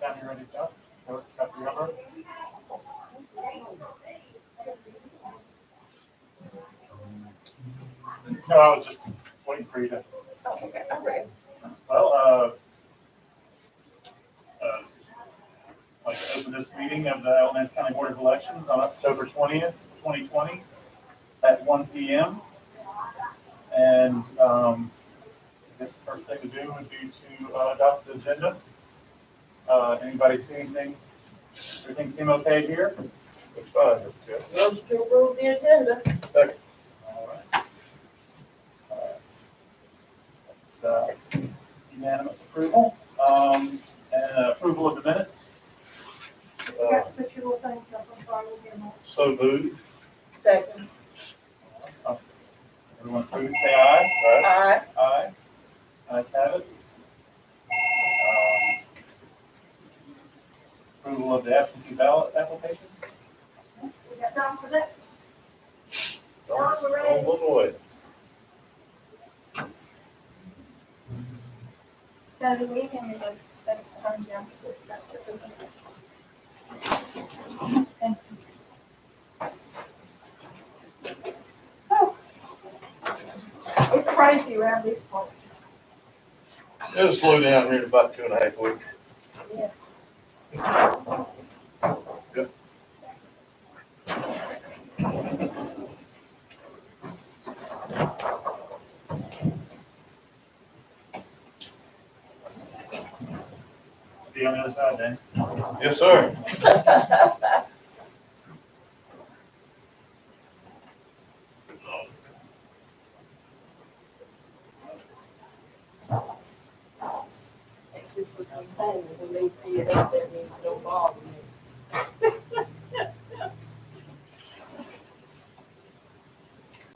Down here ready to go? Got the rubber? No, I was just waiting for you to. Oh, okay, I'm ready. Well, I'd like to open this meeting of the Alamance County Board of Elections on October 20th, 2020 at 1 p.m. And I guess the first thing to do would be to adopt the agenda. Anybody see anything? Everything seem okay here? It's fine, Mr. Chairman. Motion to approve the agenda. Second. All right. It's unanimous approval. And approval of the minutes. You got to put your little things up, I'm sorry, we'll get them all. So moved. Second. Everyone approved, say aye. Aye. Aye. Ayes have it. Approval of the absentee ballot applications. We got time for that? On one way. So we can just, down. Thank you. Oh. It's crazy around these parts. It'll slow down here in about 2.5 weeks. Yeah. Yep. See you on the other side, Dan. Yes, sir. This was on home, when they see it up, that means don't bother me.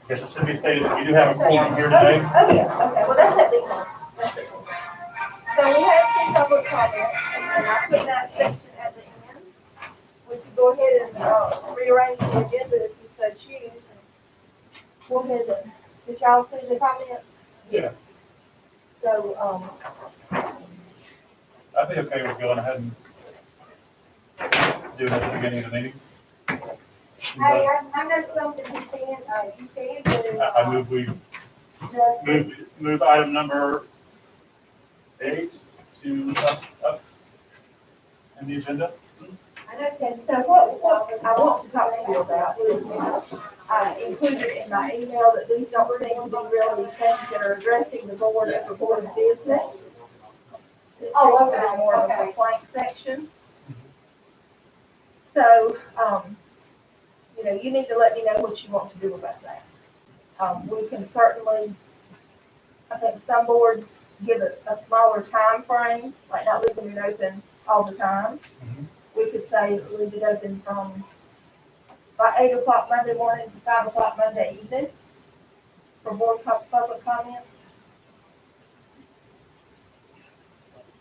I guess it should be stated that we do have a quorum here today. Oh, yes, okay, well, that's that big one. That's it. So we have some public comments, and I put that section at the end. We could go ahead and rearrange the agenda if you so choose. And go ahead and, did y'all see the comments? Yeah. So, I'd be okay with going ahead and doing it at the beginning of the meeting. Hey, I know something you can do. I move we move item number 8 to up in the agenda. I know and so what I want to talk to you about is, I included in my email that these don't seem to be really things that are addressing the board as a board of business. This Oh, seems to be okay, more of a okay. complaint section. So, you need to let me know what you want to do about that. We can certainly, I think some boards give it a smaller time frame, like not leaving it open all the time. Mhm. We could say leave it open from by 8 o'clock Monday morning to 5 o'clock Monday evening for board public comments.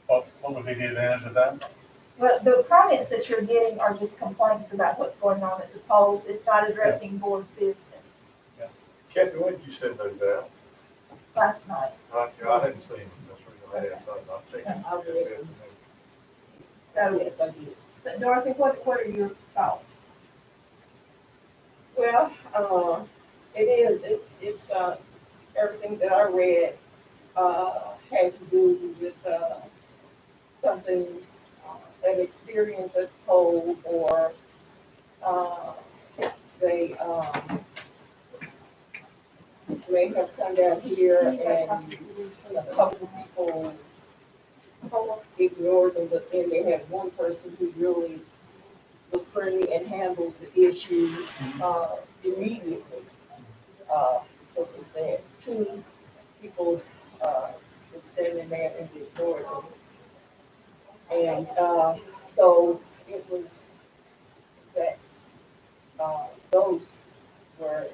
What would be the advantage of that? Well, the comments that you're getting are just complaints about what's going on at the polls. It's not addressing board business. Kathy, when did you send those out? Last night. I hadn't seen them. That's the reason I asked. I've seen them. I'll read them. So, Yes, I did. so Dorothy, what are your thoughts? Well, it's everything that I read, had to do with, something, an experience at the poll, or, they, may have come down here and a couple of people ignored them, but then they had one person who really was friendly and handled the issue, immediately. So they said, 2 people, were standing there and ignored them. And, so it was that, those were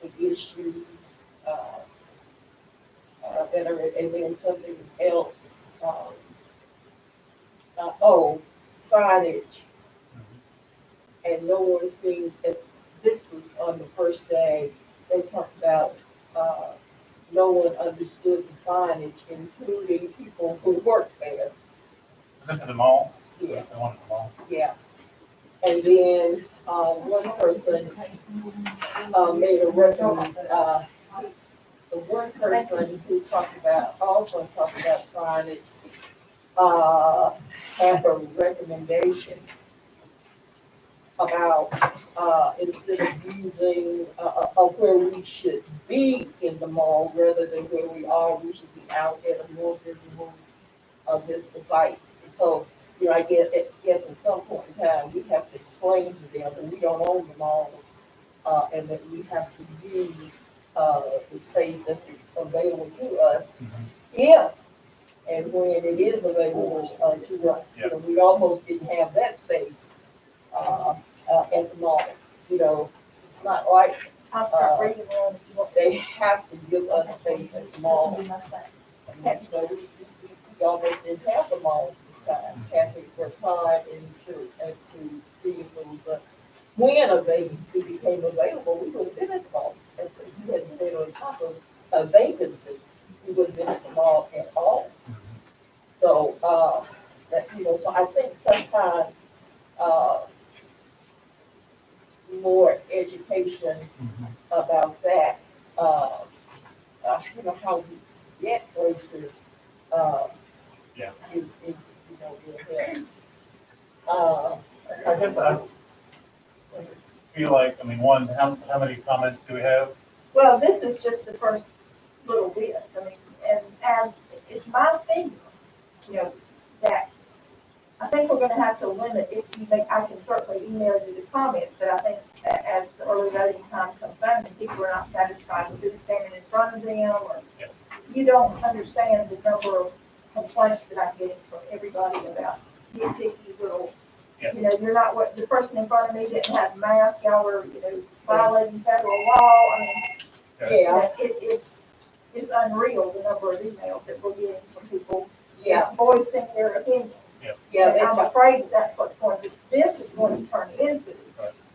the issues, that are, and then something else, signage. And no one seemed, if this was on the first day, they talked about, no one understood the signage, including people who worked there. Is this at the mall? Yeah. The one at the mall. Yeah. And then, one person, made a the one person who also talked about signage, had a recommendation about, instead of using, of where we should be in the mall rather than where we are, we should be out at a more visible, visible site. So, I guess at some point in time, we have to explain to them that we don't own the mall, and that we have to use, the space that's available to us. If and when it is available, to us. We almost didn't have that space, at the mall. It's not like, I'll start reading on if you want. they have to give us space at the mall. This will be my stack. We almost didn't have the mall this time. Kathy worked hard to see if there was when a vacancy became available, we would have been at the mall. If you had stayed on top of a vacancy, we would have been at the mall at all. So, so I think sometimes, more education about that, how we get places, Yeah. is, will help. I guess I feel like, one, how many comments do we have? Well, this is just the first little bit, and as, it's my opinion, that I think we're gonna have to limit, if you think, I can certainly email you the comments, but I think as the early voting time comes on and people are not satisfied with who's standing in front of them, or Yeah. you don't understand the number of complaints that I'm getting from everybody about nitpicky little, Yeah. You're not, what, the person in front of me didn't have a mask, y'all were, violating federal law, Yeah, it's unreal, the number of emails that we're getting from people yeah, voicing their opinion. yeah, And I'm afraid that's what's going to, this is going to turn into.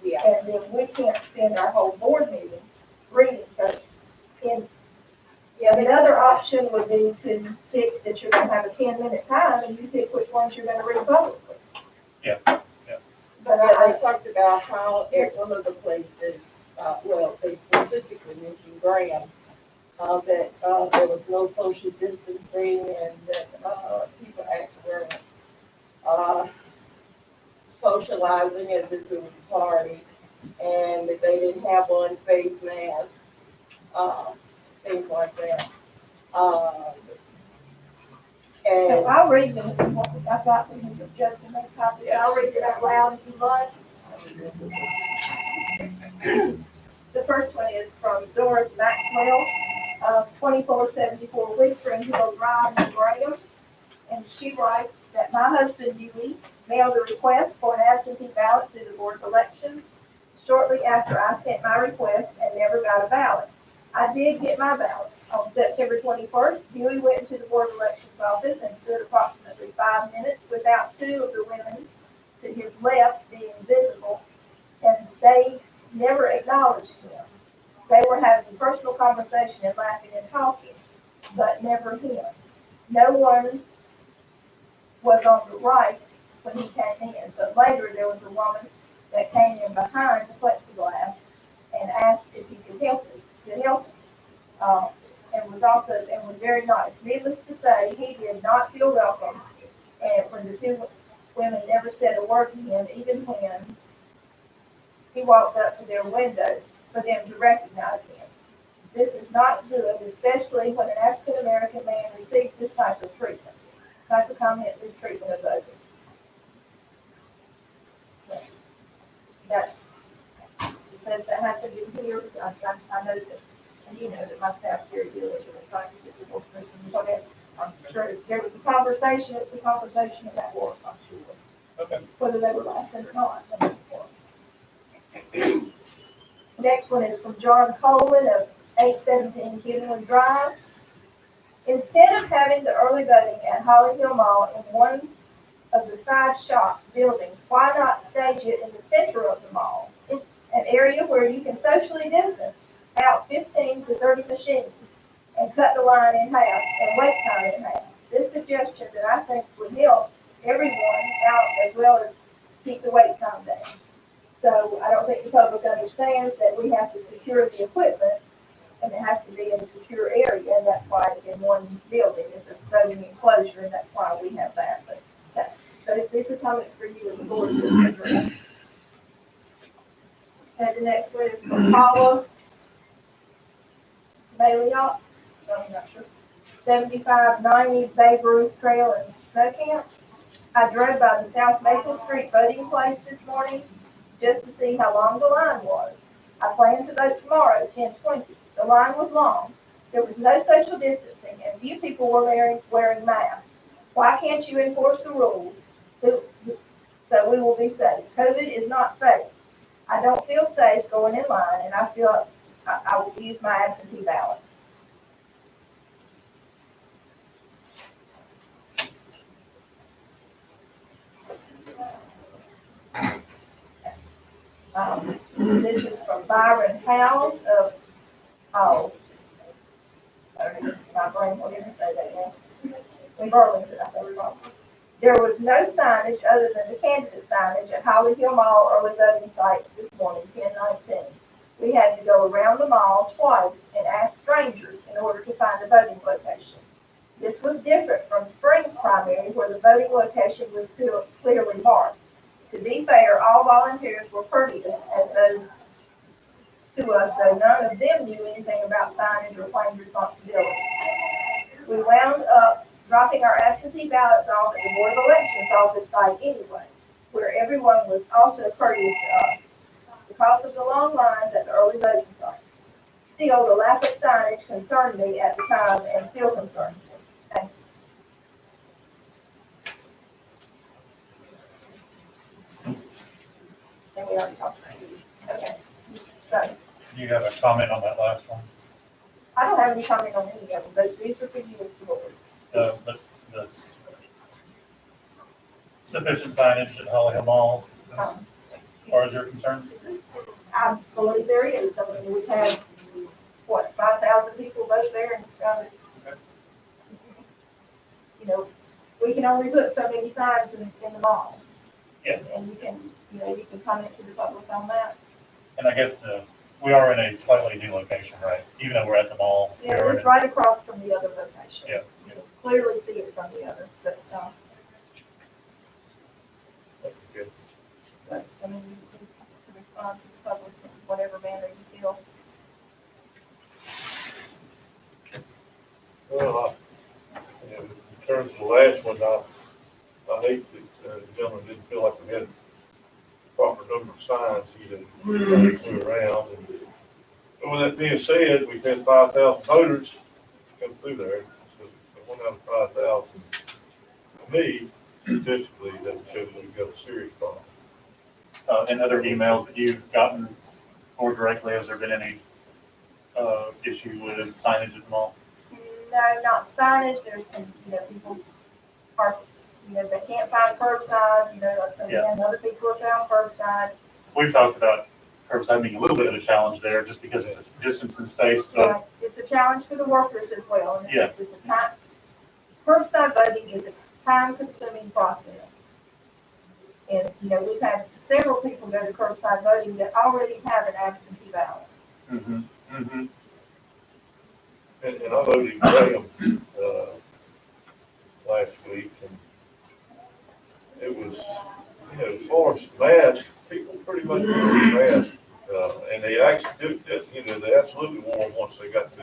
yeah. And then we can't spend our whole board meeting reading. So, another option would be to pick that you're gonna have a 10-minute time and you pick which ones you're gonna read publicly. Yeah. But Yeah, they talked about how at one of the places, they specifically mentioned Graham, that, there was no social distancing and that, people actually were, socializing as if it was a party, and that they didn't have on face masks, things like that. So And I'll read them if you want, I've got them in your Judson make copies, I'll read it out loud if you like. The first one is from Doris Maxwell of 2474 Whispering Hill Drive in Graham. And she writes that my husband Dewey mailed a request for an absentee ballot to the Board of Elections shortly after I sent my request and never got a ballot. I did get my ballot. On September 21st, Dewey went into the Board of Elections office and stood approximately 5 minutes without two of the women to his left being visible, and they never acknowledged him. They were having personal conversation and laughing and talking, but never him. No one was on the right when he came in, but later there was a woman that came in behind the plexiglass and asked if he could help him. And was very nice. Needless to say, he did not feel welcome, and when the two women never said a word to him, even when he walked up to their window for them to recognize him. This is not good, especially when an African American man receives this type of treatment. Type of comment is treatment of others. That happened in here. I know that, and you know that my staff's very diligent in trying to get the work person. So that I'm sure if there was a conversation, it's a conversation about work, I'm sure. Okay. Whether they were laughing or not. Next one is from John Coleman of 817 Kinwood Drive. Instead of having the early voting at Holly Hill Mall in one of the side shops buildings, why not stage it in the center of the mall? An area where you can socially distance out 15 to 30 machines and cut the line in half and wait time in half. This suggestion that I think would help everyone out as well as keep the wait time down. So I don't think the public understands that we have to secure the equipment, and it has to be in a secure area, and that's why it's in one building, it's a voting enclosure, and that's why we have that, but these are comments for you as the board to address. And the next one is from Paula Bailey-Ox, I'm not sure, 7590 Babe Ruth Trail and Snow Camp. I drove by the South Maple Street voting place this morning just to see how long the line was. I plan to vote tomorrow, 10:20. The line was long. There was no social distancing, and few people were wearing masks. Why can't you enforce the rules so we will be safe? COVID is not fake. I don't feel safe going in line, and I feel I will use my absentee ballot. This is from Byron Howes of, my brain will even say that now. In Burlington, I think. There was no signage other than the candidate signage at Holly Hill Mall early voting site this morning, 10:19. We had to go around the mall twice and ask strangers in order to find a voting location. This was different from Springs primary, where the voting location was clearly marked. To be fair, all volunteers were courteous to us, though none of them knew anything about signage or claimed responsibility. We wound up dropping our absentee ballots off at the Board of Elections office site anyway, where everyone was also courteous to us, because of the long lines at the early voting site. Still, the lack of signage concerned me at the time and still concerns me. Thank you. And we already talked about it. Okay, so. Do you have a comment on that last one? I don't have any comment on any of them, but these are for you as the board. The sufficient signage at Holly Hill Mall, as far as you're concerned? I believe there is. I mean, we've had, 5,000 people vote there, and, we can only put so many signs in the mall. Yeah. And you can comment to the public on that. And I guess we are in a slightly new location, right? Even though we're at the mall. we Yeah, are it's in- right across from the other location. Yeah. You can clearly see it from the other, but, Good. I mean, you can respond to the public in whatever manner you feel. Well, in terms of the last one, I hate that the gentleman didn't feel like we had a proper number of signs he flew around. But with that being said, we've had 5,000 voters come through there. So 1 out of 5,000, to me, statistically, that shows that we've got a serious problem. And other emails that you've gotten more directly, has there been any issue with signage at the mall? No, not signage, there's been, people are, they can't find curbside, again, other people have found curbside. We've talked about curbside being a little bit of a challenge there, just because of the distance and space, but Right. It's a challenge for the workers as well. And Yeah. It's a time, curbside voting is a time-consuming process. And, we've had several people go to curbside voting that already have an absentee ballot. mhm. And I voted in Graham last week, and it was, as far as masks, people pretty much wear masks, and they actually do, they absolutely wore them once they got to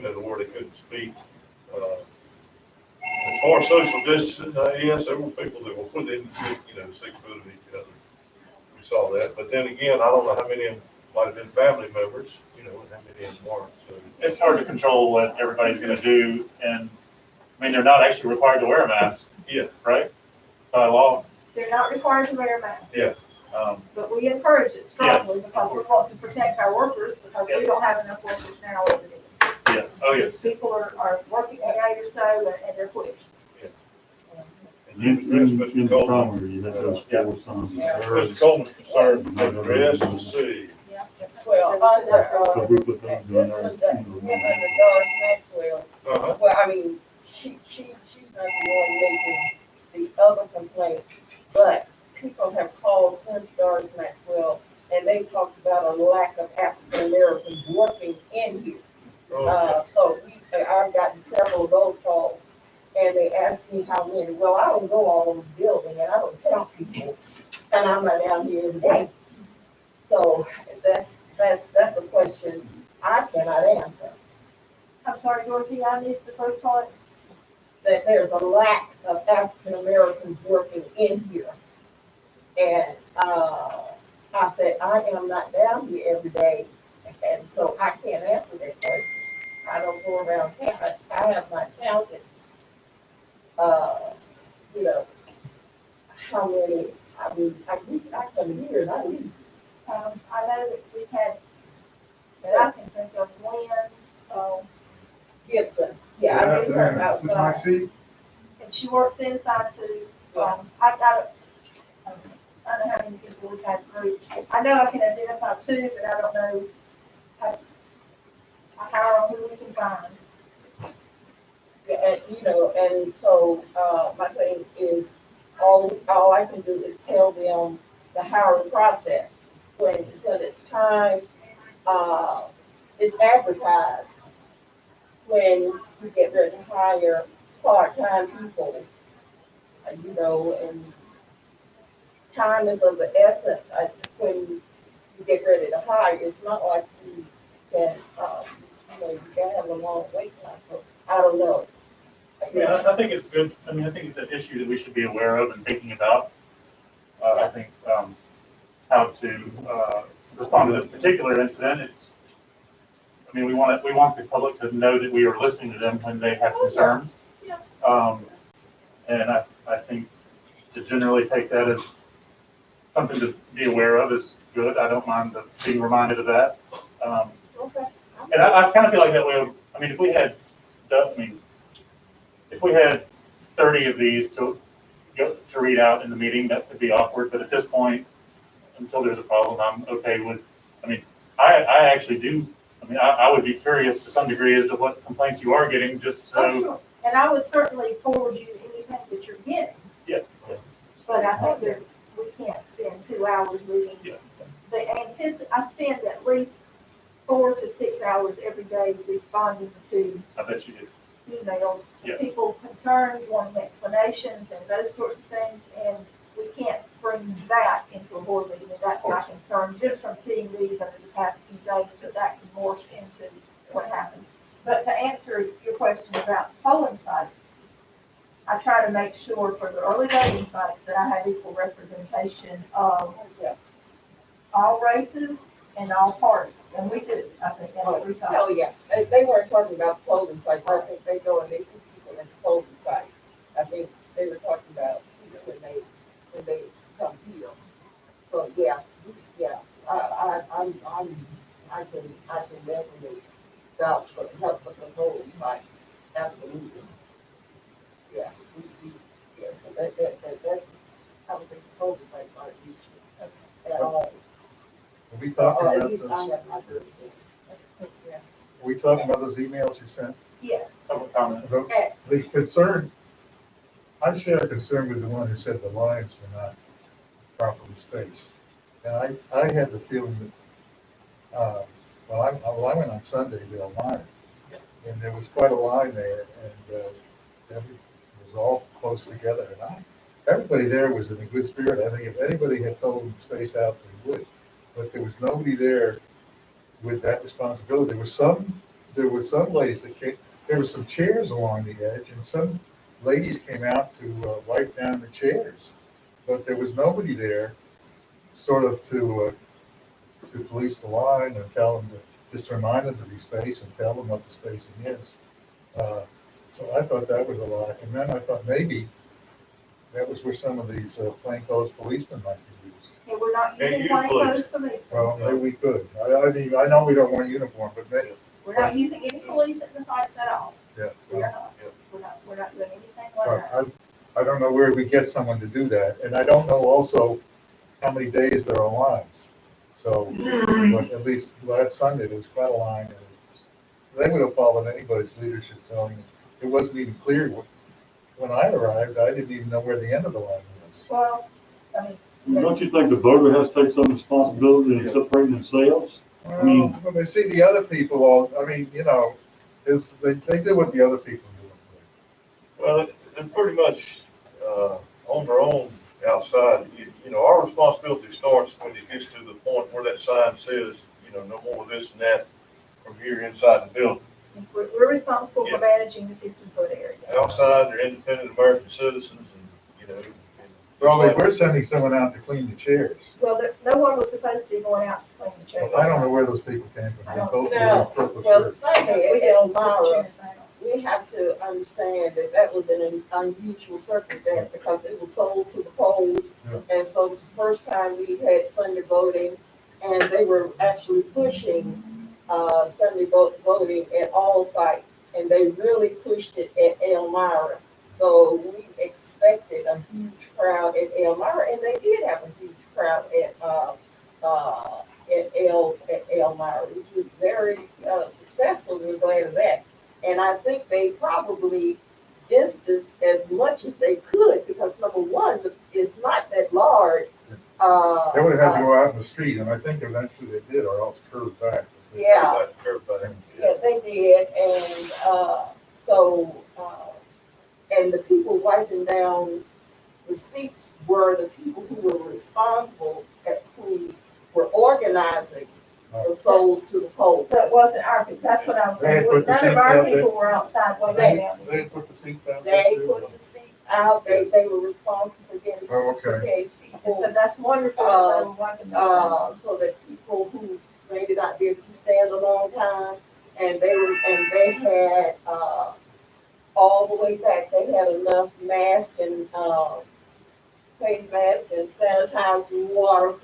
the where they couldn't speak. As far as social distancing, yes, there were people that were within, 6 foot of each other. We saw that, but then again, I don't know how many of them might have been family members, and how many of them weren't, so. It's hard to control what everybody's gonna do, and, they're not actually required to wear a mask. Yeah. Right? By law. They're not required to wear a mask. Yeah. But we encourage it strongly because we want to protect our workers, because we don't have enough workers now as it is. Yeah, oh, yeah. People are working an hour or so and they're quit. And you addressed Mr. Coleman. Mr. Coleman's concerned with the rest of the city. Well, under, this was that woman, Doris Maxwell. Uh-huh. Well, I mean, she's not the one making the other complaints, but people have called since Doris Maxwell, and they talked about a lack of African Americans working in here. So I've gotten several of those calls, and they asked me how many. Well, I don't go all over the building, and I don't count people, and I'm not down here every day. So that's a question I cannot answer. I'm sorry, Dorothy, I missed the first part. That there's a lack of African Americans working in here. And, I said, I am not down here every day, and so I can't answer that question. I don't go around town, I have not counted, you know, how many, I come here and I leave. I know that we've had, that I can think of, Lynn, Gibson, yeah, I see her This is my outside. seat. and she works inside too. I don't know how many people we've had through. I know I can identify two, but I don't know how, who we can find. Yeah, and, you know, and so, my thing is, all I can do is tell them the hiring process. When it's time, it's advertised. When you get ready to hire part-time people, you know, and time is of the essence. When you get ready to hire, it's not like you can, you know, you can have a long wait time, so I don't know. Yeah, I think it's good. I mean, I think it's an issue that we should be aware of and thinking about. I think, how to, respond to this particular incident. I mean, we want the public to know that we are listening to them when they have concerns. Yeah. And I think to generally take that as something to be aware of is good. I don't mind being reminded of that. Okay. And I kind of feel like that way. I mean, if we had 30 of these to read out in the meeting, that could be awkward. But at this point, until there's a problem, I'm okay with. I mean, I actually do. I mean, I would be curious to some degree as to what complaints you are getting, just so. Oh, sure. And I would certainly forward you anything that you're getting. Yeah. But I think that we can't spend 2 hours reading. Yeah. I spend at least 4 to 6 hours every day responding to I bet you do. emails, Yeah. people concerned, wanting explanations and those sorts of things, and we can't bring that into a board meeting, and that's my concern, just from seeing these over the past few days, that can morph into what happens. But to answer your question about polling sites, I try to make sure for the early voting sites that I have equal representation of all races and all parties, and we do, I think, at every site. Oh, yeah, they weren't talking about polling sites, I think they go and they see people at the polling sites. I think they were talking about, you know, when they come here. So, yeah, I can definitely vouch for the help of the polling site, absolutely. Yeah, yeah, so that's, I would think the polling sites aren't used at all. Are we Or talking at about least I those, have not heard of it. Yeah. are we talking about those emails you sent? Yes, Public comment. The concern, I share a concern with the one who said the lines were not properly spaced. And I had the feeling that, I went on Sunday to Elmira, and there was quite a line there, and it was all close together. And everybody there was in a good spirit. I think if anybody had told them to space out, they would. But there was nobody there with that responsibility. There were some ladies that came, there were some chairs along the edge, and some ladies came out to wipe down the chairs. But there was nobody there sort of to police the line and tell them to just remind them to be spaced and tell them what the spacing is. So I thought that was a lack. And then I thought maybe that was where some of these plainclothes policemen might be used. and we're not They using use plainclothes police. Well, maybe we could. I mean, I know we don't want uniform, but maybe, We're not using any police at the sites at all. yeah. We are not. We're not doing anything like But that. I don't know where we get someone to do that, and I don't know also how many days there are lines. So, but at least last Sunday, there was quite a line, and they would have followed anybody's leadership telling them. It wasn't even clear when I arrived, I didn't even know where the end of the line was. Well, I mean, Don't you think the voter has to take some responsibility in separating themselves? mean- Well, when they see the other people, I mean, you know, they do what the other people do. Well, they're pretty much, on their own outside. You know, our responsibility starts when it gets to the point where that sign says, you know, no more of this and that from here inside the building. we're responsible for managing the 50-foot area. Outside, they're independent American citizens and, you know. Well, they were sending someone out to clean the chairs. Well, no one was supposed to be going out to clean the chairs. I don't know where those people came from. They both were No, in purple well, shirts. Sunday We at didn't put the Elmira, chairs out. we have to understand that that was an unusual circumstance because it was sold to the polls. Yeah. And so it's the first time we had Sunday voting, and they were actually pushing, Sunday voting at all sites. And they really pushed it at Elmira. So we expected a huge crowd at Elmira, and they did have a huge crowd at Elmira, which was very successful. We're glad of that. And I think they probably distanced as much as they could because number one, it's not that large. They would have had to go out in the street, and I think eventually they did, or else curved back. Yeah. Everybody. Yeah, they did, and and the people wiping down the seats were the people who were responsible, who were organizing the souls to the polls. So it wasn't our people, that's what I was They had saying, put the none of seats our out there. people were outside waiting They- down there. They put the seats out. They put the seats out, they were responsible for getting Oh, seats okay. in case And people, so that's wonderful, that they were wiping those so that people who maybe not be able to stand a long time, and they had, all the way back, they had enough masks and, face masks and sanitized water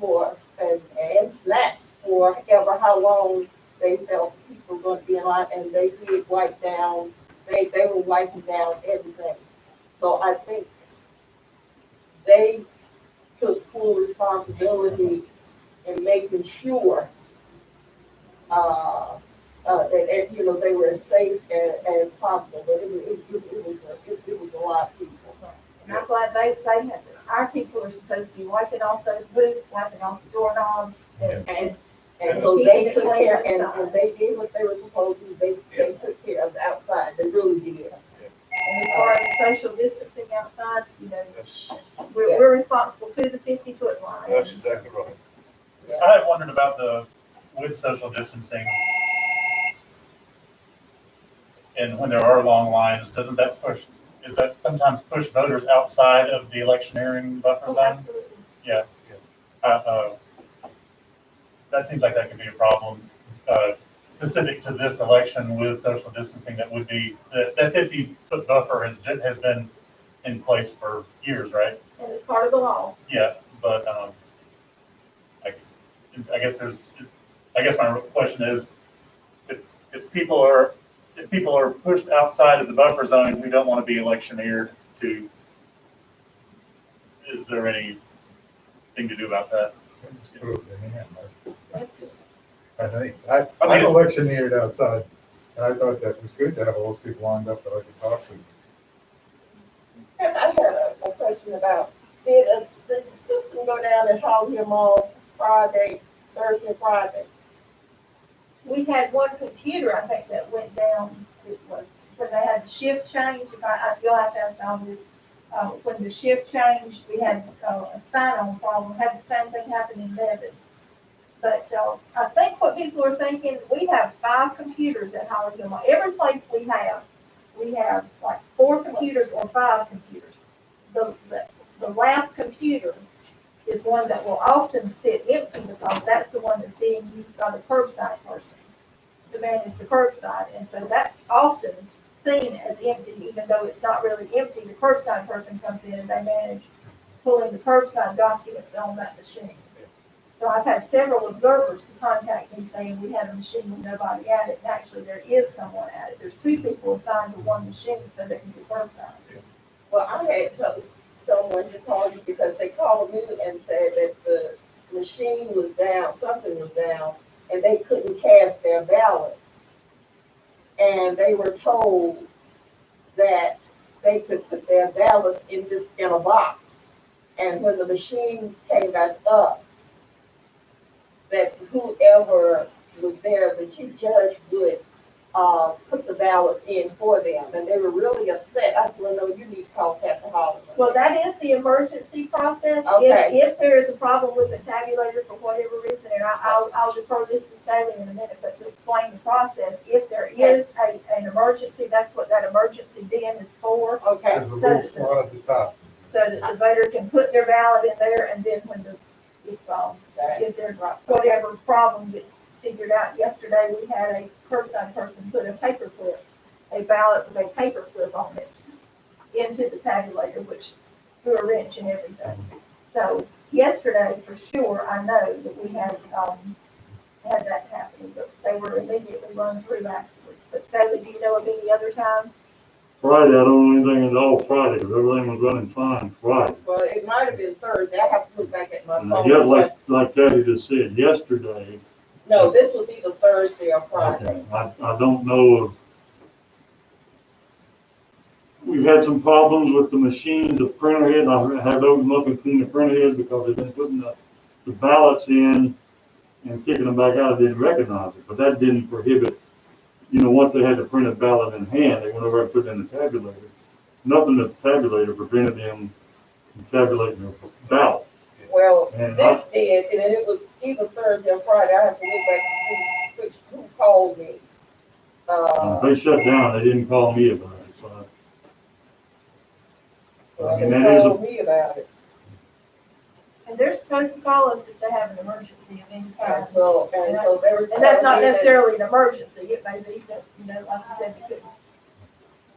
and snacks for ever how long they felt people were going to be in line, and they did wipe down, they were wiping down everything. So I think they took full responsibility in making sure that you know they were as safe as possible. But it was a lot of people. And I'm glad they had, our people are supposed to be wiping off those boots, wiping off the doorknobs, And so they took care, and they did what they were supposed to. They took care of the outside. They really did. and as far as social distancing outside, you know, That's, we're responsible to the 50-foot line. that's exactly right. I had wondered about with social distancing. And when there are long lines, is that sometimes push voters outside of the electioneering buffer Oh, zone? absolutely. Yeah. That seems like that could be a problem, specific to this election with social distancing. That would be, that 50-foot buffer has been in place for years, right? And it's part of the law. Yeah, but, I guess my question is, if people are pushed outside of the buffer zone who don't want to be electioneered to, is there anything to do about that? I think, I'm electioneered outside, and I thought that was good to have all those people lined up that I could talk to. And I had a question about, did the system go down at Hollywood Mall Thursday, Friday? We had one computer, I think, that went down. It was when they had the shift change. You'll have to ask all this. When the shift changed, we had a sign-on problem. Had the same thing happen in Lebanon. But I think what people are thinking, we have 5 computers at Hollywood Mall. Every place we have like 4 computers or 5 computers. The last computer is one that will often sit empty because that's the one that's being used by the curbside person to manage the curbside. And so that's often seen as empty, even though it's not really empty. The curbside person comes in and they manage pulling the curbside documents on that machine. So I've had several observers to contact me saying we have a machine with nobody at it, and actually there is someone at it. There's 2 people assigned to one machine so they can do curbside. Well, I had told someone to call you because they called me and said that the machine was down, something was down, and they couldn't cast their ballot. And they were told that they could put their ballots in a box. And when the machine came back up, that whoever was there, the chief judge would, put the ballots in for them, and they were really upset. I said, well, no, you need to call Captain Holloman. Well, that is the emergency process. Okay. If there is a problem with the tabulator for whatever reason, and I'll defer this to Staley in a minute, but to explain the process, if there is an emergency, that's what that emergency bin is for. Okay, There's a little slot at the top. So that the voter can put their ballot in there, and then when if there's whatever problem gets figured out. Yesterday, we had a curbside person put a ballot with a paper clip on it into the tabulator, which threw a wrench and everything. So yesterday, for sure, I know that we had that happening, but they were immediately run through afterwards. But Sally, do you know of any other time? Friday, I don't know anything at all Friday, because everything was running fine Friday. well, it might have been Thursday. I have to look back at my And I phone. get like Kathy just said, yesterday, No, this was either Thursday or Friday. okay, I don't know of. We've had some problems with the machines, the printer head, I had to open them up and clean the printer head because they've been putting the ballots in and kicking them back out. I didn't recognize it, but that didn't prohibit, once they had the printed ballot in hand, they went over and put it in the tabulator. Nothing in the tabulator prevented them from tabulating their ballot. Well, And this did, and it was either Thursday or Friday. I have to look back to see who called me. They shut down, they didn't call me about it, so. Well, And they that is a- called me about it. And they're supposed to call us if they have an emergency of any kind. And so they were. And that's not telling me that- necessarily an emergency, it may be that, like you said, you couldn't.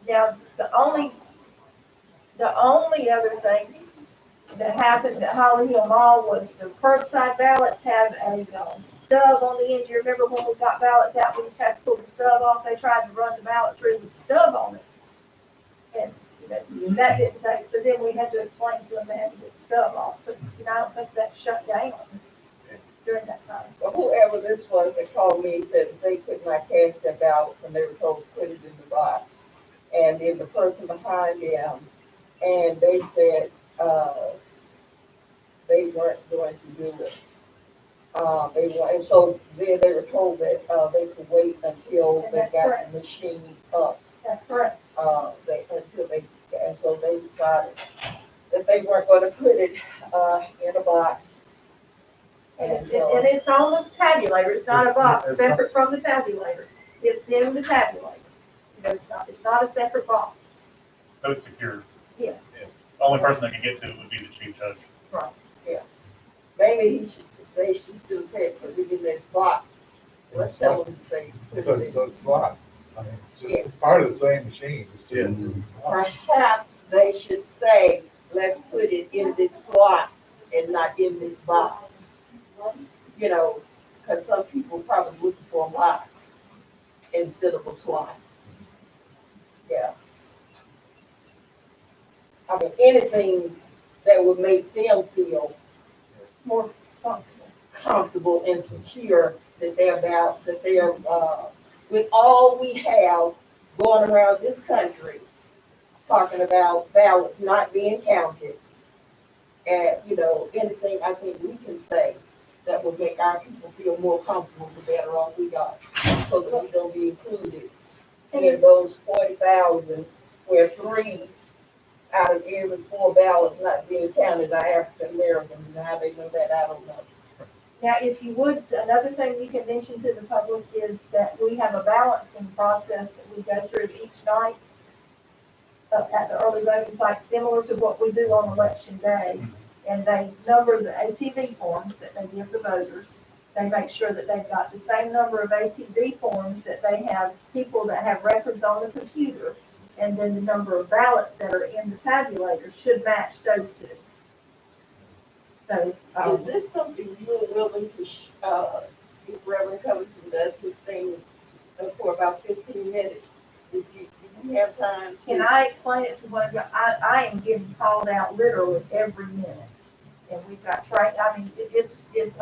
Now, the only other thing that happened at Holly Hill Mall was the curbside ballots have a stub on the end. Do you remember when we got ballots out, we just had to pull the stub off? They tried to run the ballot through with the stub on it. And that didn't take, so then we had to explain to them they had to get the stub off, but, I don't think that shut down during that time. Well, whoever this was that called me said that they could not cast their ballots and they were told to put it in the box. And then the person behind them, and they said, they weren't going to do it. And so then they were told that, they could wait until And they that's got correct. the machine up. That's correct. And so they decided that they weren't gonna put it, in a box. And And so, it's on the tabulator, it's not a box, It's not- separate from the tabulator. It's in the tabulator. It's not a separate box. So it's secure. Yes. The only person that can get to it would be the chief judge. maybe they should still say, put it in that box. Let's tell them to say. put So it in. it's slot. I mean, it's part of the same machine. It's just a slot. Perhaps they should say, let's put it in this slot and not in this box. Because some people probably looking for a box instead of a slot. Yeah. I mean, anything that would make them feel More comfortable and secure that they're with all we have going around this country, talking about ballots not being counted. And, anything I think we can say that would make our people feel more comfortable, the better off we are. So that we don't be included in those 40,000 where 3 out of every 4 ballots not being counted are African Americans. And how they know that, I don't know. Now, if you would, another thing you can mention to the public is that we have a balancing process that we go through each night at the early voting site, similar to what we do on election day. And they number the ATV forms that they give the voters. They make sure that they've got the same number of ATV forms, that they have people that have records on the computer. And then the number of ballots that are in the tabulator should match those two. So, Is this something you're willing to, if Reverend Covington does his thing for about 15 minutes? Do you have time? can I explain it to one of you? I am getting called out literally every minute. And we've got it's unreal. It's just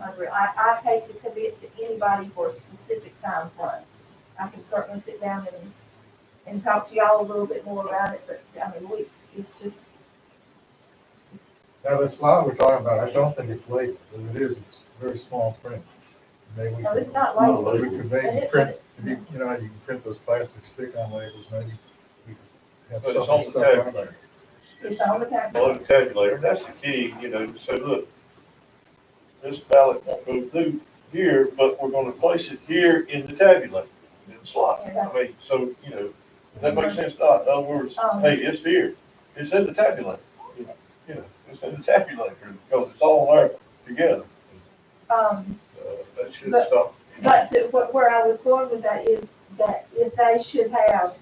unreal. I hate to commit to anybody for a specific time frame. I can certainly sit down and talk to y'all a little bit more about it, but, I mean, it's just, Now, this line we're talking about, I don't think it's labeled, but it is, it's very small print. Maybe we no, could, it's not No, labeled. we could maybe print, if you, you know, how you can print those plastic stick-on labels, maybe we could have But it's some on the stuff on there. tabulator. It's on the tablet. On the tabulator, and that's the key, you know, to say, look, this ballot won't go through here, but we're gonna place it here in the tabulator, in the slot. I mean, so, you know, does that make sense? Not, in other words, hey, it's here, it's in the tabulator, you know, it's in the tabulator, because it's all there together. That should But- stop. But where I was going with that is that if they should have,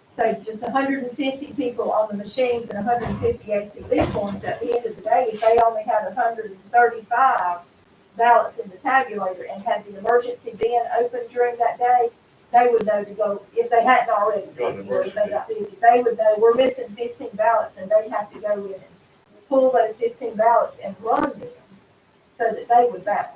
say, just 150 people on the machines and 150 ACV forms, at the end of the day, if they only had 135 ballots in the tabulator and had the emergency bin open during that day, they would know to go, if they hadn't already, Go to if they got busy, they would know, we're missing 15 ballots, and they'd have to go in and pull those 15 ballots and run them so that they would balance.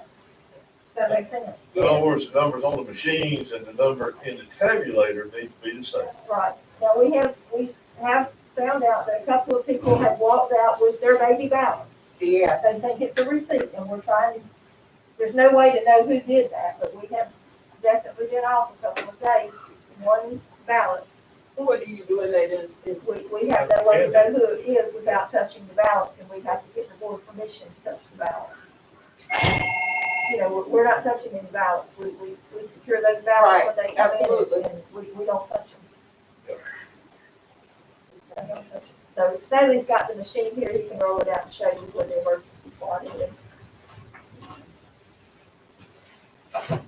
Does that make sense? In other words, the numbers on the machines and the number in the tabulator need to be the same. Right. Now, we have found out that a couple of people have walked out with their baby ballots. Yeah, They think it's a receipt, and we're trying, there's no way to know who did that, but we have definitely been off a couple of days, one ballot. what do you do in that instance? We have no way to know who it is without touching the ballots, and we have to get the board permission to touch the ballots. You know, we're not touching any ballots. We secure those ballots when they come Absolutely. in, and we don't touch them. We don't touch them. So Staley's got the machine here, he can roll it out and show you where the emergency slot is.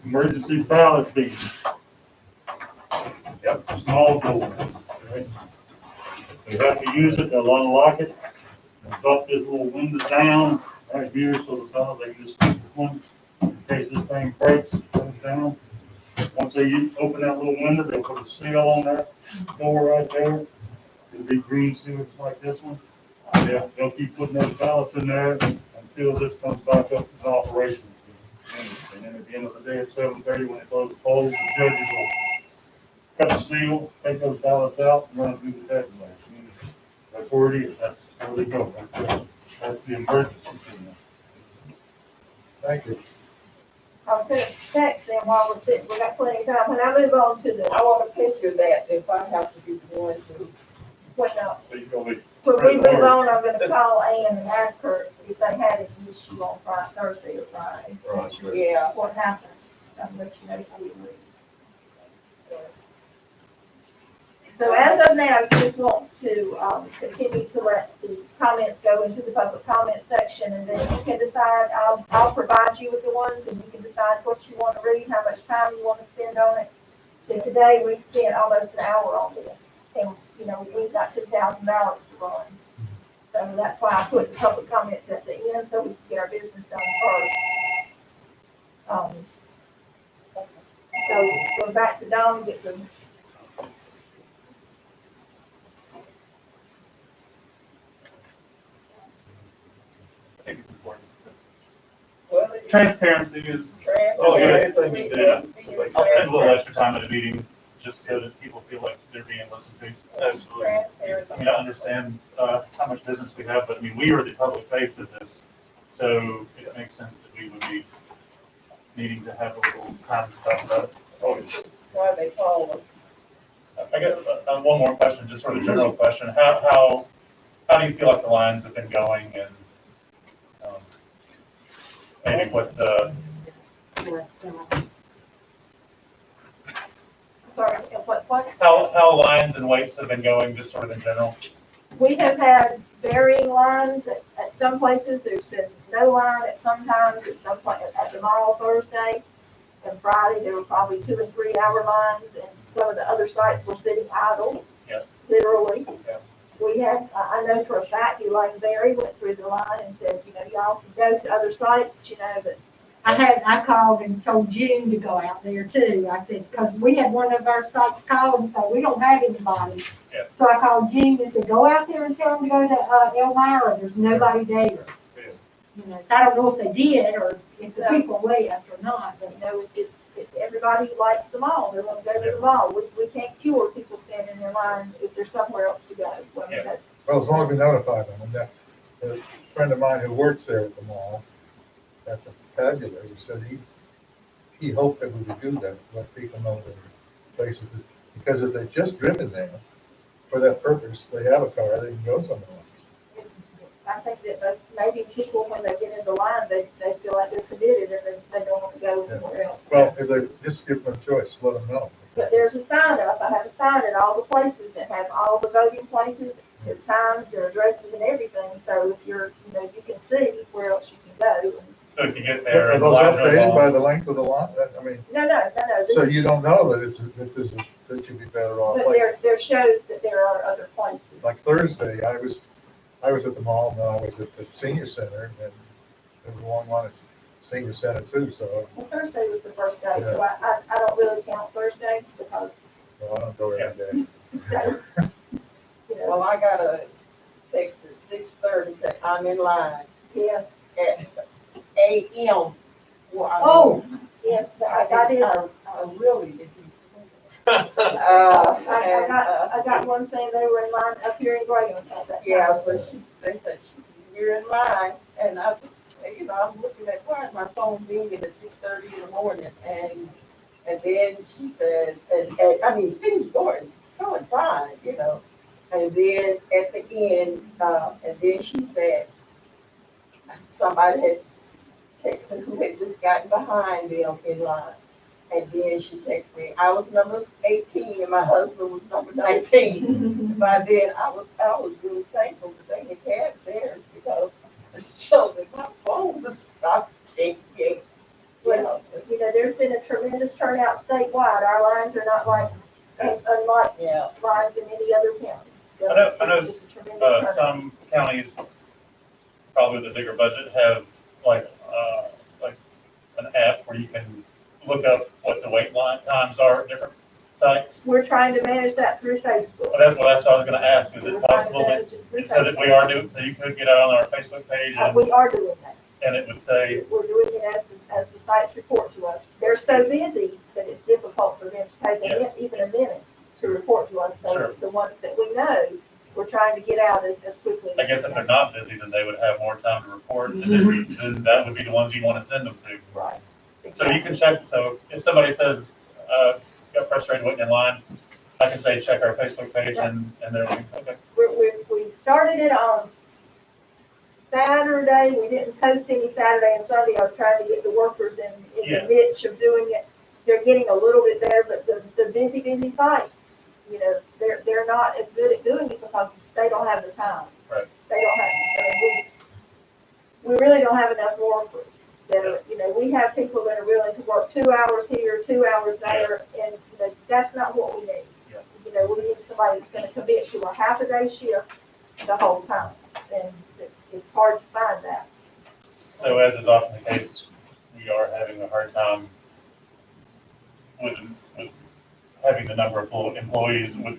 Emergency ballot beam. Yep. Small door. Right? We have to use it, they'll unlock it, and drop this little window down right here, so the ballot, they can just stick the one, in case this thing breaks, goes down. Once they open that little window, they'll put a seal on that door right there. It'll be green seal just like this one. They'll keep putting those ballots in there until this comes back up to operation. And then at the end of the day, at 7:30, when they close the polls, the judges will cut the seal, take those ballots out, and run it through the tabulator. That's where it is, that's where they go. That's the emergency signal. Thank you. I was gonna text them while we're sitting, we got plenty of time. When I move on to the, I want a picture of that if I have to be the one to. when So you're gonna be, when we move on, I'm gonna call Ann and ask her if they had an issue on Friday, Thursday or Friday. right, right. Yeah, What happens, I'll let you know before you leave. So as of now, you just want to, continue to let the comments go into the public comment section, and then you can decide, I'll provide you with the ones, and you can decide what you want to read, how much time you want to spend on it. So today, we spent almost an hour on this, and, you know, we've got 2,000 ballots to run. So that's why I put the public comments at the end, so we can get our business done first. So go back to Don, get the I think it's important. well, it- Transparency is, Oh, yeah, Transparency anything you is do. being I'll spend a little transparent. extra time at a meeting, just so that people feel like they're being listened to. Absolutely. Transparency. I mean, I understand, how much business we have, but I mean, we are the public face of this, so it makes sense that we would be needing to have a little time to talk about it. Oh, yeah. That's why they call them. I got, one more question, just sort of general question, how do you feel like the lines have been going, and, maybe what's, sorry, what's what? how lines and weights have been going, just sort of in general? We have had varying lines at some places. There's been no line at some times. At some point, at the mall Thursday and Friday, there were probably 2 and 3 hour lines, and some of the other sites were sitting idle. Yeah. Literally. Yeah. We had, I know for a fact, Elaine Berry went through the line and said, you know, y'all can go to other sites, you know, but I called and told June to go out there too. I said, because we had one of our sites call and say, we don't have anybody. Yeah. So I called June and said, go out there and tell them to go to Elmira. There's nobody there. Yeah. You know, so I don't know if they did or if the So- people left or not, but You know, if everybody likes the mall, they want to go to the mall. We can't cure people standing in line if there's somewhere else to go. Well, I mean, Yeah. that's- Well, as long as we notify them, and that, a friend of mine who works there at the mall, at the Tabulator, said he hoped that we would do that, let people know that places, because if they've just driven there for that purpose, they have a car, they can go somewhere else. I think that most, maybe people, when they get in the line, they feel like they're committed and they don't want to go anywhere else. Well, if they, just give them a choice, let them know. But there's a sign up, I have a sign at all the places that have all the voting places, their times, their addresses and everything. So if you're, you know, you can see where else you can go. So if you get there Are and the those lines are updated by long, the length of the line? I mean, No. this so is- you don't know that that you'd be better off. But Like, there shows that there are other places. like Thursday, I was at the mall, and I was at the senior center, and there was a long line at senior center too, so, Well, Thursday was the first day, so I don't really count Thursday because, well, I don't go every day. you know, Well, I got a text at 6:30, said I'm in line yes, at AM. Well, I mean, Oh. yes, I got it. I really didn't. I got one saying they were in line up here in Graham at that time. Yeah, so they said, you're in line, and I, you know, I'm looking at, why is my phone dinging at 6:30 in the morning? And then she said, and I mean, things going fine, you know. And then at the end, and then she said, somebody had texted who had just gotten behind them in line. And then she texted me, I was number 18 and my husband was number 19. By then, I was really thankful that they had cast theirs because so that my phone was stopped shaking. You know, You know, there's been a tremendous turnout statewide. Our lines are not like, unlike yeah. lines in any other county. I know It's a tremendous turnout. some counties, probably with a bigger budget, have like an app where you can look up what the wait line times are at different sites. We're trying to manage that through Facebook. But that's what I was gonna ask, is We're it trying to possible that, manage it through so that we Facebook. are doing, so you could get out on our Facebook page We are doing that. and it would say, We're doing it as the sites report to us. They're so busy that it's difficult for them to take even a minute to report to us. So Sure. the ones that we know, we're trying to get out as quickly as. I guess if they're not busy, then they would have more time to report, and then that would be the ones you wanna send them to. Right. So you can check, so if somebody says, got frustrated waiting in line, I can say, check our Facebook page and they're like, okay. We started it on Saturday. We didn't post any Saturday and Sunday. I was trying to get the workers in Yeah. the niche of doing it. They're getting a little bit better, but the busy sites, you know, they're not as good at doing it because they don't have the time. Right. They don't have, I mean, we really don't have enough workers that are, you know, we have people that are willing to work 2 hours here, 2 hours there, and, you know, that's not what we need. Yeah. You know, we need somebody that's gonna commit to a half a day shift the whole time, and it's hard to find that. So as is often the case, we are having a hard time with having the number of employees with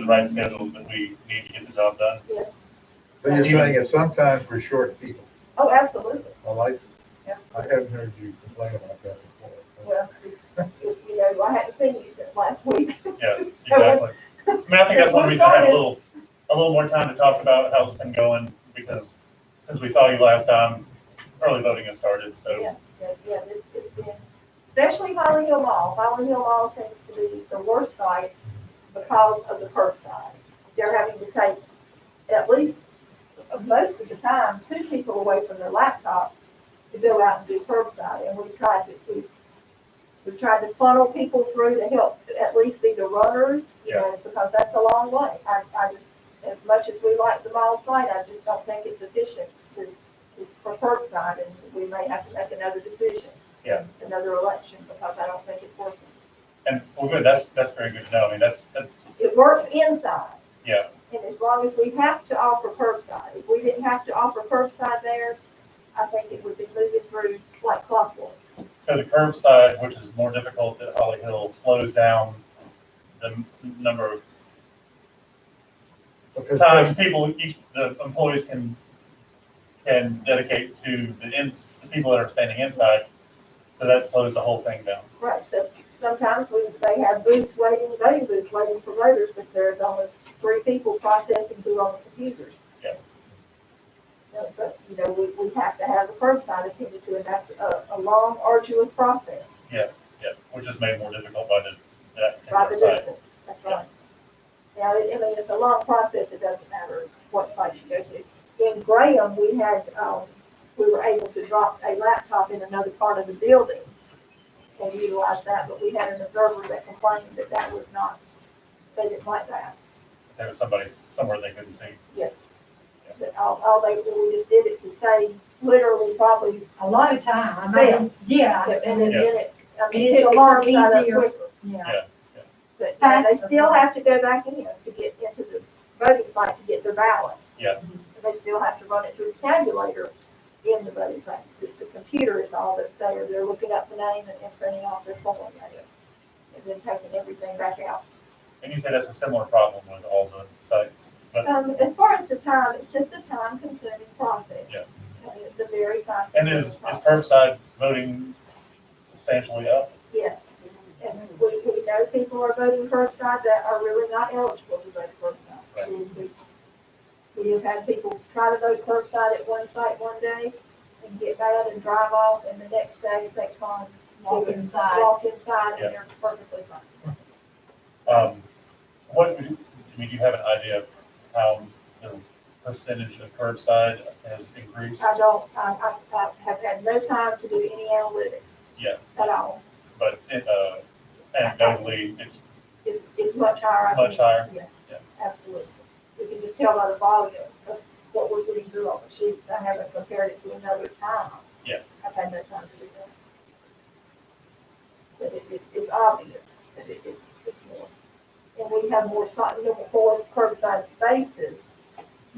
the right schedules that we need to get the job done. Yes. So you're saying that sometimes we're short people. Oh, absolutely. I haven't heard you complain about that before. Well, you know, I haven't seen you since last week. Yeah, exactly. I mean, I think that's one reason I had a little more time to talk about how it's been going, because since we saw you last time, early voting has started, so. Yeah, it's been, especially Holly Hill Mall. Holly Hill Mall seems to be the worst site because of the curbside. They're having to take at least most of the time 2 people away from their laptops to go out and do curbside. And we've tried to funnel people through to help at least be the runners, you know, because that's a long way. I just, as much as we like the mall site, I just don't think it's efficient for curbside, and we may have to make another decision. Yeah. Another election, because I don't think it's working. And, well, good, that's very good to know. I mean, that's, It works inside. yeah. And as long as we have to offer curbside, if we didn't have to offer curbside there, I think it would be moving through like clockwork. So the curbside, which is more difficult at Holly Hill, slows down the number of Because times the employees can can dedicate to the people that are standing inside, so that slows the whole thing down. Right, so sometimes they have booths waiting, voting booths waiting for voters, but there's only 3 people processing through all the computers. Yeah. But, we have to have the curbside attended to, and that's a long, arduous process Yeah, which is made more difficult by that by the particular site. distance, that's right. Now, it's a long process, it doesn't matter what site you go to. In Graham, we were able to drop a laptop in another part of the building and utilize that, but we had an observer that complained that was not, they didn't like that. There was somebody somewhere they couldn't see. Yes. But we just did it to save literally probably, A lot of time, I mean, Steps. yeah, and then It's a pick lot the curbside up easier. quicker. yeah. But Faster. they still have to go back in to get into the voting site to get their ballot. Yeah. And they still have to run it through the tabulator in the voting site. The computer is all that's there. They're looking up the name and printing off their form and then taking everything back out. And you said that's a similar problem with all the sites, but, As far as the time, it's just a time-consuming process. Yeah. And it's a very and time-consuming is process. curbside voting substantially up? Yes. And we know people are voting curbside that are really not eligible to vote curbside. Right. We have had people try to vote curbside at one site one day and get mad and drive off, and the next day they come Walk inside. walk inside, Yeah. and they're perfectly fine. Do you have an idea of how the percentage of curbside has increased? I have had no time to do any analytics. Yeah. At all. But anecdotally, it's It's much higher. I much think. higher. Yes, Yeah. absolutely. We can just tell by the volume of what we're getting through on the sheets. I haven't compared it to another time. Yeah. I've had no time to do that. But it's obvious that it's more. And we have more curbside spaces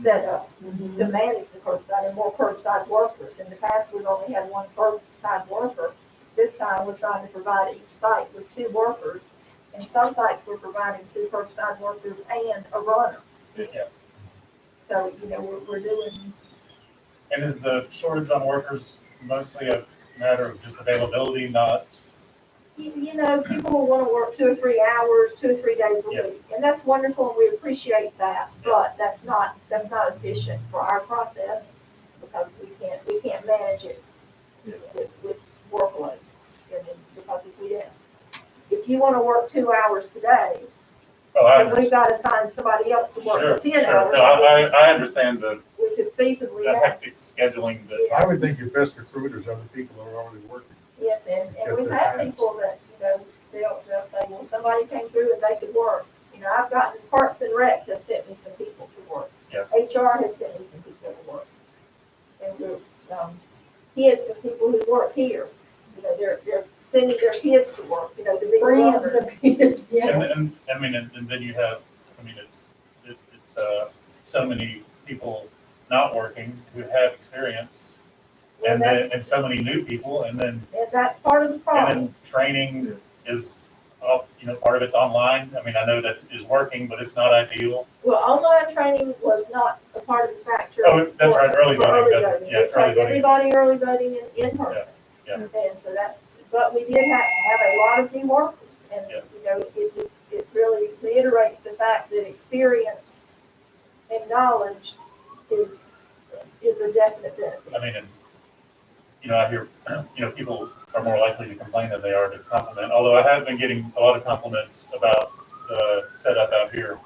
set up to manage the curbside and more curbside workers. In the past, we've only had one curbside worker. This time, we're trying to provide each site with 2 workers. And some sites, we're providing 2 curbside workers and a runner. Yeah. So, we're doing, And is the shortage on workers mostly a matter of just availability, not? people will want to work 2 or 3 hours, 2 or 3 days a Yeah. week. And that's wonderful, and we appreciate that, but that's not efficient for our process because we can't manage it with workload. And then, because if you want to work 2 hours today, Oh, I then we've got to find somebody else to Sure, work 10 sure. hours. No, I understand the We could feasibly have, hectic scheduling that, I would think your best recruiters are the people who are already working. yes, and we've had people that, they'll say, well, somebody came through and they could work. I've gotten Parks and Rec has sent me some people to work. Yeah. HR has sent me some people to work. And kids and people who work here, they're sending their kids to work, to be Friends runners. of his, yeah. and then you have, it's so many people not working who have experience, Well, and then, and so many new people, and then that's part of the problem. training is, part of it's online. I know that is working, but it's not ideal. Well, online training was not a part of the factor. Oh, that's right, early for voting, voting. yeah, We early trained voting. everybody early voting in person. Yeah. And so but we did have a lot of new workers, and, Yeah. it really reiterates the fact that experience and knowledge is a definite benefit. I hear, people are more likely to complain than they are to compliment, although I have been getting a lot of compliments about the setup out here.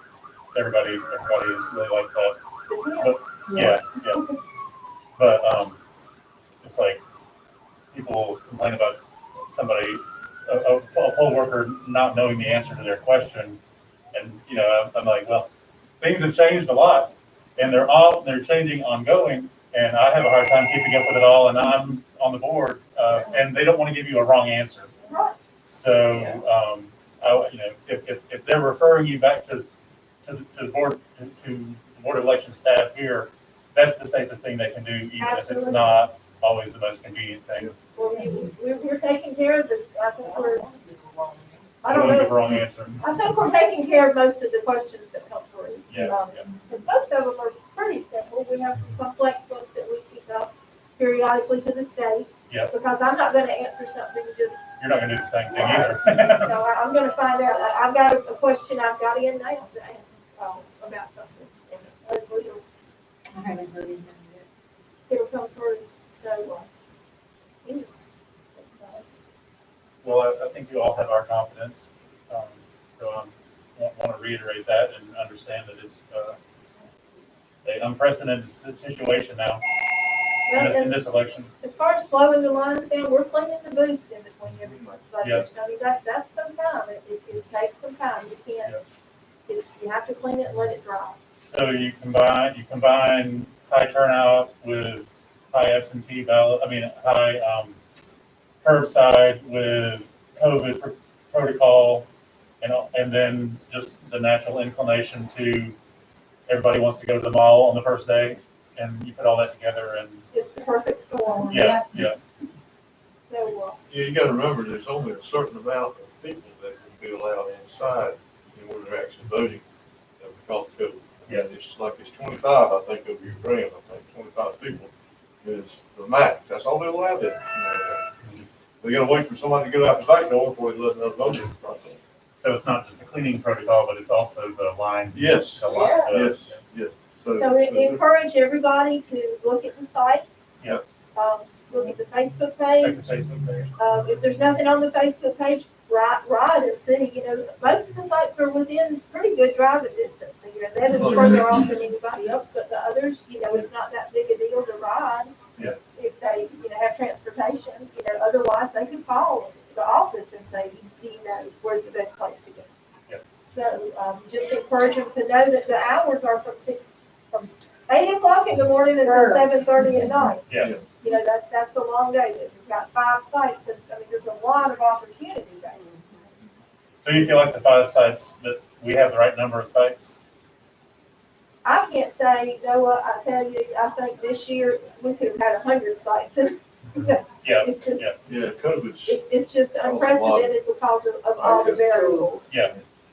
Everybody really likes that. But, yeah. But, it's like, people complain about somebody, a poll worker not knowing the answer to their question. And, I'm like, well, things have changed a lot, and they're changing ongoing, and I have a hard time keeping up with it all, and I'm on the board, and they don't want to give you a wrong answer. Right. So, if they're referring you back to the board, to the board of election staff here, that's the safest thing they can do, even if it's Absolutely. not always the most convenient thing. Well, we're taking care of I think I don't don't give a know, wrong answer. I think we're taking care of most of the questions that come through. Yeah, Because most of them are pretty simple. We have some complex ones that we keep going periodically to the state. Yeah. Because I'm not gonna answer something just, You're not gonna do the same thing you either. know, I'm gonna find out, like, I've got a question I've got in now to ask, about something. And hopefully I haven't heard anything yet. it'll come through, so, anyway. Well, I think you all have our confidence, so I want to reiterate that and understand that it's an unprecedented situation now in this election. As far as slowing the lines down, we're cleaning the booths in between every month budget. So I mean, that's some time. It takes some time. You can't, you have to clean it and let it dry. So you combine high turnout with high absentee ballot, high curbside with COVID protocol, and then just the natural inclination to everybody wants to go to the mall on the first day, and you put all that together and It's the perfect storm. yeah. So, Yeah, you gotta remember, there's only a certain amount of people that can be allowed inside, when they're actually voting, because of COVID. Yeah. And it's like, it's 25, I think, of your grant, I think 25 people is the max, that's all they're allowed in. They gotta wait for somebody to get out the back door before they let another voting process. So it's not just the cleaning protocol, but it's also the line. Yes, The line, yes. so encourage everybody to look at the sites. Yep. Look at the Facebook Check page. the Facebook page. If there's nothing on the Facebook page, ride and see, most of the sites are within pretty good driving distance. That is further off than anybody else, but the others, it's not that big a deal to ride. Yeah. If they, have transportation, otherwise they could call the office and say, where's the best place to go? Yeah. So, just encourage them to know that the hours are from 8 o'clock in the morning until 7:30 at night. Yeah. That's a long day. You've got 5 sites, and, there's a lot of opportunity there. So you feel like the 5 sites, that we have the right number of sites? I can't say, Noah, I tell you, I think this year we could have had 100 sites. Yeah, It's just, yeah. Yeah, COVID's. it's just unprecedented because of all the variables. Yeah.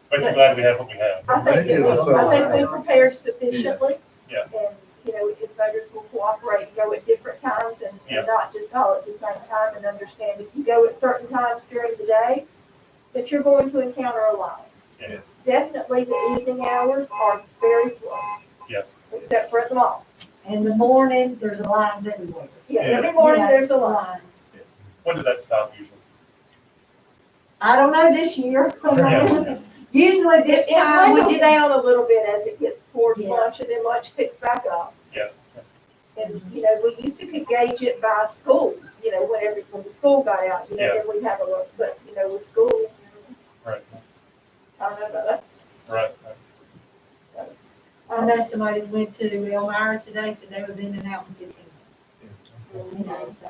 But you're glad we have what we have. I think, Maybe it'll sell I think out. we prepared sufficiently. Yeah. And, if voters will cooperate and go at different times and Yeah. not just all at the same time, and understand if you go at certain times during the day, that you're going to encounter a line. Yeah. Definitely the evening hours are very slow. Yeah. Except for at the mall. In the morning, there's lines everywhere. Yeah, Yeah. every morning Yeah. there's a line. When does that stop usually? I don't know this year. Yeah. Usually this It time we dwindles did. down a little bit as it gets towards Yeah. lunch, and then lunch picks back up. Yeah. And, we used to could gauge it by school, when the school got out, Yeah. then we'd have a look, but, with school, Right, I don't know about that. right. I know somebody went to Elmira today, so they was in and out in 15 minutes. So.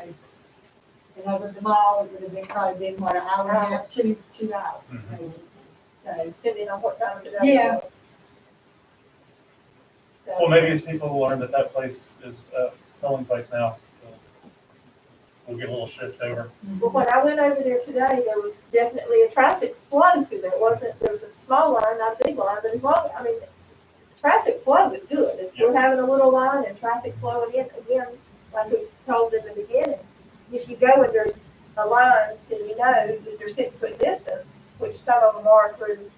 And over at the mall, it would have been probably been, what, an hour and a half, 2 hours. Mhm. So, Depending on what time of the day Yeah. it was. So, Well, maybe as people learn that place is a polling place now, we'll get a little shift over. But when I went over there today, there was definitely a traffic flow through there. There was a small line, not a big line, but as long, traffic flow is good. If we're having a little line and traffic flowing in, again, like we told in the beginning, if you go and there's a line, then that there's 6 foot distance, which some of them are through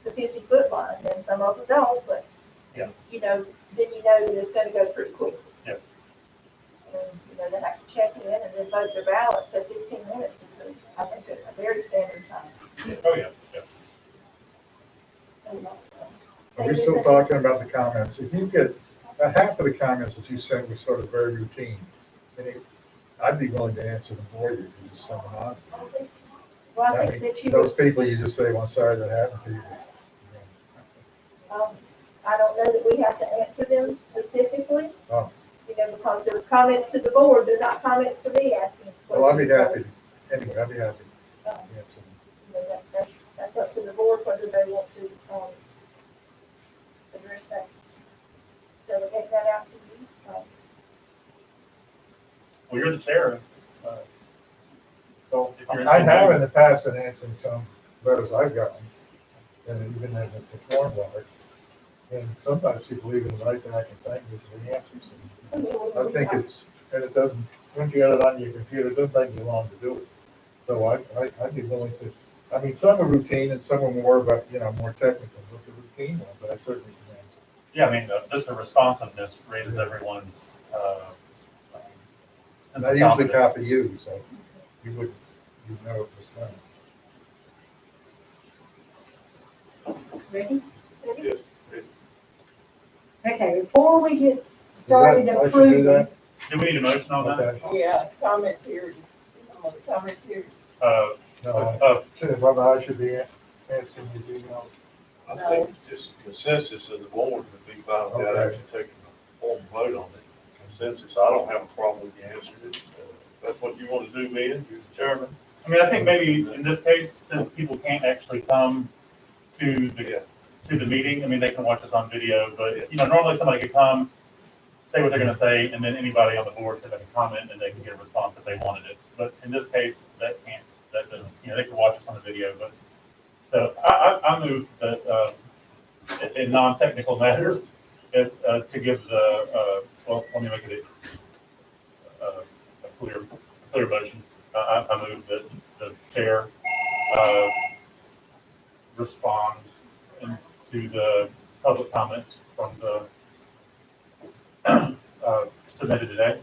the 50-foot line, and some of them don't, but, Yeah. then that it's gonna go pretty quick. Yeah. And, they have to check in and then vote their ballots, so 15 minutes is, I think, a very standard time. Oh, yeah, yeah. We're still talking about the comments. If you get, half of the comments that you sent were sort of very routine. I'd be willing to answer them for you if you just send them on. Well, I I think mean, that you, those people you just say, well, I'm sorry that happened to you. I don't know that we have to answer them specifically. Oh. Because they're comments to the board, they're not comments to me asking. Well, I'd be questions. happy, anyway, I'd be happy to So, answer them. that's up to the board whether they want to, address that. Delegate that out to you. Well, you're the chair. So if you're I have interested in the past been answering some letters I've gotten, and even if it's a form letter, and sometimes people even write that I can thank you for the answers. I think it's and it doesn't, once you get it on your computer, it doesn't take you long to do it. So I'd be willing to, I mean, some are routine and some are more about, more technical, but the routine ones, I certainly can answer. Yeah, I mean, just the responsiveness raises everyone's, And sense I of usually confidence. copy you, so you would, know it was done. Ready? Yes. Okay, before we get Is started that- I should do approving, that? Do we need a motion on that? Okay. Yeah, comment period. Comment period. No, whether I should be answering these emails. I think just consensus of the board would be fine without Okay. actually taking a formal vote on it. Consensus, I don't have a problem with you answering it. If that's what you want to do, Ben, you're the chairman. I mean, I think maybe in this case, since people can't actually come to the meeting, I mean, they can watch us on video, but, normally somebody could come, say what they're gonna say, and then anybody on the board could make a comment, and they can get a response if they wanted it. But in this case, that doesn't, they can watch us on the video, but, so I move that, in non-technical matters, to give well, let me make it a clear motion. I move that the chair, respond to the public comments from the, submitted today.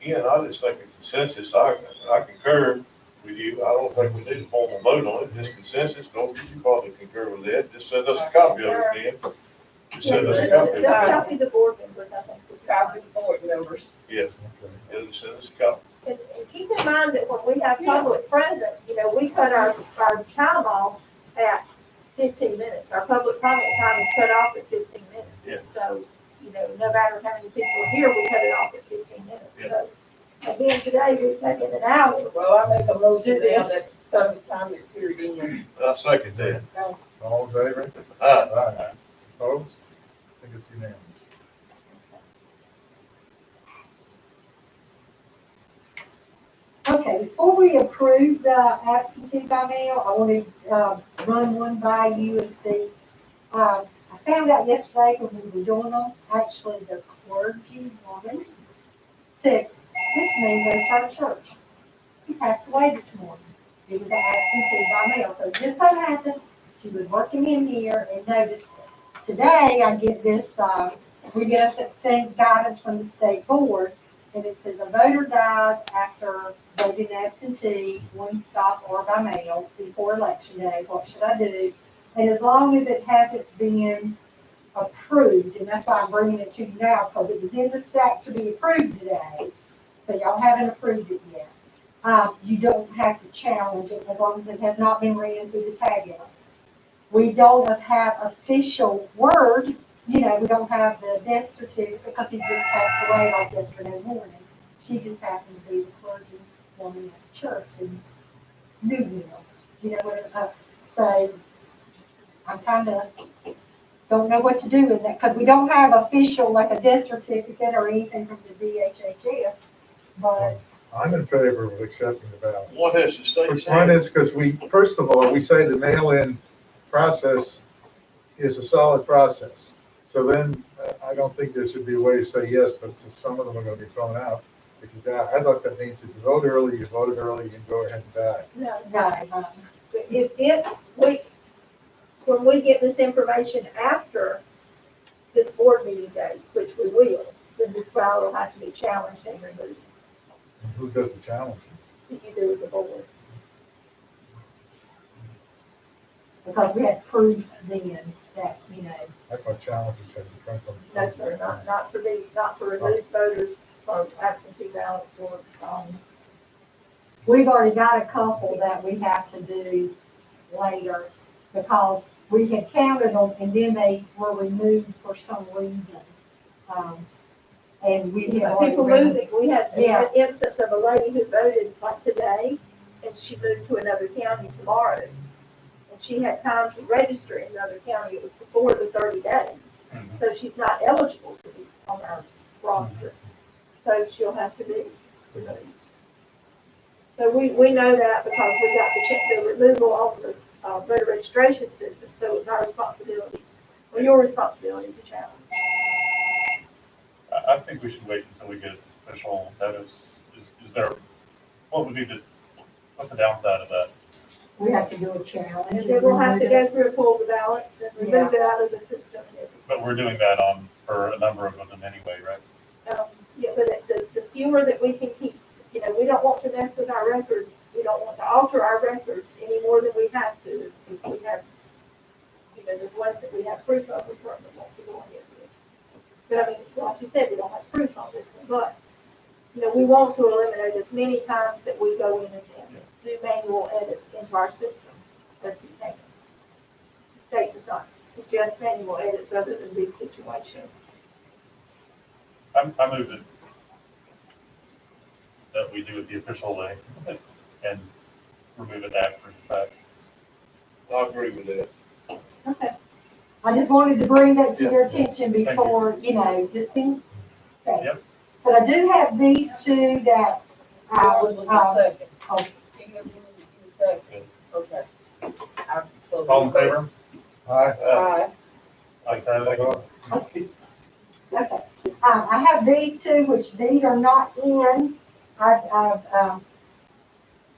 Again, I just think a consensus, I concur with you. I don't think we need a formal vote on it, just consensus. Don't you probably concur with that? Just send us a copy of it, Ben. Just send us a copy of Just it. copy the board members, I think. would be Copy fine. the board members. Yes, Okay. yeah, just send us a copy. And keep in mind that when we have public present, we cut our time off at 15 minutes. Our public comment time is cut off at 15 minutes. Yeah. So, no matter how many people are here, we cut it off at 15 minutes. Yeah. So, again, today we've taken an hour. Well, I make a motion Do now this. that some comment period in. I second that. All in favor? Aye. Aye. Opposed? I think it's unanimous. okay, before we approve the absentee by mail, I want to, run one by you and see. I found out yesterday when we were doing them, actually the clergy woman said, this man goes to our church. He passed away this morning. He was an absentee by mail. So just so happened, she was working in here and noticed it. Today, I get this, we get a thing, guidance from the state board, and it says a voter dies after voting absentee, one stop or by mail before election day. What should I do? And as long as it hasn't been approved, and that's why I'm bringing it to you now, because it was in the stack to be approved today, so y'all haven't approved it yet. You don't have to challenge it as long as it has not been ran through the tabular. We don't have official word, we don't have the death certificate because he just passed away like yesterday morning. She just happened to be the clergy woman at the church in Newville, so I'm kind of, don't know what to do with that, because we don't have official, like a death certificate or anything from the DHHS, but I'm in favor of accepting the ballot. What has the state One said? is because first of all, we say the mail-in process is a solid process. So then, I don't think there should be a way to say yes, but some of them are gonna be thrown out if you die. I thought that means if you voted early, you can go ahead and die. No, no. when we get this information after this board meeting date, which we will, then this file will have to be challenged and removed. And who does the challenge? If you do as a board. Because we had proved then that, I thought challenges had to come from. No, sir, not for removed voters from absentee ballots or, we've already got a couple that we have to do later because we had counted them and then they were removed for some reason. And we had already. people moving. We had Yeah. an instance of a lady who voted like today, and she moved to another county tomorrow. And she had time to register in another county. It was before the 30 days. Mhm. So she's not eligible to be on our roster. So she'll have to be removed. So we know that because we got the removal on the voter registration system. So it's our responsibility, or your responsibility to challenge. I think we should wait until we get official notice. Is there, what would be what's the downside of that? We have to do a challenge. And then we'll have to go through and pull the ballots and remove it out of the system and everything. But we're doing that for a number of them anyway, right? Yeah, but the fewer that we can keep, we don't want to mess with our records. We don't want to alter our records any more than we have to. If we have, the ones that we have proof of, we certainly want to go ahead with. But I mean, like you said, we don't have proof on this one, but, we want to eliminate as many times that we go in and do manual edits into our system as we can. The state does not suggest manual edits other than these situations. I moved it that we do it the official way and remove it after the fact. I agree with that. Okay. I just wanted to bring that to your Yeah. attention Thank you. before, just in case. Yep. But I do have these two that I Yours would, was a second. oh, Yours was a second. Okay. All in favor? Aye. Like Saturday? okay. I have these two, which these are not in,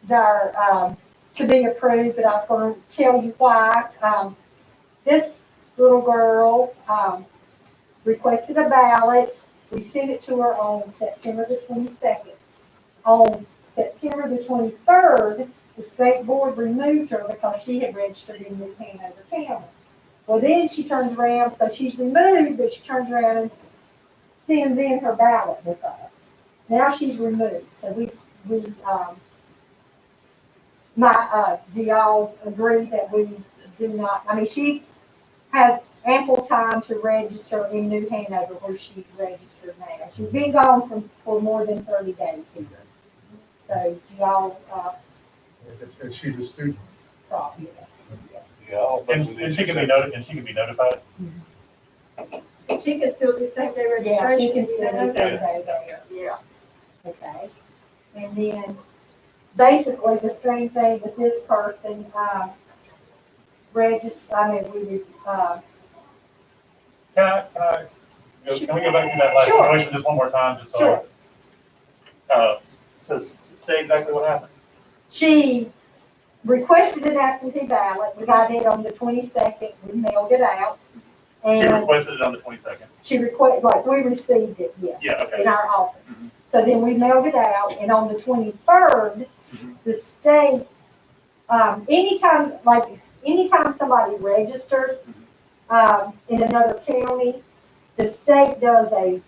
they're, to be approved, but I was gonna tell you why. This little girl, requested a ballot. We sent it to her on September the 22nd. On September the 23rd, the state board removed her because she had registered in New Hanover County. Well, then she turns around, so she's removed, but she turns around and sends in her ballot with us. Now she's removed, so do y'all agree that we do not, has ample time to register in New Hanover where she's registered now. She's been gone for more than 30 days here. So do y'all, She's a student. probably, yes. Yeah, I don't think we And need she can be to- notified, and she can be notified? And she can still do same day Yeah, registration. she can still do same day there. Yeah. Okay. And then basically the same thing with this person, we would, Can we go back to that last Sure. situation just one more time, just so? Sure. So say exactly what happened. she requested an absentee ballot. We got it on the 22nd. We mailed it out. She And requested it on the 22nd. we received it, yes, Yeah, okay. in our office. Mhm. So then we mailed it out, and on the 23rd, Mhm. the state, anytime somebody registers, in another county, the state does a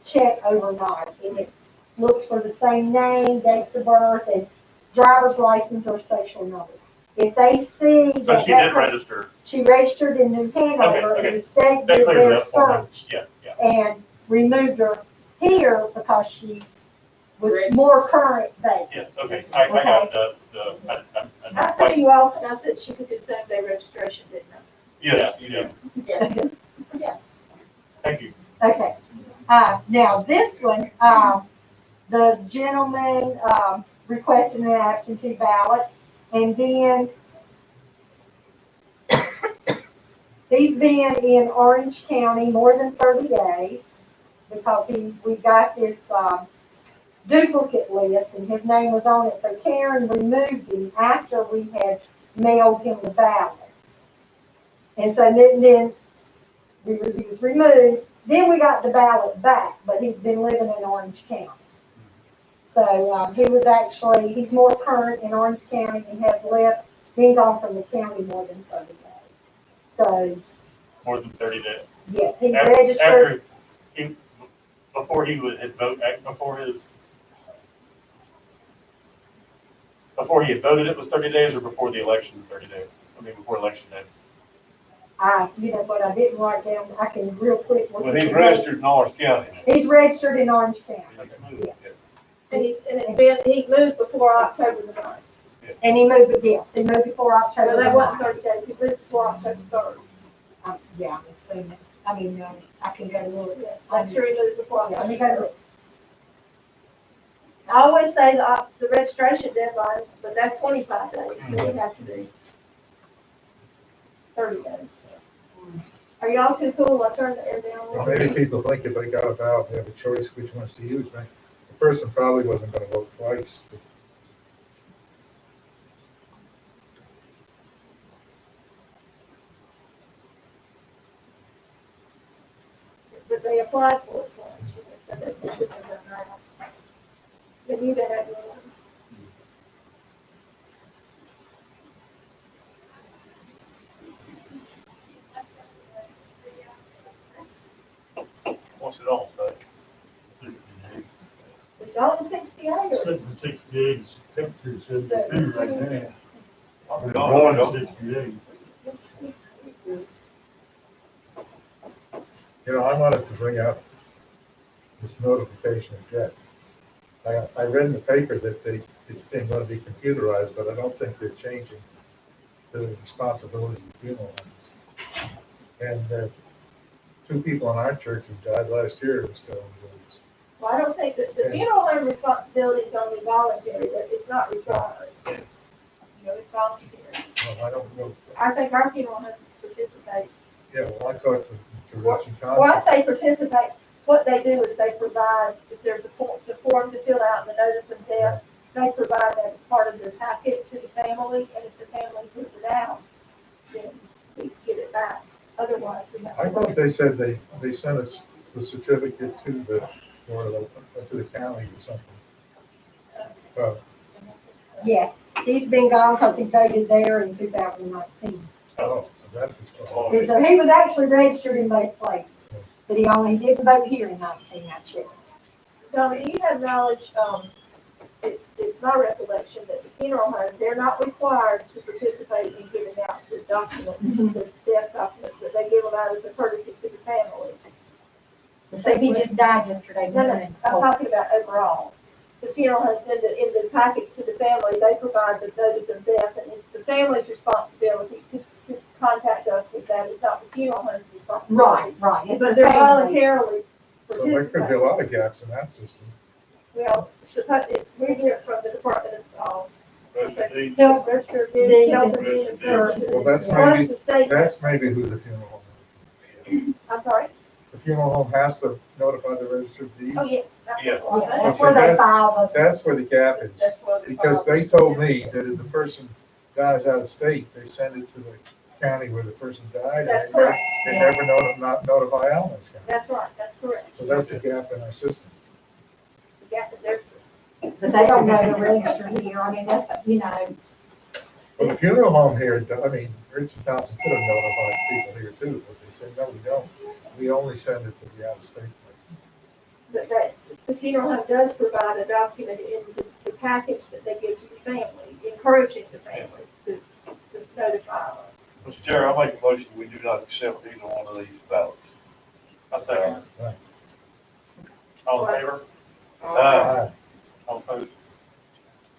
check overnight, and it looks for the same name, dates of birth, and driver's license or social numbers. If they see So that she did register. she registered in New Hanover, Okay, and the state That did clears it their up for me. search Yeah. and removed her here because she was more current date. Yes, okay. I got I told you all, and I said she could do same day registration, didn't I? Yeah. Yeah. Thank you. Okay, now this one, the gentleman, requested an absentee ballot, and then he's been in Orange County more than 30 days, because we got this, duplicate list, and his name was on it, so Karen removed him after we had mailed him the ballot. And so then he was removed. Then we got the ballot back, but he's been living in Orange County. So he's more current in Orange County and has been gone from the county more than 30 days. So, More than 30 days. yes, he After- registered, Before he had voted, it was 30 days, or before the election, 30 days? Before election day. but I didn't write down, I can real quick. look Well, at he's the registered dates. in Orange County. He's registered in Orange County, yes. And he moved before October the 9th. And he moved before October. Well, that the wasn't 9th. 30 days, he moved before October 3rd. Yeah, I'm assuming, I can go look. I'm sure he moved before Yeah, let me October. go look. I always say the registration deadline, but that's 25 days, so we have to do 30 days. Are y'all too cool? I turned the air down. Well, maybe people think if they got a valve, they have a choice which ones to use, right? The person probably wasn't gonna vote twice, but But they applied for it once. So they shouldn't have done that. They knew they had one. What's it on, say? It's only 68 or 68, temperature 72 right now. I'm Born going in 68. you know, I wanted to bring up this notification of death. I read in the paper that it's been going to be computerized, but I don't think they're changing the responsibilities of funeral homes. And two people in our church who died last year are still in the woods. Well, I don't think that the funeral home responsibility is only voluntary, that it's not required. You know, it's voluntary. Well, I don't know. I think our funeral homes participate. Yeah, well, I talked to Richie Well, I Thompson. say participate, what they do is they provide, if there's a form, the form to fill out and the notice of death, they provide that as part of their package to the family, and if the family puts it out, then we get it back. Otherwise, we have. I thought they said they sent us the certificate to the county or something. Well, Yes, he's been gone because he voted there in 2019. oh, so that's Oh. And so he was actually registered in both places, but he didn't vote here in 19, I checked. Tommy, do you have knowledge, it's my recollection that the funeral home, they're not required to participate in giving out the documents, the death documents, but they give them out as a courtesy to the family. So he just died yesterday No, morning. I'm talking about overall. The funeral homes in the package to the family, they provide the notice of death, and it's the family's responsibility to contact us with that. It's not the funeral home's responsibility. Right. It's But the they're families. voluntarily So there could be a participating. lot of gaps in that system. Well, we hear it from the Department of, Resident Health- they're sure Deeds good, health and and human services. services. Well, that's Plus maybe, the state, that's maybe who the funeral home is. I'm sorry, The funeral home has to notify the registered deeds. oh, yes. That's Yeah. what- Yeah, that's where they file That's where the gap is. That's what. Because they told me that if the person dies out of state, they send it to the county where the person died. and That's they never- correct. They never not notify Alamance County. That's right, that's correct. So that's a gap in our system. It's a gap in their system. but they don't know the register here. I mean, that's, Well, the funeral home here, I mean, Richard Thompson could have notified people here too, but they said, no, we don't. We only send it to the out-of-state place. But that, the funeral home does provide a document in the package that they give to the family, encouraging the family to notify us. Mr. Chair, I make a motion, we do not accept either one of these ballots. I second. Right. All in favor? Aye. All opposed?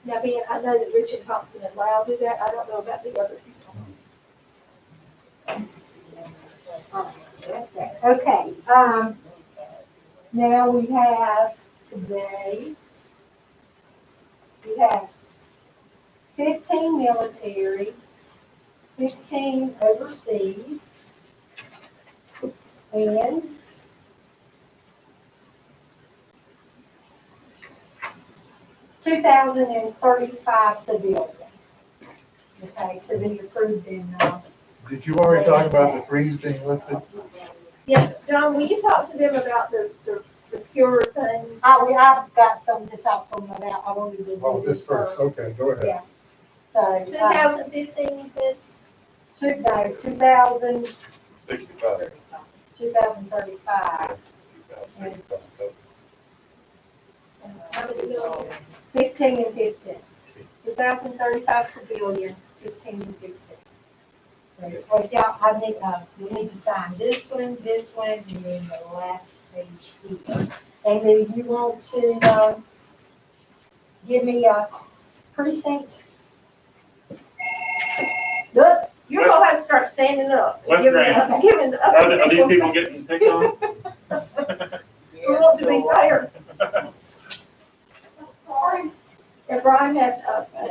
Now, being, I know that Richard Thompson and Lau do that, I don't know about the other people. Okay, now we have today, we have 15 military, 15 overseas, and 2,035 civilian. Okay, to be approved in, Did you already talk about the freeze being lifted? Yeah, John, will you talk to them about the cure thing? I've got something to talk to them about. I wanted to Oh, do this this first, first. okay, go ahead. Yeah. So, 2015, you said? 2000, 65. 2035, How many million? 15 and 15. 2035 civilian, 15 and 15. So, yeah, we need to sign this one, and then the last page here. And do you want to, give me a precinct? Look, you're gonna have to start standing up. West Giving Grand. the- Giving the other Are these people people getting picked on? who want to be fair. And Brian had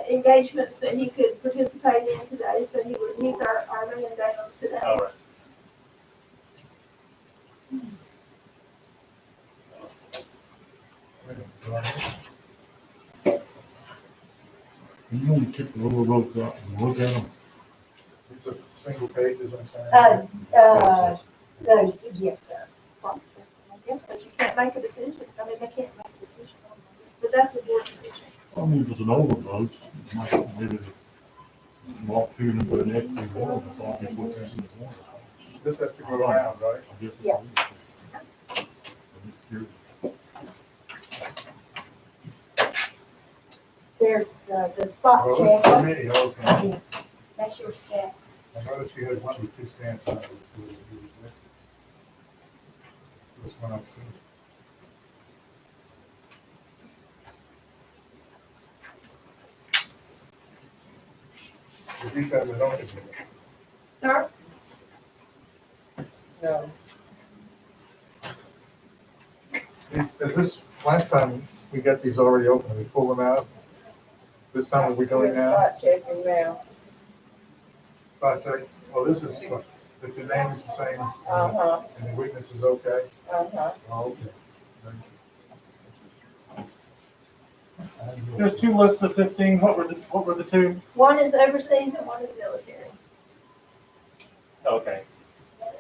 engagements that he could participate in today, so he's our man down today. All right. You want to check the little roads out and look at them. It's a single page, is what I'm saying. Those, yes, sir. I guess, but you can't make a decision, I mean, they can't make a decision on this, but that's the board decision. I mean, if it's an overload, maybe walk through and put an extra one, that's all people want to see. This has to go around, right? I guess it Yes. is. I'm just curious. There's, the spot Well, check. for me, okay. That's your step. I noticed you had one with two stamps on it. This one I've seen. Did these have the owners in it? Sir? No. Is this, last time we got these already open, we pull them out? This time are we doing We're now? spot checking now. Spot check, well, this is, if the name is the same, Uh-huh, and the witness is okay? uh-huh. Oh, okay. There's two lists of 15. What were the two? One is overseas and one is military. Okay.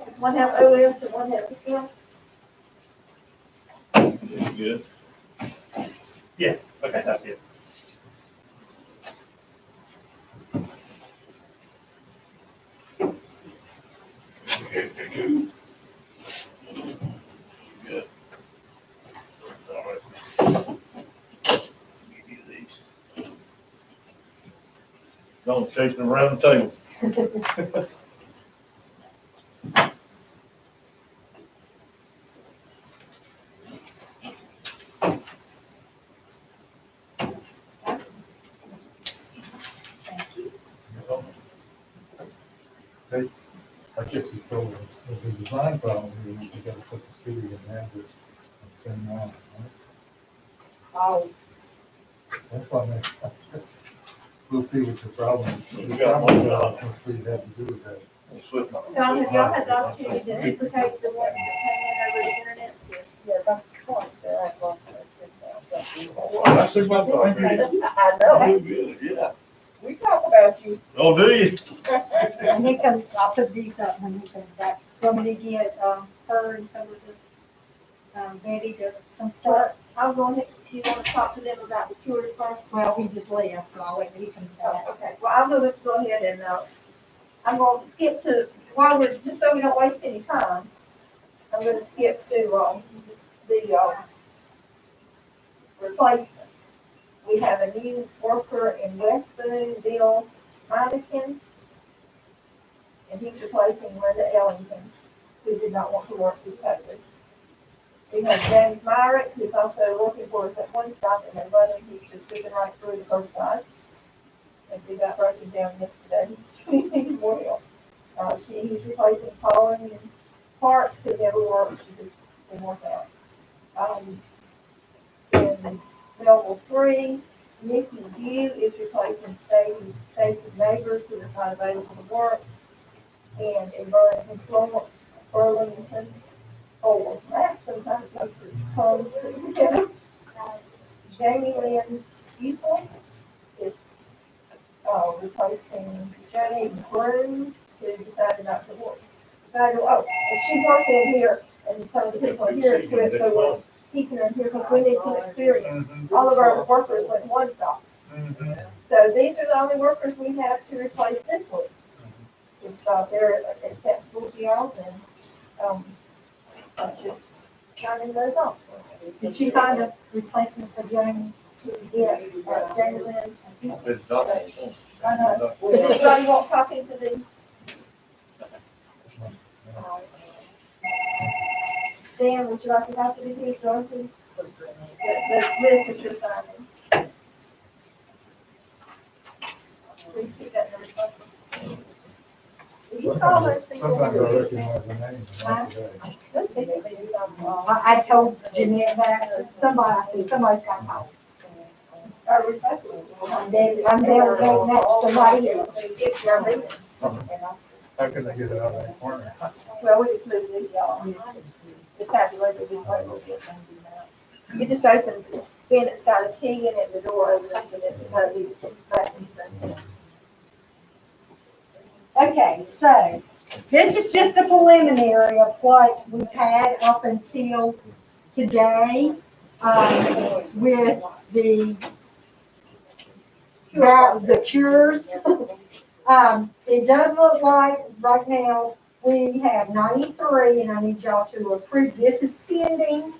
Does one have OS and one have PM? It's good. Yes. Okay, that's it. Good. All right. Give you these. Don't chase them around the table. I guess you told us, there's a design problem here, you gotta put the city and address on the same line, right? Oh, That's what we'll see what the problem is. We The got problem one. is must be have to do with that. Tom, have y'all had the opportunity to duplicate the ones that came in over the internet? yeah, that's smart, so I go. I see my dog here. I know, You good, yeah. we talk about you. Oh, do you? And he comes, I'll put these up when he comes back. Want me to get, her and some of the, Betty to come start? I'll go ahead, if you want to talk to them about the cures first. Well, he just left, so I'll wait till he comes back. Okay, well, I'm gonna go ahead and, I'm gonna skip to, while we're, just so we don't waste any time, I'm gonna skip to, the, replacements. We have a new worker in West Boone, Bill Minikin, and he's replacing Linda Ellington, who did not want to work through COVID. We have James Myrick, who's also working for us at one stop in their running, he's just moving right through the curbside. And we got broken down yesterday, he's well. He's replacing Pauline Parks, who never worked, she just didn't work out. In Belleville 3, Nikki View is replacing Stacy Neighbors, who is not available to work. And in Burlington, oh, that's sometimes those comes together. Jamie Lynn Houston is replacing Jenny Cruz, who decided not to work. Oh, and she's working in here, and some of the people in here is with, so we're keeping her here because we need some experience. All of our workers went one stop. So these are the only workers we have to replace this week. It's, they're acceptable jobs and, just counting those off. Did she find a replacement for Jamie? Yes, Jamie Lynn. It's not. I know. Does anybody want copies of these? Dan, would you like to copy of these, Johnson? The list that you're signing. Please keep that in the record. Will you call those people? Sometimes I recognize the names, not today. Those people, they do not call. I told Jeanette that, somebody, I said, somebody's got to call. Or recycling. I'm delegating that to somebody else. If you're leaving. How can they get it out of that corner? Well, we just moved it, y'all. The tabulator, just like we'll get. It just opens it. then it's got a key in it, the door opens, and it's got to be fast. Okay, so this is just a preliminary of what we've had up until today, with the cures. It does look like right now we have 93, and I need y'all to approve. This is pending.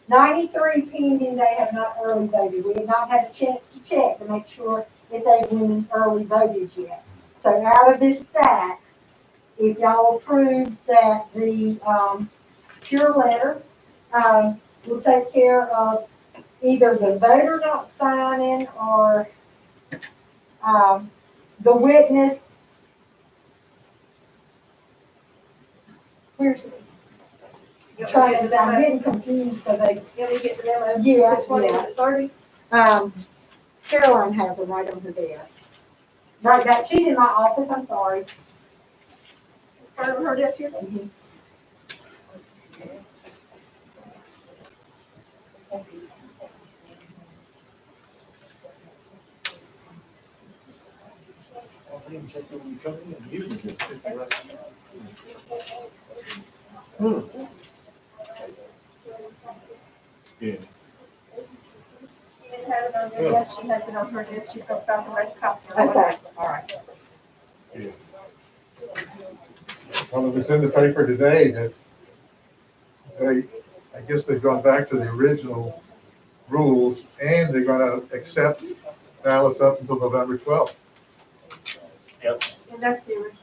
93 pending. They have not early voted. We have not had a chance to check to make sure if they've been early voted yet. So out of this stack, if y'all approve that the cure letter will take care of either the voter not signing or the witness. Where's it? I'm getting confused because they, Can we get the memo? Yeah, Which one is yeah. it, 30? Caroline has it right on her desk. Right back, she's in my office, I'm sorry. Her desk here? Yeah. She didn't have it on her desk, she has it on her desk, she's gonna stop and write a copy. Okay, all right. Yeah. Well, it was in the paper today that I guess they've gone back to the original rules and they're gonna accept ballots up until November 12th. Yep. And that's the original.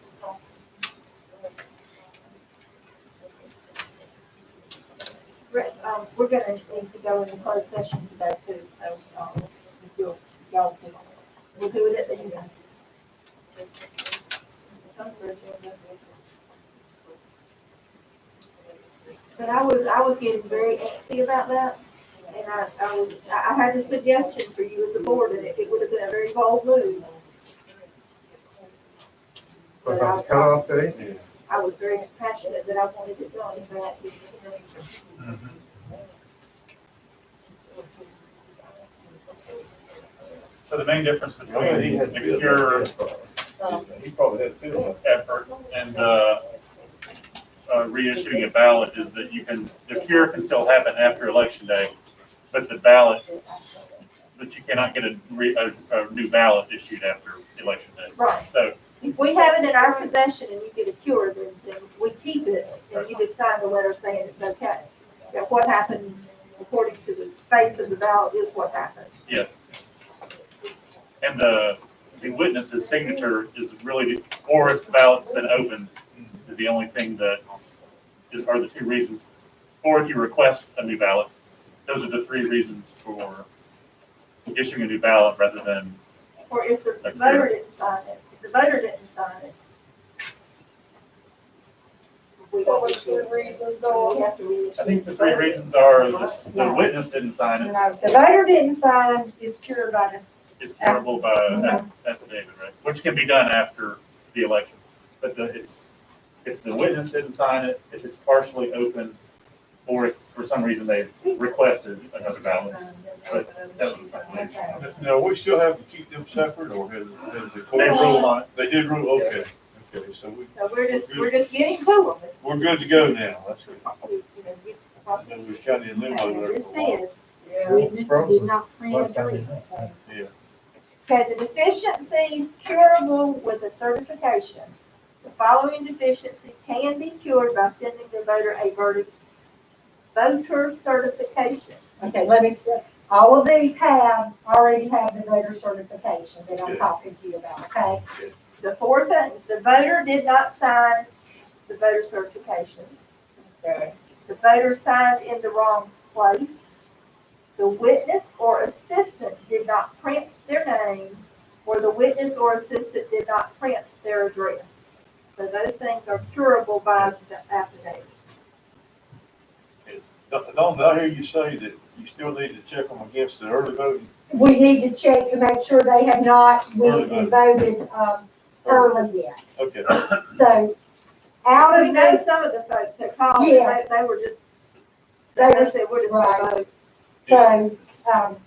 We're gonna need to go into closed session today too, so, if y'all just, we'll do it at the end. But I was getting very antsy about that, and I had a suggestion for you as a board, and it would have been a very bold move. But about the cutoff date, I was very passionate that I wanted it done, but So the main difference He between had the to cure He probably had to feel effort and reissuing a ballot is that the cure can still happen after election day, but the ballot, but you cannot get a new ballot issued after election day. Right. So, if we have it in our possession and you get a cure, then we keep it, and you just sign the letter saying it's okay. That what happened according to the face of the ballot is what happened. yeah. And the witness's signature is really, or if the ballot's been opened, is the only thing that are the two reasons. Or if you request a new ballot, those are the three reasons for issuing a new ballot rather than. Or if the voter didn't sign it, if the voter didn't sign it. We don't issue it. We have to reissue. I think the three reasons are the witness didn't sign it, No, the voter didn't sign is cured by this. it's curable by affidavit, right? Which can be done after the election. But if the witness didn't sign it, if it's partially open, or if for some reason they requested another ballot. But that was the same reason. Now, we still have to keep them separate, or has the court? They ruled on it. They did rule, okay, okay, so So we're just getting to them. we're good to go now, that's good. You know, we- Then we've got in limbo there This for a while. says, witness did not print Last a time we release. met. Yeah. Okay, the deficiencies curable with a certification. The following deficiency can be cured by sending the voter a voter certification. Okay, let me, all of these already have the voter certification that I'm talking to you about, okay? The fourth thing, the voter did not sign the voter certification. The voter signed in the wrong place. The witness or assistant did not print their name, or the witness or assistant did not print their address. So those things are curable by the affidavit. Don't I hear you say that you still need to check them against the early voting? We need to check to make sure they have not went and voted, early yet. Okay. So, out We of know this, some of the folks that called, Yes. they were just, they they were, said, we're just right. gonna vote. So, So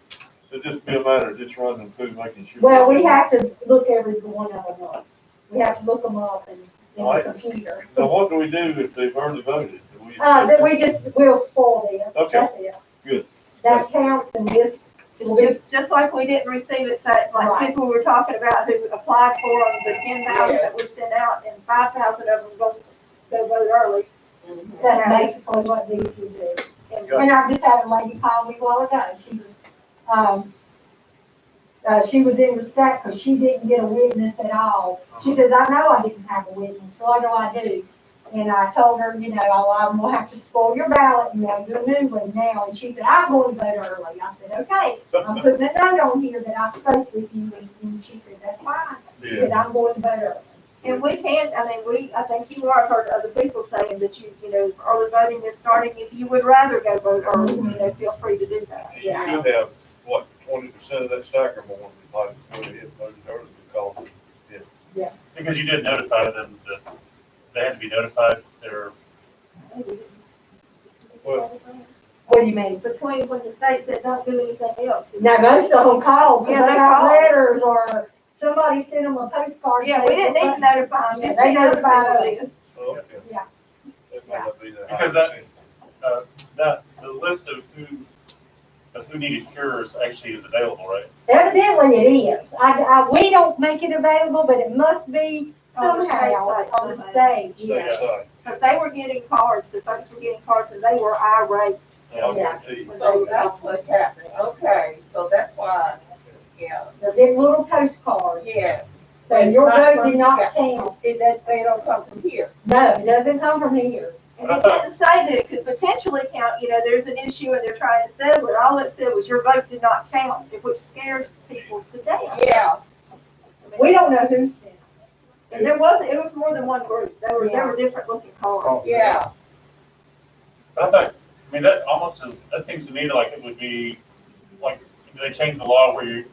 just be a matter of just running through, making sure. well, we have to look every one of them up. We have to look them up in the Right. computer. Now, what do we do if they've already voted? Do we? That we'll spoil this, Okay. that's it. Good. That counts and this, It's just like we didn't receive it, so like Right. people were talking about who applied for them, the 10,000 that we sent out and 5,000 of them go vote early. Mhm. that's basically what these would do. And Got And I just had a lady call me a while ago, she was in the stack because she didn't get a witness at all. She says, I know I didn't have a witness, what do I do? And I told her, you know, I'm gonna have to spoil your ballot and they'll do a new one now. And she said, I'm going to vote early. I said, okay, I'm putting a note on here that I spoke with you. And she said, that's fine. She Yeah. said, I'm going to vote early. And we can, I think you are heard other people saying that you know, early voting is starting, if you would rather go vote early, you know, feel free to do that. You could have, what, 20% of that stack or more, like, go ahead and vote early because, Because you did notify them that they had to be notified, they're, well, What do you mean? Between when the state said don't do anything else. Now, most of them called, Yeah, because they they got called. letters or somebody sent them a postcard. Yeah, we didn't need to notify them. Yeah, they notified us. okay. Yeah. That might not be that Because high that, the list of who needed cures actually is available, right? Evidently it is. We don't make it available, but it must be On the state somehow site, on the somehow. stage, percent. yes. State But they were getting cards, the folks were getting cards and they were irate. side. I'll guarantee you. So that's what's happening, okay, so that's why, yeah, They're getting little postcards. yes. So It's your not vote from- did not yeah. count. They don't come from here. No, it doesn't come from here. And it didn't say that it could potentially count, you know, there's an issue and they're trying to settle it. All it said was your vote did not count, which scares people to death. Yeah, We don't know who sent it. And it was more than one group. There were different looking cards. yeah, But I thought, I mean, that almost is, that seems to me like it would be, like, they changed the law where you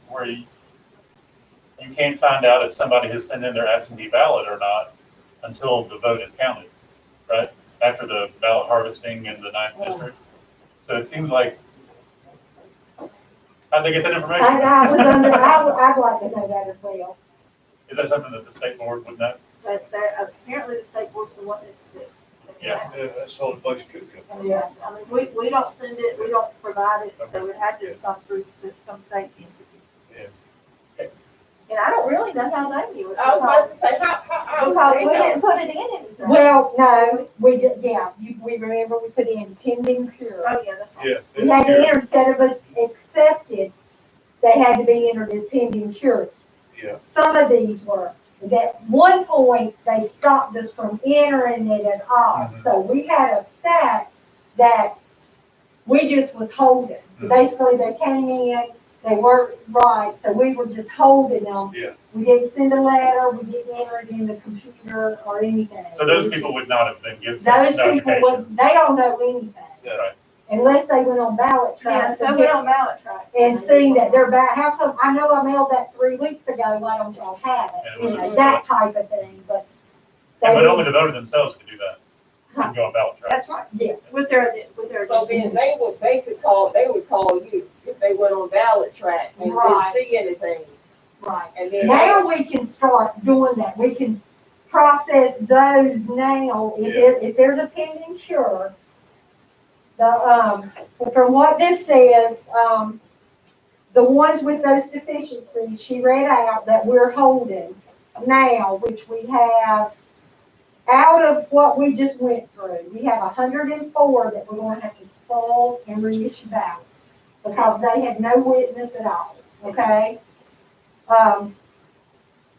can't find out if somebody has sent in their absentee ballot or not until the vote is counted, right? After the ballot harvesting in the 9th district. So it seems like, how'd they get that information? I was under, I'd like to know that as well. Is that something that the state board would know? But apparently the state board's the one that. Yeah. Yeah, that's the only place it could come. Yeah. I mean, we don't send it, we don't provide it, so it had to come through some state entity. Yeah. And I don't really know how they knew it. I was about to say, how, Because they we know. didn't put it in anything. Well, no, we did, we remember we put in pending cure. Oh, yeah, that's right. Yeah. We had to enter, instead of us accepted, they had to be entered as pending cure. Yeah. Some of these were. At one point, they stopped us from entering it at all. Mhm. So we had a stack that we just was holding. Mhm. Basically, they came in, they weren't right, so we were just holding them. Yeah. We didn't send a letter, we didn't enter it in the computer or anything. So those people would not have been given Those people, notifications. they don't know anything, Yeah. Right. unless they went on ballot Yeah, tracks so and we get- on ballot track. and seeing that they're back, how come, I know I mailed that 3 weeks ago, why don't y'all have And it? it was You know, just- that type of thing, but. And they but only didn't- the voter themselves could do that. Couldn't go on ballot tracks. That's right, Yes, with their. So then they would call you if they went on ballot track and didn't Right. see anything. right. And then Now we can start doing that, we can process those now, if there's a pending cure. From what this says, the ones with those deficiencies, she read out that we're holding now, which we have, out of what we just went through, we have 104 that we're gonna have to spoil and reissue ballots, because they had no witness at all, okay?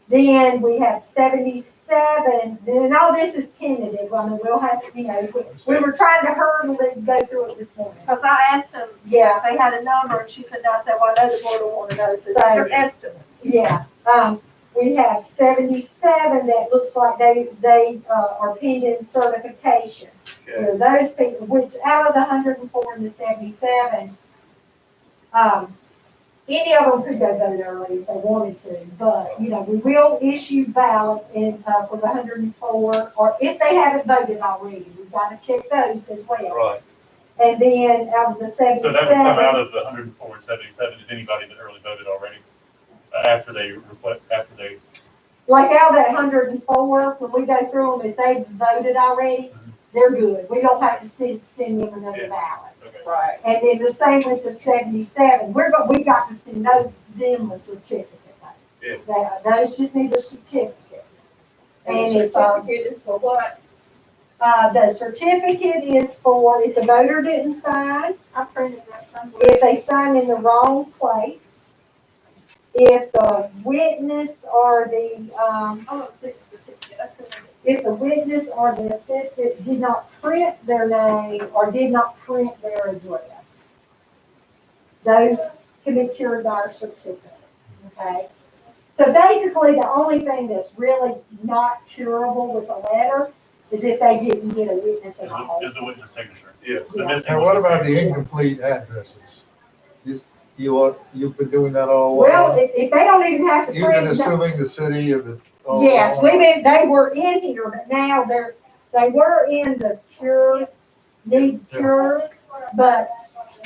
Then we have 77, and all this is tentative, I mean, we'll have to, you know, we were trying to hurdle it and go through it this morning. Because I asked them Yeah, if they had a number, and she said, no, I said, well, I know the board will want to know, so these are estimates. yeah, we have 77 that looks like they are pending certification. Okay. You know, those people, which out of the 104 and the 77, any of them could go vote early if they wanted to, but, you know, we will issue ballots in, for the 104, or if they haven't voted already, we've got to check those as well. Right. And then out of the So that would come out 77, of the 104 and 77, is anybody that early voted already? After they, after they, like out of that 104, when we go through them, if they've voted already, they're good. We don't have to send them another Yeah. ballot. okay. Right. And then the same with the 77, we got to send them a certificate. Yeah. Those just need a certificate. And And the if, certificate is for what? the certificate is for if the voter didn't sign, I printed that somewhere. if they sign in the wrong place, if the witness or the, Oh, it's a certificate. I printed it. if the witness or the assistant did not print their name or did not print their address. Those can be cured by our certificate, okay? So basically, the only thing that's really not curable with a letter is if they didn't get a witness at all. Is the witness signature. Yeah. The missing Now, what witness about the signature. incomplete addresses? You've been doing that all Well, along? if they don't even have to You've been print. assuming the city of the. all Yes, along? they were in here, but now they were in the need cures, but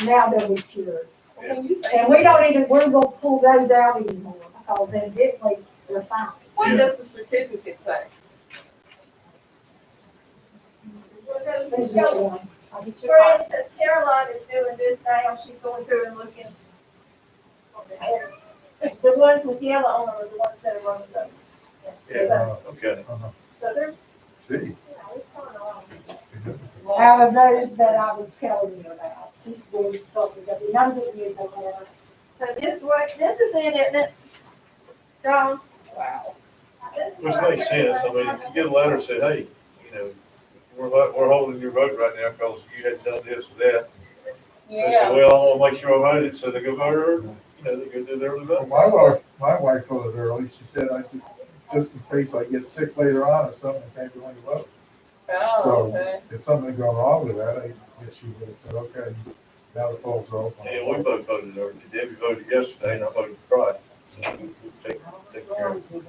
now they'll be cured. Can you say? And we're gonna pull those out anymore, because evidently they're fine. What Yeah. does the certificate say? Please get one. I'll get you For one. instance, Caroline is doing this now, she's going through and looking. The ones with yellow on them are the ones that are running those. Yeah, okay. So there's, Gee, you know, it's coming along. significant. Out of those that I was telling you about, she's doing something that we don't get you the letter. So this is it, isn't it? John? Wow. This is Which what makes sense. I mean, if you get a letter that said, hey, you know, we're holding your vote right now because you had done this or that. They say, Yeah. well, I want to make sure I voted, so they go vote early. You know, they go do their early Well, vote. my wife voted early. She said, just in case I get sick later on or something, I can't go any vote. Oh, So okay. if something gone wrong with that, I guess she would have said, okay, now the polls are open. Yeah, we both voted early. Debbie voted yesterday and I voted Friday. Take care of it.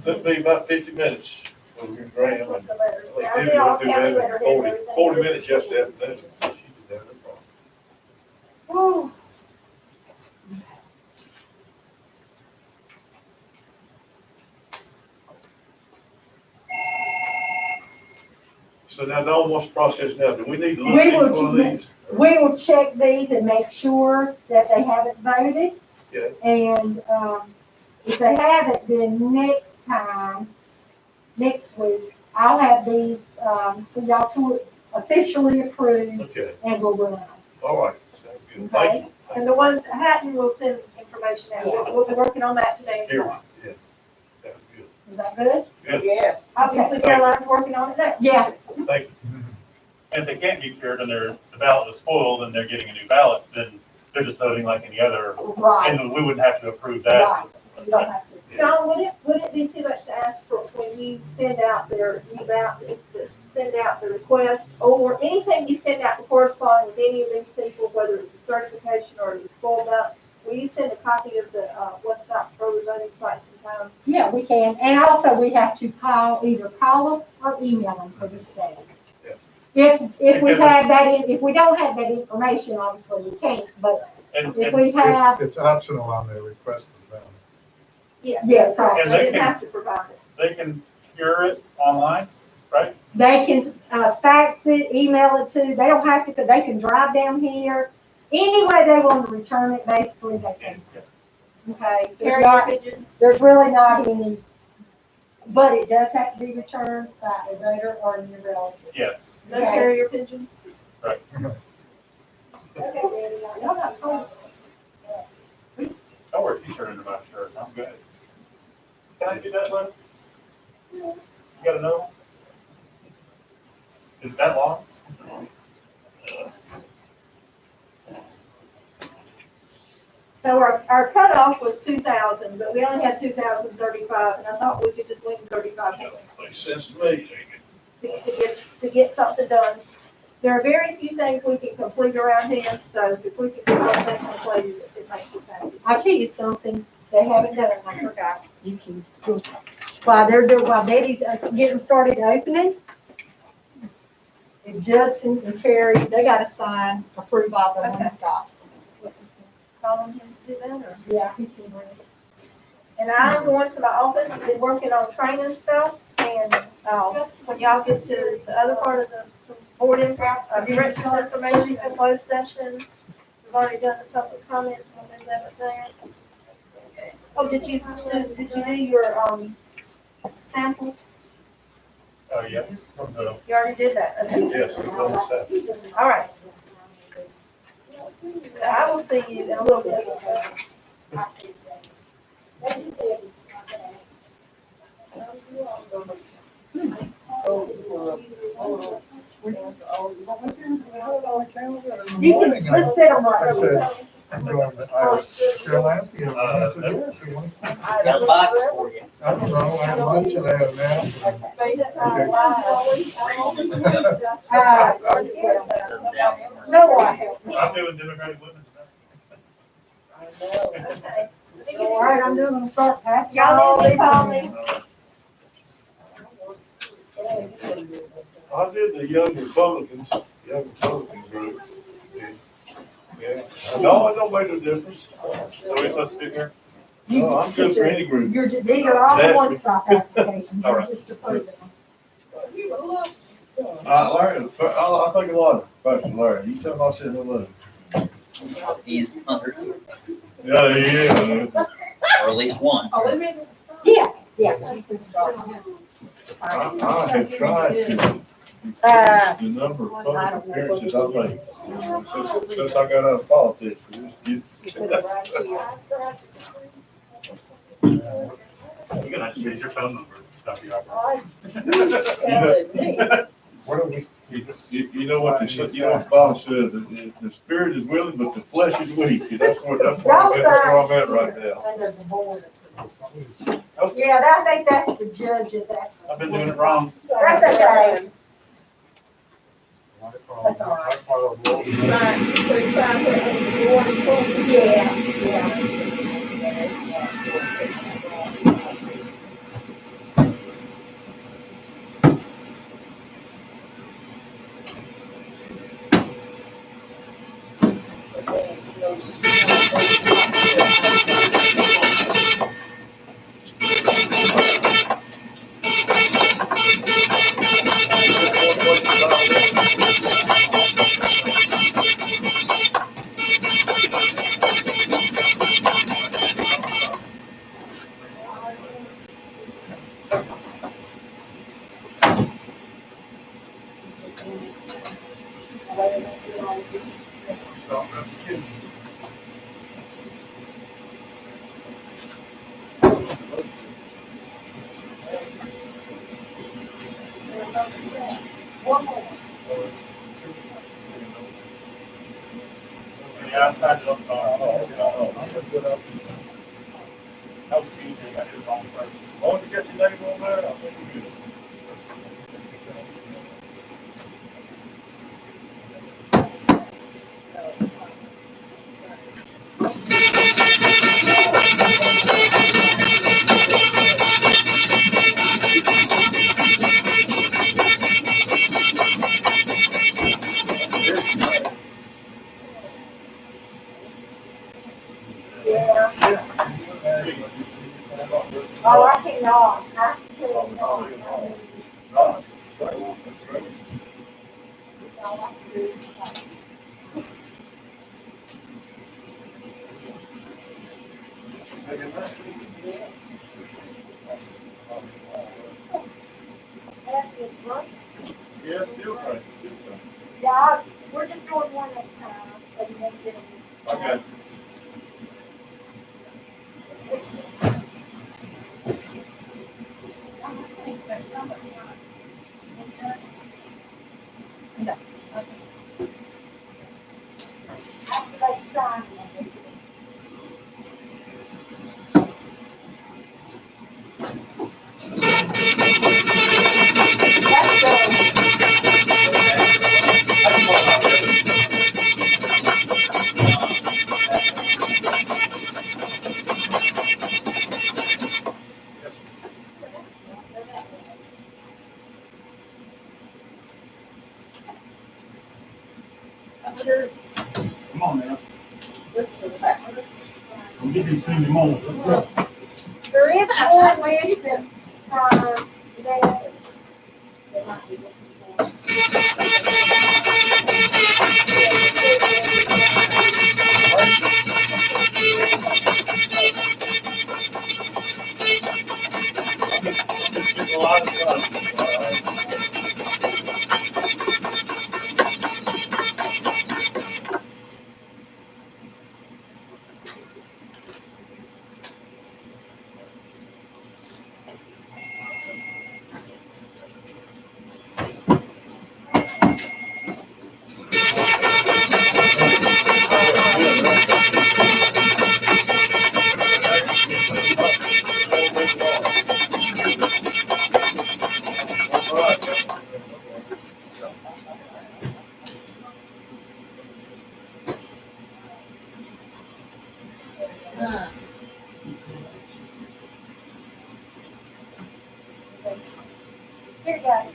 Took me about 50 minutes over here, Graham. What's And the letters? I think I Debbie did all went through county that in letterhead and 40 everything. 40 minutes yesterday afternoon. She did that, no problem. Oh. So now, Dawn, what's the process now? Do we need to look We at each will one of these? We will check these and make sure that they haven't voted. Yeah. And, if they haven't, then next week, I'll have these, for y'all to officially approve Okay, and we'll run them. all right. Sounds good. Thank you. And the one, Hatton will send information out. We'll be working on that today and Here, tomorrow. yeah. Sounds good. Is that good? Good. Yes. Obviously Caroline's working on it now. Yeah. Thank you. And if they can't get cured and the ballot was spoiled and they're getting a new ballot, then they're just voting like any other. Right, And we wouldn't have to approve that. right. You don't have to. John, would it be too much to ask for when you send out send out the request, or anything you send out to correspond with any of these people, whether it's a certification or the spoiled ballot, will you send a copy of the, what's not for the voting sites and times? Yeah, we can. And also we have to either call them or email them for the state. If we have that, if we don't have that information, obviously we can't, but And, if and, we have, It's optional on their request for them. Yes. Yes, right. And They they didn't can- have to provide it. they can cure it online, right? they can fax it, email it to, they don't have to, they can drive down here. Any way they want to return it, basically they can. Okay, Carry your pigeon. there's really not any, but it does have to be returned by a voter or a new relative. Yes. No Okay. carrier pigeon. Okay, Daddy, y'all got phone. I wear a t-shirt under my shirt. I'm good. Can I see that one? You got another one? Is it that long? So our cutoff was 2,000, but we only had 2,035, and I thought we could just win 35 Makes sense to me. to get something done. There are very few things we can complete around here, so if we could get all things completed, it makes me happy. I'll tell you something, they haven't done, I forgot. You can, while Betty's getting started opening, And Judson and Terry, they gotta sign, approve all the Okay. one stop. Calling him to do that, or? Yeah, he's in there. And I'm going to my office, I've been working on training stuff, and, when y'all get to the other part of the board directions information and closed session, we've already done the public comments, we'll move that there. Oh, did you do your, sample? Yes, from the, You already did that, okay. yes, we've done that. All right. So I will see you in a little bit. You can, let's sit them right I said, there. I'm going to, I asked Cheryl Lansky, and I said, yes, you want to- Got a box for you. I don't know, I have lunch at that now. No, I haven't. I'm doing Democratic Women's Okay. All right, I'm doing, start passing. Y'all need to call me. I did the Young Republicans group. Yeah, no, it don't make no difference. So we supposed to do here? No, I'm good for any group. You're, these are all the one stop applications, All you're right. just approving them. Larry, I think a lot of questions, Larry. You tell him I said hello. He's under, Yeah, yeah. or at least one. Yes, yeah, you can start. I have tried to Uh, the number of public appearances I've made since I got out of politics. You're gonna have to use your phone number, stuff you What are we, You know what the Bible said, the spirit is willing, but the flesh is weak. That's where I'm at right now. under the board. Yeah, I think that's the judge's act. I've been doing it wrong. That's okay. that's all right. Yeah, yeah. Yeah, I signed it up. I'm gonna get up. That was Tuesday, I did it wrong first. Once you get your name on there, I think you're good. Oh, I cannot. I cannot. That's just right. Yeah, still right, still right. Yeah, we're just doing one at a time, so you won't get I got you. Come on now. This is that. We'll give you some more. Let's go. There is one listed from that. They might be looking for. It's a lot of stuff. Here you go.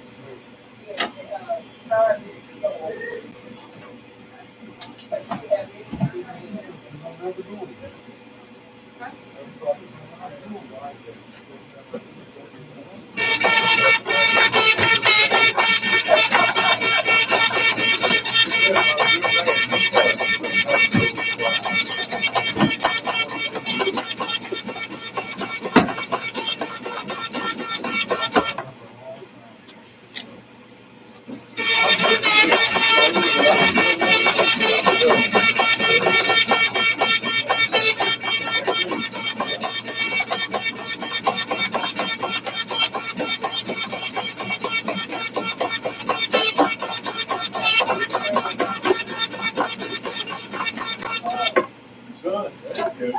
Good, very good.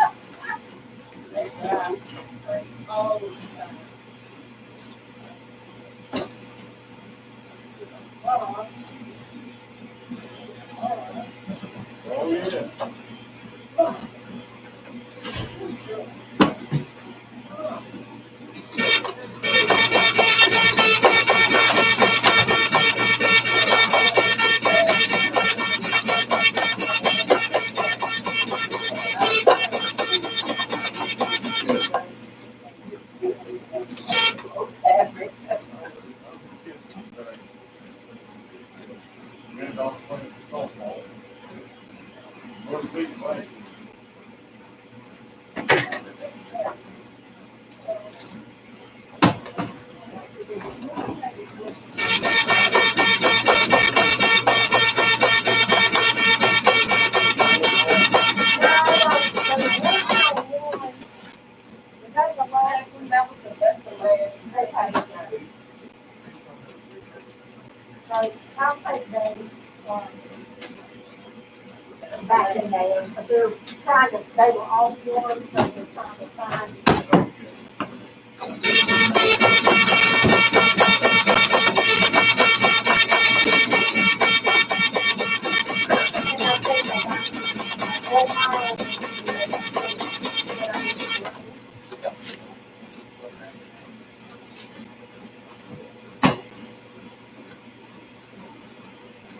Oh, yeah. Randolph playing softball. North Beach playing. I'll take those, back in there, but they're trying to, they were all one, so they're trying to find.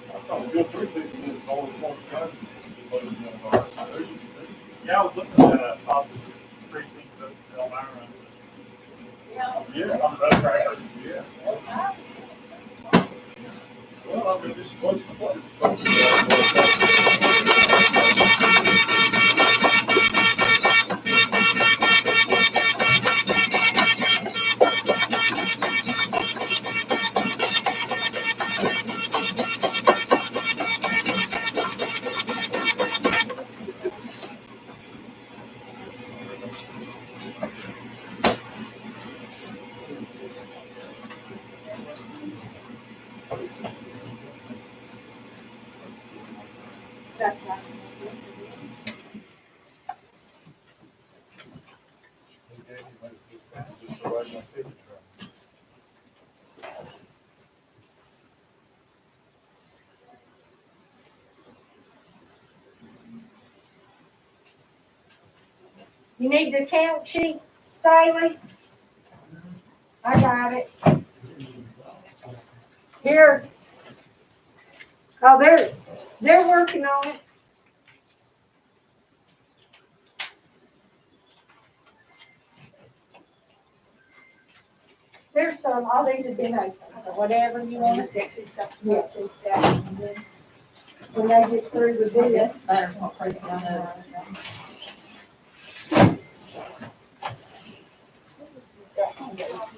I thought good precinct was all the one gun. Yeah, I was looking at a possible precinct of Elmira. Yeah, on the road trackers. Yeah. Well, I mean, this is close to what? That's right. Just to write my signature on this. You need the count sheet, Staley? I got it. Here. Oh, there, They're working on it. There's some, all these have been open, so whatever you want to stick to, stuff, yeah, to stuff. And then when they get through with this.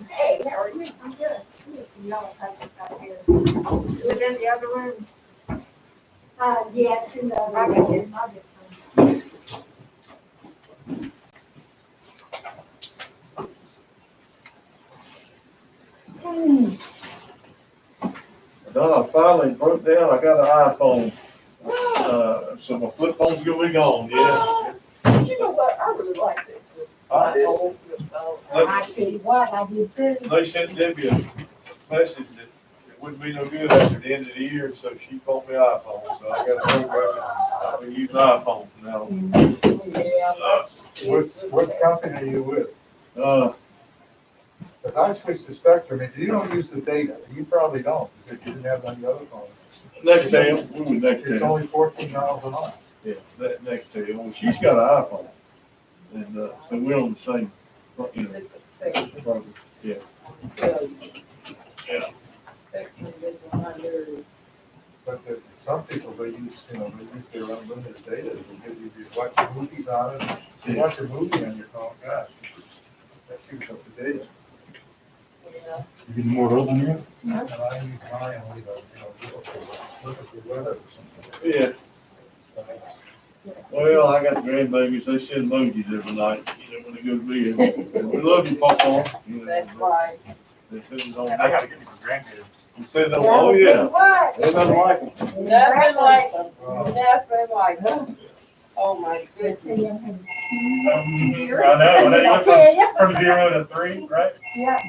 Hey, how are you? I'm good. No, I think I hear. Within the other room. Yeah, it's in the. I got it. I'll get some. Done, I finally broke down, I got an iPhone, so my flip phone's gonna be gone, yeah. But you know what, I really like it. I did. I tell you what, I did too. They sent Debbie a message that it wouldn't be no good after the end of the year, so she bought me an iPhone, so I got a program, I'll be using iPhone from now. Yeah. What company are you with? Uh, If I switch to Spectrum, and you don't use the data, you probably don't, because you didn't have any other phones. next day, we were next It's day, only 14 miles a month. yeah, next day, well, she's got an iPhone. And, so we're on the same, you know, program, yeah. Yeah. But some people, they use, they use their unlimited data, they give you watch movies on it. You watch a movie on your phone, gosh, that keeps up the data. You getting more open here? And I use mine, look at the weather or something. Yeah. Well, I got grandbabies, they send emojis every night, when they go to bed. We love you, Papa. That's right. They send it on. And I gotta get some grandkids. You said, oh, yeah. What? They don't like them. Nothing like them, nothing like them. Oh my goodness. I I know, you went tell you. from 0 to 3, right? Yeah.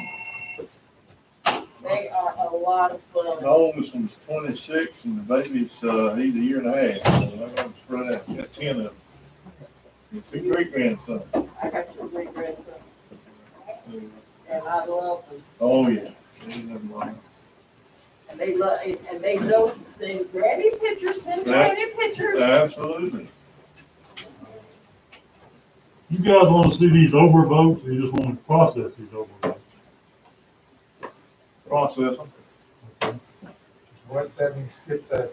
They are a lot of The fun. oldest one's 26 and the baby's, he's a year and a half. So I got them spread out, got 10 of them. And 2 great grandsons. I got 2 great grandsons, and I love them. Oh, yeah. They never mind. And they love, and they know to send granny pictures, send granny pictures. Absolutely. You guys wanna see these overvotes, or you just wanna process these overvotes? Process them. What, that means skip that,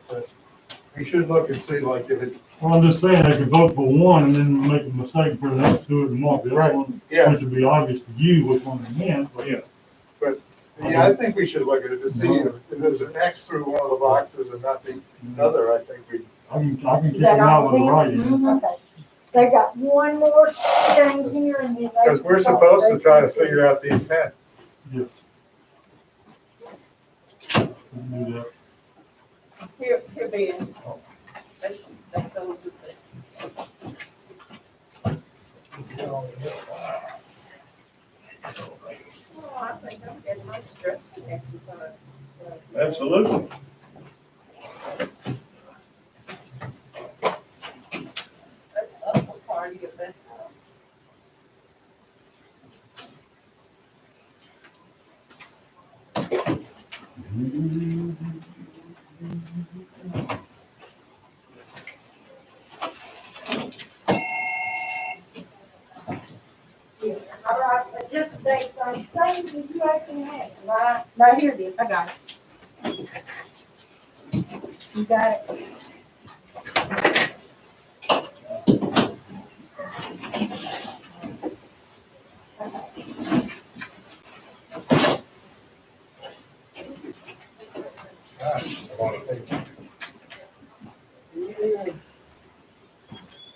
we should look and see, like, if it, Well, I'm just saying, they could vote for one and then make a mistake for the next two and mark the Right. other one, yeah, which would be obvious to you which one they meant, but. Yeah. I think we should look at it to see if there's an X through one of the boxes and nothing other, I think we. I can Is kick that them out all with the of right. them? Okay. They got one more thing here and then they. Because we're supposed to try to figure out the intent. Yes. We can do that. Here, Ben. That's those good things. Oh, I think I'm getting my stress exercise. Absolutely. That's up a party of best. All right, but just the date, same thing, did you actually have? Right, no, here it is, I got it. You got it?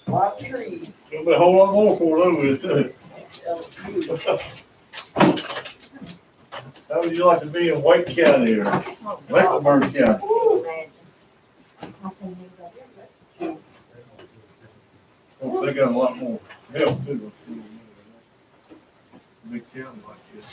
Lot of trees. There'll be a whole lot more for those, too. How would you like to be in Wake County or Mecklenburg County? Ooh, man. I can do that. Well, they got a lot more help too. Big county like this.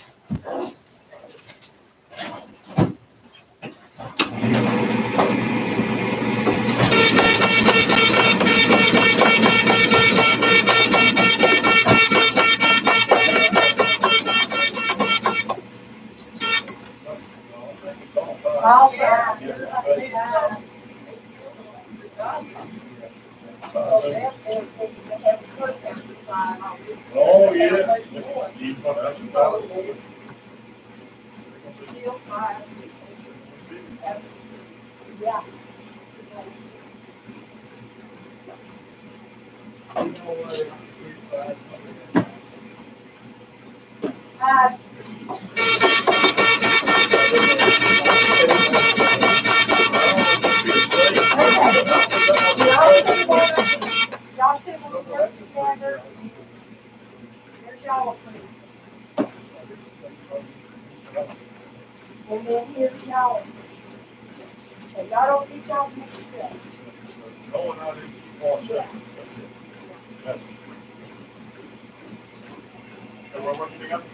All right. Yeah. So they're thinking they have a first time to sign on this. Oh, yeah. You put up some So it's still fine. Yeah. Uh, y'all two will work together. Here's y'all approved. And then here's y'all. So y'all don't get y'all mixed up. No one out there keep on saying. So we're working together?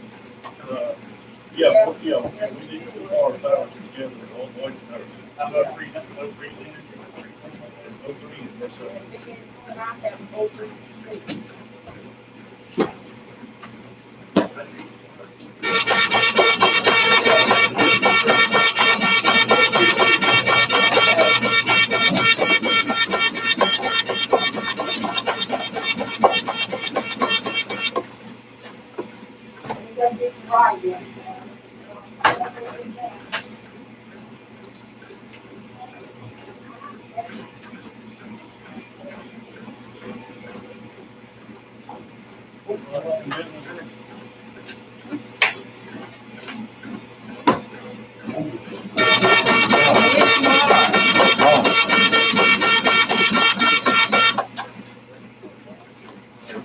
Yeah, we need to put our towers together on one note. I'm no free, no free. No three, yes, sir. And I have open seats. You got this right then.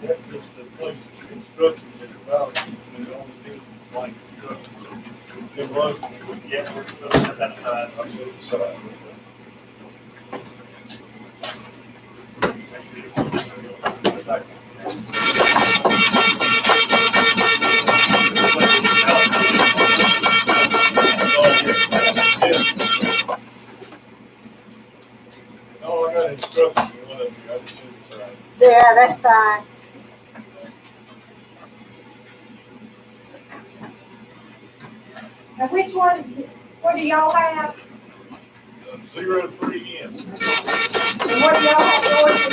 That's just the place, construction is about, and it only takes like construction. It was, Yeah, we're still at that side. I said the side. No, I got instructions, in one of you, I just said the side. Yeah, that's fine. Now, which one, what do y'all have? 03 in. And what do y'all have yours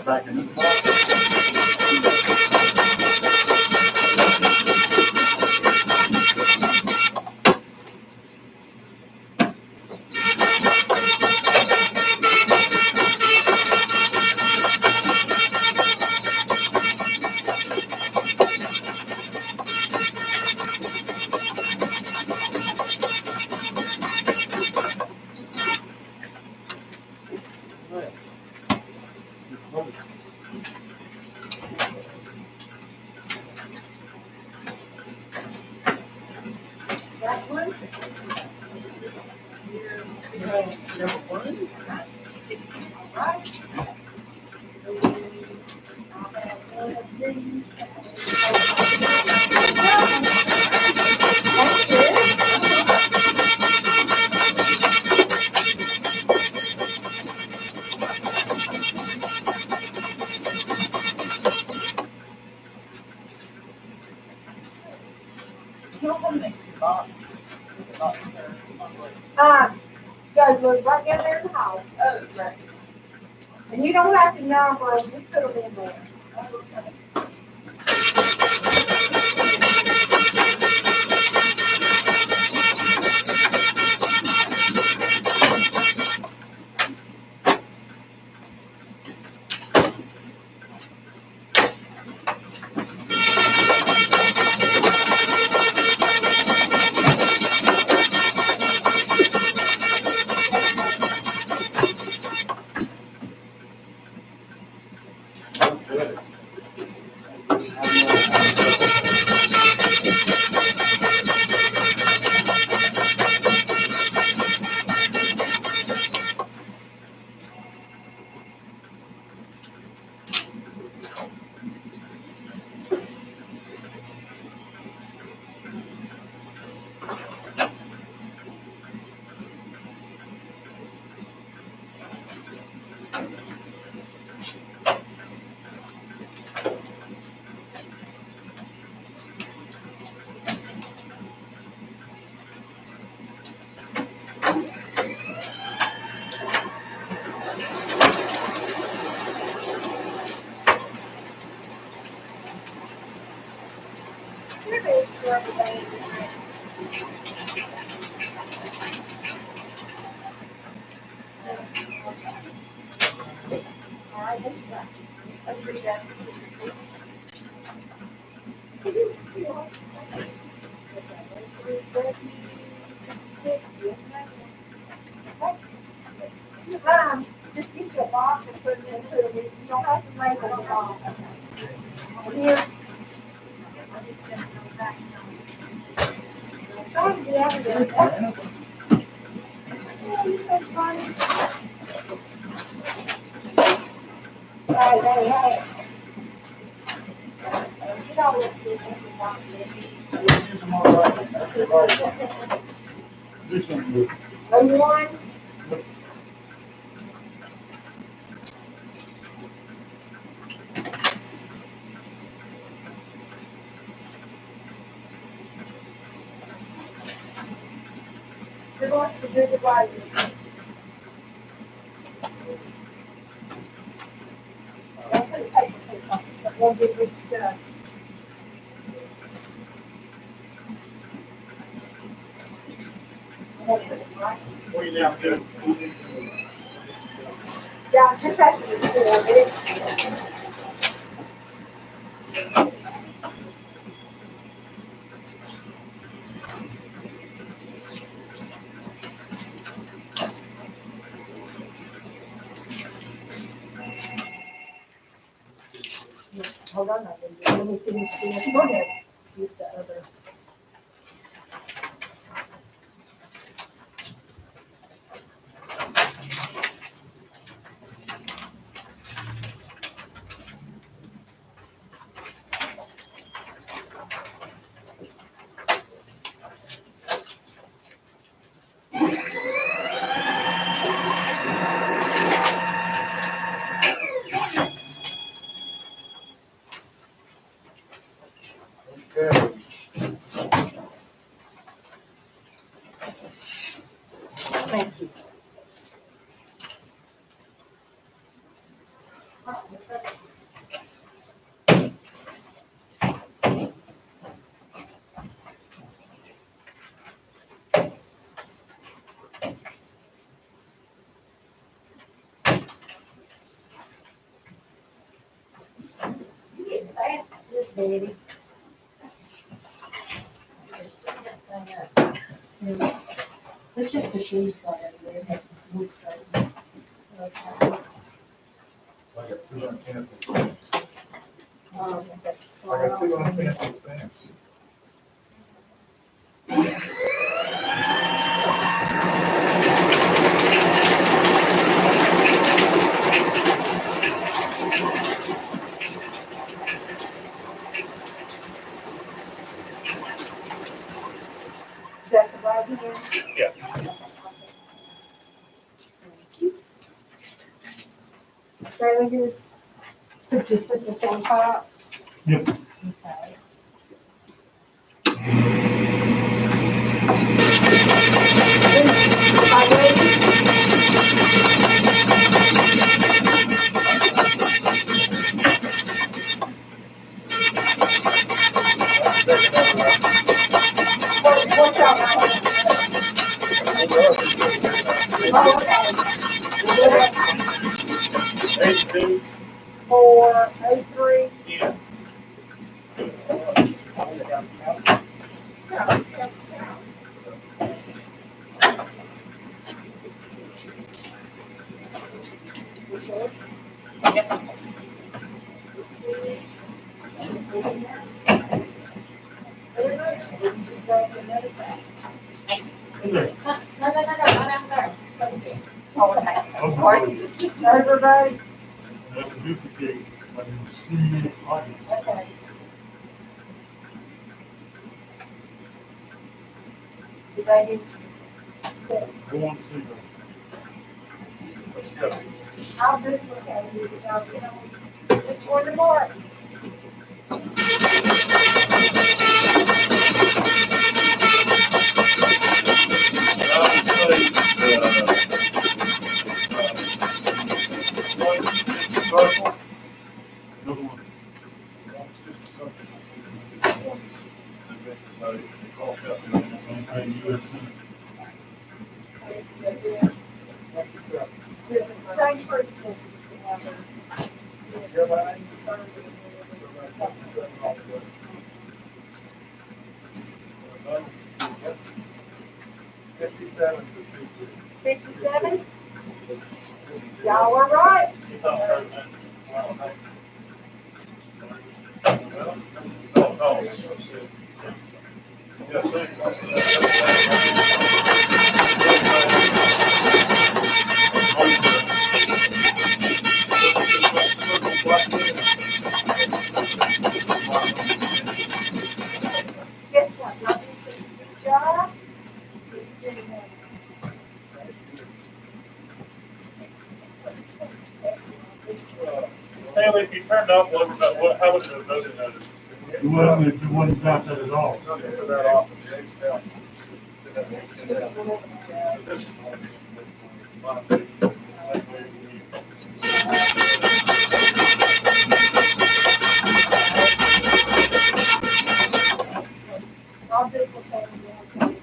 Back in the. That one? Right. I'll have one of these. Thank you. You don't have an extra box. It's a box there. Goes look right down there in the house. Oh, right. And you don't have to number them, just put them in there. Here it is for everybody. All right, what you got? I appreciate it. Just get your box and put it into it. You don't have to label the box. And here's. Oh, yeah, yeah. Oh, you're so funny. Hey, hey, hey. You know what's in the box. Do something with And one. Who wants to do the writing? Don't put a paper clip on it, so it won't get mixed up. And then put it right. What do you now do? Yeah, just have to record it. Hold on, let me finish this. Go ahead. Get the other. Okay. Thank you. You get fast, this baby. It's just the shoes got everywhere. We'll straighten it. Okay. I got two uncanceled stamps. That's I got two uncanceled stamps. right hand? Yeah. So here's, just put the same part. Yep. Okay. Am I ready? What's up? Oh, okay. H2, 403. yeah. Everybody? That's a duplicate, but you see it on it. Okay. Did I get? One single. I'll duplicate it, I'll get on. Which one to mark? Another one. Okay, USC. Same person. $57. 57? Y'all are right. It's on President. Oh, Guess what? Y'all did such a good job. It's doing that. Stanley, if you turned off, how would the voting notice? You wouldn't got that at all. Put that off. I'll duplicate it. Okay.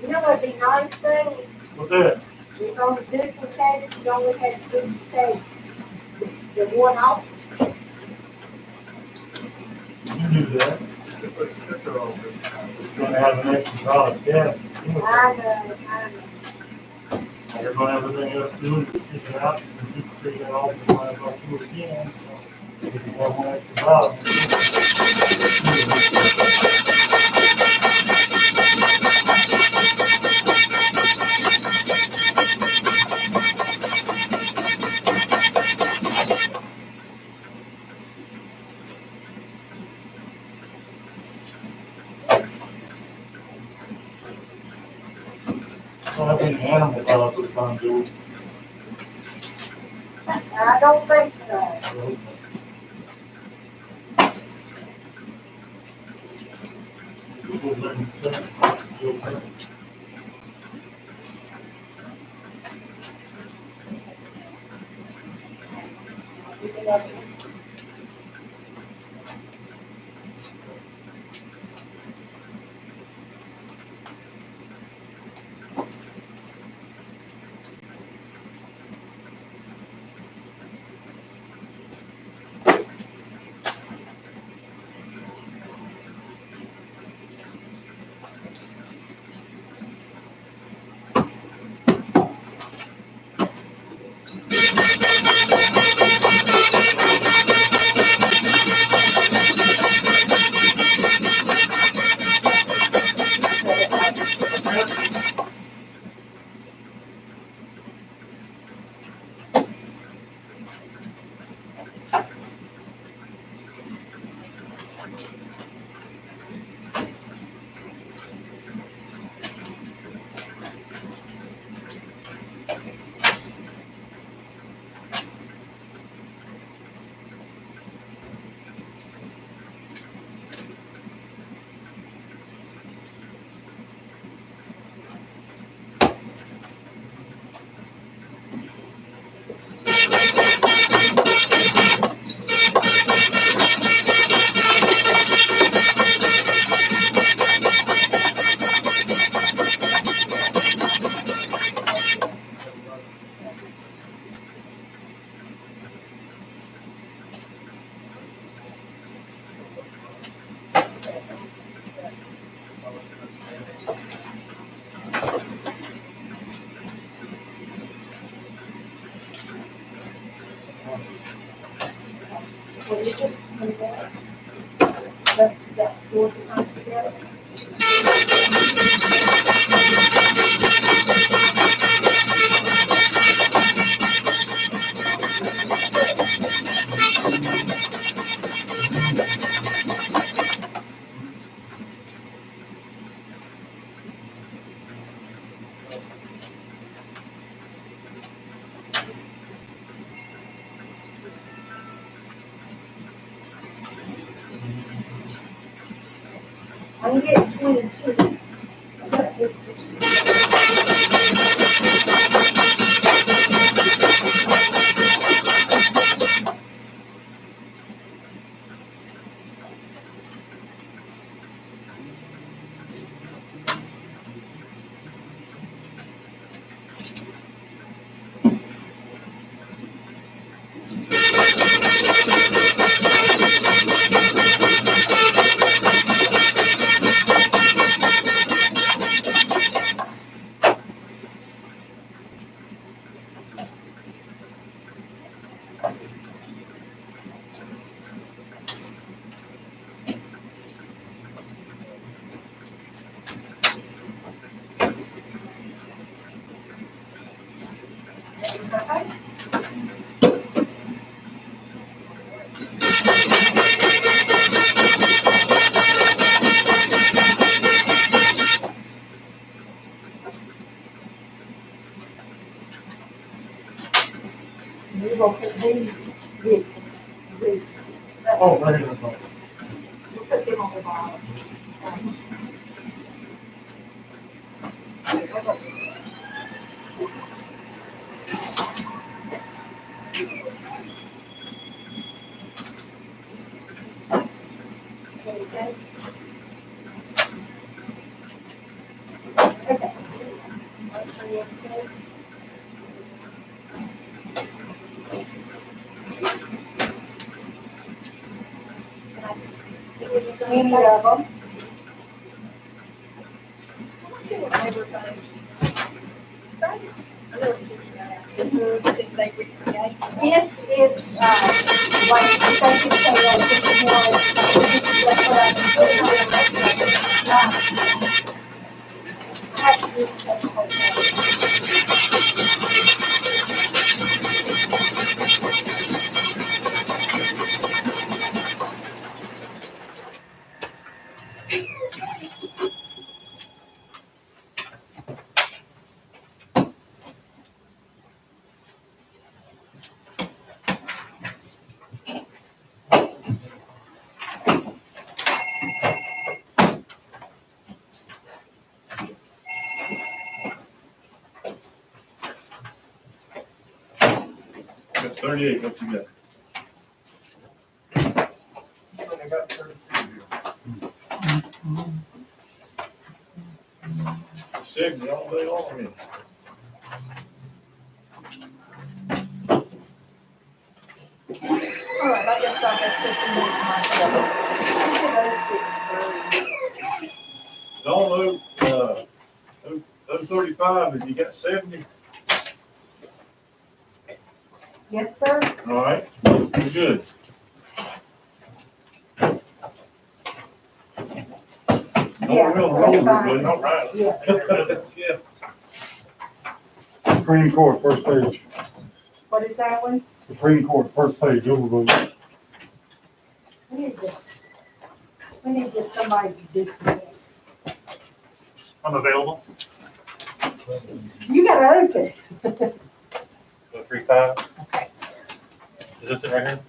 You know what'd be nice thing? What's that? If on the duplicated, you only had to duplicate the one off. You do that. Put a sticker on it. It's gonna have an extra product, yeah. I know. They're gonna have everything else to do, just stick it out, and duplicate it all, and might as well do it again. So, if you want one extra product. Don't have any animal dogs this time, do we? I don't think so. What is it? That four times together? I can get 22. We're gonna put these with, Oh, right here. we'll put them on the bottom. Okay. Okay. Any of them? If it's, like, if they could say, oh, this one, that's what I can put I have to do the whole thing. got 38, what you got? I got 32 here. 70 all day long, I mean. All right, I guess I'll just sit and move myself. No, those 35, if you got 70, Yes, sir. all right, you're good. Yeah, No, that's we'll fine. roll it, all right. Yes. Yeah. Supreme Court, first page. What is that one? Supreme Court, first page, overvote. What is it? We need just somebody to do this. I'm available. You gotta open. 35. Is this it right here?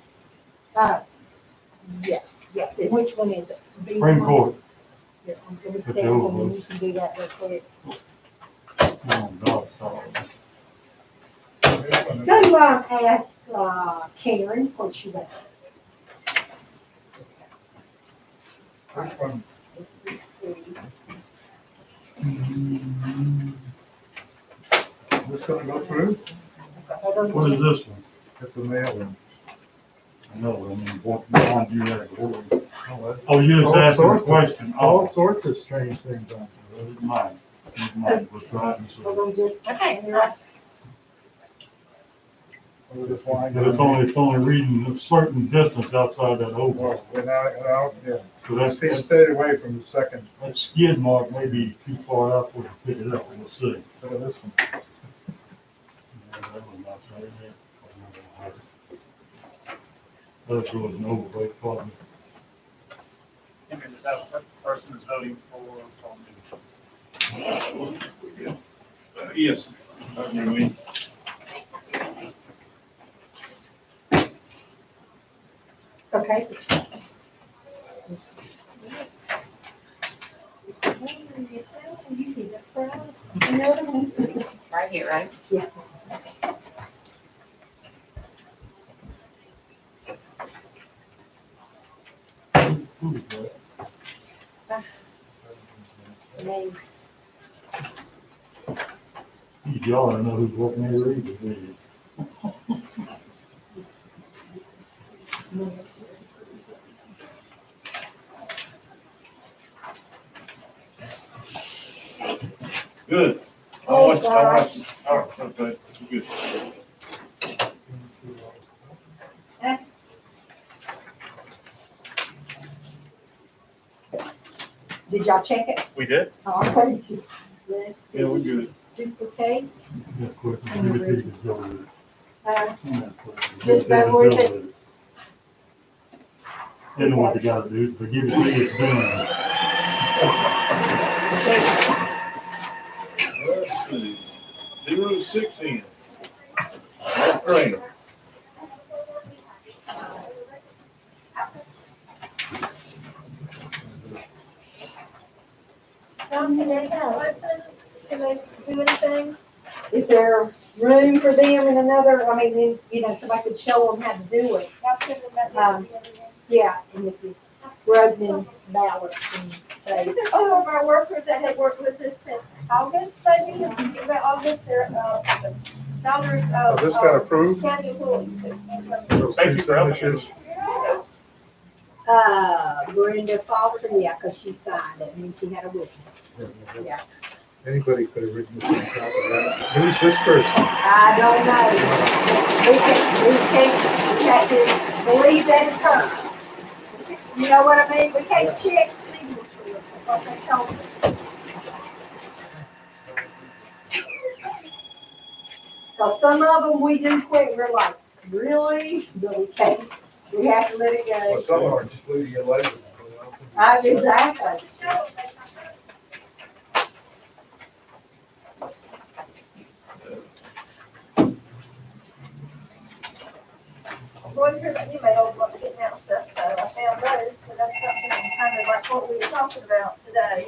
Yes, yes, and which one is it? B Supreme one? Court. Yeah, I'm gonna That's stand the and overvote. you can do that real quick. Oh, God, sorry. Go ask, Karen what she wants. Which one? Let's see. Is this gonna go through? What is this one? It's a mail-in. I know, I mean, what, behind you there? Oh, Oh, you just All asked me a sorts of- question. All Oh, sorts of strange things on well, it's mine. It's mine, was driving, We're so. gonna just. Okay, you're right. there. This line. But it's only reading a certain distance outside that oval. Well, we're now, yeah. So that's, He stayed away from the second, that skid mark may be too far out for you to pick it up, we'll see. look at this one. Yeah, that was not right there. That was an overweight problem. I mean, that person is voting for me. Yes. I mean, Okay. You need a prize. Another one? Right here, right? Yes. Who is that? Names. Y'all don't know who's working there either, do you? good. Oh, gosh. All right, okay, good. That's. Did y'all check it? We did? All right. Let's Yeah, we're see. good. Duplicate. Yeah, quick, give it to you, just go with it. Uh, Yeah, quick. Just Give it to go you, with just it. They know what they gotta do, but give it to you, it's done. Let's see. 06 in. Great. Can they do anything? Is there room for them in another, I mean, somebody could show them how to do it? Y'all send them that the other day. Yeah, and if you rub them ballots and say, These are two of our workers that had worked with us since August, maybe, about August, their, salaries Oh, of. this got approved? County employees. Those Thank you for helping signatures. us. Brenda Foster, yeah, because she signed it, and she had a witness. Yeah. Anybody could have written this on top of that. Who's this person? I don't know. We have to believe that it's her. You know what I mean? We can't check signatures, that's what they told us. So some of them we do quick, we're like, really? But we can't, we have to let it Well, go. some are just leaving it later. Exactly. Going through the emails, what getting out stuff, so I found those, so that's something kind of like what we were talking about today.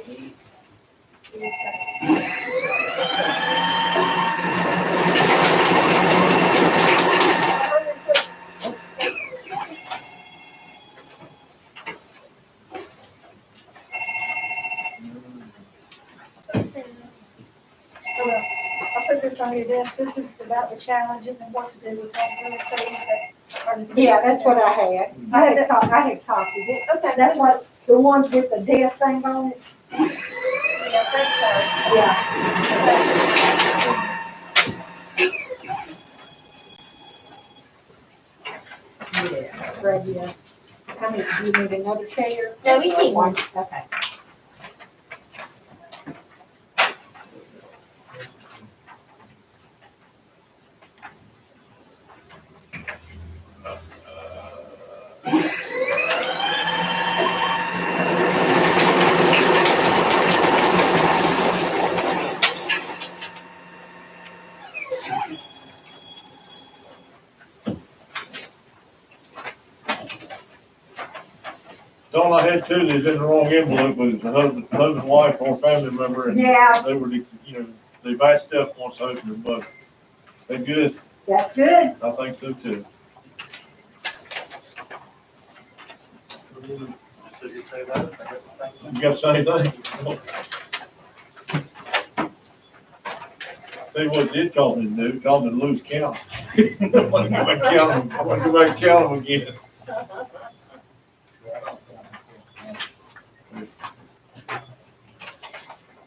Well, I put this on your desk, this is about the challenges and what to do with those little cities that are the cities. Yeah, that's what I had. I had copied it. Okay, That's what, the ones with the death thing on it. Yeah, I Yeah. Yeah, grab you. How many, do you need another chair? No, we need one. Okay. All I had too, is in the wrong envelope, but it's a husband, wife, or family member, and Yeah, they were, they batched up once I opened the book. They good? that's good. I think so too. So you say that, I got the same thing. You got the same thing? Tell you what it did call me to do, called me to lose count. I want to go back and count them, I want to go back and count them again.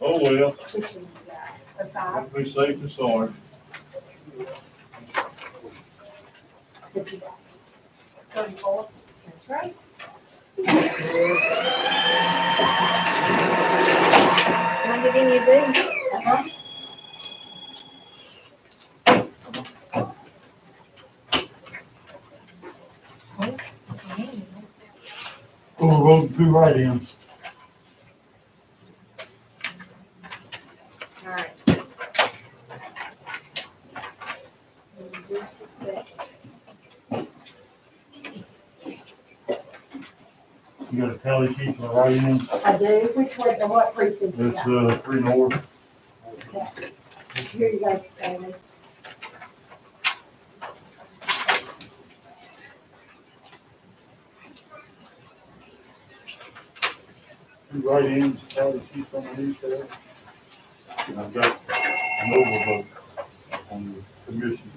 Oh, well, Which one you got? A five? be safe and sorry. What you got? 34? That's right. Can I get any of these? Uh-huh. Oh, road two write-ins. All right. This is that. You got a tally sheet for the write-ins? I do. Which way, or what precinct you It's, got? 3 north. Here you go, Sammy. Two write-ins, tally sheets on the east there. And I've got an overvote on the commission.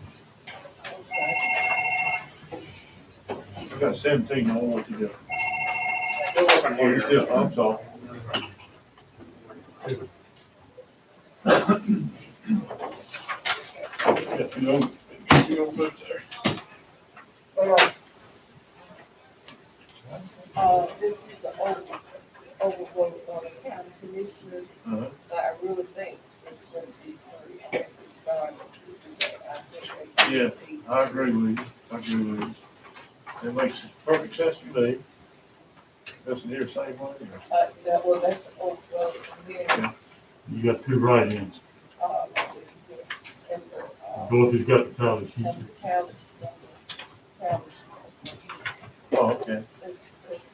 I got 17 on what you got. Oh, you still, I'm sorry. Got two votes there. Well, this is the overvote on the county commissioners, Uh-huh. but I really think it's just these three. I think we started to do that. I think they- Yeah, I agree with you. It makes perfect sense to me. Listen here, same way. That was, that's the overvote, and then, You got two write-ins. and Dorothy's got the tally sheet. and the county. Oh, okay. It's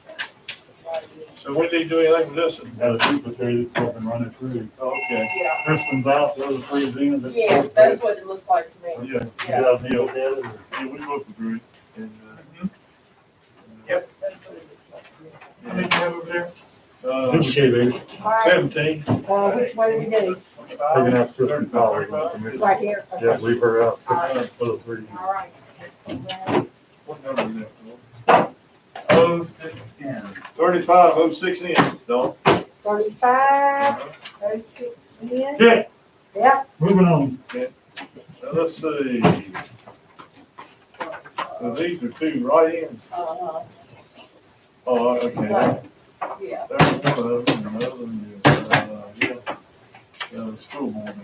So we need to do anything with this? Got a duplicate that's up and running through. Oh, okay. Yeah, Kristen's out, the other three's in. That's yes, perfect. that's what it looks like to me. Yeah, You got a deal with that, or? yeah, we both agree. And, Yep. That's what it looks like to me. How many do you have over there? Okay, baby. All right, 17. which way do we do? Taking out Kristen Fowler on the commission. Right here? Okay. Yeah, leave her out. Alright. For the three. All right. So that's What number is that? 0610. 35, 06 in, Don. 35, 06 in. Okay, Yep, moving on. Now, let's see. So these are two write-ins. Oh, okay. Right. Yeah, There's one of them, and the other one is, yeah, school board.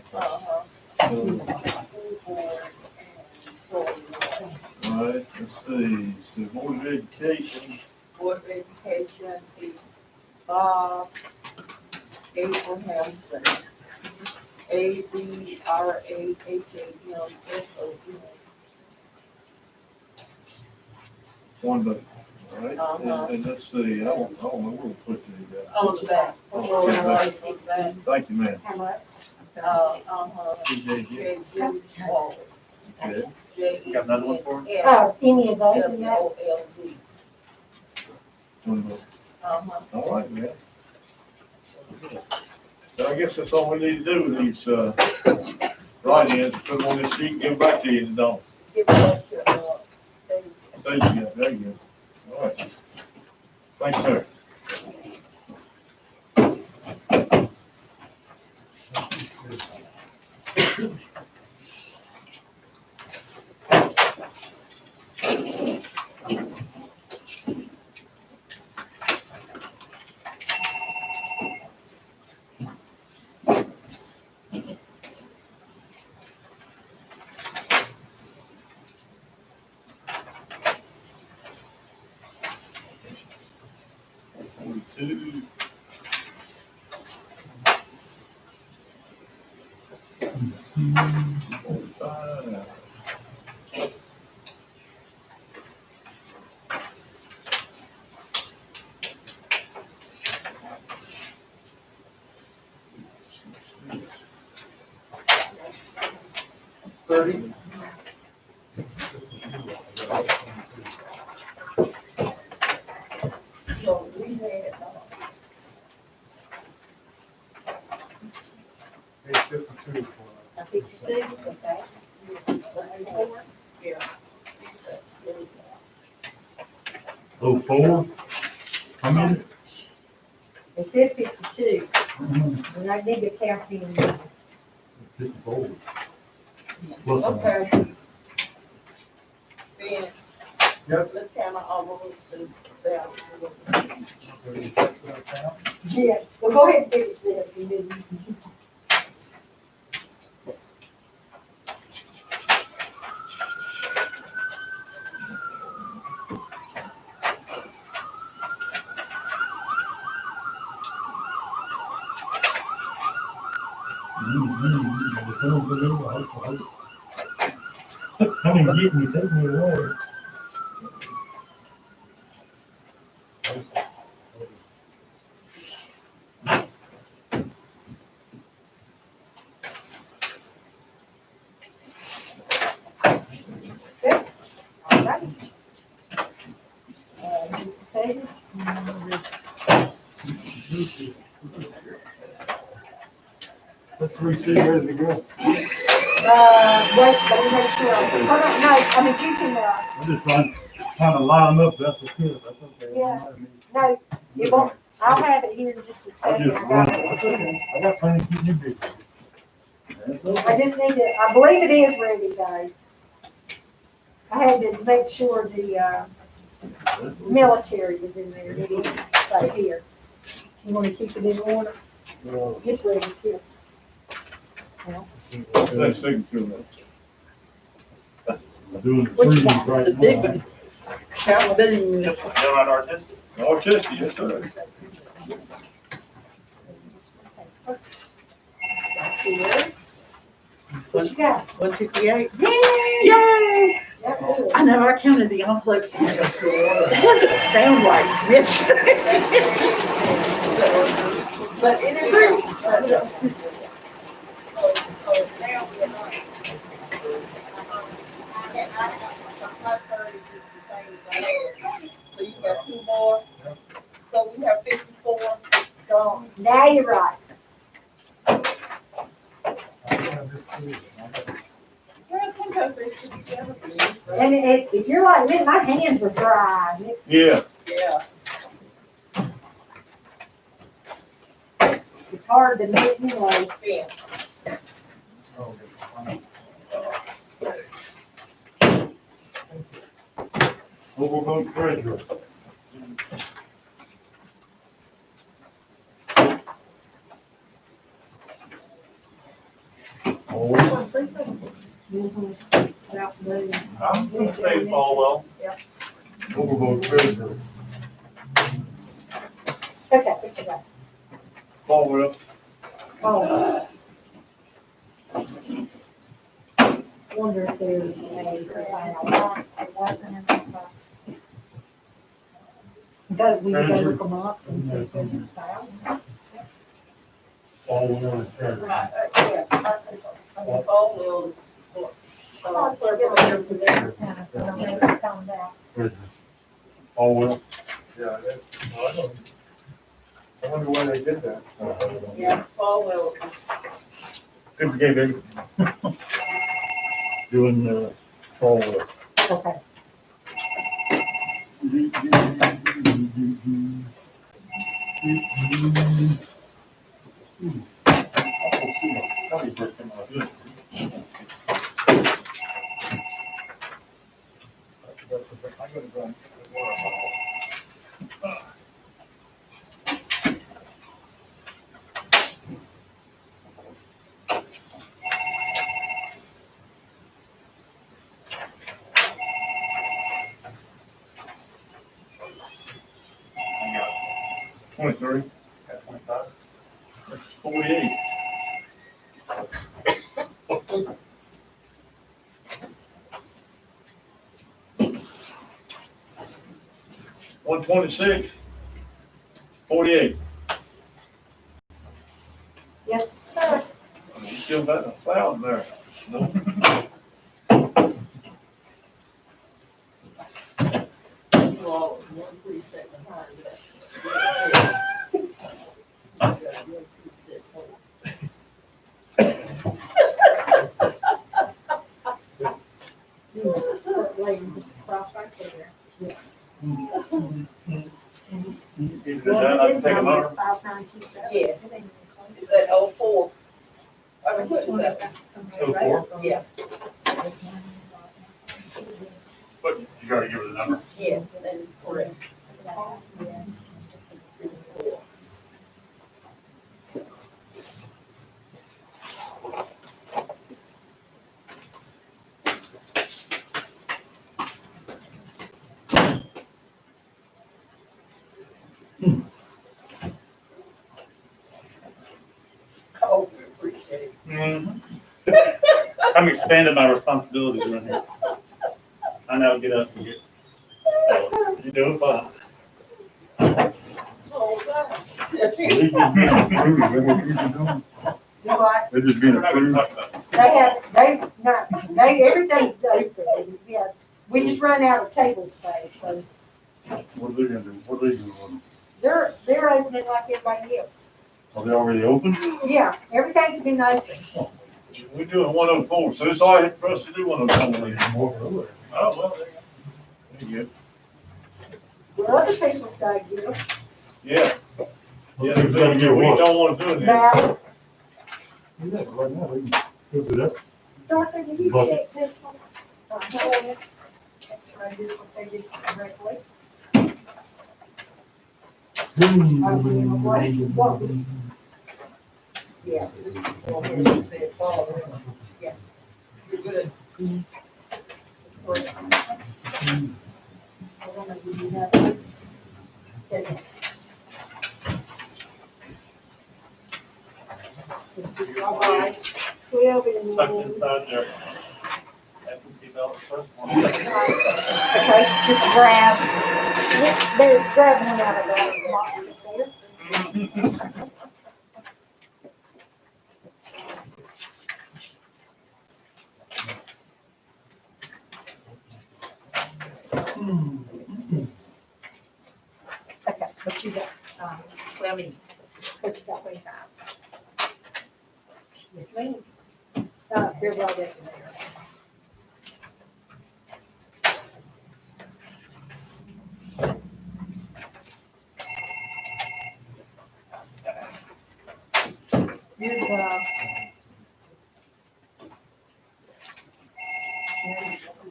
School board and soil. All right, let's see, so Board of Education, Board of Education is Bob Abrahamson, Abrahamson. one vote, all right? Uh-huh. And let's see, I don't know where we'll put these at. On the back. Okay. Thank you, ma'am. how much? TJ, J. Jim Wallace. okay. Got another one for me? Oh, any of those in that? W-O-L-Z. One vote. Uh-huh. All right, man. So I guess that's all we need to do with these, write-ins, put them on this sheet, and give them back to you, and don't. Give us, they- There you go. All right. Thanks, sir. Two. Five. Thirty. So we had, Page 52 for, I think you said, okay. yeah. Oh, four? How many? It said 52, and I need to count in. 54. Plus, Okay. Ben, yes, let's count all of them to balance. Yeah, well, go ahead and finish this, and then you can. I didn't get me, take me away. All right. Okay. That's three C ready to go. Wait, let me make sure. Hold on, no, I mean, you can, I'm just trying to line them up, that's okay, that's okay. Yeah. no, it won't, I'll have it here in just a I second. just, I got it. that's okay, I got plenty to keep you busy. That's I okay. just need to, I believe it is ready though. I had to make sure the, military was in there, it is, so here. You wanna keep it in order? It's ready, here. Thanks, signature. I'm doing the What you freeze got? right The now. big one. Count them. This one's done right artistic. Oh, Chesky, yes, sir. What you got? 158. Yay! Yay! That good. I know, I counted the envelopes. It doesn't sound right yesterday. But it is true. So you got two more. So we have 54 gone. Now you're right. Well, sometimes they should be together. And if you're like me, my hands are dry. Yeah. Yeah. It's hard to make, you know. Yeah. Overvote treasurer. Oh, South Moon. I'm gonna say Falwell. overvote treasurer. Okay, what you got? Falwell. Oh. Wonder if there's Go, we can go look them up and see if there's a spouse. Overvote treasurer. Yeah. I think all those. Circle them together. Kind of, you know, maybe found out. Treasurer. Falwell. yeah, that's, well, I don't, I wonder why they did that. Yeah, Paul Wilkins. Good game, baby. Doing, fall work. Okay. I got 23. Got 25. 48. $126, 48. Yes, sir. You still got a cloud there. You all one precinct behind that. You got one precinct That lady just crossed right there. Yes. Either that, I can take them over. 5927. Yes. Is that 04? I mean, what is that? 04? Yeah, But you gotta give her the number. yes, that is correct. Oh, we appreciate it. I'm expanding my responsibilities around here. I now get up and get. You're doing fine. So, They just being approved, that's what these are doing. You what? They're just being We're not gonna approved. talk about it. Everything's done for them. Yeah. We just run out of table space, so What are they gonna do? What are they doing? they're opening like everybody else. Are they already open? Yeah, everything's been open. We're doing 104, so it's all right for us to do 104. Oh, well, there you go. Well, other people's got to do. Yeah. Yeah, They've gotta get we what? don't want to do it. Now, Yeah, right now, they can go through that. Dorothy, will you But- check this one? Check sure I did what they did correctly. What was yeah, this is one here that says follow. Yeah, you're good. It's correct. I don't know, do you have it? Okay. This is all right. 12 and Tucked then. inside their absentee ballot first one. Okay, just grab, grab one out of that box there. Okay, what you got? 12 each. What you got, 25? Yes, ma'am. They're right up in there. Here's,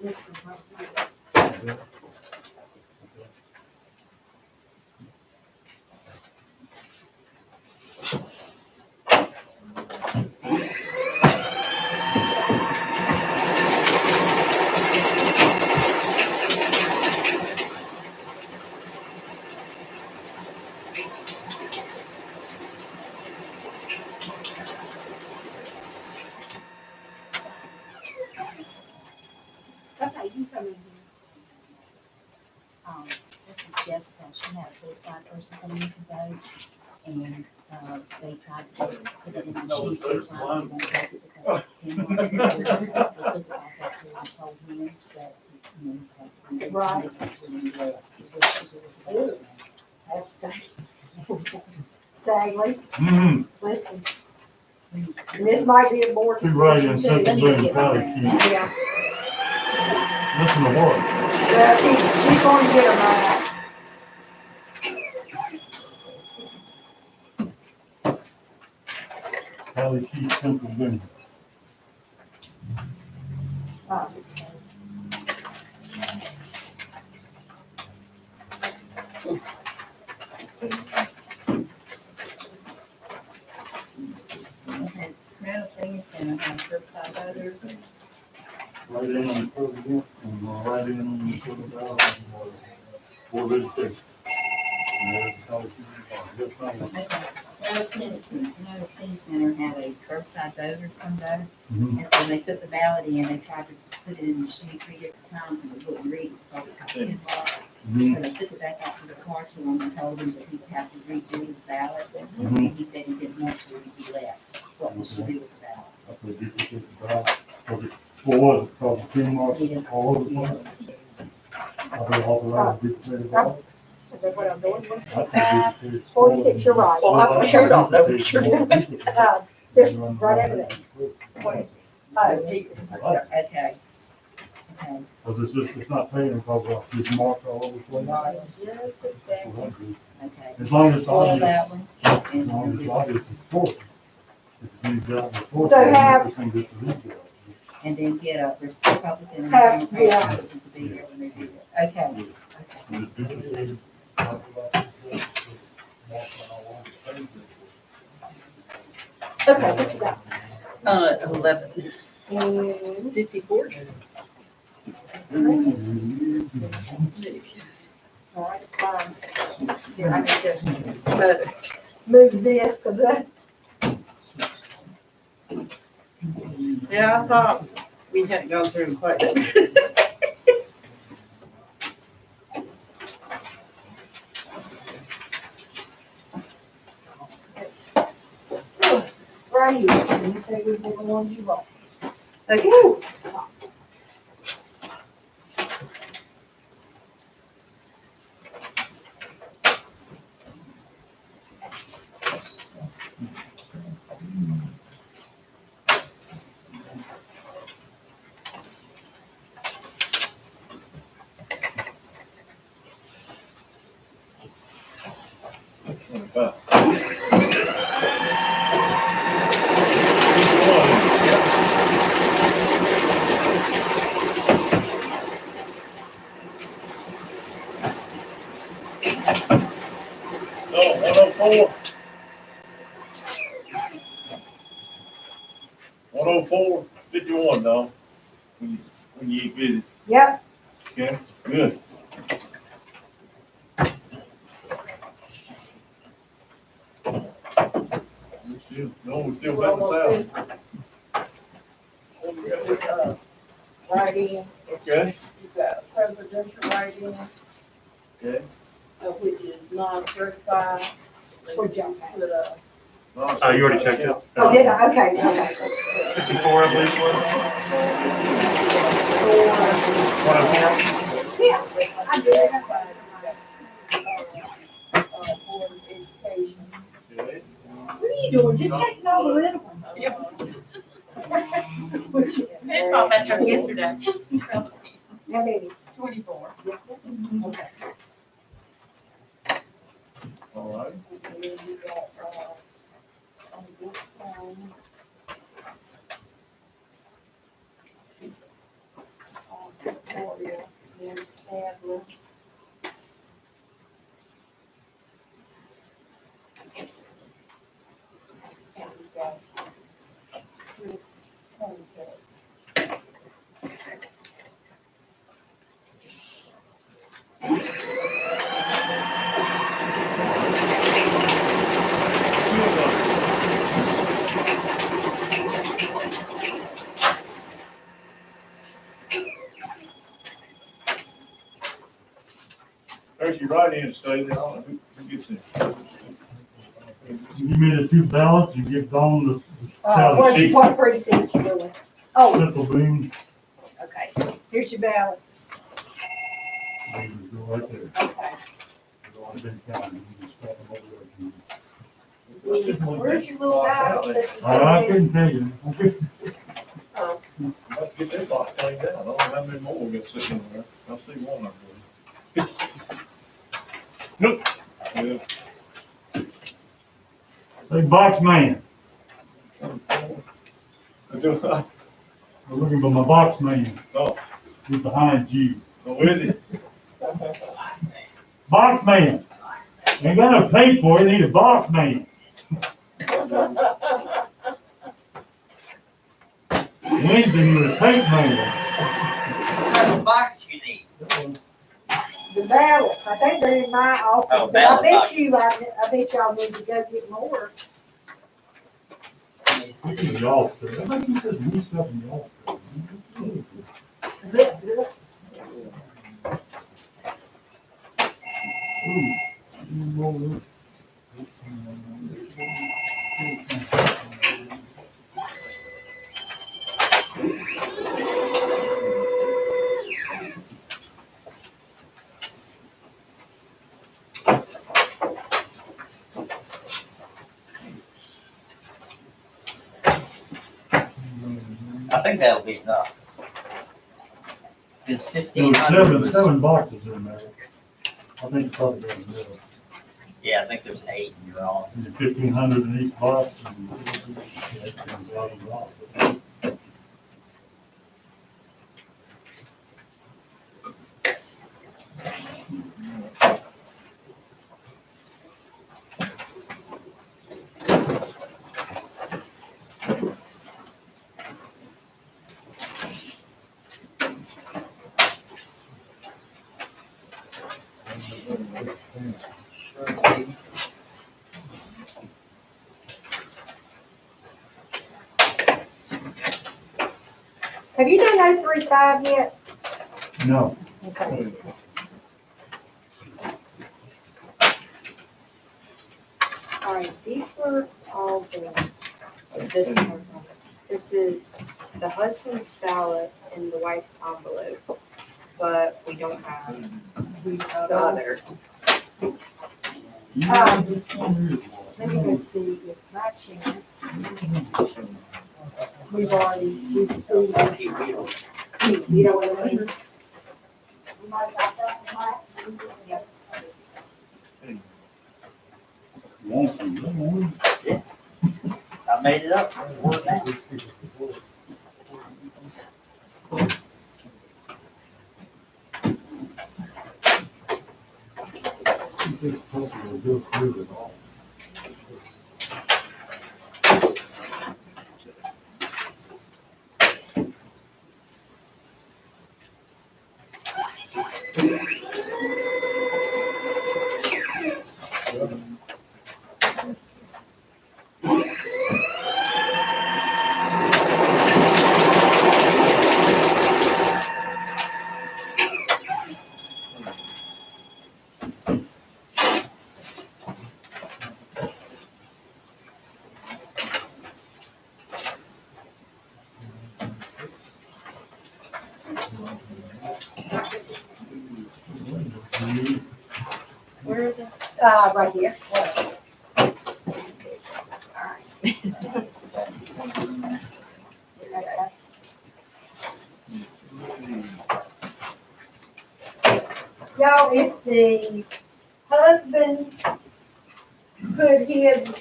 this one right here. Okay, you come in here. This is Jessica. She had a courtside person come in to vote, and they tried to put it in the sheet. They tried to won't take it because it's 10 months. They took it back up there and told him that, you know, that. Right. So what she did with it. That's good. Stagley, Mm-hmm. listen. And this might be a board Two decision write-ins, too. central Let me Boone get Valley mine. sheet. Yeah, Listen to what? well, she's going to get them out. Valley sheet, central Boone. Okay, Crowd Senior Center has curbside voter. Right in on the president, and right in on the president, board of education. And there's the college student farm. Yes, ma'am. Okay, Crowd Senior Center had a curbside voter come vote, Mhm. and so they took the ballot in, they tried to put it in the machine 3 different times, and it wouldn't read it because it got pin box. Mhm. So they took it back out to the car to him and told him that he would have to redo the ballot, Mhm. and he said he didn't want to, he left. What was to do with the ballot? I said, duplicate the ballot. What was it, called the pin mark Yes, all over the yes. place? Are they authorized to duplicate the ballot? Is that what I'm doing? I think duplicate. 46, you're right. Well, I for sure don't know what you're doing. There's right over there. Okay, okay. Because it's not paying because of this mark all over the place. Right, just a second, Well, that's good. okay. As long as it's Spoil obvious, that one. as long as it's obvious, it's forty. If it's used out before, So have- it's gonna get the legal. And then get a Republican and Have- a yeah. Democrat person to be here when they do it. Okay, okay. And it's duplicated, mark like this, mark all over the page. Okay, what you got? 11. And 54. all right, here, I need to move this, because that, Yeah, I thought we hadn't gone through them quite yet. right here, let me tell you what the ones you wrote. Okay. No, 104. 104, 51, no. When you get it, Yep, okay, good. We still got the sound. This is, write-in, Okay, you've got presidential write-in, okay. which is non-certified. Where'd y'all find it? Put Oh, you already checked it? oh, did I, okay, okay. 54, I believe it was. 104? Yeah, I did. Board of Education. Okay. What are you doing, just taking all the little ones? It popped back up yesterday. How many? 24. Yes, ma'am. Okay. All right. And then you got, on this one, Victoria, then Stadler. And we got Chris Hunter. There's your write-in, Staley. I don't know who gets it. You made the two ballots, you give Dawn the tally What, sheet, what precinct you doing? Oh, central Boone, okay, here's your ballots. go right there. Okay. Go on Benton County, you can start them over there. Where's your little guy? I couldn't tell you. Let's get this box cleaned out. I don't know how many more we got sitting in there. I see one up there. Yeah. Hey, box man, I do, I'm looking for my box man. Oh. He's behind you. I'm with you. Box man. Ain't got no tape for it, need a box man. Anything with a tape man. What type of box you need? The ballots, I think they're in my office, Oh, but I ballot box. I bet y'all need to go get more. Let me see. Y'all, I think you said new stuff in y'all. I think that'll be enough. It's There 1,500 were was, seven boxes in there. I think it's probably got a middle. yeah, I think there's 8 in your office. 1,500 in each box. Have you done 035 yet? No. Okay. All right, these were all the, this is the husband's ballot and the wife's envelope, but we don't have the other. Let me go see if by chance, we've received, you know what I mean? We might have got that from last week. Yep. I made it up. More than that. Where are the? Right here. Y'all, if the husband put his,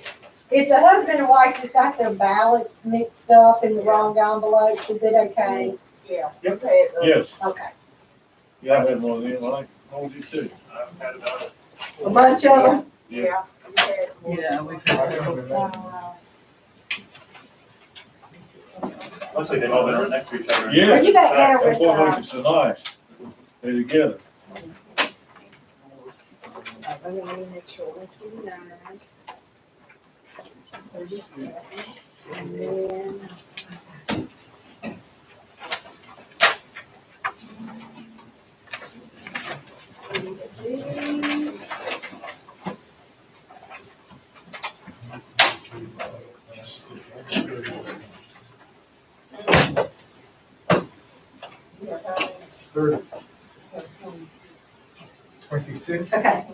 it's a husband and wife just got their ballots mixed up in the wrong envelopes, is it okay? Yeah. Yep. Okay, Yes, Okay. yeah, I've had one of them, I told you too. I've had about A bunch of them. Yeah. Yeah, we've looks like they've all been right next to each other. Yeah. Well, you got better That's with, what makes it so nice. They're together. Let me make sure 129. 37, and then. Thirty. 26? Okay.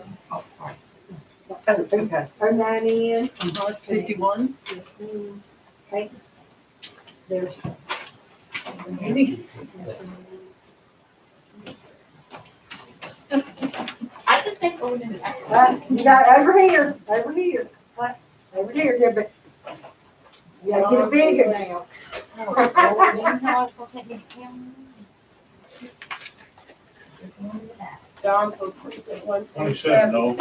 Okay. 09 in. 51? Yes, ma'am. Okay. There's. I just think we're gonna. You got over here, what, over here, yeah, but. You gotta get it bigger now. Oh, Lord, you know it's gonna take me to town. Don for precinct 27, 127. no.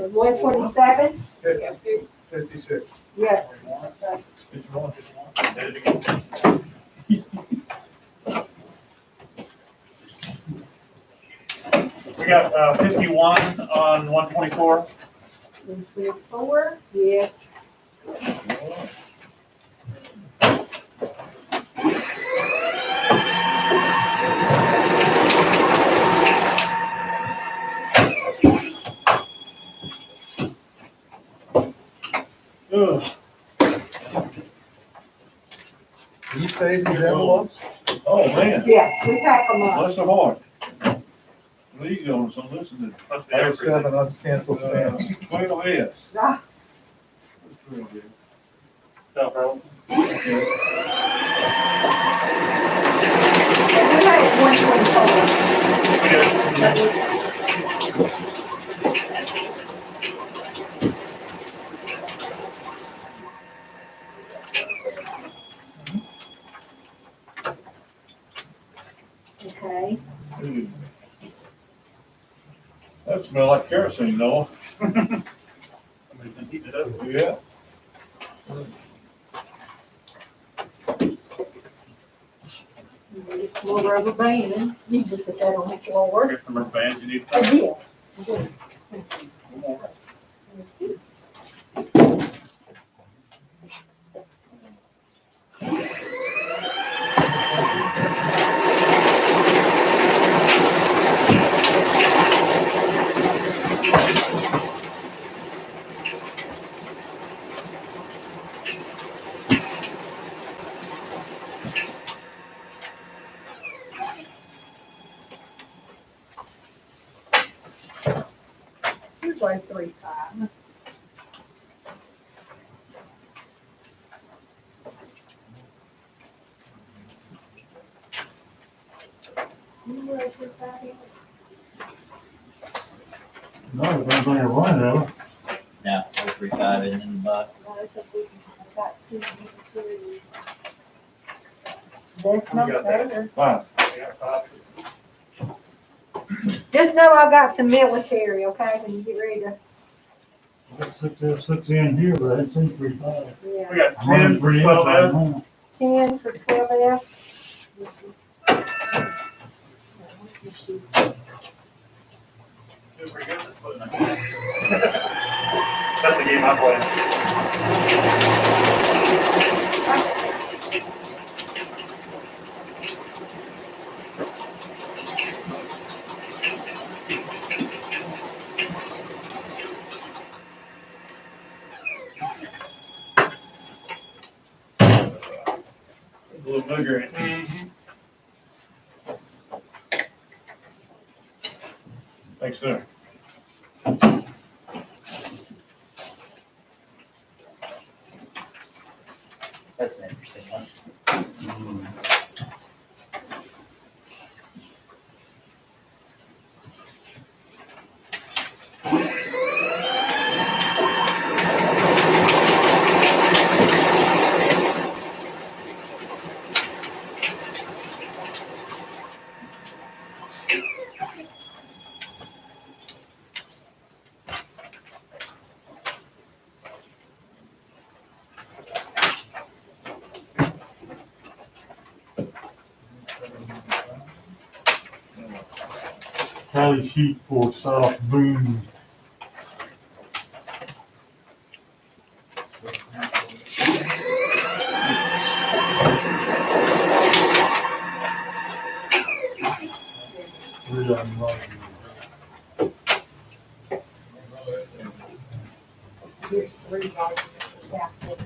127, 56. yes. We got 51 on 124. 124, yes. Ugh. Do you save these envelopes? Oh, man, Yes, we pack them up. bless her heart. League on some listening. Must be I have everything. 7 uncanceled stamps. 12 yes. Ah, Self-roll. and we had 124. Okay, That smell like kerosene, Noah. Somebody's been heating it up. Yeah. it's more rubber band, you just put that on the floor. Get some rubber bands, you need Oh, some. yes. Yes. Here's like 35. No, if anything I run out of. No, 035 isn't in the box. Got two, that's not fair. Fine. Just know I've got some military, okay, when you get ready to, Got 6 in here, but I ain't seen 35. yeah. We got I'm running 10 for 3 12 right S. now. 10 for 12F. Doing pretty good this foot. That's the game I play. A little bigger. Thanks, sir. That's an interesting one. Tally sheet for South Boone. Three of them, right. Here's 3 dollars for South Bend.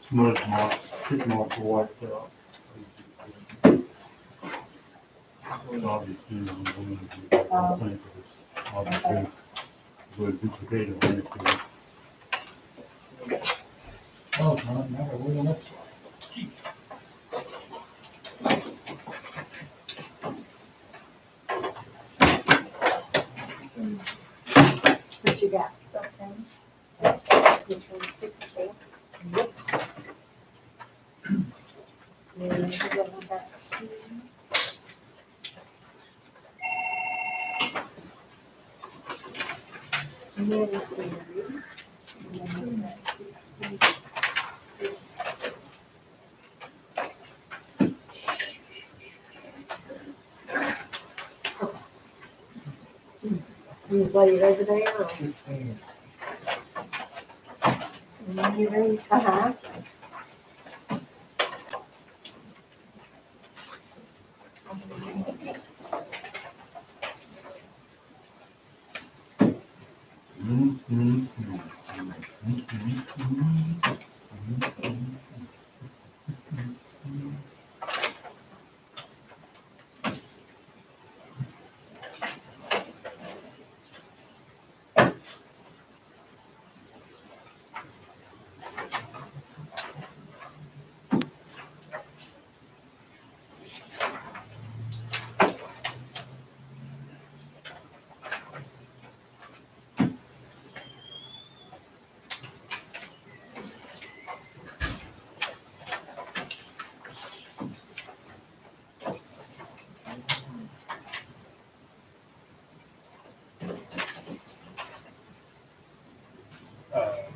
Smudge mark, tick mark for wiped out. Obviously, I'm going to do that. Obviously, would duplicate it. Oh, no, no, we're the next one. What you got? Which one, 64? Yep. And then we got one back to. Military. And then we got 60. You play over there or? 15. You ready? Uh-huh.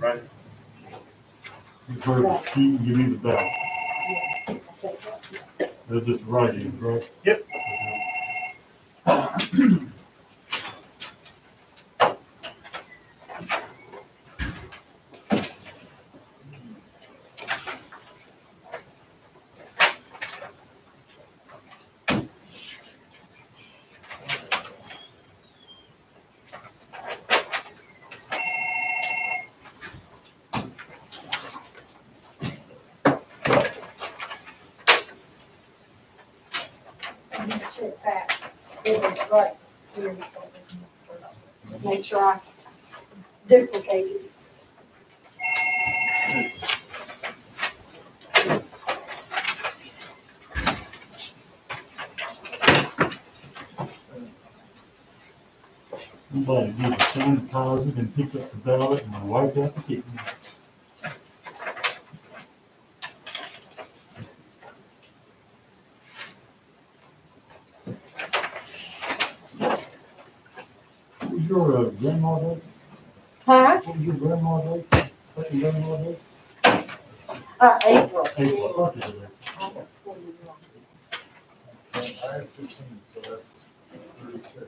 Right. You've heard the key, give me the bell. They're just writing, right? Yep. Check that. It was right here. Just make sure I duplicated it. Somebody get a sanitizer and pick up the ballot and wipe out the key. Who's your grandma date? Huh? What was your grandma date? What your grandma date? April. April, what is it? I have 15, so that's 36.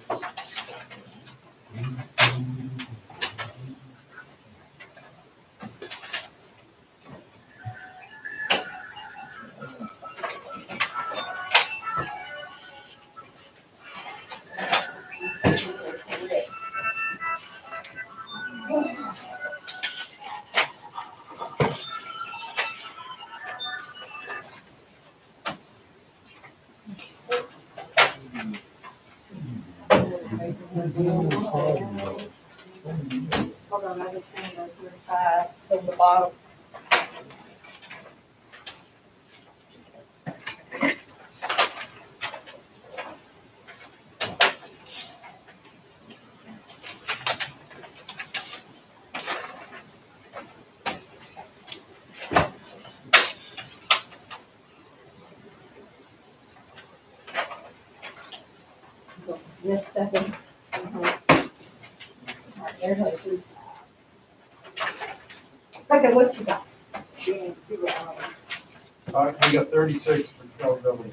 Hold on, I just found a 35 from the bottom. Yes, second. All right, there's our 35. Okay, what you got? All right, we got 36 for accountability.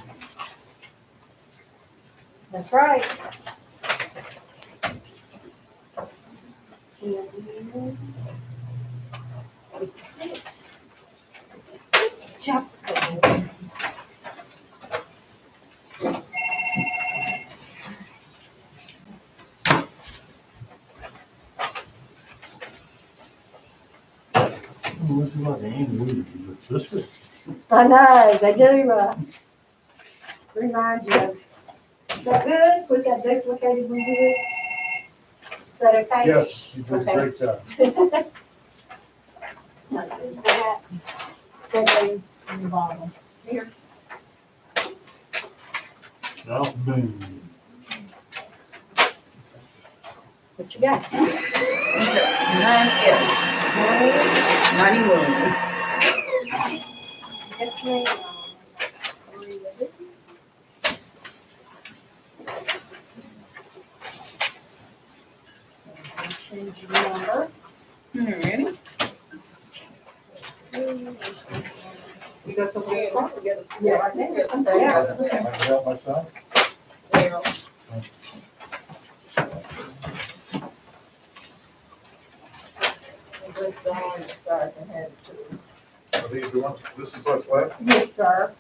That's right. 86. Chop. This way. I know, they do, remind you of. Is that good? Was that duplicated when you did? Is that okay? Yes, you did a Okay. great job. Second in the bottom. Here. South Boone. What you got? 9S, 91. Yes, ma'am. Change your number. Ready? Is that the way? Yeah. Yeah, right there. I can help myself. Well, Just the one that I can have it too. Are these the ones, this is what's left? Yes, sir.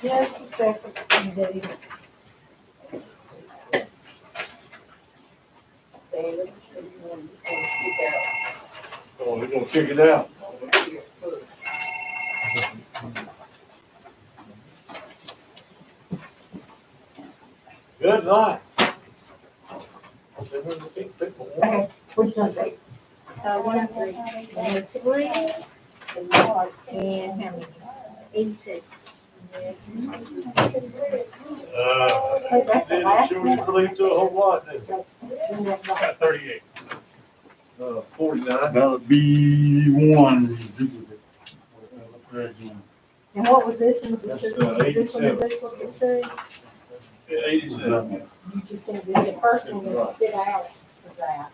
Just a second, Dave. David, if you want to stick out. Oh, we're gonna kick it out. Here, put it. Good night. Okay, which one, Dave? 103. 103. And how many? 86. Yes. Hey, that's the last Sure, one. we really do a whole lot, didn't we? Got 38. 49. That would be one duplicate. And what was this one? That's, This is this one the 87. duplicate too? 87. You just said this, the first one that stood out was that.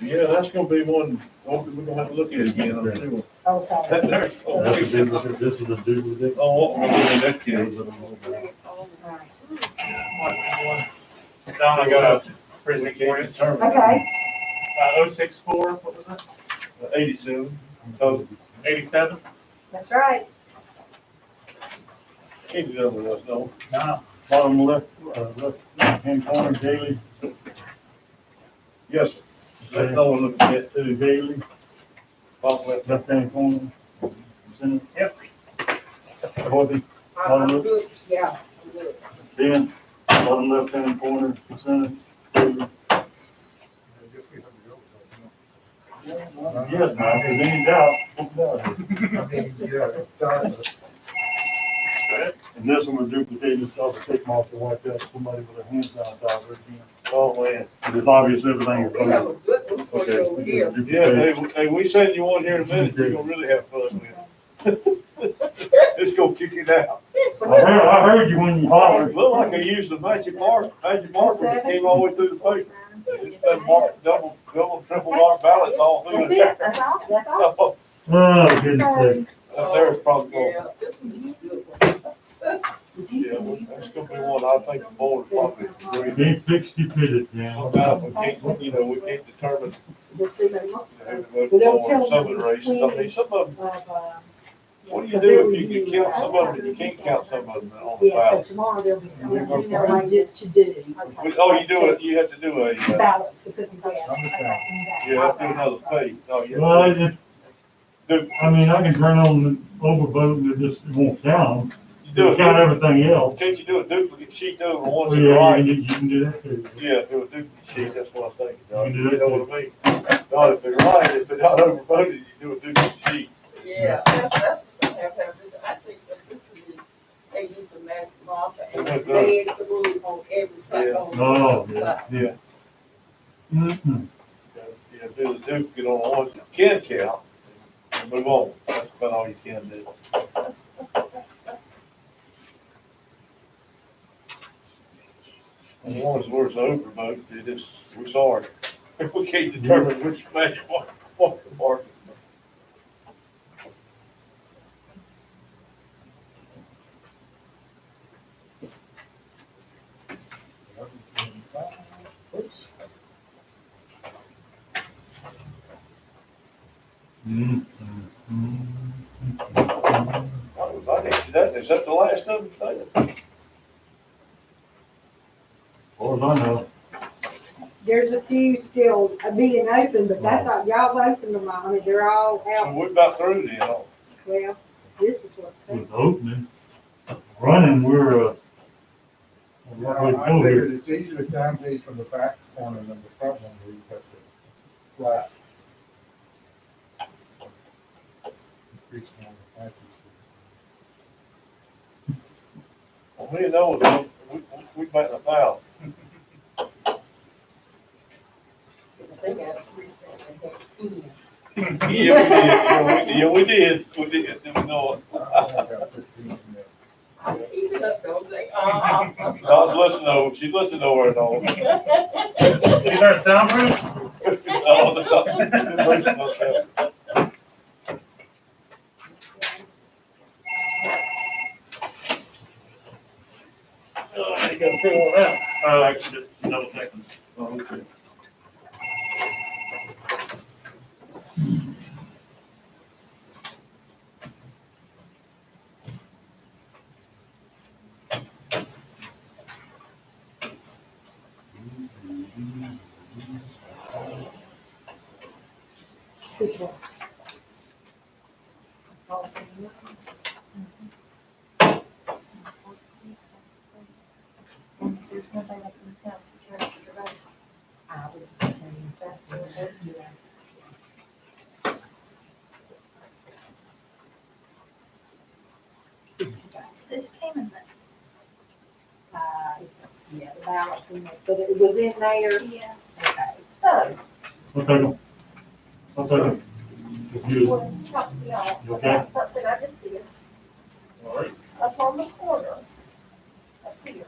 Yeah, that's gonna be one, we're gonna have to look at it again, I'm sure. Okay. That there. That's a duplicate, this is a duplicate. Oh, what we're gonna do in that case. Alright. Don, I got a precinct for you. Okay, 064, what was that? 87. 87? that's right. Can't do that with us, no. No. Bottom left, left-hand corner, Daily, Yes, sir. Let no one look at that too. Daily, Bottom left. left-hand corner. Center. Yep. Dorothy, I'm good, yeah, I'm good. Ben, bottom left-hand corner, center. Daily. Yes, now, if there's any doubt, look about it. I mean, yeah, it's done. And this one was duplicating stuff, take them off to wipe out somebody with their hands on top of it again. Oh, man. It's obvious everything is We have fine. a good one for you over here. Yeah, hey, we said you want here in a minute, we're gonna really have fun with it. Let's go kick it out. I heard you when you hollered. It looked like they used the magic marker that came all the way through the paper. It's been marked, double, triple mark ballots all through That's it. it, that's all, that's all. Oh, goodness sake. Up there is probably going, Yeah, this one's a good one. yeah, that's gonna be one I think the board probably agree. Can't fix stupidity, man. Sometimes we can't, we can't determine, Just see them. who voted for some of the races. I mean, some of them, what do you do if you can count some of them and you can't count some of them on the Yeah, so ballot? tomorrow they'll be, We you go know, for like just to do. Oh, you do it, you have to do a, Ballots to put together. you have to do another page. Oh, yeah. Well, I mean, I can turn on the overvote and it just won't count. You do It'll count it, everything else. can't you do a duplicate sheet though, the Oh, ones that are yeah, right? you can do that too. Yeah, do a duplicate sheet, that's what I'm thinking, Doc. You can do You that know what I mean? Not if they're right, if they're not overvoted, you do a duplicate sheet. Yeah, that's what I have. I think that this is, they use a magic marker and they the rule on every side. Yeah. Oh, yeah. Yeah. Mm-hmm. Yeah, do the duplicate on the ones that can count, and move on, that's about all you can do. And the ones where it's overvote, it is, we're sorry, we can't determine which magic mark. I answered that, is that the last of them, David? As far as I know. There's a few still being open, but that's not, y'all opened them all, I mean, they're all So out. we're about through then, huh? Well, this is what's. With opening, running, we're, I figured it's easier to count these from the back corner than the front one where you got the flat. Increasing all the accuracy. Well, me and Noah, we bet 1,000. They got three cents and had two. Yeah, we did, did we know it? I only got 15 in there. I keep it up, don't they? I was listening over, she's listening over and all. Is there a soundproof? No, no. Oh, you gotta fill one out. Oh, actually, just double checking. Oh, okay. Which one? And there's nobody else in the house that's ready to vote. I would say that, yeah. This came in Yeah, the ballots in this, but it was in there. Yeah. Okay, so, I'll take them. I'll take them. If you, want to talk to y'all You okay? about something I just did. All right. Up on the corner, up here.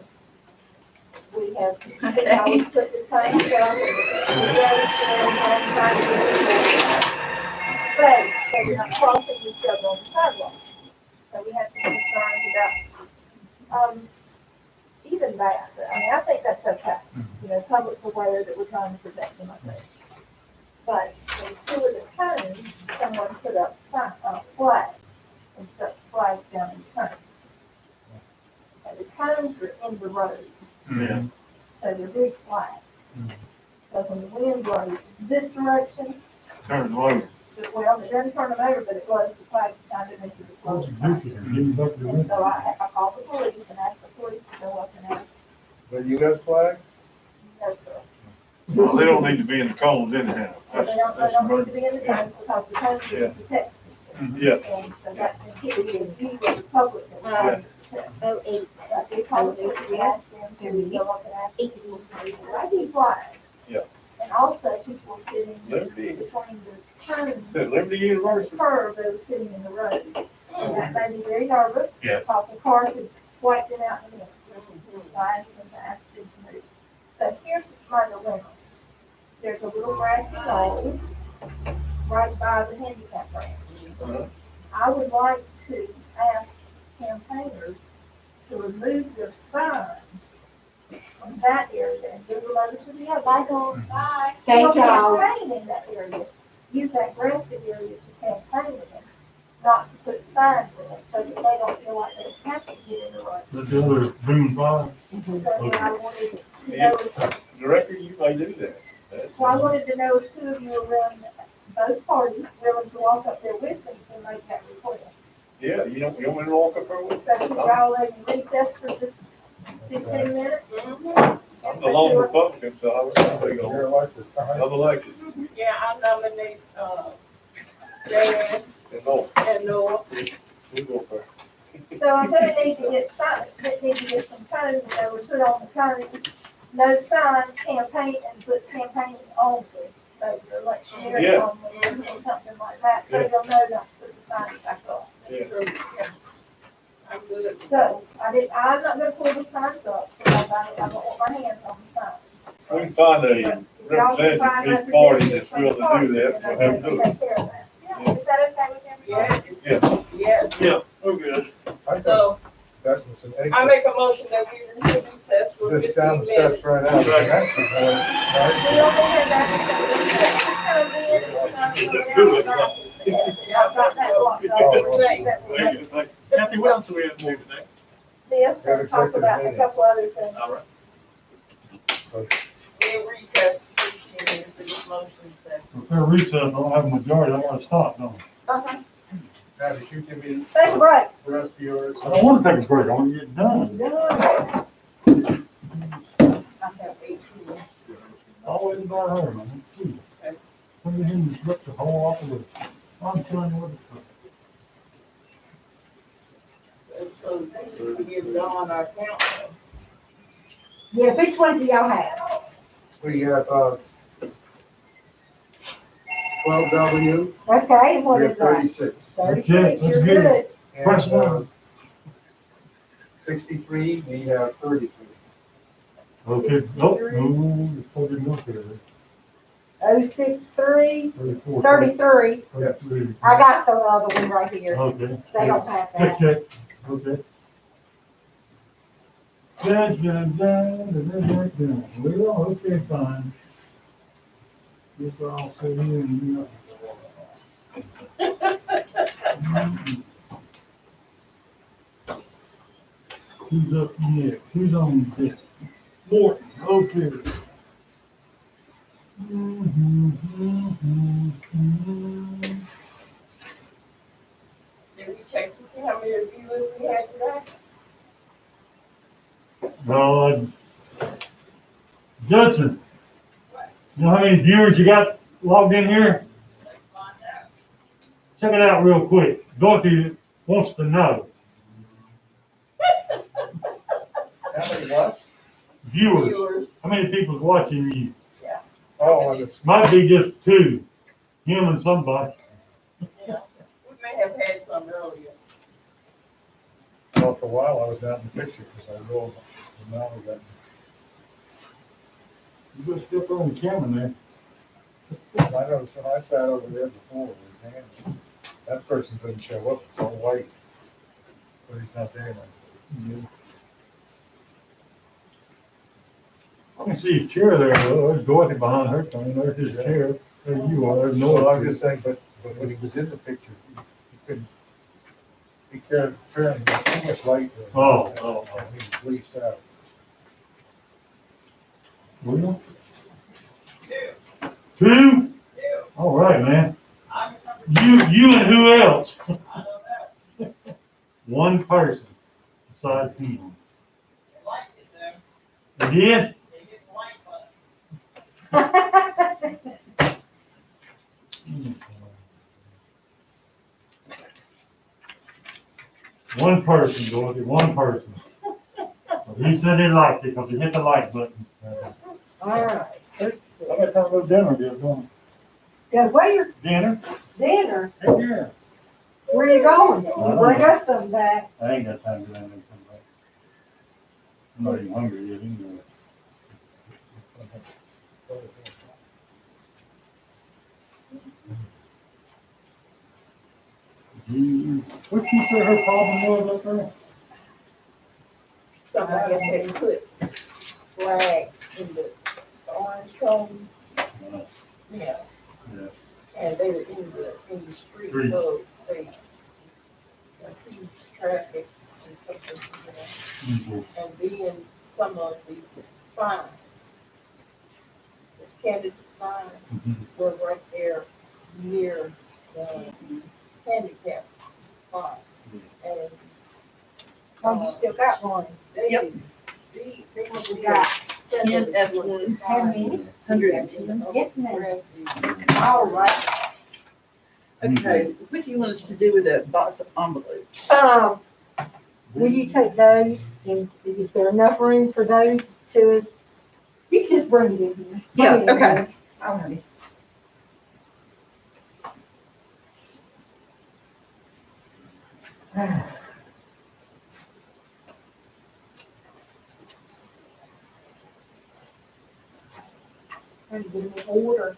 We have, I always put the tank down and the roads and all trying to get space, so we're not crossing each other on the sidewalk. So we have some concerns about, even that, I mean, I think that's okay. You know, public's aware that we're trying to protect them, I think. But in two of the cones, someone put up flags, and stuck flags down in the cones. And the cones are in the road, Yeah. so they're big flags. So when the wind blows this direction, Turn them over. well, it doesn't turn them over, but it blows the flags kind of into the what's floor. the duplicate? Give me back the And so I called the police and asked the police to go up and ask, The US flags? no, sir. Well, they don't need to be in the cones anyhow. But they don't need to be in the cones because the cones are protected. Yeah. And so that's in here, and be with the public. And Yeah. Oh, eight. so they called the police and asked them to go up and ask people to flag these flags. Yeah. And also people sitting Liberty. between the cones At Liberty and the University. curb that was sitting in the road. And that made me very nervous. Yes. Because the car could wiped it out in a minute. So I asked them to move. So here's my dilemma. There's a little grassy knoll right by the handicap ramp. I would like to ask campaigners to remove their signs from that area and move them over to the other. Bye. Thank y'all. Campaign in that area. Use that grassy area to campaign in, not to put signs in it, so that they don't feel like they have to get in the road. The other boom fire. So I wanted to know, Director, you may do that. That's- so I wanted to know if two of you are willing, both parties, willing to walk up there with me to make that request. Yeah, you want me to walk up there with? So can y'all let me recess for just 15 minutes? I'm the lone Republican, so I was going to You're go. elected. I'm elected. Yeah, I nominate, Dan And no, and Noah. we go for So I'm gonna need to get signs, need to get some cones, that we put on the cones, no signs, campaign, and put campaign only, so your electioneering Yeah. only, or something like that, so you'll know not to put the signs back up. Yeah. I'm good. So, I'm not gonna pull the signs up, because I don't want my hands on the signs. We can find a Y'all can find representative of each party that's representatives from the willing to party, do that, and we'll they have to can do it. take care of that. Yeah, is that okay with everybody? Yeah, Yeah. yeah. Yeah, we're good. I think So that was an I exit. make a motion that we recess for Just down 15 the steps minutes. right out. That's the point, We right? don't have that. I've got that locked up. Kathy, what else do we have to do today? This, and talk about a couple other things. All right. We'll recess for 15 minutes for this motion says. If they're recess, don't have a majority, I want to stop, don't Uh-huh. Now, did you give me Take a break. the rest of yours? I? I don't want to take a break, I want to get done. Done. I have 18. Always about her, man. Gee. Come in here and disrupt the whole operation. I'm telling you what it's. So we can give Dawn our count. Yeah, which ones do y'all have? We have, 12W. Okay, and what We is have that? 36. 36, That's you're good. good. And, Press one. 63, we have 33. Okay, nope, no, it's probably not there. 063, 34. 33. Yes. 33. I got the other one right here. Okay. They don't have Check, that. check, okay. Well, okay, fine. Guess I'll sit here and, Who's up next? Who's on this? Morton, okay. Did we check to see how many viewers we had today? No, Judson, you know how many viewers you got logged in here? Check it out real quick. Dorothy wants to know. How many what? Viewers, how many people's watching you? Oh, and it's, Might be just two, him and somebody. Yeah. We may have had some earlier. well, for a while, I was out in the picture because I rolled the mountain. You better step on the camera there. I noticed when I sat over there before with cameras, that person couldn't show up, it's all white. But he's not there now. I can see his chair there, though. There's Dorothy behind her thing. There's his chair. There you are. There's No, I'm North. just saying, but when he was in the picture, he couldn't, he carried too much light. there. Oh. And he was bleached out. Will? Two? All right, man. You and who else? One person besides him. You did? One person, Dorothy, one person. He said he liked it because he hit the like button. All right, let's see. I got time to go to dinner, dear, going. Go, where, Dinner? dinner, Hey, yeah. where you going? You bring us some back. I ain't got time to do anything. I'm not even hungry yet, anyway. What she say her problem was up there? Somebody had put flag in the orange cone, yeah. Yeah. And they were in the street, Street. so they confused traffic and something, and then some of the signs, the candidate signs were right there near the handicap spot. And Oh, you still got one. they, Yep. they must We be got 10 S1. How many? 110. Yes, ma'am. All right. Okay, what do you want us to do with that box of envelopes? Will you take those, and is there enough room for those to, you can just bring it in here. Yeah, Bring it in okay. All right. here. Trying to get them in order.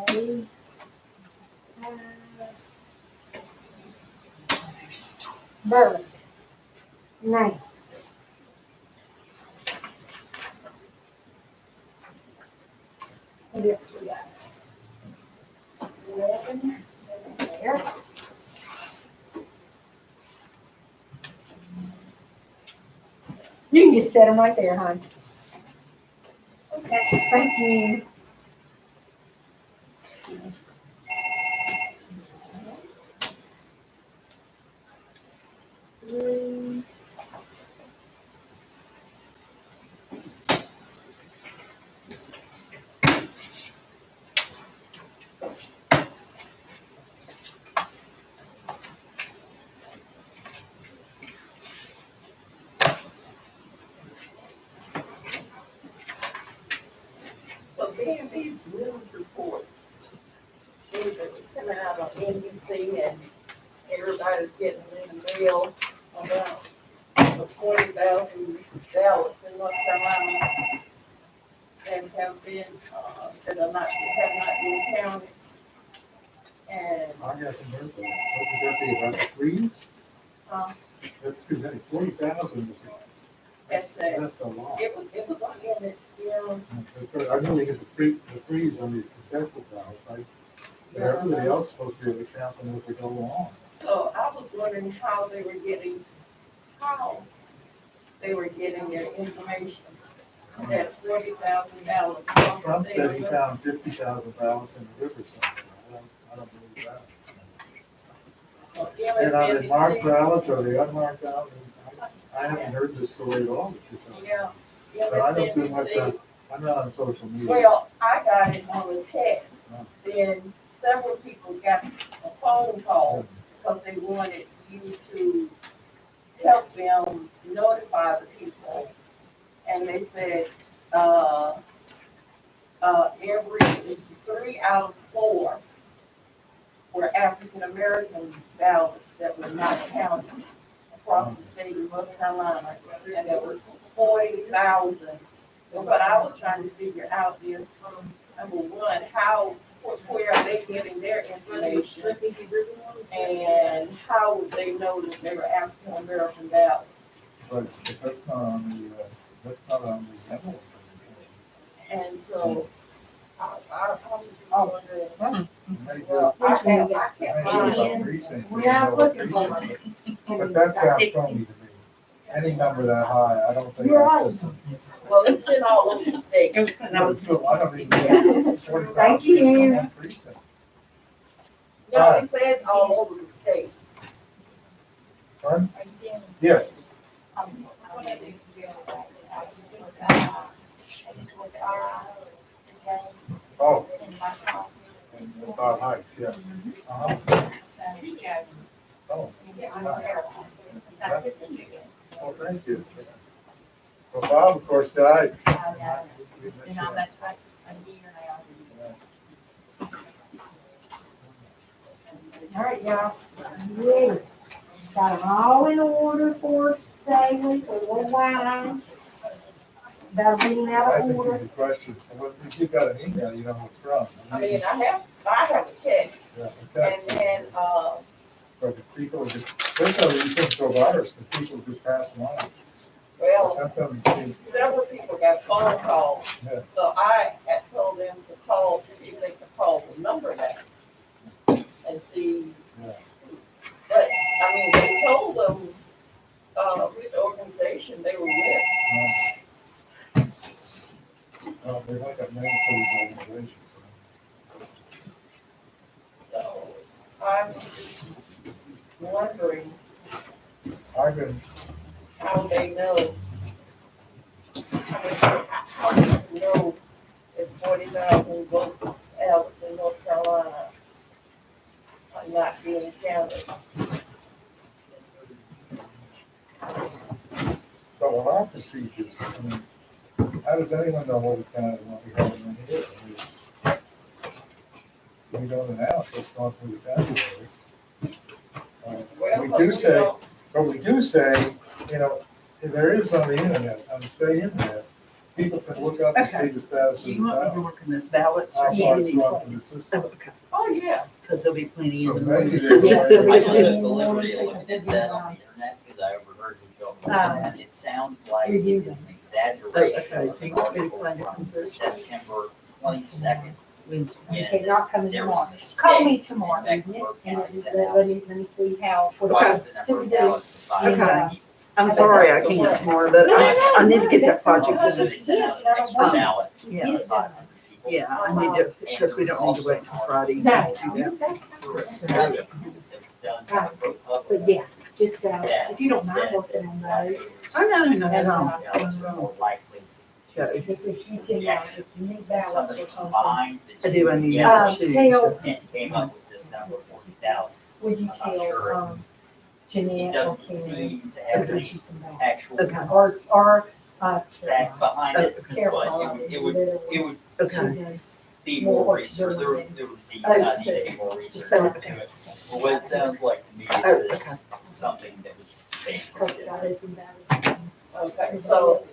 Okay. Bird. Name. What else we got? 11, that's there. You can just set them right there, hon. Okay, thank you. Three. So being these news reports, these are coming out on NBC and everybody's getting in the mail about the 40,000 ballots in North Carolina that have been, that are not, have not been counted. And, I got some birthday. What would that be, about the freeze? That's too many, 40,000 is a lot. That's a lot. it was on it, you know. I know we get the freeze on these contested ballots, everybody else is supposed to be able to count them as they go along. So I was wondering how they were getting their information. That 40,000 ballots. Trump said he found 50,000 ballots in the river somewhere. I don't believe that. And are they marked ballots or are they unmarked ballots? I haven't heard this story at all. Yeah. But I don't do much, I'm not on social media. Well, I got it on a text. Then several people got a phone call because they wanted you to help them notify the people. And they said, it's 3 out of 4 were African-American ballots that were not counted across the state of North Carolina. And there was 40,000. And what I was trying to figure out is, number one, where are they getting their information? And how would they know that they were African-American ballots? But that's not on the memo. And so, I was wondering. Maybe Well, I can't find about it. precinct. We are looking for it. But that sounds phony to me. Any number that high, I don't think You're that's right. system. Well, it's been all over the state. I don't even. 40,000 Thank you. in one precinct. No, it says all over the state. Pardon? Yes. Oh. Bob Heights, yeah. Uh-huh. Oh. Oh, thank you. Well, Bob, of course, died. And I'm, that's right, a year now. All right, y'all. Yeah. Got them all in order for Staley, for little wine. Got everything out I of think order. the question, well, if you got an email, you know what's wrong. I mean, I have a text, Yeah, and okay. then, But the people just, there's no reason to go virus, the people just pass them on. well, That doesn't seem, several people got phone calls. yeah. So I had told them to call, to see if they could call the number back and see. Yeah. But, I mean, they told them, which organization they were with. Well, they like that name for these organizations. So I'm wondering I've been, how they know. How do you know if 40,000 votes Alex in North Carolina are not being counted? but on our procedures, I mean, how does anyone know what we counted and what we haven't in here? I mean, we don't announce what's going through the tabulary. Well, We but do say, don't- but we do say, you know, there is on the internet, on the state internet, people can look up and see the status of Do the you want me to ballot. work on this ballots? How Or far you it's need gone through the system. Okay, Oh, yeah. because there'll be plenty So in the maybe morning. there's. Yes, a it'll way be to- I in took the the liberty morning, of so looking you at can that do on the internet, because I overheard you talking Um, about that. It sounds like it review is an Oh, exaggeration okay, of so an you want me to article find it from from Thursday? September 22nd. Wednesday. Okay, not coming There was tomorrow. a mistake. Call me tomorrow, in that evening, Clark and County sent let out me see how. twice the So number we of do. ballots to And, 500 people. I'm sorry I can't tomorrow, but I need to get that project So done. they sent out an extra ballot Yeah. to 500 people. Yeah, I need to, because we don't need to wait until Friday to do No, that. that's Through a fine. study that was done by ProPublica. But yeah, just, Yeah, if you don't mind said working on that those. Oh, no, no, That's no, not- ballots are more likely Show. If you can, if you need that ballots somebody or something, combined. I do, I need Yeah, to choose. tell, and came up with this number 40,000. would you I'm not tell, sure. It Jeanette or doesn't Karen, seem to to have get any you some ballots? actual Okay. Or, fact behind it, Carol. but it would Okay. be More more what's research, there doing would be, Oh, need to be more research so- into it. But what it sounds like to me Oh, is okay. it's something that was basically. Okay, so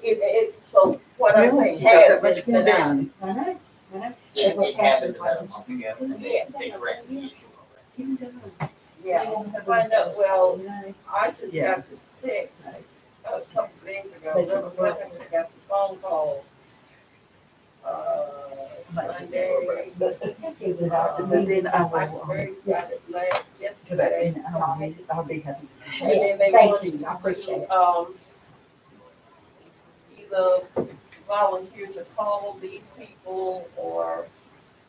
so what I'm saying You got has that much been more sent out. done. It happened about a month ago, and they corrected the issue already. Yeah, to find out, well, I just Yeah. got the text a couple of days ago, Reverend Wilkins got the phone call. Monday. But then I I will, got it last, so that yesterday. then I'll be happy. And then they Thank wanted you, I appreciate it. to, either volunteer to call these people or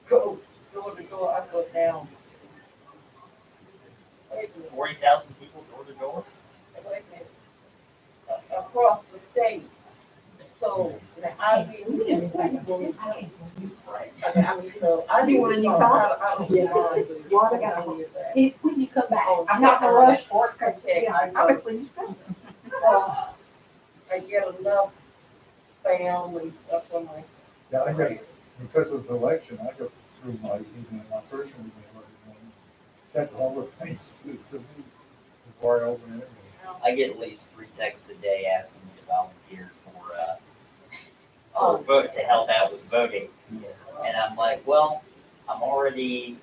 go door to door. I go down. Wait a minute, 40,000 people door to door? wait a minute. Across the state. So, now I be. I mean, so I You want a new car? I don't respond to What I got? any of that. If, when you come back, I'm not gonna rush for it, cause, you know, I'm a clean I get enough spam and stuff on my. Yeah, I got, because it's election, I go through my email, my personal email every morning, check all the things to me before I open it. I get at least 3 texts a day asking me to volunteer for vote, to help out with voting. And I'm like, well, I'm already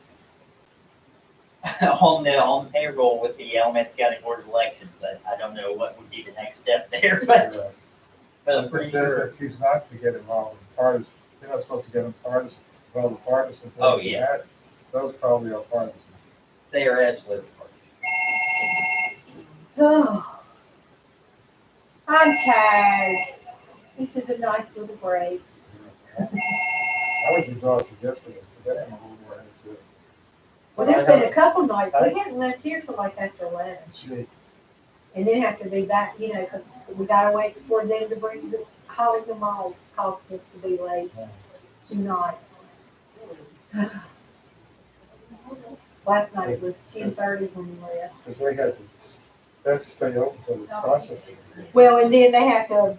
on the payroll with the Alamance County Board of Elections. I don't know what would be the next step there, but I'm pretty There's sure. a excuse not to get involved in partisan, you're not supposed to get in partisan, well, the partisan things. Oh, yeah. that- Those probably are partisan. They are absolutely partisan. Oh, I'm tired. This is a nice little break. I was exhausted yesterday, today I'm a little more into it. Well, there's been a couple nights, we hadn't left here till like after 11, Gee, and then have to be back, you know, cause we gotta wait for them to bring the Hollington Malls, caused us to be late 2 nights. Last night it was 10:30 when we left. because they had to stay open for the process. Well, and then they have to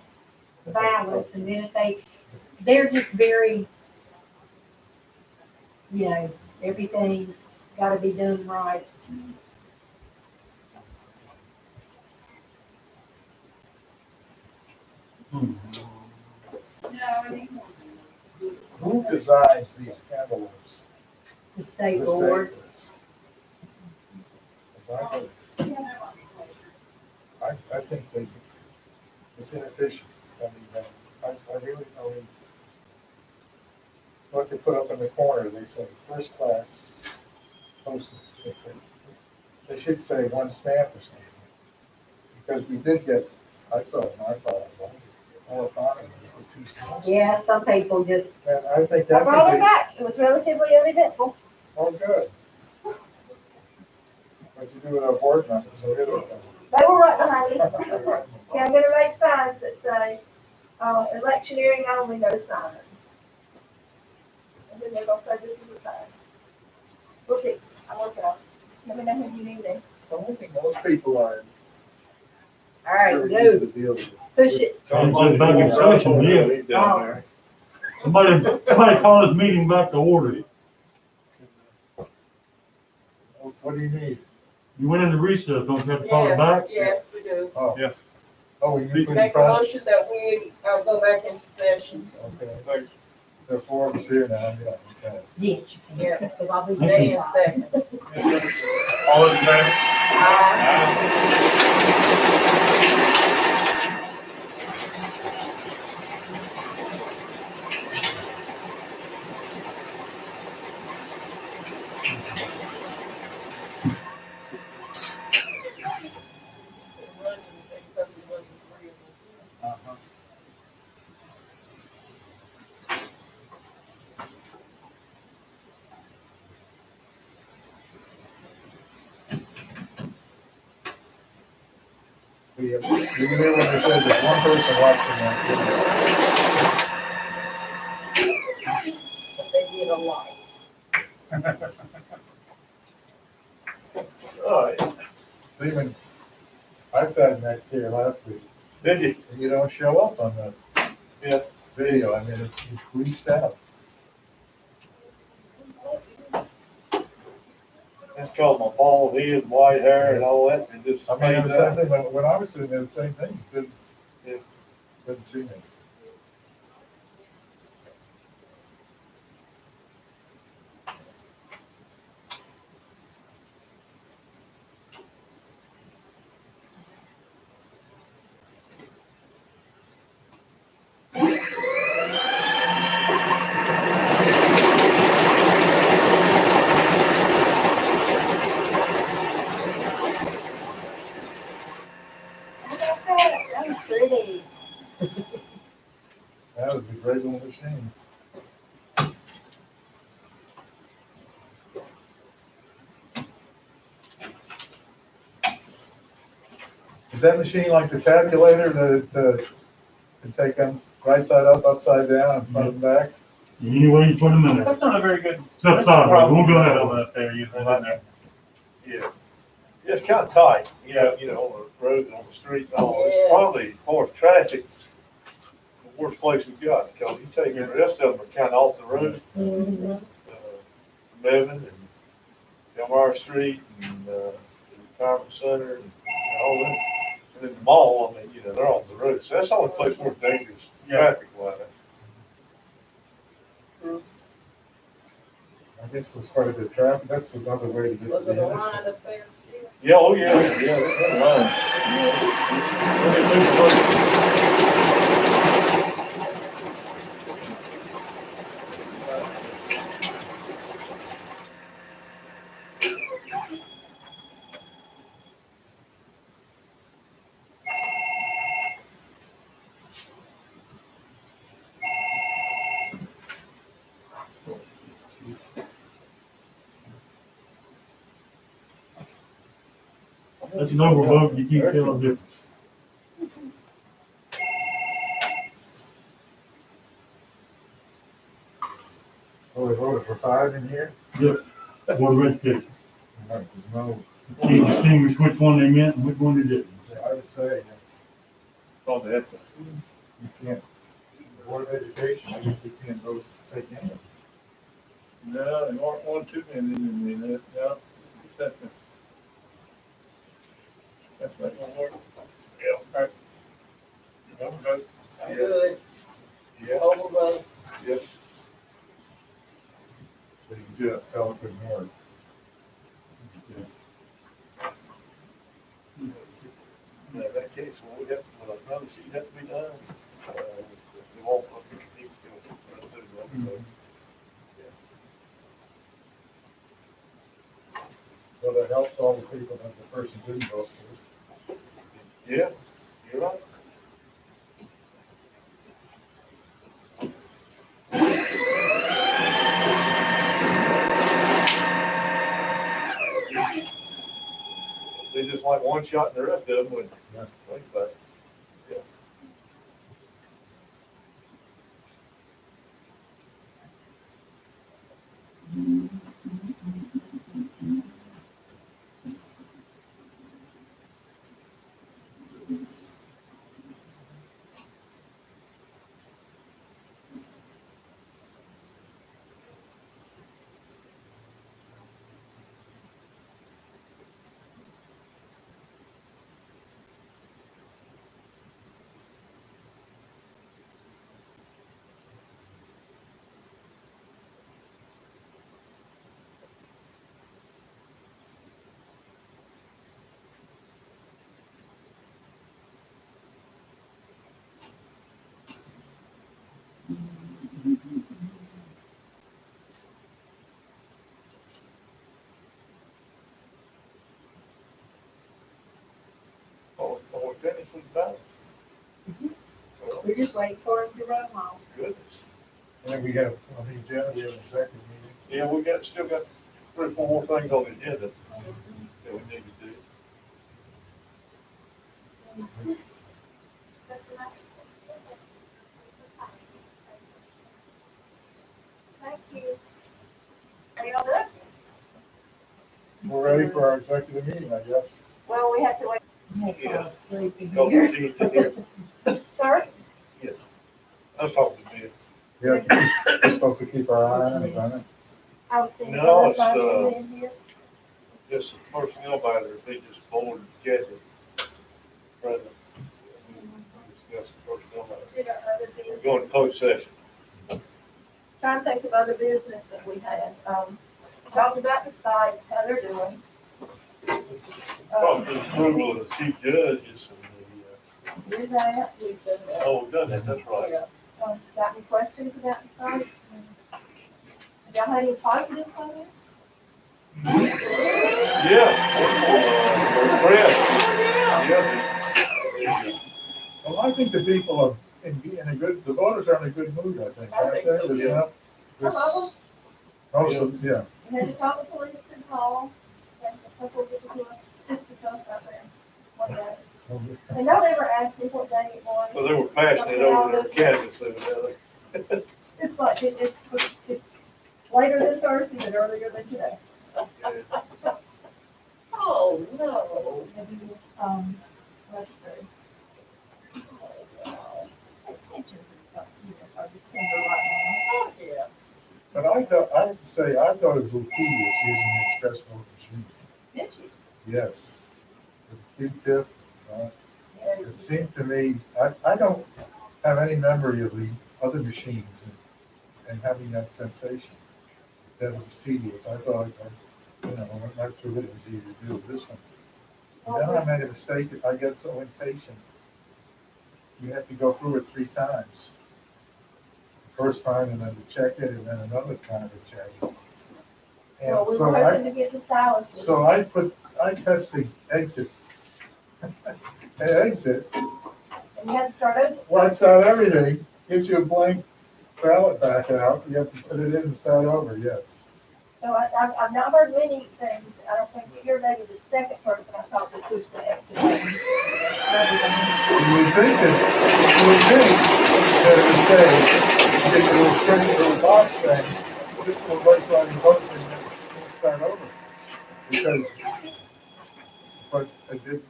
balance, and then if they're just very, you know, everything's gotta be done right. Who designs these envelopes? The state The board. does. I think it's inefficient. I mean, I really, what they put up in the corner, they say first class postage. They should say one stamp or something. Because we did get, I saw it in our files, more economy for 2 stamps. Yeah, some people just, And I think I that brought could it be, back, it was relatively uneventful. oh, good. What'd you do with our board members? They did it. They were right behind me. Okay, I'm gonna make signs that say, electioneering only, no signs. And then they're gonna say this is a sign. We'll see, I'll work it out. Let me know when you need it. I don't think most people are. all right, very go, easy to deal with. push it. It's back in session, yeah. He's down there. Somebody call this meeting back to order. What do you need? You went into recess, don't you have to call it back? Yes, we do. Oh. Yeah. Oh, you put in Make a front? motion that we, go back into session. Okay. There are 4 of us here now, yeah, okay. Yes, you can. Yeah. Because I'll be. Dan second. All those in favor? Uh-huh. You hear when they said there's one person watching that But they did a lot. All right, Even, I sat next here last week, did you? and you don't show up on the video, I mean, it's bleached out. That's called my bald head, white hair and all that, and just. I mean, it was fades out. same thing, when I was sitting there, the same thing, couldn't see me. That was pretty. That was a great little machine. Is that machine like the tabulator that it can take them right side up, upside down, and front and back? Any way you put them in there. That's not a very good. Step that's side, the problem won't go with ahead. the building up there, using it in there. Yeah. It's kind of tight, you know, on the road and on the street and all. It's Yes. probably for traffic, the worst place we've got, because you take the rest of them are kind of off the road. Bevan and Delmar Street and, the retirement center and all that. And then the mall, I mean, they're on the road. So that's the only place where dangerous traffic wise. I guess that's part of the traffic, that's another way to get to Was the it a interstate. line of fence here? Yeah, oh, yeah, yeah, That's an overvote, you can't tell the difference. Oh, they voted for 5 in here? Yep, Board of Education. There's no, Can't distinguish which one they meant and which one they didn't. I would say, Probably that's you can't, Board of Education, I guess you can't vote, take any. No, there aren't one too many in the minute, no. That's not gonna work. Yeah, okay. Okay. I'm good. Yeah, Overrun. yes. So you can do it, Pelican North. In that case, well, we have, well, another sheet has to be done. We won't look at the details. Well, that helps all the people that the person didn't vote for. Yeah, you're right. They just like one shot and the rest of them would, Yeah. think about it. Yeah. Oh, we're finished with the ballot? Well, We're just waiting for him to run off. goodness. And then we have, on the agenda, we have an executive meeting. Yeah, we got, still got 3 or 4 more things on the agenda that we need to do. Thank you. Are you all done? We're ready for our executive meeting, I guess. Well, we have to wait. Yeah. Sleep in Go here. proceed to here. Sir? Yes. I was talking to Ben. Yeah, we're supposed to keep our eye on it, on it. I was seeing. No, it's, in here. Just the personnel matter, if they just board Kathy. President. Discuss the personnel matter. Did our other We're business, going to closed session. trying to think of other business that we had. Talked about the sites, how they're doing. Probably the approval of the chief judges and Here's that, we've done that. oh, we've done that, that's right. Yeah. Got any questions about the site? Y'all had any positive comments? Yeah. Yeah. Well, I think the people are in a good, the voters are in a good mood, I think, I aren't think they? so, There's yeah. enough- Some of them, Most of, yeah. we had to call the police and call, and a couple of people just to talk about there one day. And no one ever asked me what day it was. So they were passing it over to Kansas, evidently. It's like, it's later than Thursday, but earlier than today. Oh, no. Let's see. Are just tender right Yeah. But I thought, I have to say, I thought it was a little tedious using the express vote machine. now. Did you? Yes. The Q-tip, Yeah. it seemed to me, I don't have any memory of the other machines and having that sensation that it was tedious. I thought, you know, I'm not sure what it was easy to do with this one. And then I made a mistake, if I get so impatient, you have to go through it 3 times. First time and then to check it and then another time to check it. And Well, we so were hoping to get to Silas's. So I touched the exit. And exit, And you had to start over. wipes out everything, gives you a blank ballot back out, you have to put it in and start over, yes. So I've not heard many things. I don't think you're maybe the second person I talked to pushed the exit. You would think that it would say, get your little string, little box thing, just go right on your vote and then start over. Because, but it didn't,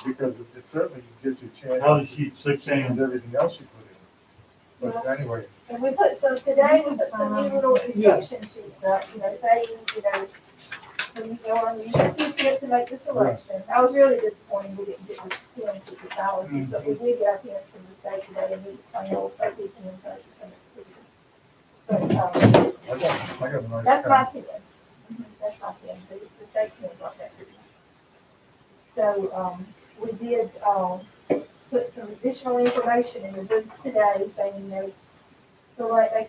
because it certainly gives you a chance. How did she to 16? change everything else you put in. But anyway, And we put some, today, we put some new little instruction sheets up, saying, when you go on, you should get to make the selection. I was really disappointed we didn't get the pins with the silences, but we did get our pins from the state today, and we just plain old 13 pins. But, I got a nice. that's my pen. pin. That's my pin, the state pin's not that good. So, we did, put some additional information in the books today, saying, make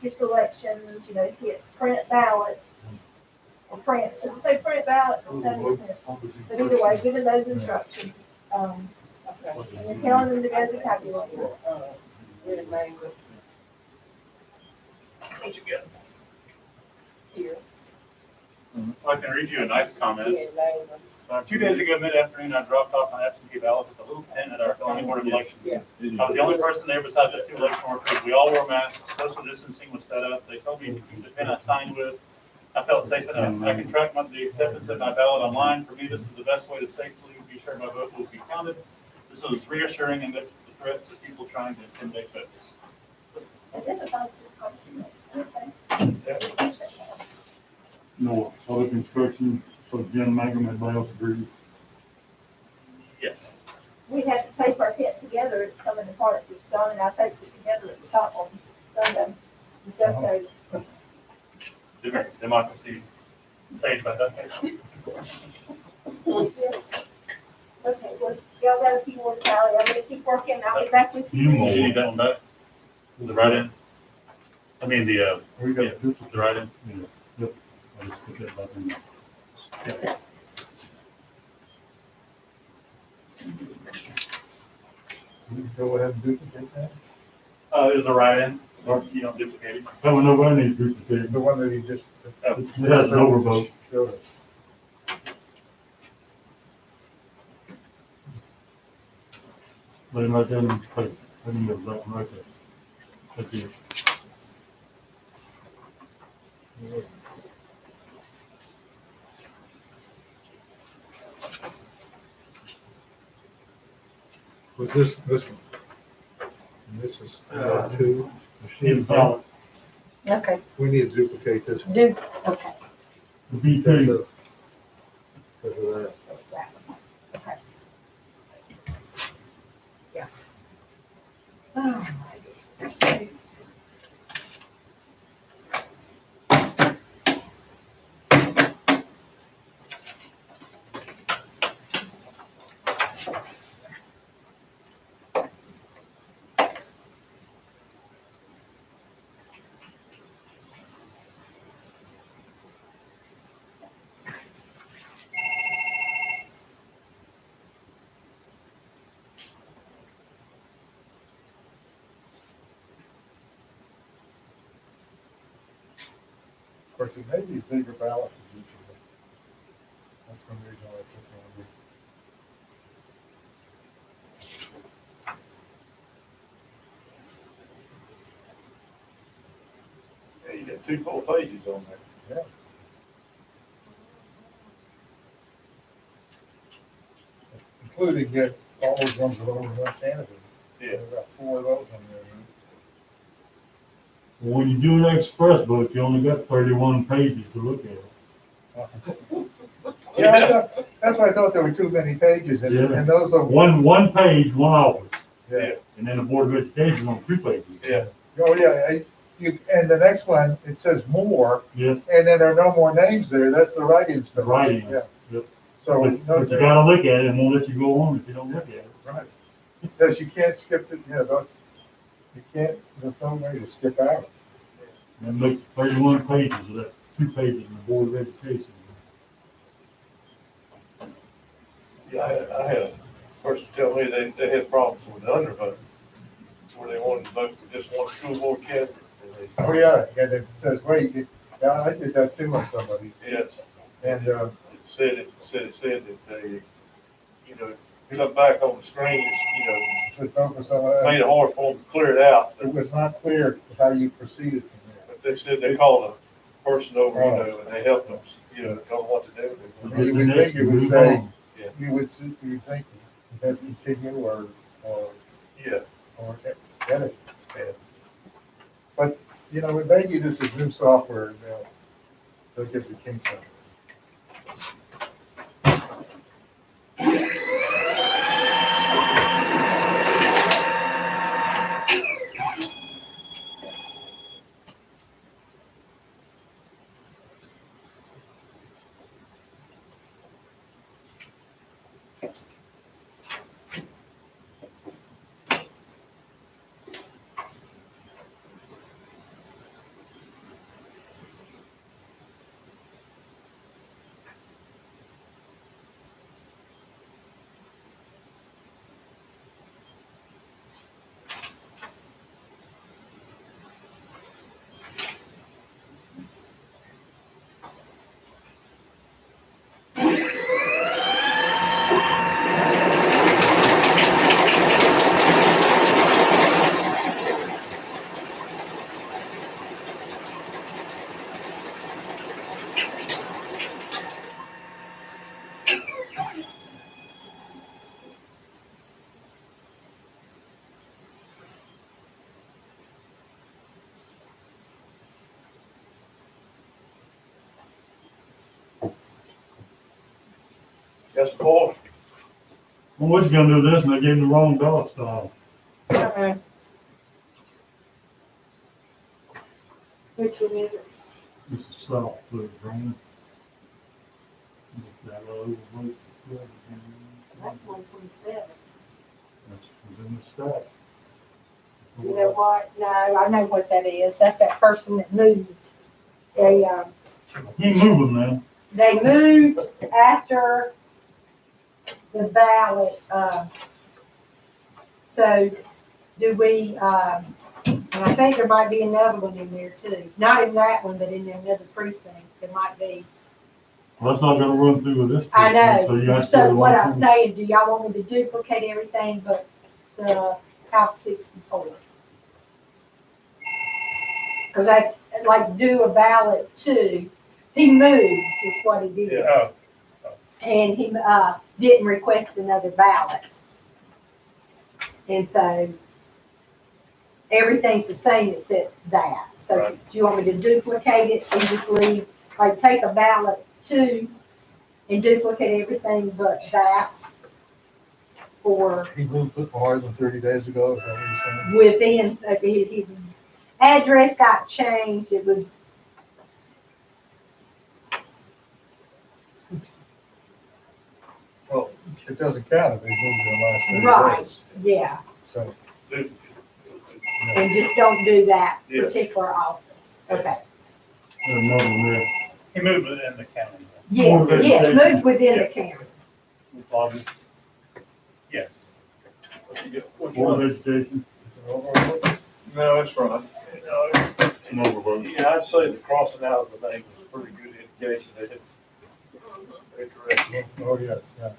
your selections, hit print ballot. Or print, does it say print ballot? Or print? But either way, given those instructions, and you're telling them to go to the tabulator. Where the name was What you got? here. I can read you a nice comment. Yeah, name was- 2 days ago, mid-afternoon, I dropped off my absentee ballots at the little tent at our county board of elections. Yeah. I was the only person there besides the 2 election workers. We all wore masks, social distancing was set up. They told me to keep the pen I signed with. I felt safe enough. I can track the acceptance of my ballot online. For me, this is the best way to safely be sure my vote will be counted. This is reassuring amidst the threats of people trying to intimidate votes. And this is how it's No other construction, so Jim Mangum, everybody else agrees. Yes. we have to tape our kit together, it's coming apart, it's done, and I taped it together at the top on Sunday. With duct tape. Democracy saved by duct tape. Okay, well, y'all got a few more, Sally, I'm gonna keep working, I'll be back with you. You need that one back? Is the write-in? I mean, the, We got yeah, the write-in. Yep. I'll just put that back in there. We can go ahead and duplicate that. There's a write-in, or you don't duplicate it. That one, nobody needs duplicated. The one that he just. It has an overvote. Showed us. Let him right there in his place. Let him know that one right there. That's it. Was this one? And this is two machines. Ballot. Okay, We need to duplicate this one. okay. The B Because two. of that. That's that one. Okay. Yeah. Oh, my goodness. Of course, it may be bigger ballots than each of them. That's one reason why I took one. Yeah, you got 2 full pages on there. Yeah. Including get all those ones that only one candidate. Yeah. There's about 4 of those on there. When you do an express vote, you only got 31 pages to look at. Yeah, I thought, that's why I thought there were too many pages, and, Yeah. and those are. One page, one office, Yeah. and then the Board of Education on 2 pages. Yeah. Oh, yeah, and the next one, it says more, Yeah, and then there are no more names there, that's the write-in space. Write-in, Yeah. yep. So, but no, you gotta look at it, and won't let you go on if you don't look at it. right, because you can't skip it, you can't, there's no way to skip out. And that makes 31 pages of that, 2 pages in the Board of Education. Yeah, I had a person tell me they had problems with the undervote, where they wanted to vote for just one school board candidate. and Oh, yeah, and it says, wait, yeah, I did that too on somebody, Yeah, and, it said that they, come back on the screen, to vote for someone else. made it hard for them to clear it out. It was not clear how you proceeded from But they said they called a person over, and they helped them, tell them what to do. there. You would think you would say, Yeah. you would think you had continue or Yeah, edit. yeah. But, you know, maybe this is new software, and they'll get the kinks out of it. Yes, Paul? Well, we're gonna do this, and they gave him the wrong ballot style. Which one is it? This is south, please, Brandon. That overvote. That's 127. That's within the stat. You know what? No, I know what that is. That's that person that moved. They, He moving, man. they moved after the ballot, so do we, and I think there might be another one in there too. Not in that one, but in another precinct. There might be. Well, that's not gonna run through with this. I precinct, So you know. have to. So do what one I'm thing. saying, do y'all want me to duplicate everything but the House 64? Because that's like do a ballot too. He moved is what he did. Yeah. And he, didn't request another ballot. And so everything's the same except that. So Right. do you want me to duplicate it and just leave, like take a ballot two and duplicate everything but that? Or He moved it more than 30 days ago, is that what you're saying? within, his address got changed, it was, Well, it doesn't count if he moved in the last 30 right, days. yeah. So, And just don't do that Yes. particular office. Okay. There's another one there. He moved it in the county. Yes, Board of yes, Education. moved within the county. Bobby. Yes. Which Board one? of Education, No, it's right. No, it's- an overvote. Yeah, I'd say the crossing out of the name was pretty good indication that it. Very correct. oh, yeah, yeah.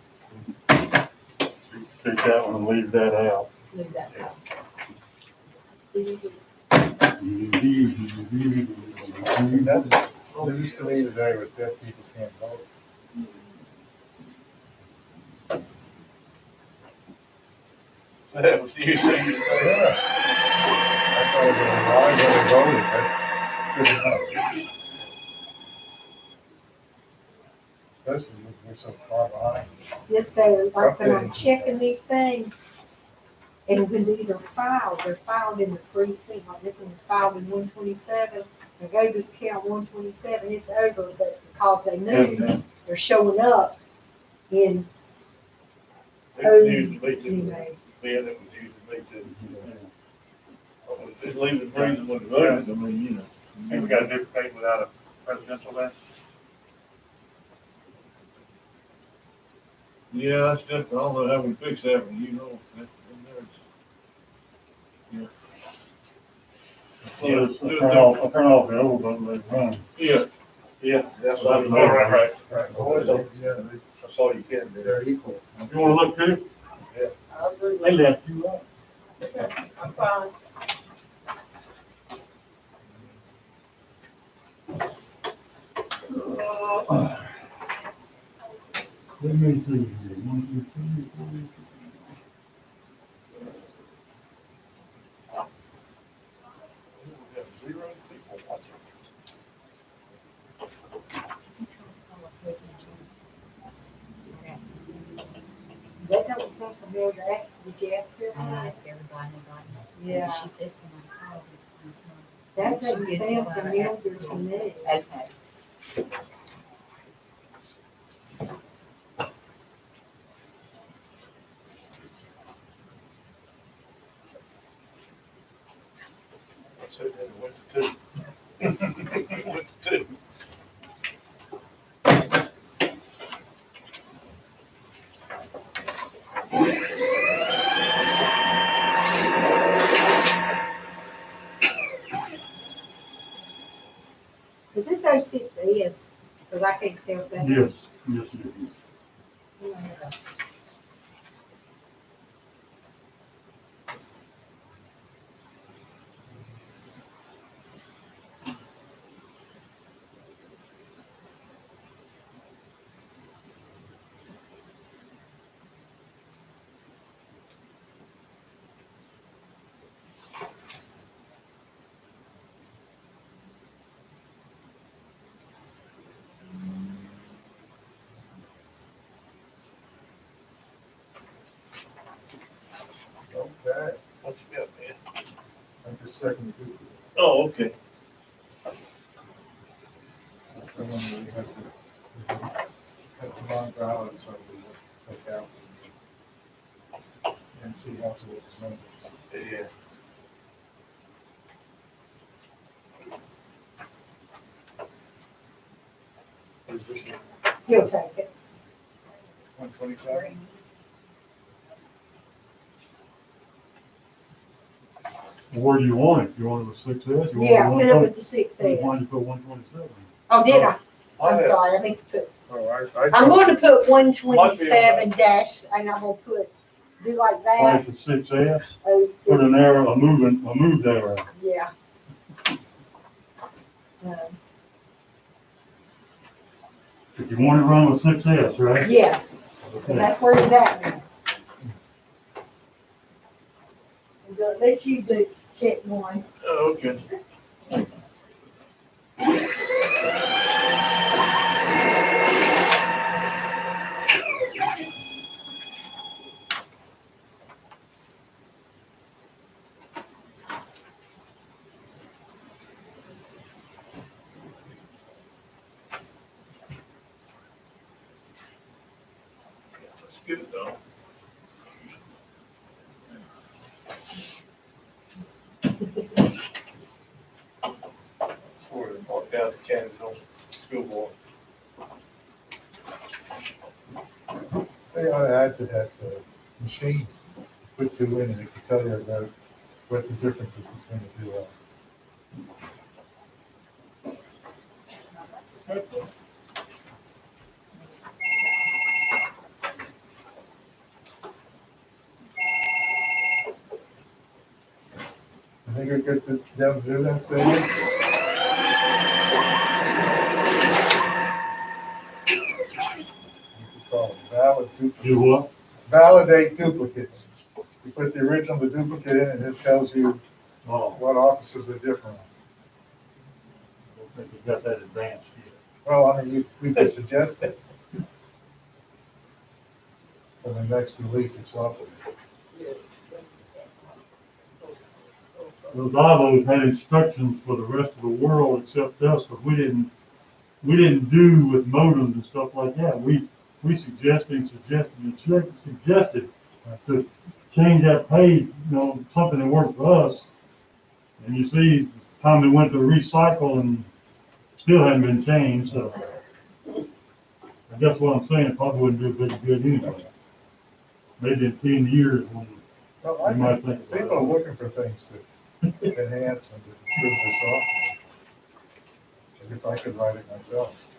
Take that one and leave that out. Leave that out. That's news to me today with deaf people can't vote. That was news to you. Yeah. I thought it was a lie when they voted, but good enough. Especially when we're so far behind. Yes, they are, like, when I'm Okay. checking these things, and when these are filed, they're filed in the precinct, like this one is filed in 127. I go to count 127, it's over, but because they moved, they're showing up in, It was news to me you too. know, Ben, it was news to me too. It's leaving the reason when the voted, I mean, you know. And we got a duplicate without a presidential list. Yeah, that's just, I don't know how we fix that one, you know. That's in there. Well, I'll turn off the overvote later on. Yeah, yeah, that's what I'm. Oh, right. Yeah, That's all you can do. they're equal. You wanna look too? I agree They with left you out. you. I'm fine. Let me see here. 1, 2, 3, 4, 5. sound familiar. Did you ask her? I asked everybody, Yeah. she said somebody called it. That doesn't sound familiar to me. Okay. I said that it went to two. Went to two. Is this 06S? Because I can't tell if that's. Yes, yes, it is. Okay, What you got, man? I'm just checking the Google. Oh, okay. That's the one where we have the long ballots, so we will take out and see how it was numbers. Yeah. Is this He'll take it. 127? Where do you want it? You want it with 6S? You want Yeah, it put it with with the 6S. Why don't you put 127? Oh, did I? I I'm have- sorry, I meant to put, Oh, I I'm thought- going to put 127 dash, and I'm going to put, do like that. Like the 6S, Oh, put an 6, arrow, a moved arrow. yeah. If you want to run with 6S, right? Yes, because Okay. that's where he's at now. I'm gonna let you do, check one. Oh, okay. That's good, though. Sort of walked out the candidate on school board. They ought to add to that machine, put 2 in, and it can tell you about what the differences between the two are. I think we get them to do that, Steve? Valid duplicates. Do what? Validate duplicates. You put the original, the duplicate in, and it tells you Oh, what offices are different. I don't think you got that advanced yet. Well, I mean, we could suggest it for the next release of software. Those Avos had instructions for the rest of the world except us, but we didn't do with modems and stuff like that. We suggested to change that page, something that worked for us. And you see, time they went to recycle and still hadn't been changed, so. I guess what I'm saying, it probably wouldn't do very good anyway. Maybe in 10 years when Well, you I might think think people are about it. looking for things to enhance and to improve their software. I guess I could write it myself.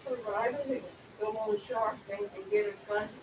Provider who go on Shark Tank and get it funded.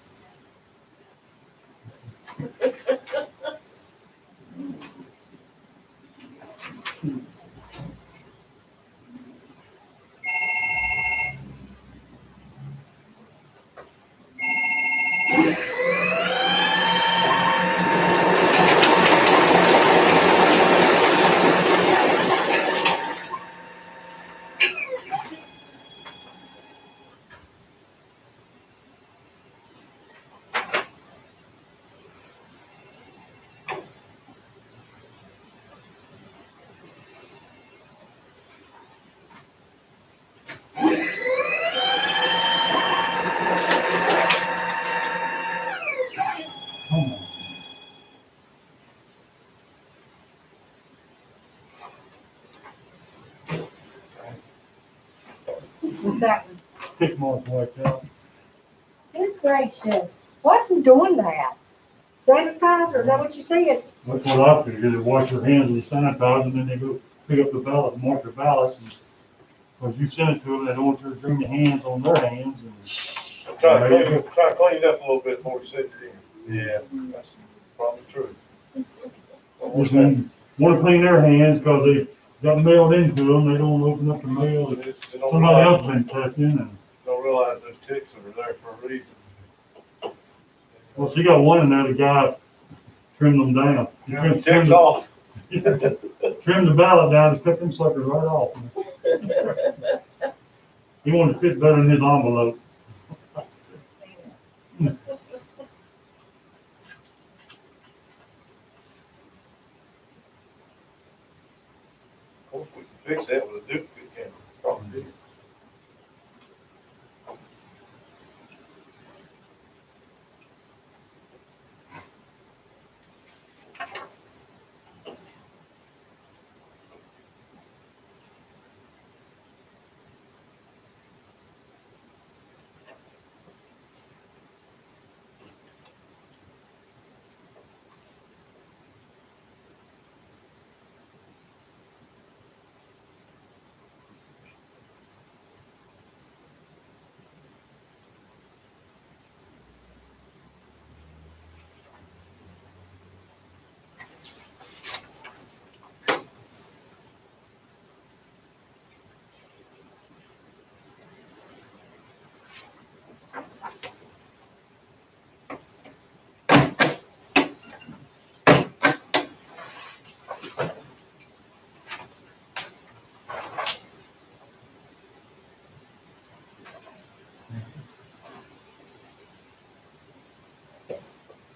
tick marks wiped out. Good gracious, what's he doing that? Sanitizer, is that what you said? That's what I figured, they wash their hands with sanitizer, and then they go pick up the ballot, and mark their ballots, and, cause you send it to them, they don't want you to bring your hands on their hands, and. Try to clean it up a little bit before we send it in. Yeah. That's probably true. Just wanna clean their hands, cause they got mailed into them, they don't open up the mail, that They don't somebody else realize, been touching, and, don't realize those ticks are there for a reason. well, she got one in there, the guy trimmed them down. He trimmed Ticks off. trimmed the ballot down, just cut them suckers right off. He wanted to fit better in his envelope. Of course, we can fix that with a duplicate camera. Probably do.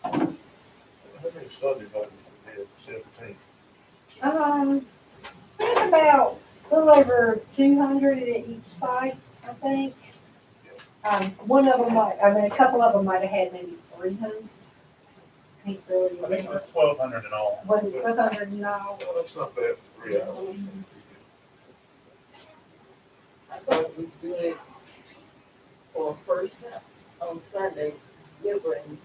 How many Sunday voters we had? 17. We had about a little over 200 at each site, I think. One of them a couple of them might have had maybe 300. Can't really I think it remember. was 1,200 in all. Was it 1,200 in all? Well, that's not bad for 3 hours. I thought it was good for first time on Sunday, delivering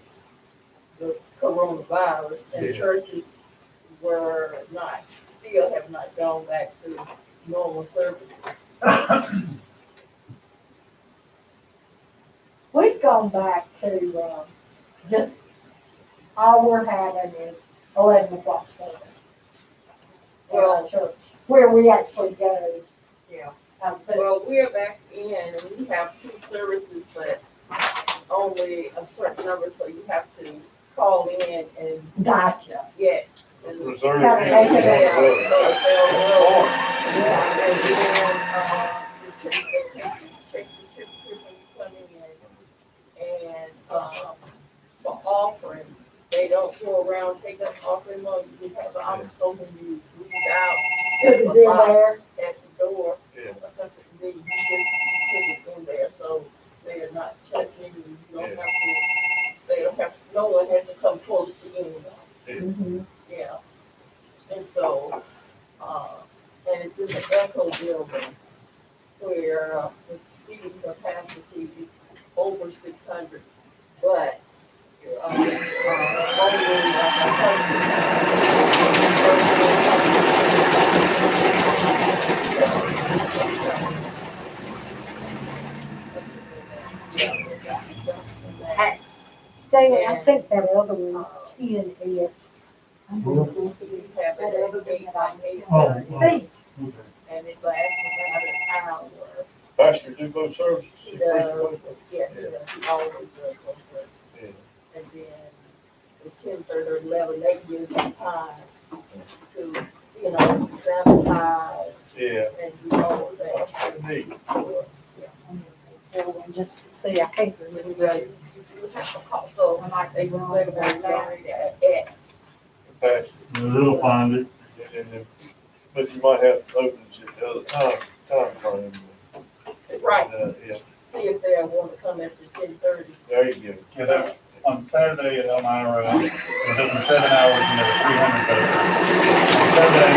the coronavirus, and Yeah. churches were not, still have not gone back to normal services. We've gone back to, just, all we're having is 11 o'clock service. At our church, where we actually go. Yeah. But Well, we're back in, and we have 2 services, but only a certain number, so you have to call in and gotcha. get. And Reserve. Gotta camera. take it yeah, out. so they'll, and then, the church, they take the church when you come in, and, for offering, they don't go around taking offering money, you have an option when you leave out, there's a Put it in box at the door, Yeah. or something, then you just put it in there, so they are not touching, you don't have to, they don't have, no one has to come close to anyone. Mhm. Yeah, and so, and it's in the Echo building where the seating capacity is over 600, but, only like 100. Stanley, I think that other one's 10S. I'm Well, gonna see We have that it other at one 8 that by I 8, Oh, think. okay. and it lasts about an hour. Pastor do both services? He does, yes, he does. He always does both services. Yeah. And then at 10:30 or 11, they gives them time to, sanitize Yeah. and do all of that. Neat. And just to see, I can't remember. You have to call, so they can say they're married at, Pastor. They'll find it. And but you might have to open it at the other time frame. right, Yeah, see if they want to come after 10:30. there you go. Yeah, that, on Saturday at Elmira, it was open 7 hours and there were 300 voters. On Sunday,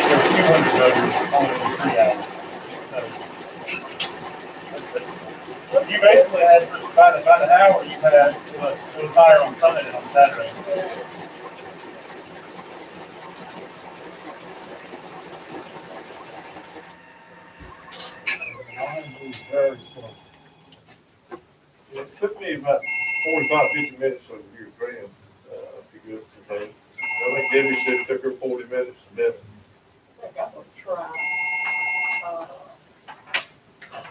there were 200 voters, only open 3 hours. So, You basically had, by the hour you had, it was higher on Sunday than on Saturday. Mine moves very slow. It took me about 45, 50 minutes over here, Graham, to go today. I think Debbie said it took her 40 minutes and then. I think I'm gonna try,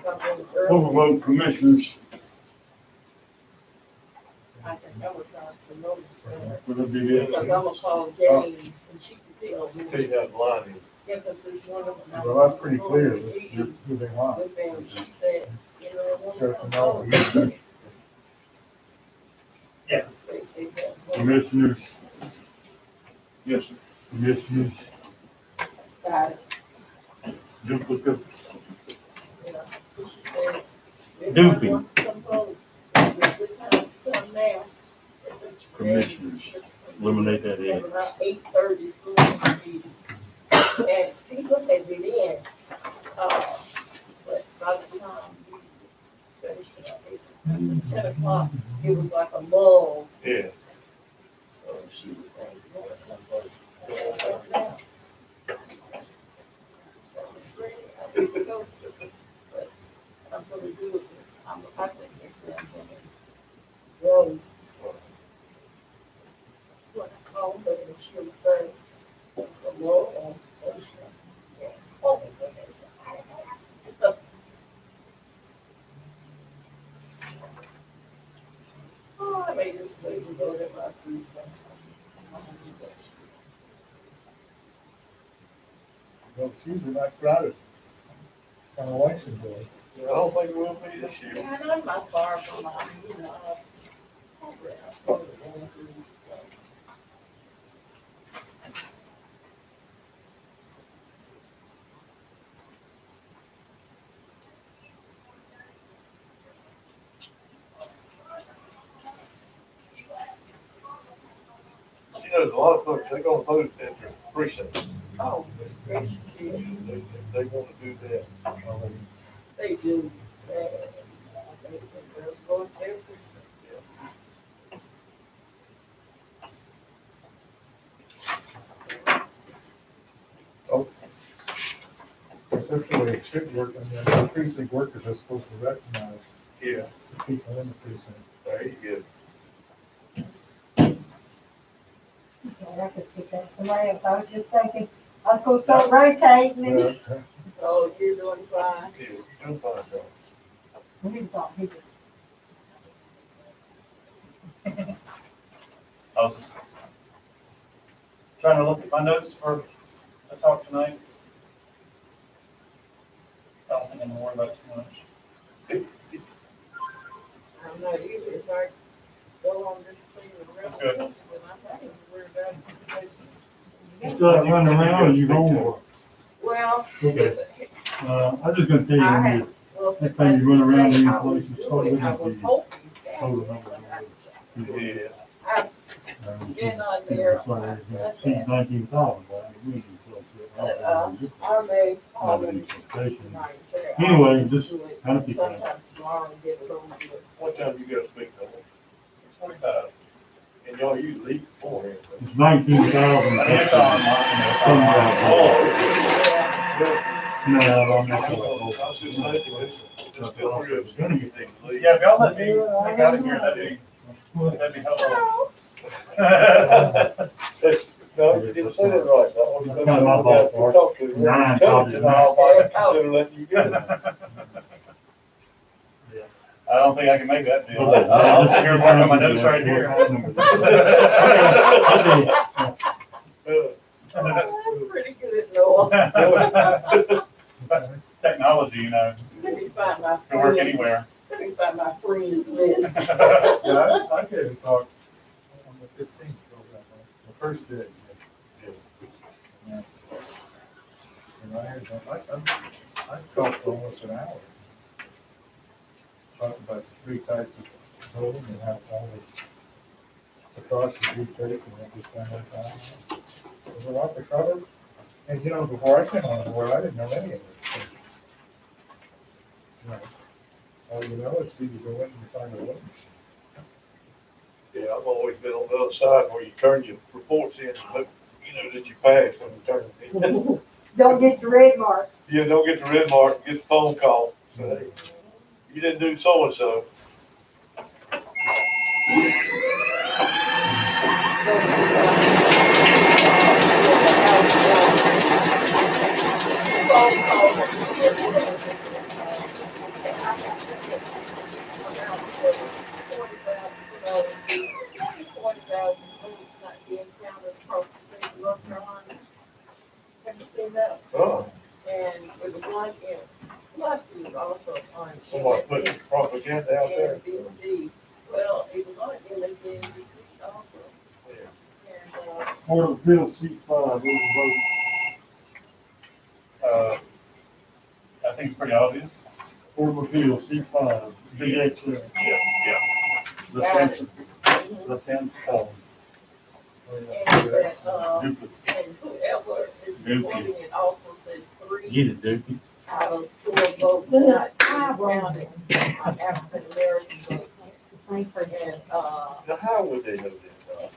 something early. Overvote commissioners, I think I would try to notice that. will it be good? Because I'm gonna call Jane and she can tell me. Tell you how the line is. Yeah, because it's one of them. Well, that's pretty clear, who they want. With them, she said, you know, one Sure, of no, them. Yeah. Commissioners, Yes, sir. commissioners, Got it, duplicate, yeah. She said, if Doopy. I want some votes, it's the time to come now. commissioners, eliminate that At in. about 8:30, and people had been in, but by the time we finished it, at 10 o'clock, it was like a lull. Yeah. So she was saying, "You wanna come first?" I said, "Yeah." So I was ready, I need to go. But I'm gonna do it, I think it's I'm gonna go. What I call her, and she'll say, it's a lull on ocean. Yeah. Oh, oh, I made this lady go to my food center. Well, it's usually not crowded on election day. I don't think it will be this year. Yeah, and I'm not far from my, you know, program. She knows a lot of folks, they're gonna vote at their precincts. Oh, gracious, yes. They wanna do that. They do. They go to their precinct. Oh. Is this the way it should work? I mean, the precinct workers are supposed to recognize Yeah, the people in the precinct. there you go. So I could pick up somebody else. I was just thinking, I was gonna start rotating and. Yeah. Oh, you're doing fine. Yeah, you're fine, John. He was on, he was. I was just trying to look at my notes for the talk tonight. I don't think I'm gonna worry about it too much. I'm not either. If I go on this thing around, Good. then I'm not even worried about it. You still running around or you home or? Well. Okay. I'm just gonna tell you, I when have, you, well, next time you run around these I was places, doing start it, looking I at was the hoping. total number of Yeah. I've been on there. Seems 19,000, but I mean, I may call Not them. an expectation. Anyway, just kind of keep that. Sometimes tomorrow and get it over with. What time you gotta speak to and y'all usually leave beforehand. It's 19,000. I mean, it's on. No, I'm not. I was just thinking, just feel free to Gonna get take the lead. Yeah, if y'all let me sneak out of here, that'd be helpful. No, you didn't say that right. I want to That's kind of my ballpark. talk to you. Nine, probably. And I might consider letting you go. I don't think I can make that deal. I'll sit here and work on my notes right here. I'm pretty good at Noah. Technology, you know, Let me find my can work friends. anywhere. Let me find my friends list. Yeah, I gave a talk on the 15th, the first day. And I talked for almost an hour. Talked about the 3 types of voting and how all the precautions we take and what we spend our time. There's a lot to cover. And you know, before I came on board, I didn't know any of it. So, you know, All you know is you go in and find a voting machine. Yeah, I've always been on the other side where you turn your reports in, and look, you know, that you passed when you turn it in. Don't get the red marks. You don't get the red mark, get the phone call, say, you didn't do so-and-so. Have you seen that? Oh, And it was like, plus it was also on. somebody put the propaganda out there. NBC, well, it was on MSNBC also. Yeah. And, Board of Appeals, seat 5, who's voting? I think it's pretty obvious. Board of Appeals, seat 5, big X there. Yeah, Left-hand column. and that, and whoever is voting, it also says 3 Get it, Dookie. out of 4 votes not counted on African American votes. It's the same person. And, Now, how would they know that?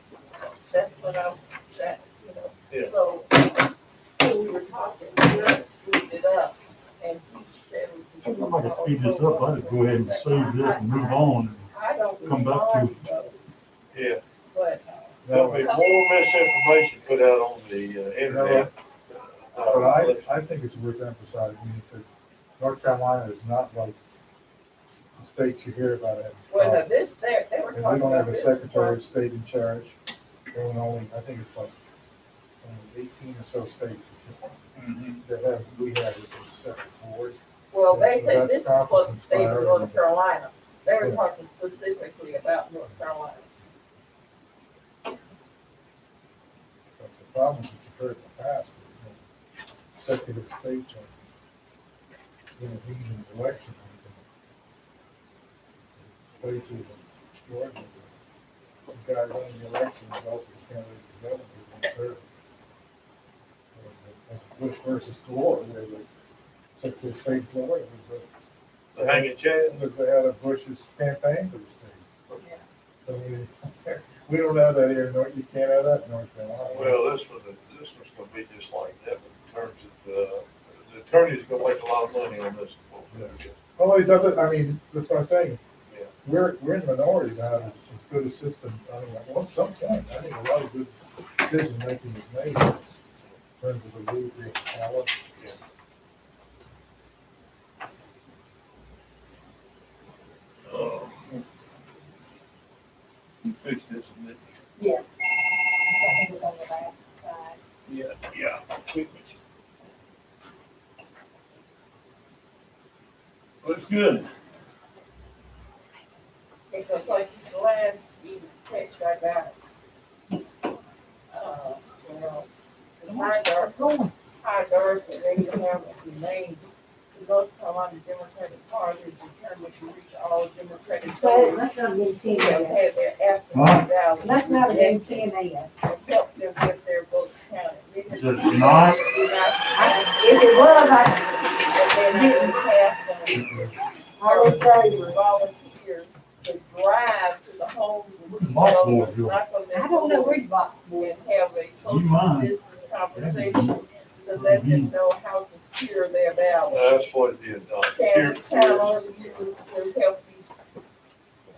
that's what I, that, you know, Yeah. so, when we were talking, we moved it up, and he said. I think I might speed this up, I'd go ahead and save this and move on. I don't Come back respond, though, Yeah, but, there'll be more misinformation put out on the internet. But I think it's worth emphasizing, I mean, it's North Carolina is not like the states you hear about it. well, now this, they were And we talking don't about have a this. secretary of state in charge. And only, I think it's like only 18 or so states that have, we have a separate board. Well, they So say that's this is for the conference state of priority. North Carolina. They were Yeah. talking specifically about North Carolina. But the problem is that you've heard in the past, secretary of state, he's in election. Stacy and Georgia, the guy running the election is also the candidate for governor who's been served. Bush versus Gore, where the secretary of state Gore The hanging chad. was the head of Bush's campaign for the state. So we don't have that here, you can't have that in North Carolina. Well, this one's gonna be just like that in terms of, the attorney's gonna make a lot of money on this. All these other, I mean, that's what I'm saying. Yeah. We're in minority to have as good a system. I mean, at some point, I think a lot of good decision making is made in terms of the legal power. You fixed this, didn't you? Yes. I think it's on the back side. Yeah. Looks good. Because like the last text I got, you know, the high guards, and they don't have the names. The North Carolina Democratic Party is determined to reach all Democratic So voters let's not get who ten have minutes. had their absentee Huh? ballots Let's not get rejected ten minutes. and help them get their votes counted. Is it not? If it was, And then I just have them, I would tell you. volunteer to drive to the homes of these Box voters, board, Joe. knock on their I don't know doors, where you bought. and have a social mind. distance conversation to let them know how secure their ballot. That's what it is, Here, Can count on you to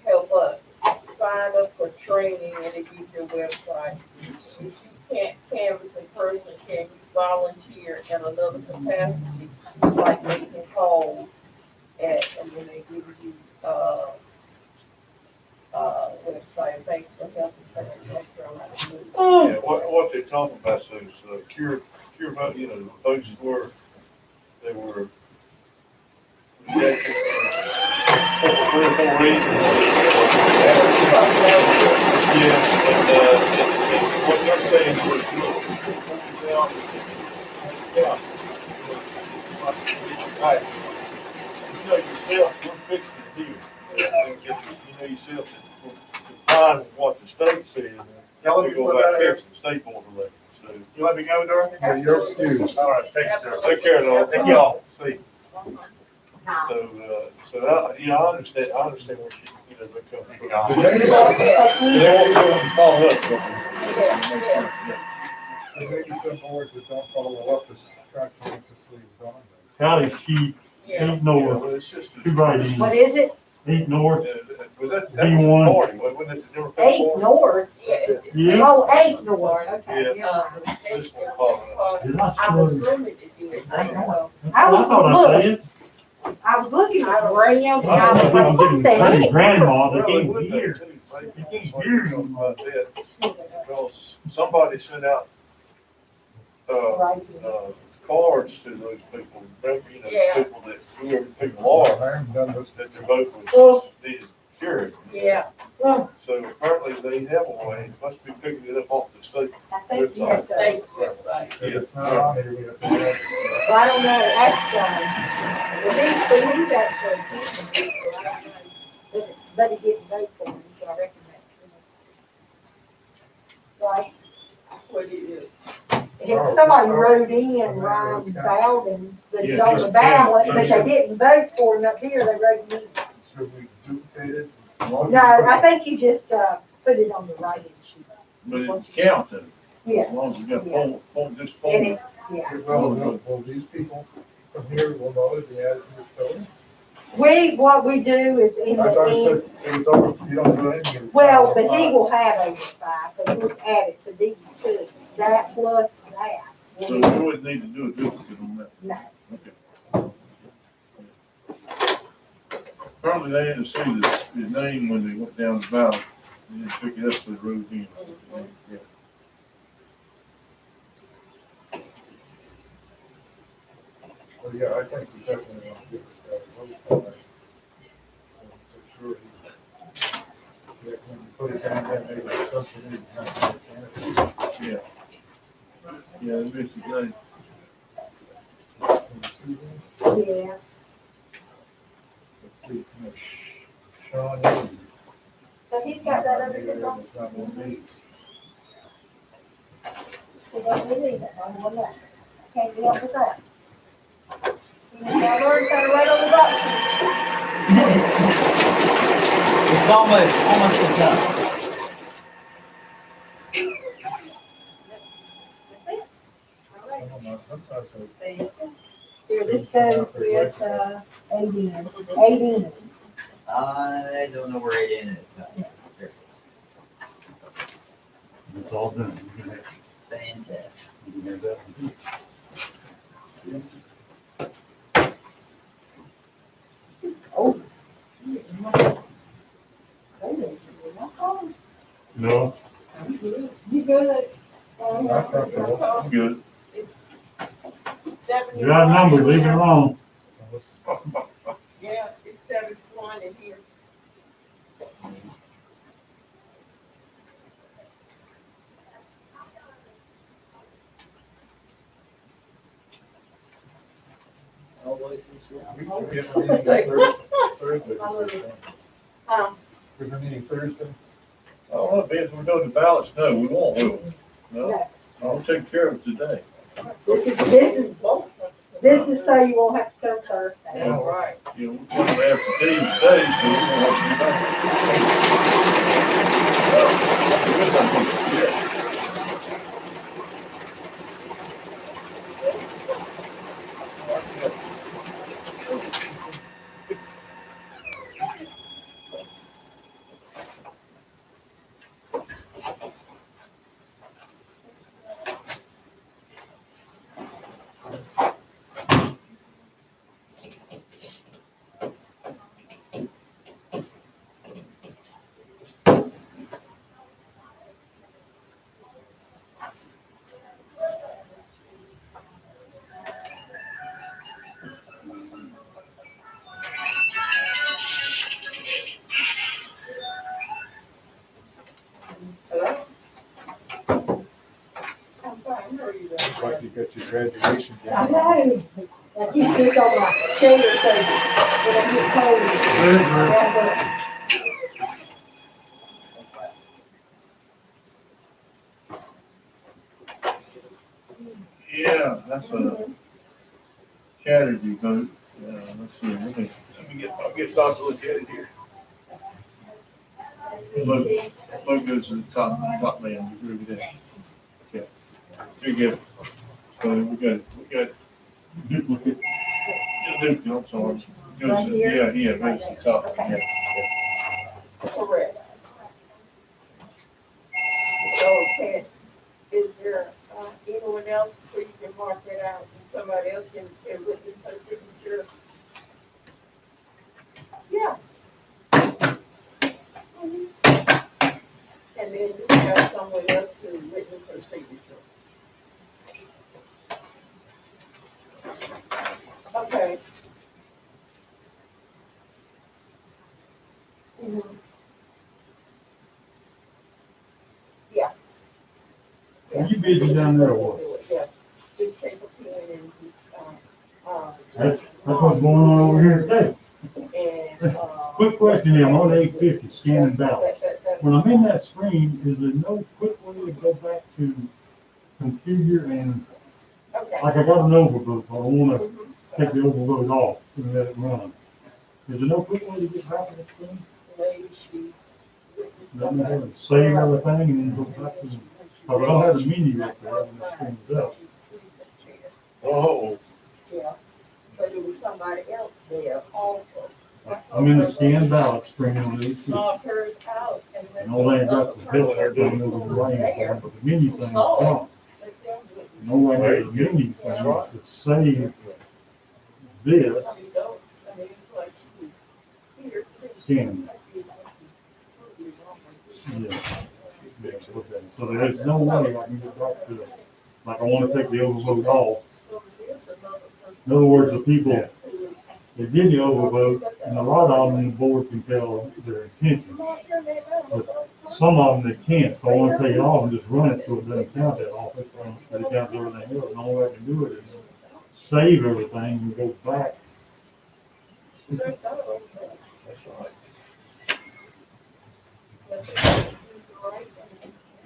help us. Sign up for training and it gives your website. If you can't canvass in person, can you volunteer in another capacity, like making calls? And then they give you, website, thanks for helping North Carolina. Yeah, what they're talking about is, cure vote, you know, votes they were rejected for 3 or 4 reasons. Yeah, and what they're saying is, right, you know yourself, we're fixing it here. You know yourself, that we're complying with what the state says. Y'all We just go look back out here. to the state board election, so. You let me go, Dorothy? Yeah, you're excused. All right, thank you, sir. Take care, though. Thank y'all. See. I understand where she, they're coming from. Did anybody, They won't be able to follow up. there may be some boards that don't follow up as conscientiously as Dawn does. County sheet, eight north, Well, it's just. two right What in, is it? eight north, Was that was D1. the party, wasn't it? The Democrat 8 party? north. Yeah. Oh, 8 north, okay. This one called. did I I'm show you? assuming that you would say no. I was thought I said it. I was looking at Graham and I I was thought like, we what were the getting pretty heck? grandma, they Well, can't would hear. too. You can't hear you. About that. Because somebody sent out, Right. cards to those people, remember, Yeah. people that, whoever people I are, haven't done this. that their vote Well- was needed cured. Yeah, Well, So apparently they have a way, it must be picking it up off the state. I think you have to, state's website. If it's not on here, we have to have it. well, I don't know, ask, well, he's actually keeping people, I don't know. But he didn't vote for him, so I reckon that's. Right, What it is. somebody wrote in Ryan Bowden, that he's Yeah, on the just- ballot, yeah, but yeah. they didn't vote for him up here, they wrote me. Should we duplicate it? No, I think you just, put it on the write-in sheet. But it's counting, Yeah, as long as you got this and phone. it, yeah. Well, these people from here will know it, the ad is total. What we do is in I the thought you end, said it was over, you don't do anything. well, but he will have over 5, but we'll add it to these too, that plus that. So we would need to do a duplicate on that. No. Okay. Apparently they didn't see his name when they went down the ballot. They didn't pick it up to the road in. Yeah. Well, yeah, I think we definitely want to give this guy a vote for it. So sure, yeah, when you put it down there, maybe it's something. Yeah. Yeah, it makes it great. Yeah, Let's see, Sean, Lee. so he's got that under control. It's not one of these. He doesn't need it, I know that. Can't get up with that. You gotta learn how to write on the box. It's almost done. Some of them, sometimes they- Here, this goes with, 80. I don't know where it is, but there it is. It's all done. You can have- Fantastic. you can have that one. See? Oh. No, You good? I'm good. It's 71. you got a number, leave it alone. Yeah, it's 71 in here. Always seems to- We have a meeting Thursday. Huh? We have a meeting Thursday. I don't know, if we're doing the ballots, no, we won't, will we? No, No. I'll take care of it today. This is so you won't have to come Thursday. That's right. You know, we're gonna have to leave today, so we won't have to do that. Hello? I'm fine, how are you? Looks like you got your graduation I gown. know. I keep this on my chair so when I get cold. Yeah, that's a Saturday vote. Let's see, I'll get Doc to look at it here. look goes to the top man, you agree with that? Okay. Very good. So we got duplicate, I'm sorry. Right here? Yeah, goes to the top, Okay. yeah. Correct. So, can, is there, anyone else where you can mark that out and somebody else can witness her signature? Yeah. And then just have someone else to witness her signature. Okay. Mhm. Yeah. Are you busy down there or what? Yeah, just take a pen and just, That's what's going on over here today. and, Quick question here, I'm on 850 scanning ballots. When I'm in that screen, is there no quick way to go back to configure and, Okay. like I got an overvote, I wanna take the overvote off and let it run. Is there no quick way to get back to the screen? Maybe she witnessed Let me somebody. save everything and then go back to the, cause I don't have the menu up there when the screen's up. Oh, Yeah, but it was somebody else there also. I'm in the scan ballot screen on 850. Knocked hers out and then. And all I got was this thing over the rain, but the menu thing is gone. No way has the menu thing to save this scan. Yeah. Yeah, okay. So there's no way I can get back to it. Like I wanna take the overvote off. In other words, the people, they did the overvote, and a lot of them, the board can tell their intention. But some of them, they can't, so I wanna take it off and just run it so it doesn't count that off. But it counts everything else, and all way I can do it is save everything and go back. that's right.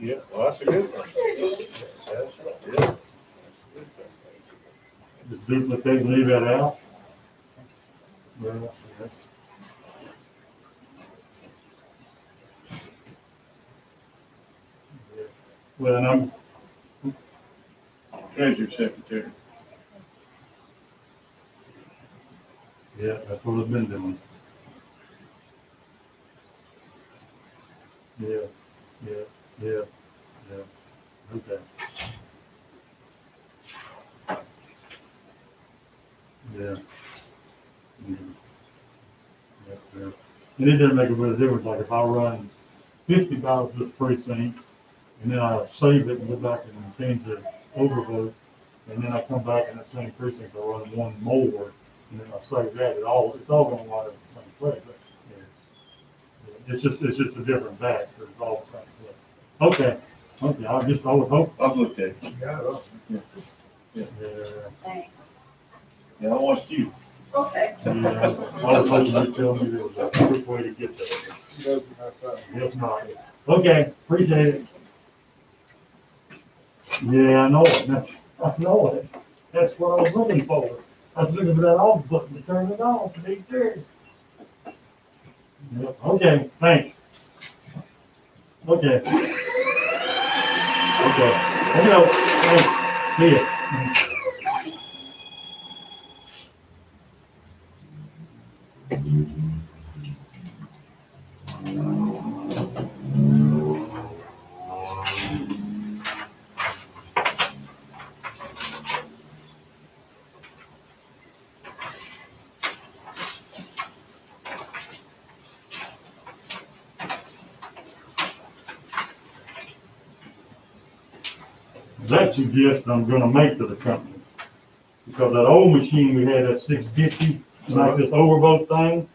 Yeah, well, that's a good thing. That's right, yeah. Just duplicate and leave that out. Well, that's. Well, and I'm, Treasury secretary. yeah, that's what I've been doing. Yeah, yeah, yeah, yeah, okay. Yeah. Yeah. Yeah. And it doesn't make a bit of difference, like if I run 50 ballots this precinct, and then I save it and go back and change the overvote, and then I come back in that same precinct, I run one more, and then I save that, it's all gonna wind up in the same place, but, yeah. It's just a different batch, but it's all the same place. Okay, I would hope. I've looked at it. Yeah. Yeah, I want you. Okay. Yeah, I was hoping you'd tell me there was a quick way to get there. If not, okay, appreciate it. Yeah, I know it, I know it, that's what I was looking for. I was looking for that off button to turn it off, to be serious. Yep, okay, thanks. Okay. Okay, let me know, thanks, see ya. That suggestion I'm gonna make to the company. Because that old machine we had at 650, like this overvote thing,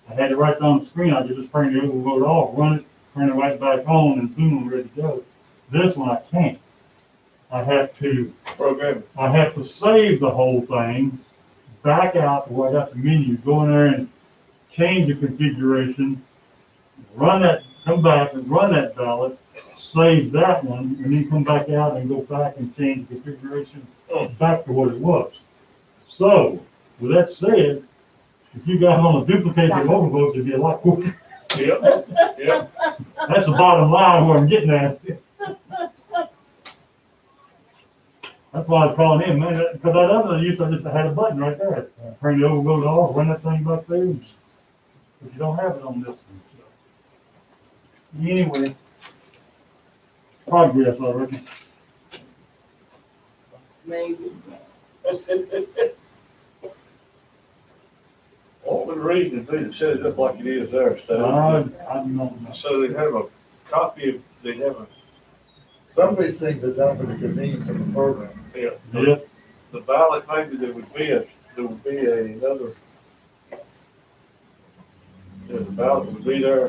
I had it right down the screen, I could just turn the overvote off, run it, turn it right back on, and boom, I'm ready to go. This one I can't. I have to save the whole thing, back out to where I got the menu, go in there and change the configuration, run that, come back and run that ballot, save that one, and then come back out and go back and change the configuration back to what it was. So, With that said, if you guys want to duplicate the overvotes, it'd be a lot quicker. Yep, yep. That's the bottom line where I'm getting at. That's why I was calling in, man, because that other used to just had a button right there. Turn the overvote off, run that thing back there. But you don't have it on this one, so. Anyway. Progress, I reckon. Maybe. What would the reason be to set it up like it is there, I Stan? don't know. So they have a copy of, they have a, Some of these things are done for the convenience of the program. yeah, Yeah, the ballot, maybe there would be another. Yeah, the ballot would be there.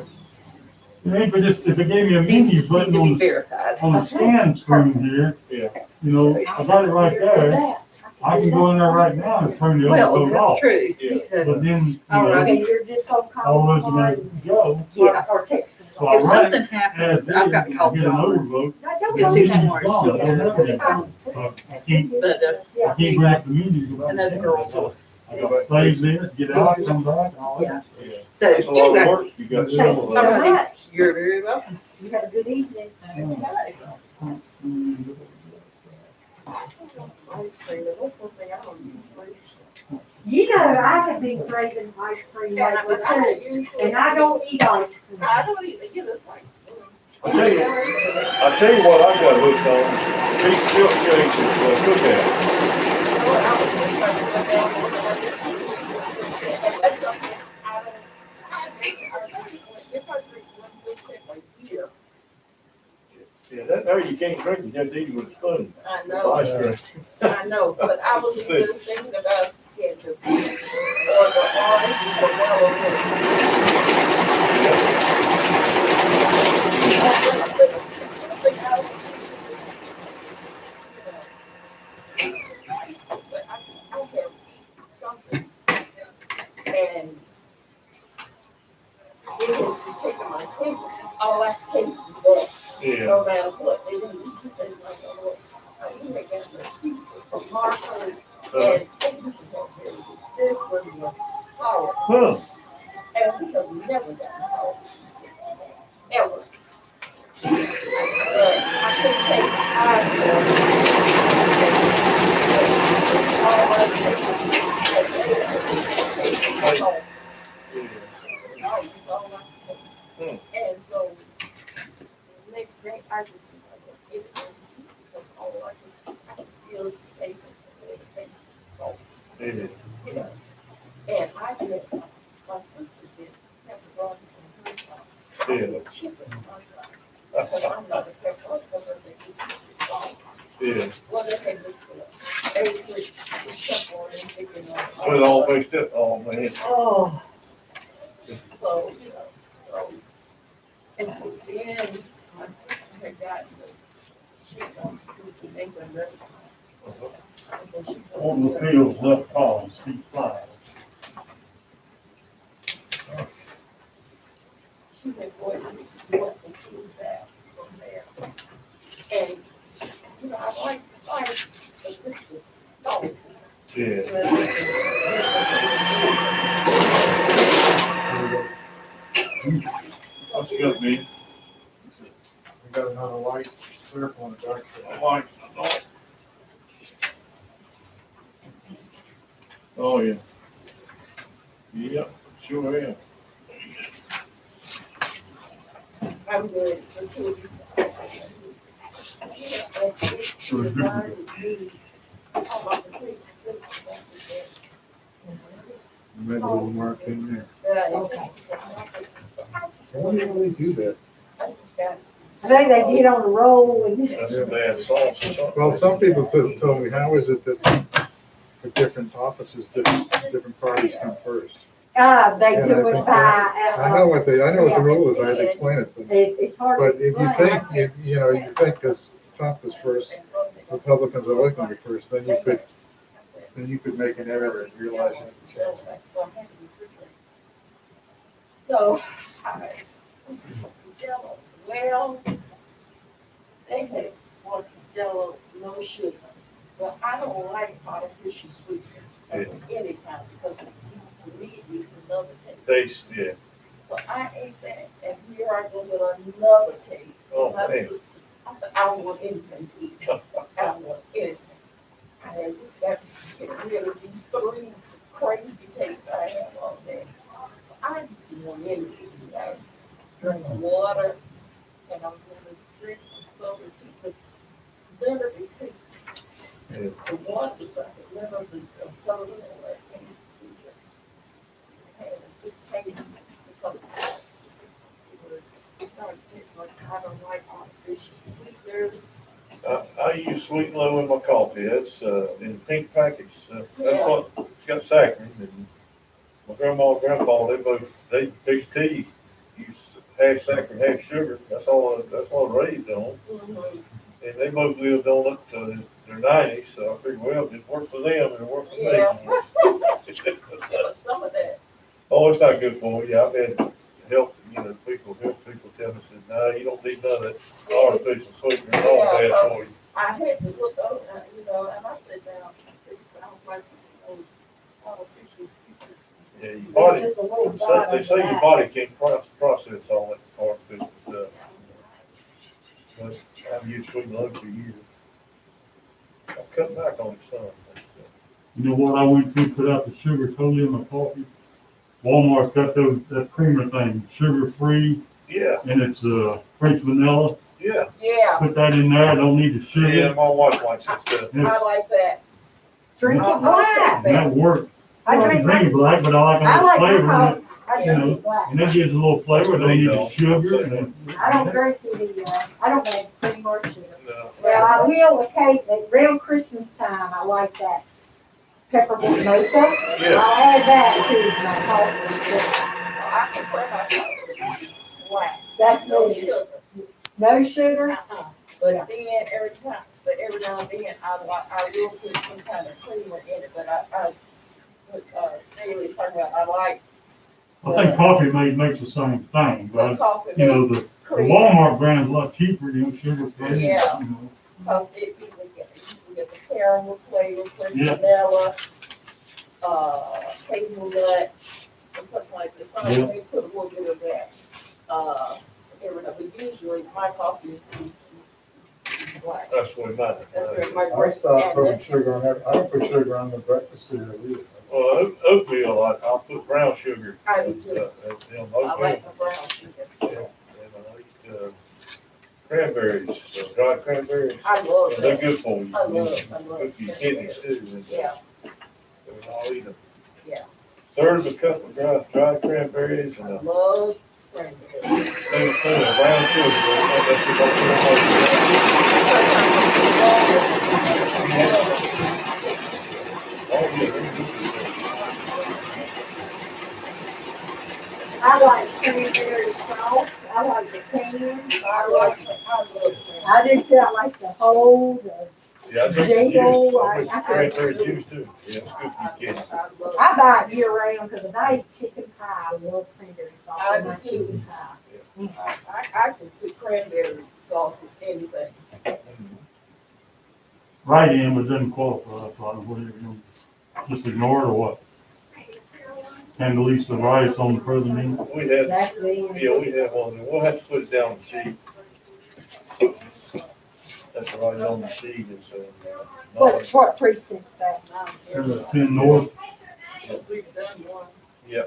it ain't but just, if it gave me a These menu just need button to be on the, verified. on the scan screen here, Yeah. you know, I got it right there. I can go in there right now and turn the Well, overvote that's off. true. Yeah. But then, you All know, right. Okay, you're just gonna all call those are them gonna go. Yeah. or text them. So I If run something it as happens, is, I've got and I called get an John. overvote. No, don't It's be even mad. worse. Gone. I don't have It's it. fine. So I keep, But, Yeah. I keep back the menus. and those girls will. I gotta save this, get out, come back, all that. Yeah. So, That's a lot of anyway, work you got Thank some you of so that. much. you're very welcome. You have a good evening. Ice cream, but that's something I don't usually. You know, I have been craving ice cream lately too, and I don't eat ice cream. I don't even, you know, it's like. I tell you what I got hooked on, Pete Silk Cake's cookout. Yeah, that there you can't drink it, just eat it with a spoon. I know, Ice cream. I know, but I was even thinking about getting the peach or the orange or mellow. But I have something, and it has just taken my taste, all I taste is that, Yeah. no matter what, they didn't used to say something, I think they got the pizza from Marco's, and they used to have this was the power, Huh. and we have never gotten power, ever. I couldn't take and so, next day, I just, it, because all I can still just taste it, the taste is salt, Yeah. you know. And I did, my sister did, have to run from her house. Yeah. Chicken, because I'm not a pepper, because I think it's salt. Yeah. Well, then they mix it up. They put pepper and chicken on. So it all mixed up, oh man. Oh. So, you know, so, and so then my sister had gotten the, she wants to make a restaurant. And so she told On me the fields left column, C5. she went, boy, you want some food back from there. And, you know, I like spice, but this was salty. Yeah. That's good, man. We got another light circle on the dark side. I like, oh, yeah. Yep, sure am. I'm good for 2 weeks. Sure, it's good. Maybe we'll mark in there. Okay. Why do you really do that? I think they get on the roll and. That's a bad sauce or something. Well, some people told me, how is it that for different offices, different parties come first? They And do I it think by. I know what the rule is, I had to explain it, but It's hard to if you explain. think, you know, you think because Trump was first, Republicans are always going to be first, then you could make an error and realize you have to change it. So, well, they had one Jello, no sugar, Well, I don't like artificial sweeteners of any kind because to me, it's another taste. Taste, yeah. So I ate that, and here I go with another case. Oh, My man. sister- I said, I don't want anything to eat. I don't want anything. I had just got to get rid of these three crazy tastes I have all day. I just want anything. I drink water, and I'm gonna drink some soda too, but never be tasty. Yeah. The water is like a little bit of soda and like, had a good taste because it was, it started to taste like, I don't like artificial sweeteners. I use Sweet and Low in my coffee. That's, in pink package. That's Yeah. what, it's got saccharin. And my grandma and grandpa, they fix tea. Use half saccharin, half sugar. That's all I raised on. Mhm. And they both lived on up to their 90s, so I figured, well, if it worked for them, it'll work for me. Yeah. But some of that, Oh, it's not good for you. I've had health people tell me, said, no, you don't need none of that artificial sweetener, it's all bad for you. I had to look up, and I said, now, it sounds like it's artificial sweeteners. Yeah, your It's body, just a little they say your body can't process all that artificial stuff. But I've used Sweet and Low for years. I've cut back on it some. You know what I went to put out the sugar totally in my coffee? Walmart got that creamer thing, sugar-free, Yeah, and it's, French vanilla. yeah. Yeah, Put that in there, don't need the Yeah, sugar. my wife likes that stuff. And I like that. Drink it I like black. that works. I I drink drink it my, black, but I like I all the like my flavor in it. coffee, I You drink know, it black. and that gives a little flavor, don't need the sugar. And I don't drink any, I don't add cream or sugar. No. Well, I will occasionally, around Christmas time, I like that peppermint mocha. Yeah. I'll add that to my coffee. I prefer my coffee black. That's No me. sugar. No sugar? But then every now and then, I will put some kind of creamer in it, but what Staley's talking about, I like I think coffee makes the same thing, the but, coffee you know, made the cream. Walmart brand's a lot cheaper, sugar-free. Yeah. You know. Because you can get the caramel flavor, French Yeah. vanilla, hazelnut, and something like this. So Yeah. I may put a little bit of that, every now, but usually my coffee is black. That's what mine. That's where my I breakfast. stopped putting sugar on that, I don't put sugar on the breakfast cereal either. Well, oatmeal, I'll put brown sugar. I do too. I Oatmeal. like the brown sugar. Yeah, and I eat, cranberries, dried cranberries. I love They're that. good for you. I love Good for your kidneys too. And, Yeah, I'll eat a yeah. third of a cup of dried cranberries I and a love cranberry. spoonful of brown sugar. That's what Oh, yeah, they're good. I like cranberry sauce, I like the cans, I love cranberry. I do too, I like the whole, the Yeah, I drink the Jingle, juice. I- I drink cranberry juice too. Yeah, it's good for your kidneys. I buy it year round, because if I eat chicken pie, I love cranberry sauce I in my do too. chicken pie. I can put cranberry sauce with anything. Right in, but doesn't qualify, so I don't know, whatever, you know, just ignore it or what? Can release the rice on the frozen end. We have, That's me. yeah, we have one. We'll have to put it down on the sheet. That's right on the sheet. What precinct that? There's a 10 north. We've done one. Yeah.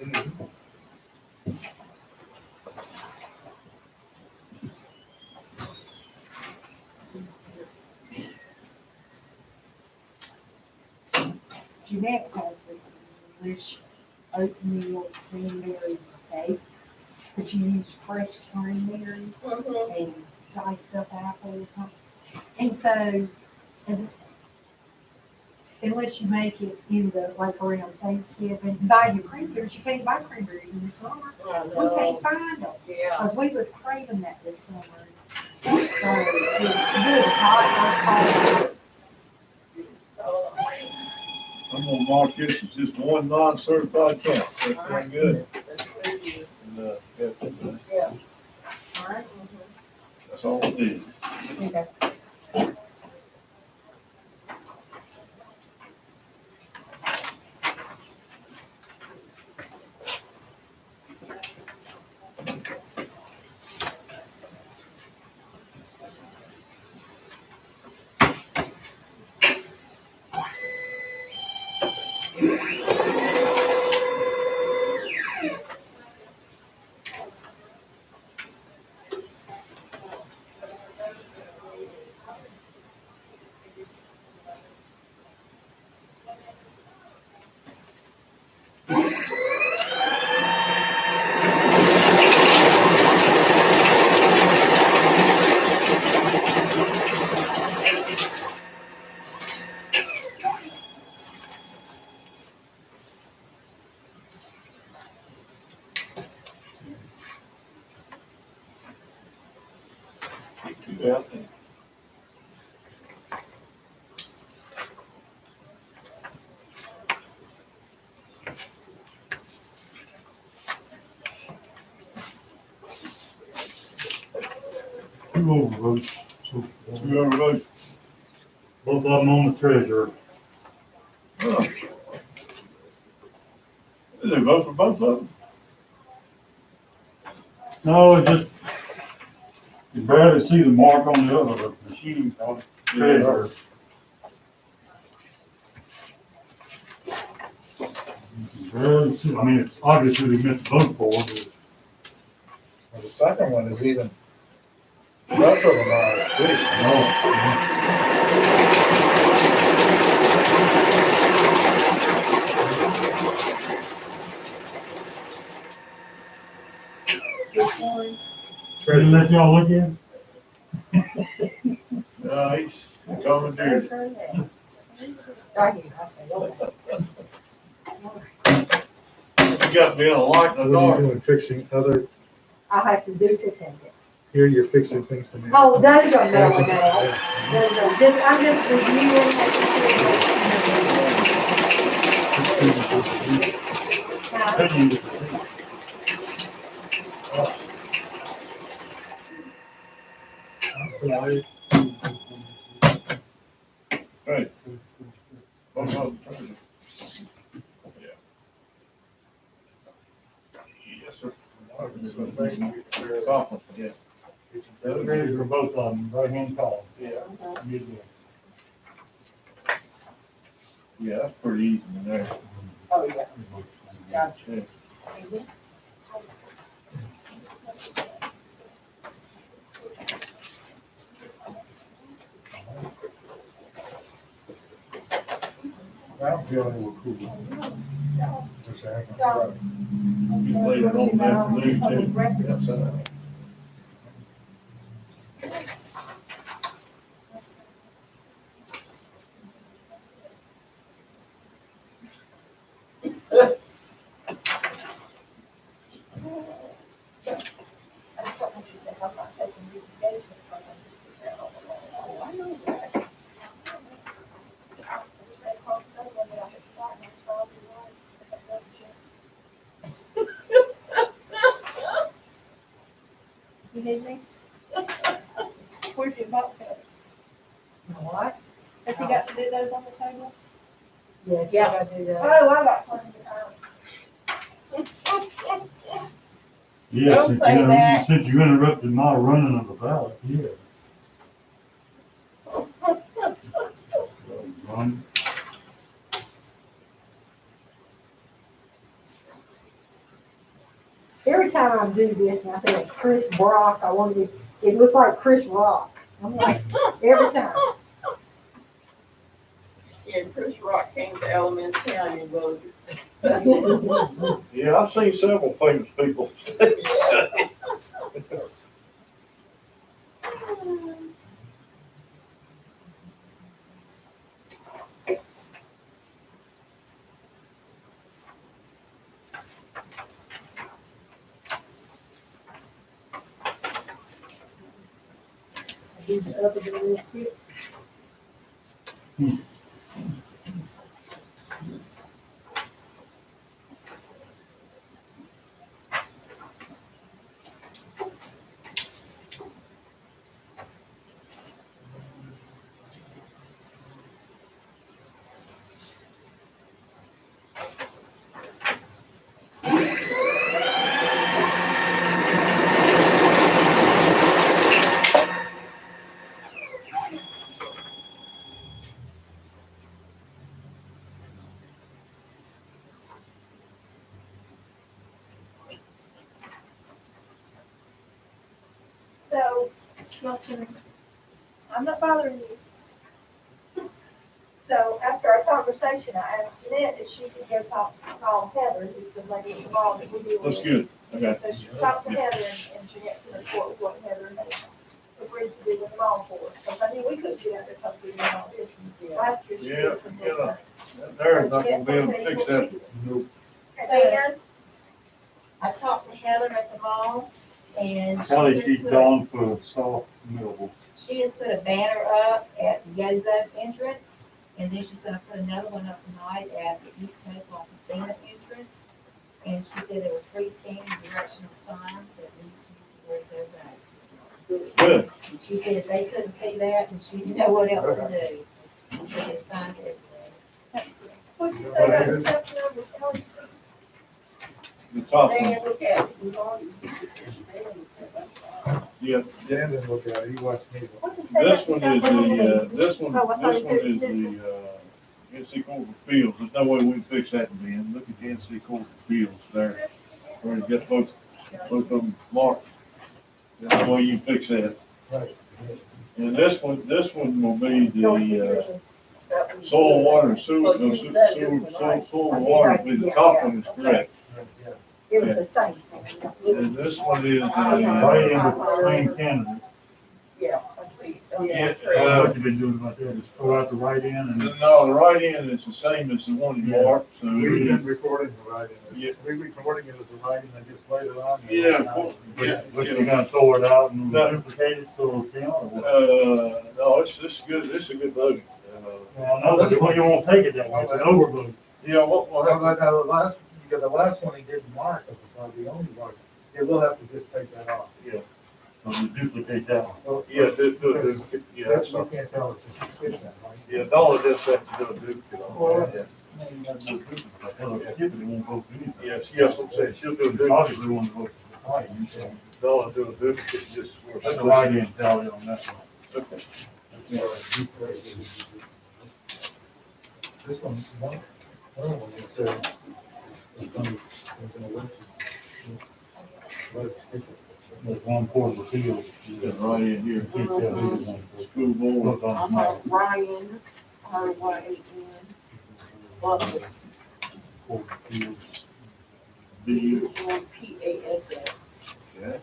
Mhm. Jeanette has this delicious oatmeal cranberry cake, but you use fresh cranberries and diced up apples. And so, and unless you make it in the, like around Thanksgiving, buy your cranberries, you can't buy cranberries in the summer. I We know. can't find them, Yeah. because we was craving that this summer. It's hot, I'm gonna mark this as just one non-certified count. That's pretty good. And, yeah, Yeah. all right. that's all I need. Okay. Yeah. Two overvotes. So, You ever vote? both of them on the treasurer. Huh. Did they vote for both of them? No, it just, you barely see the mark on the other, the machine called treasurer. Barely see, I mean, it's obviously they missed the vote for, but Well, the second one is even, the rest of them are big. no. Didn't let y'all look in? No, he's commandeered. You got me in a light in the What are dark. you doing, fixing other, I'll have to do to take it. here you're fixing things to me. Oh, those are mellow now. Those are just, I'm just reviewing, making sure. Sorry. Right. Both of them. Yeah. Yes, sir. Compliment, yeah. The treasurer, both of them, right-hand column. Yeah. Mid there. Yeah, that's pretty easy in there. Oh, yeah. Gotcha. Yeah. I'm feeling a little cool. Wish I had my truck. You played it on the afternoon too. Outside. You need me? Where's your box at? What? Has he got to do those on the table? Yes, Yeah. I gotta do that. Oh, I got plenty of time. Yeah, Don't say that. since you interrupted my running of the ballot, yeah. Run. Every time I do this and I say Chris Brock, I want to, it looks like Chris Rock. I'm like, every time. Yeah, Chris Rock came to Elements County and voted. Yeah, I've seen several famous people. do the other one real quick. So, Nelson, I'm not bothering you. So after our conversation, I asked Jeanette if she could go call Heather, who's the lady at the mall that we deal with. That's good, okay. So she talked to Heather and Jeanette can report what Heather has agreed to do with the mall for us. Because I knew we couldn't get out there because we didn't know this. Last year she Yeah, did some good yeah. things. There's not gonna be able to fix that. Nope. And then I talked to Heather at the mall and Probably she keep just going for soft millable. she has put a banner up at the Go Zone entrance, and then she's gonna put another one up tonight at the East Coast La Cocina entrance. And she said there were freestanding directional signs that lead you to where to go back. Good. And she said if they couldn't see that, and she didn't know what else to do. She said there's signs everywhere. What'd you say about the stuff number, Kelly? The top one, Then look at it, we've already. yeah. Dan didn't look at it, he watched me. What'd you say This about one is the stuff number? this one, Oh, I thought this you one said is this the, NC Corporate Fields. There's no way we can fix that in the end. Look at the NC Corporate Fields there. Where you get both of them marked. There's no way you can fix that. Right. And this one will be the, soil, water, and sewer, no, soil, and water will be the top one is correct. It was the same thing. And this one is, Right in between candidates. Yeah, I see. Yeah, What you been doing about that? Just pull out the right end and. no, the right end is the same as the one you marked, so. We've been recording the writing. Yeah. We've been recording it as a writing, and just later on. Yeah, of course. Yeah, But yeah. you're gonna throw it out and No. duplicate it so it count or what? No, it's good, it's a good vote. Well, no, but you won't take it that way, it's an overvote. Yeah, what, Well, the last one he didn't mark, it was probably the only one. Yeah, we'll have to just take that off. So you duplicate that one. Well, yeah, That's, that's, you can't tell, it's just skip that, right? yeah, Donna did say to do a duplicate on Well, that. No, you gotta do a duplicate. Tell her to skip it, it won't vote for anything. Yes, I'm saying, she'll do a You duplicate. obviously want to vote for the party, you said. Donna do a duplicate, just. That's the right end tally on that one. Okay. This one it said, it's gonna work. Let it skip it. There's one portable field. Yeah, right in here. Keep that other one. School board. Look on I'm the map. Ryan, R-Y-A-N. Buses, Portable fields. B-U-P-A-S-S. Okay.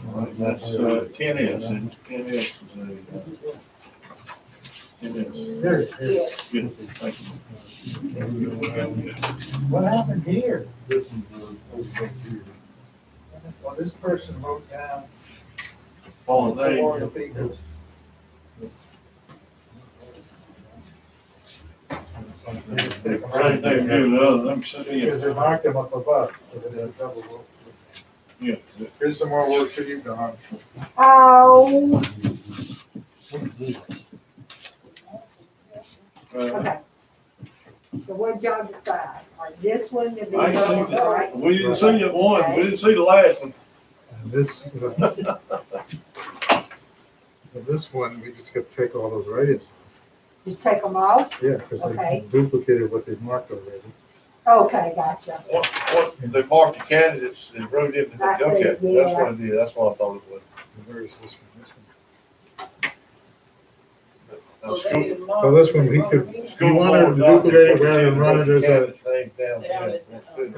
All right, that's, 10S, and 10S is a, 10S. There it is. Yes. Good, thank you. What happened here? This one's a overvote field. Well, this person wrote down. All the name. figures. Right there, do the other, let me see. Because they marked them up above, so that it's double roll. Yeah. Here's some more work for you, Don. Oh, What is this? okay. So what y'all decide? Like this one to be I ain't seen voted, right? We didn't see the one, we didn't see the last one. And this, this one, we just got to take all those write-ins. Just take them off? Yeah, because Okay. they duplicated what they marked already. Okay, gotcha. What, they marked the candidates and wrote it, I see, okay, that's yeah. what it is, that's what I thought it was. Where is this one? Now, school- Well, this one, he could, you school wanted to board document, duplicate it rather than run it as a, candidates' names down there.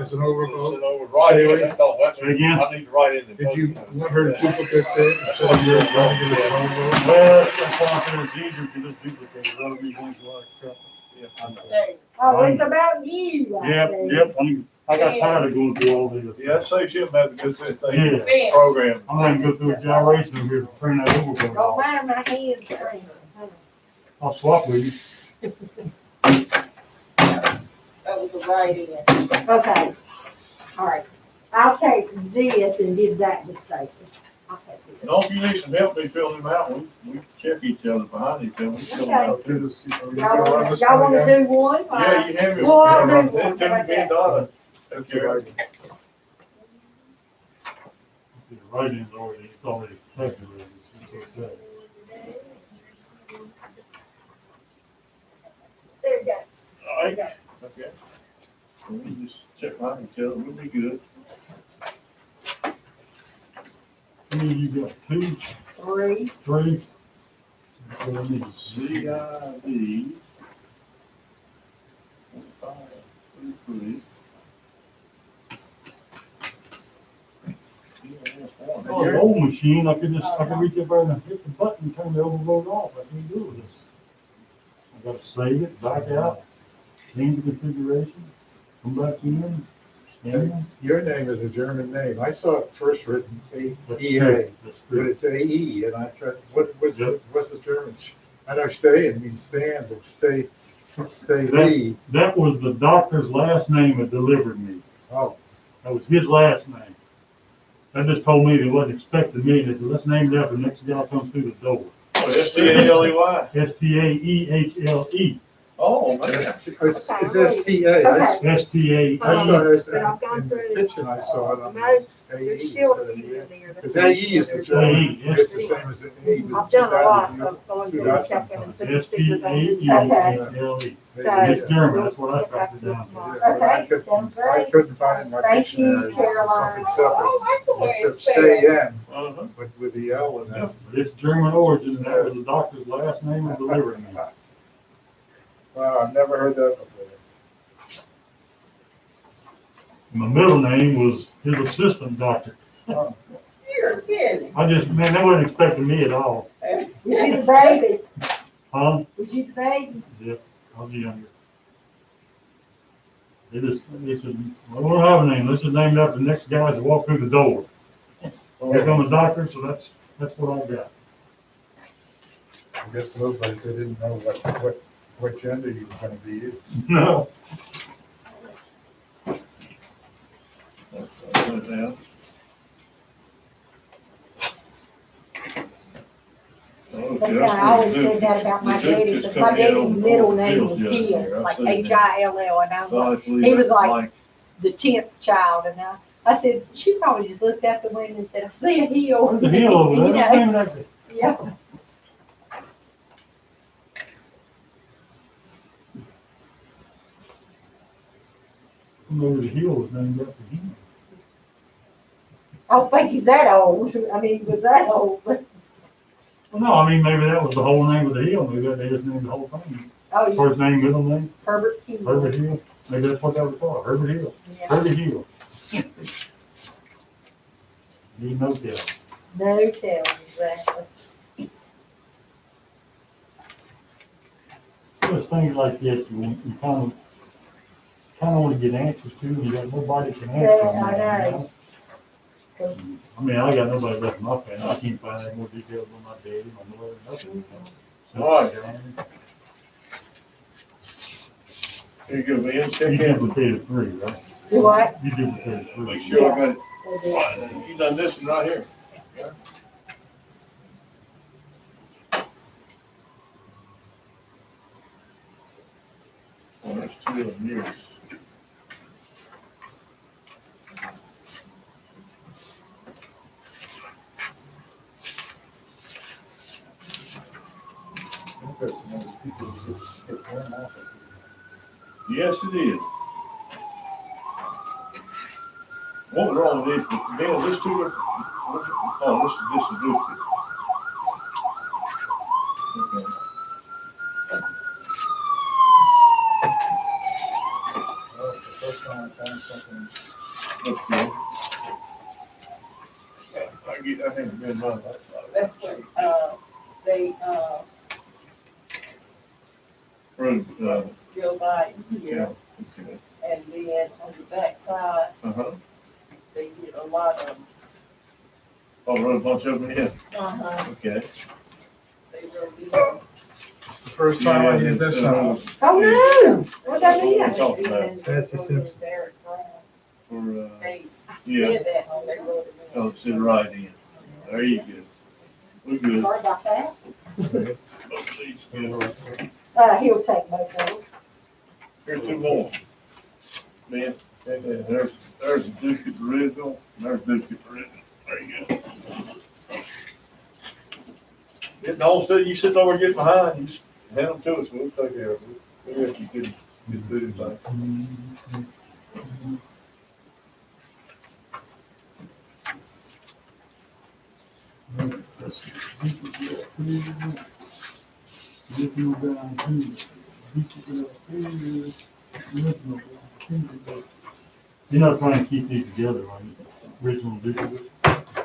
as an overvote. Right, yes, I thought, that's, Say again? I need to write in the. Did you want her to duplicate that instead of yours running it as an overvote? Well, that's why I said it's easier to just duplicate it, rather than going to our stuff. Oh, it's about you, I Yep, see. yep, I got tired of going through all these. Yeah, that saves you having to go through the Yeah, Ben, program. I'm gonna go through a gyration here to turn that overboard Don't off. mind my hands, free. I'll swap with you. that was a write-in. Okay, all right. I'll take this and give that to Stacy. I'll take this. No, if you need some help, me filling them out, we check each other behind each other. We fill them out too. Do this- are you Y'all gonna run wanna, this y'all one wanna again? do one? Yeah, you have it. Well, I'll do It one. took me and Donna. That's Okay. all right. The writing's already, it's already calculated. It's okay. There you go. All right, okay. So we just check behind each other, we'll be good. How many you got? 2, 3. 3? Okay, let me see. CID. 533. Oh, the old machine, I could reach up there and hit the button and turn the overload off. I can't do this. I gotta save it, back out, change the configuration, come back in, scan. Your name is a German name. I saw it first written That's EA, good. That's but good. it's AE, and I tried, what's Yep. the German? I know stay means stand, but stay V. That was the doctor's last name that delivered me. Oh, That was his last name. That just told me they wasn't expecting me. They said, let's name that the next guy comes through the door. Oh, STALEY. STAEHLE. Oh, man. it's STA. I STA. saw this But I've gone in the through, kitchen, I saw it on most, AE. there's still instead a of few EA. in there. Because AE is the German, yes. it's the same as the A. with I've done a lot two of going two through dots checking and sometimes. putting stickers on these. STAEHLE. So- It's German, that's what I started down to. Yeah, but I Okay, sounds couldn't, I great. couldn't find it in my Thank you, dictionary, Caroline. something separate, Oh, that's the way it's except stay spelled. in, Uh-huh. with the L in Yeah, it. but it's German origin, and that was the doctor's last name that delivered me. Wow, I've never heard that before. My middle name was his assistant doctor. You're kidding. Man, they wasn't expecting me at all. Was you the baby? Huh? Was you the baby? Yep, I was younger. They said, well, we don't have a name, let's just name it after the next guys that walk through the door. Here come the doctor, so that's what I got. I guess those guys, they didn't know what gender you were gonna be. No. That's it now. Okay, That's kind of, I always said that about my daddy, because my daddy's middle name was Hill, like Hill, and I was like, he was like the 10th child, and I said, she probably just looked out the window and said, I see a hill. There's a hill over there, You let's know, name it after. yeah. Maybe the hill was named after him. I don't think he's that old, I mean, he was that old, but, Well, no, I mean, maybe that was the whole name of the hill, maybe they just named the whole thing. oh, yeah, First name, middle name, Herbert Hill. Herbert Hill, maybe that's what that was called, Herbert Hill, Yeah. Herbert Hill. Need no tell. No tell, exactly. There's things like that you kind of want to get answers to, and you got nobody can answer them. Yeah, I know. I mean, I got nobody left in my family, I can't find any more details on my daddy, my mother, nothing. Right. Here you go, man, You check in. duplicated 3, right? Do what? You duplicated 3. Make sure I got it. They did. You done this one right here. Oh, that's 2 of them years. I think there's some other people who just pick one office. Yes, it is. What was wrong with this? Bill, this 2 different. Oh, this is duplicate. Okay. Well, it's the first time I found something. That's good. I think good money. That's what, they, Approved, Joe Biden, yeah, yeah. okay. And then on the backside, Uh-huh. they get a lot of, I'll run a bunch of them in. Okay. they really, It's the first time I used this song. Oh, no, what that mean? What we talked about Nancy Simpson. for, They yeah, did that when they wrote it in. oh, sit right in. There you go. We're good. Sorry about that. Oh, please, good. He'll take both of them. Here's two more. Man, and there's a Duke original, and there's Duke original. There you go. Getting all steady, you sit over and get behind, you just hand them to us, we'll take care of it. We'll let you get through the thing. You're not trying to keep these together, are you? Original duplicate?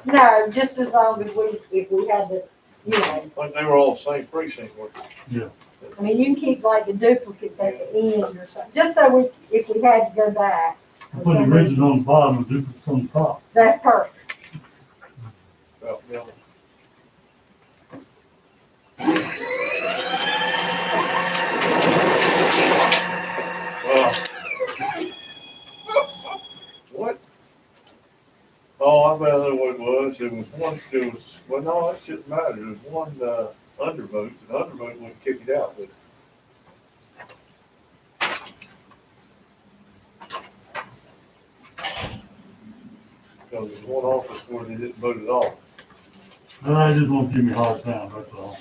No, just as long as if we had the, you know, Like they were all the same precinct, weren't they? Yeah. I mean, you can keep like the duplicates at the end or something, just so if we had to go back. I put the original on the bottom and duplicates on the top. That's perfect. Well, yeah. What? Oh, I remember what it was. Well, no, that shouldn't matter. There was one, undervote, and undervote wouldn't kick it out, but. Because there's one office where they didn't vote at all. I just won't give me a hard time, that's all.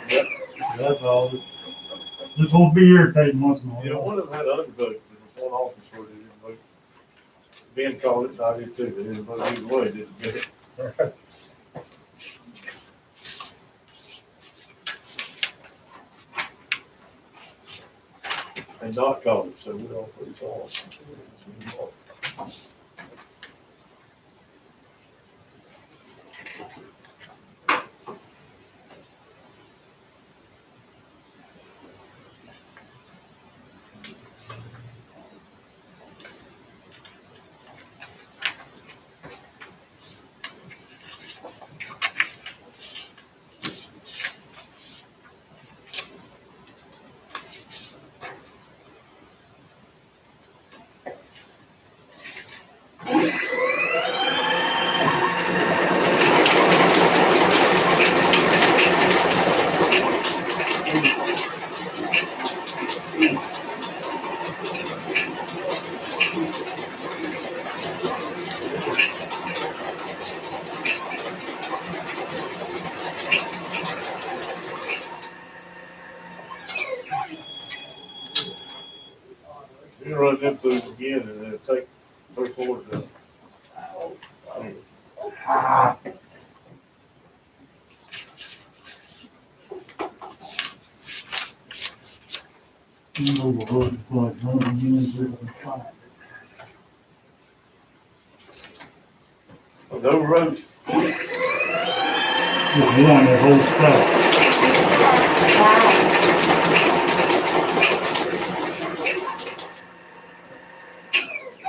Yep. That's all. Just won't be irritating once in a while. You know, one of them had undervote. There was one office where they didn't vote. Ben called it, and I did too. They didn't vote either way, didn't get it. And not called it, so we're all pretty solid. You run them through again and then take 3/4 of it. You know, the road is like 100 years ago. No roads. Just one, that whole stack.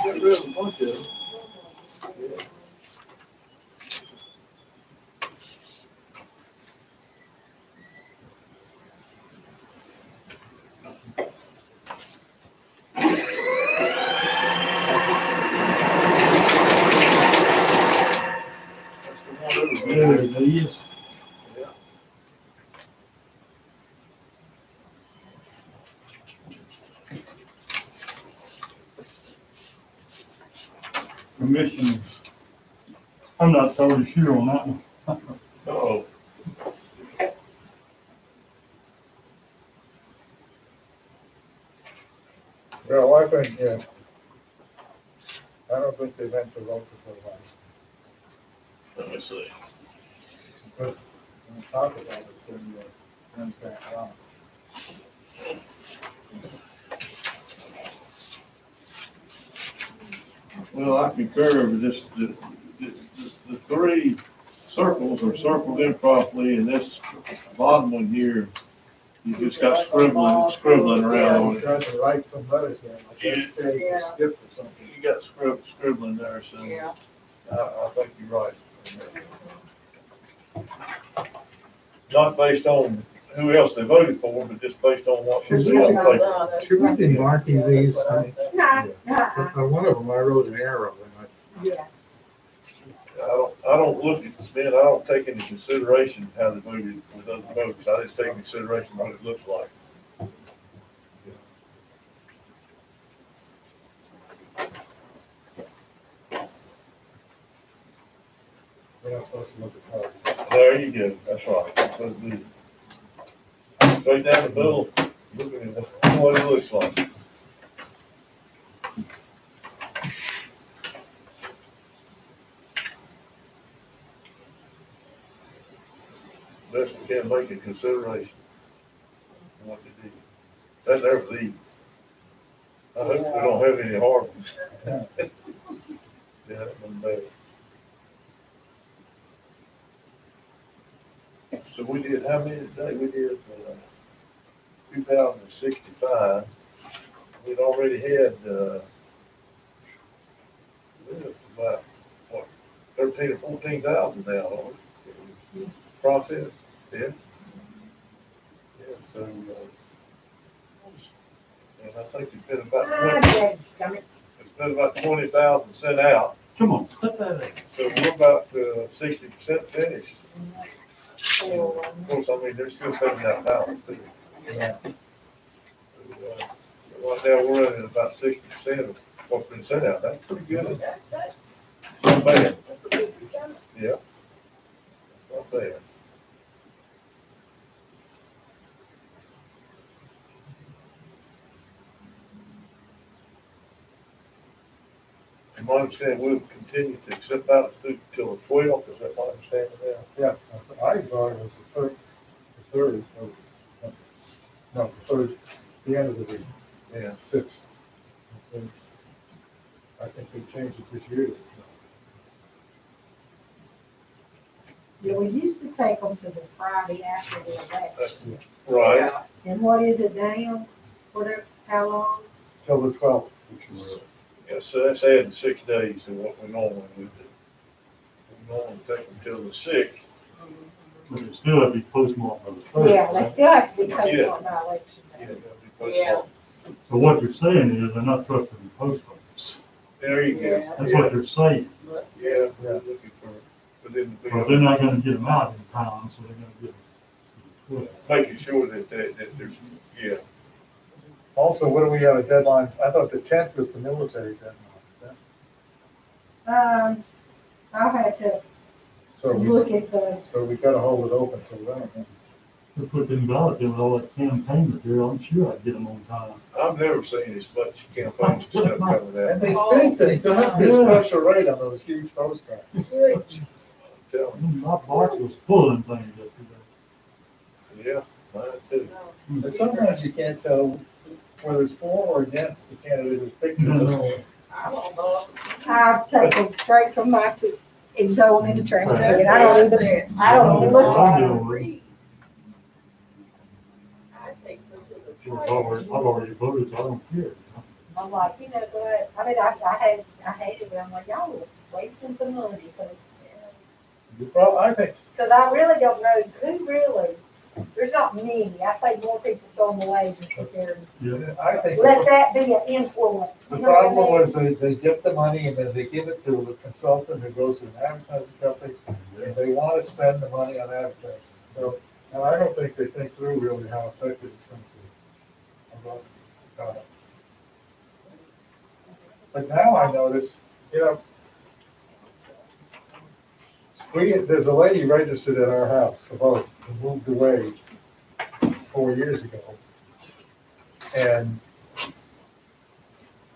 Get rid of a bunch of them. Yeah. That's the one over There there. it is. Yeah. Commissioners. I'm not totally sure on that one. Uh-oh. Well, I think, yeah. I don't think they meant to vote for the last. Let me see. Because when we talk about it, it's in the impact law. Well, I concur with this, the three circles are circled in properly, and this bottom one here, you just got scribbling around on I it. tried to write some letters there, like Yeah. SK Yeah. skip or something. You got scribbling there, so Yeah. I think you're right. Not based on who else they voted for, but just based on what was Should on we- paper. Should we be marking these? No, On one of them, I wrote an arrow, and yeah. I don't look at this, man, I don't take into consideration how they voted with other votes, I just take into consideration what it looks like. we're not supposed to look at colors. There you go, that's right. That's what it is. Straight down the middle, looking at what it looks like. Best we can make a consideration of what to do. That there was easy. I hope we don't have any hard ones. Yeah, that one bad. So we did, how many today? We did, 2,065. We'd already had, about, what, 13 or 14,000 now, on it? Process, yeah. Yeah, so, and I think it's been about 20, it's been about 20,000 sent out. Come on, put that in. So we're about 60% finished. Of course, I mean, there's still 79,000 too. Yeah. Right now, we're running about 60% of what's been sent out. That's pretty good. Not bad. Yeah. Not bad. From my understanding, we'll continue to accept ballots through till the 12th. Is that my understanding now? Yeah, I thought it was the third, no, the third, the end of the week, Yeah. 6th. I think they changed it this year. Yeah, we used to take them to the Friday after the election. Right. And what is it now? Whatever, how long? Till the 12th, which is, Yeah, so that's adding 6 days to what we normally would do. We normally take them till the 6th. But it still have to be postmarked by the first. Yeah, they still have to be Yeah. taken on by election Yeah, day. that'll be postmarked. So what you're saying is they're not trusting the post office. There you go. That's what you're saying. Yeah, we're looking for, within the, But they're not gonna get them out in time, so they're gonna get them. making sure that there's, yeah. also, what do we have a deadline? I thought the 10th was the military deadline, is that? I'll have to So we, look at the, so we gotta hold it open till then. huh? To put them ballots in with all that campaign material, I'm sure I'd get them on time. I've never seen as much campaign stuff coming And out. these big things, there must be a special rate on those huge postcards. Tell me. My box was full of them things yesterday. Yeah, mine too. And sometimes you can't tell whether it's for or against the candidate who's picking No, it. no. I take them straight from my, and throw them in the trash can. I don't even, I don't even look at them. I've already voted, so I don't care. I'm like, you know what, I mean, I hated it, I'm like, y'all are wasting some money, because Well, I think, I really don't know who really, there's not many, I say more people throw them away than sit there and Yeah. I think let that be an influence. the you know what I problem mean? was they get the money and then they give it to a consultant who goes to an advertising company, and they want to spend the money on advertising. So, and I don't think they think through really how effective it's going to be. But now I notice, you know, there's a lady registered at our house to vote, who moved away 4 years ago. And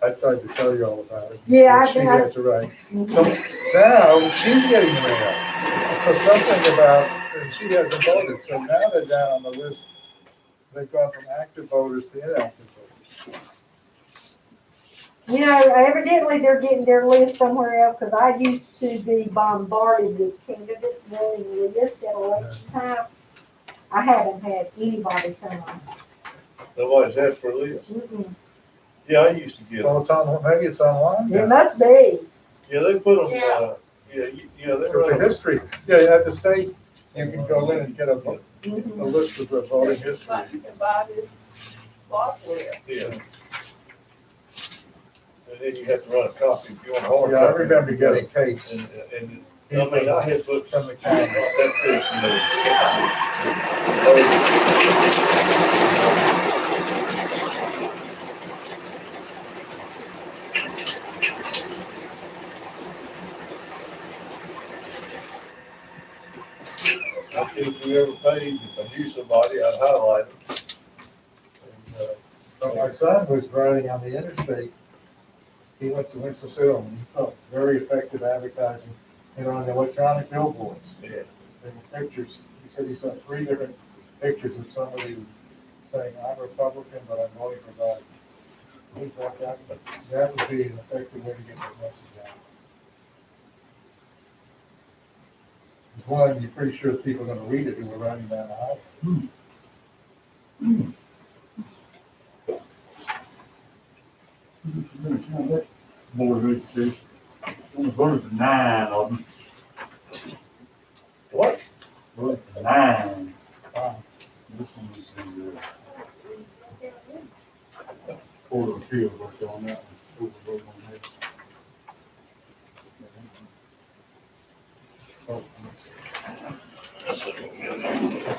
I tried to tell you all about it. Yeah, I She did. had to write. So now she's getting the mail. So something about, and she hasn't voted, so now they're down on the list. They've gone from active voters to inactive voters. You know, evidently they're getting their list somewhere else, because I used to be bombarded with candidates wanting lists at election time. I haven't had anybody come on. Nobody's asked for a list. Mm-mm. Yeah, I used to get them. Well, it's on, maybe it's online It now. must be. Yeah, they put them, Yeah. yeah, they With run the 'em. history, yeah, at the state, you can go in and get a Mhm. list of the voting history. But you can buy this software. Yeah. And then you have to run a copy if you want a hard Yeah, I copy. remember getting tapes And, I mean, I had books from the not county. that thick, I think if we ever paid, if I knew somebody, I'd highlight them. And, But my son was riding on the interstate. He went to Winston-Salem, and he saw very effective advertising, on the electronic billboards. yeah. There were pictures, he said he saw 3 different pictures of somebody saying, I'm Republican, but I'm voting for Biden. He thought that would be an effective way to get that message out. One, you're pretty sure people are gonna read it who are riding down the highway. Board of Education. Only voted for 9 of them. What? Voted for 9. This one was in the Board of Appeals, worked on that one. Overvote on that.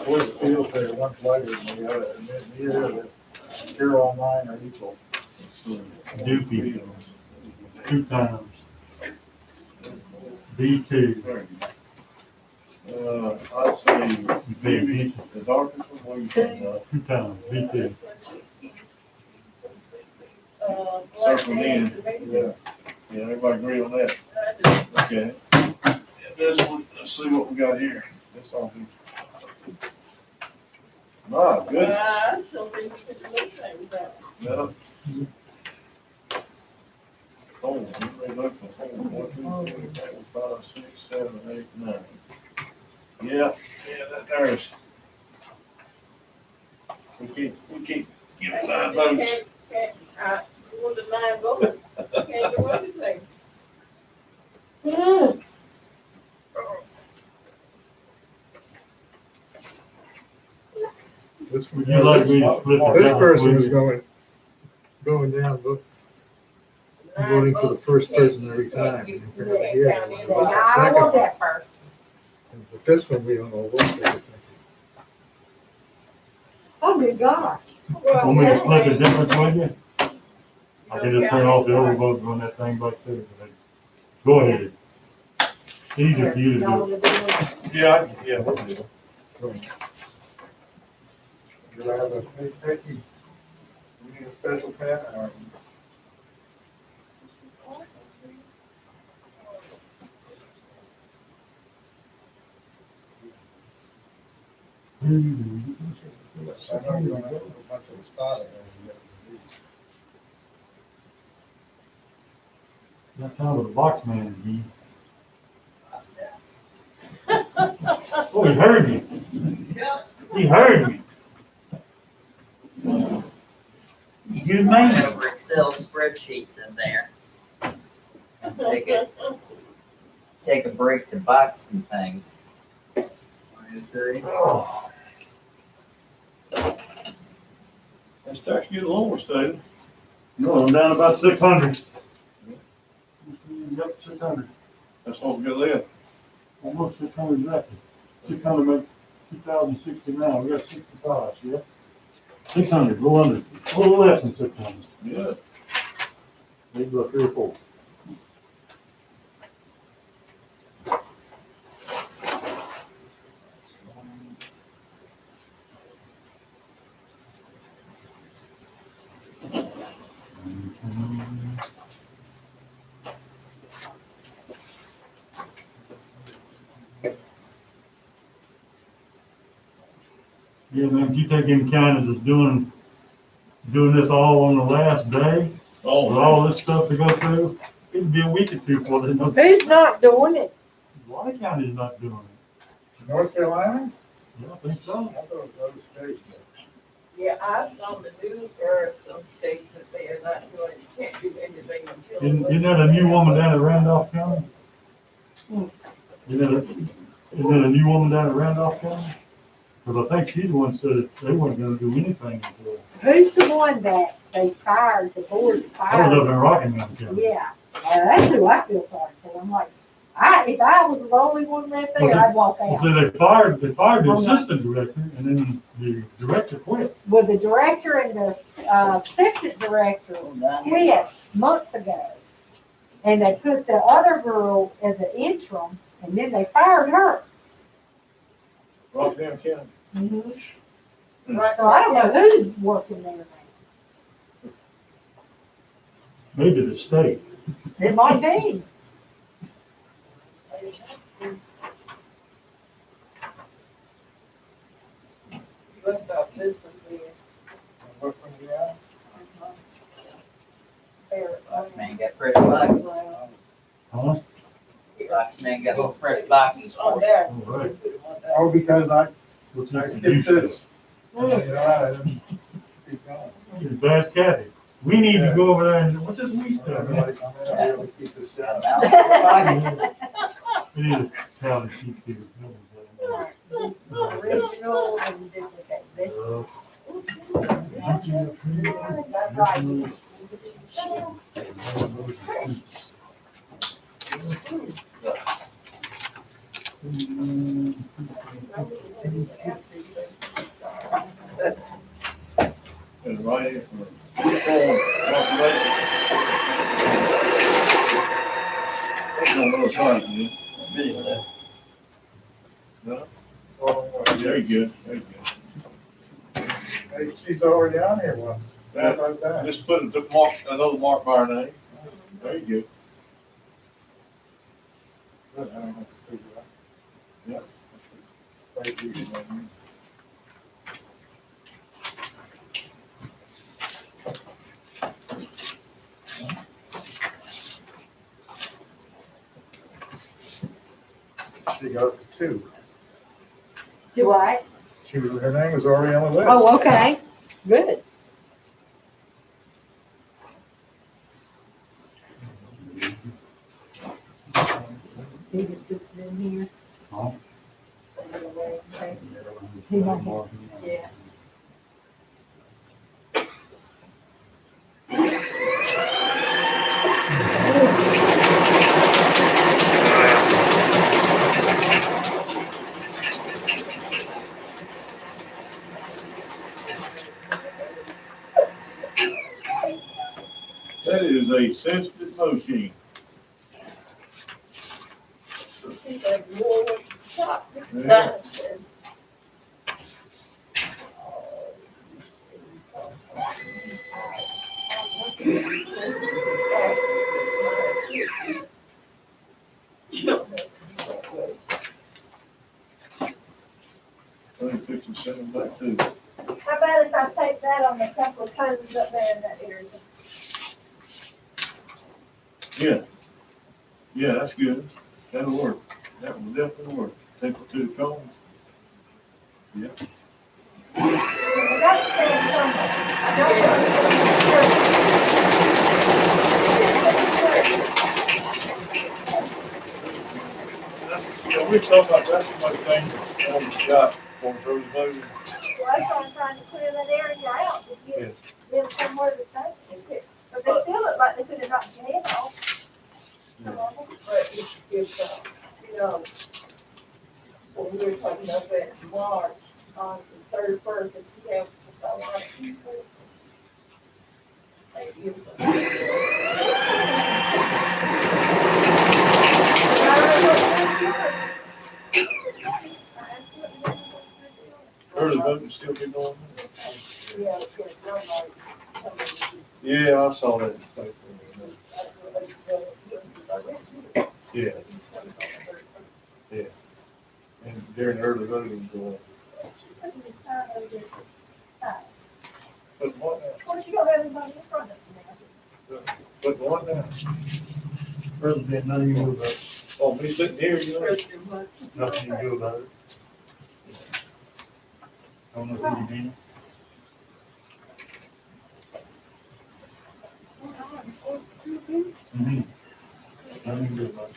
Boys feel say one's lighter than the other, and then neither here online are equal. Dookie, 2 times. B2. I'd say You pay attention. the darkest one, what are you talking about? 2 times, B2. Circle in. Yeah. Yeah, everybody agree on that? Okay. This one, let's see what we got here. This all good. My goodness. I don't think you can do anything about it. No. Oh, you may look for 4, 1, 2, 3, 4, 5, 6, 7, 8, 9. Yeah, that there's. We can't get 9 votes. You want the 9 votes, can't do anything. This Would you like me to split it This down? person is going down, voting for the first person every time. Yeah, I want that first. But this one, we don't know what they're thinking. Oh, good gosh. Want me to split the difference with you? I can just turn off the overvote and run that thing back there. Go ahead. Easier for you to Y'all do. wanna do it? Yeah, we'll do it. Do I have a, Becky, you need a special pen or? I know you don't have a bunch of spots there. That's how the box man be. Oh, he heard me. He heard me. You might over Excel spreadsheets in there. And take a break to box some things. Oh. That starts getting lower, Staley. No, I'm down about 600. Yep, 600. That's what we got left. Almost 600 left. 600 make 2,069. We got 65, yeah? 600, go under. A little less than 600. Yeah. Maybe about 3 or 4. Yeah, man, if you take in kind of just doing this all on the last day, with Oh, all this stuff to go through, it'd be a week or two before they know. Who's not doing it? A lot of counties not doing it. North Carolina? Yeah, I think so. I thought it was other states. Yeah, I saw the news where some states that they are not doing, can't do anything until. Isn't that a new woman down at Randolph County? Isn't that a new woman down at Randolph County? Because I think she's the one that said that they weren't gonna do anything until, Who's the one that they fired, the board that was fired? up in Rockingham County. Yeah, that's who I feel sorry for. I'm like, if I was the only one left there, I'd walk Well, out. see, they fired the Oh, no. assistant director, and then the director quit. Well, the director and the assistant director quit months ago. And they put the other girl as an interim, and then they fired her. Rockingham County. Right. So I don't know who's working there now. Maybe the state. It might be. What about this one here? What from the out? Box man got fresh boxes. Huh? Box man got some fresh boxes On for you. there. All right. Oh, because I What's I this? skipped this. You know, I didn't keep going. You can ask Kathy. We need to go over there and, what's this we I'm stuff? gonna be able to keep this down. We need a tally sheet here. Original and duplicate. This and right for uniform, confirmation. That's on those sides, man. No? Very good, very good. Hey, she's already on here once. How about that? Just put the mark, another mark by her name. Very good. Good, I don't have to figure it out. Yeah. Thank you. She got two. do I? Her name was already on the list. Oh, okay, good. He just puts it in here. Huh? He won't, yeah. That is a sensitive machine. He's like, whoa, stop this Yeah. time. Let me fix and send them back to you. How about if I take that on a couple of times up there in that area? Yeah. Yeah, that's good. That'll work. That will definitely work. Take it to the cones. Yeah. I got to stand somewhere. I Yeah, we talked about that, some other things on the shop for those voting. Well, that's why I'm trying to clear that area out, to get them somewhere to stay. But they still look like they could have knocked your head off. But if, you know, when we were talking about that March on the 31st, if you have a lot of people. Thank you. Early voting still be going? Yeah, because I'm like, Yeah, I saw that. Yeah, yeah. And during early voting, but what, Of course, you don't have anybody in front of you now. But one now, President, nothing you can do about it. oh, me sitting here, you know, President Hunt. Nothing you can do about it. I don't know who you mean. Mhm. Nothing you can do about it.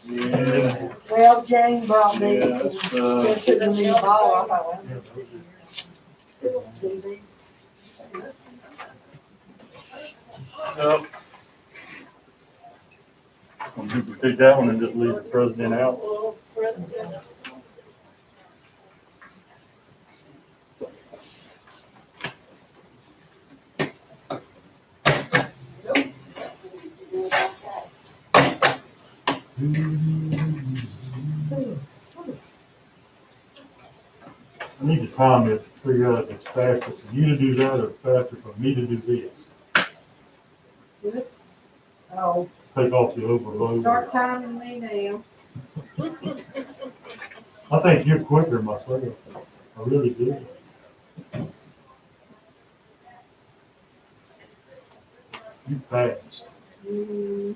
Yeah. Well, Jane brought me Yeah, some, it's, just took the new ball, I thought, Yeah, well, DB. no, I'm gonna take that one and just leave the president out. Well, President, I need the time to figure out if it's faster for you to do that or faster for me to do this. Oh, Take off the overload. start timing me now. I think you're quicker myself. I really do. You fast. Mm,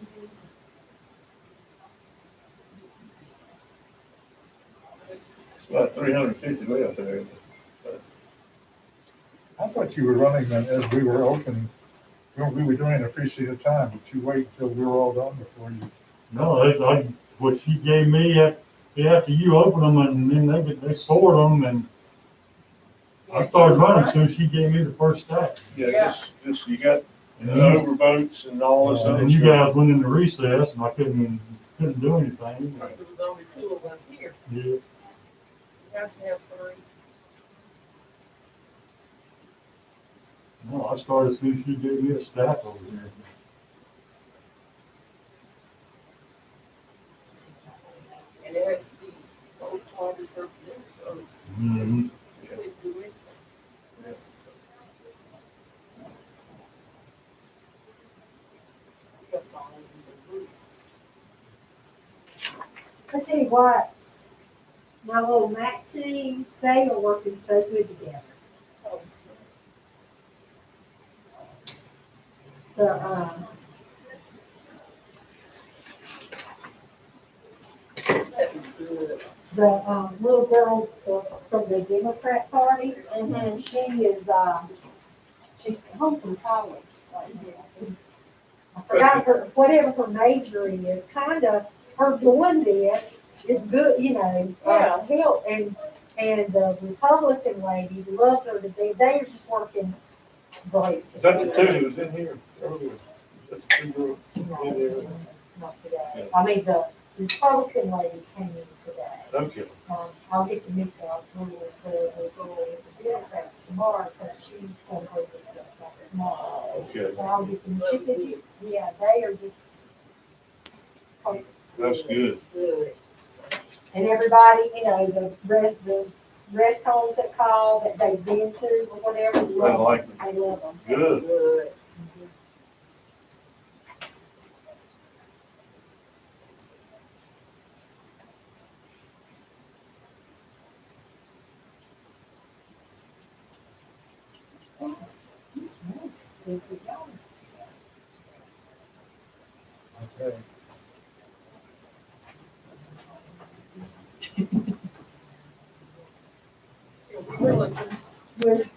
it's about 350 left there. I thought you were running them as we were opening, when we were doing a precinct time, but you wait until we were all done before you. No, what she gave me after you open them and then they sort them and I started running soon as she gave me the first stack. Yeah, just, you got And the then, overvotes and all this and other then you stuff. guys went into recess and I couldn't do anything. because there was only two of us here. Yeah. You have to have three. No, I started as soon as she gave me a stack over here. And it has to be both parties represented, so Mm-hmm. you couldn't do anything. You got to follow the rules. I tell you what, my little Mac team, they are working so good together. The, That was good. the little girl from the Democrat Party, Mm-hmm. she is, she's home from college right now. I forgot her, whatever her major is, kind of, her doing this is good, you know, help, and the Republican lady loves her to be, they're just working great. Is that the two that was in here earlier? Is that the two girls in there? Not today. I mean, the Republican lady came in today. Okay. I'll get to meet the girl with the Democrats tomorrow, because she's going to bring this stuff up tomorrow. Okay, So I'll get to meet, she said, yeah, they are just. that's good. Good. And everybody, you know, the rest homes that call, that they've been to, or whatever, I love like them. it. I love them. Good. Good. Okay. Really. Good.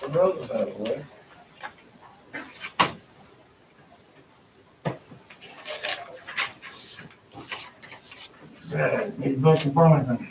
Another out of the way. He's back in Burlington.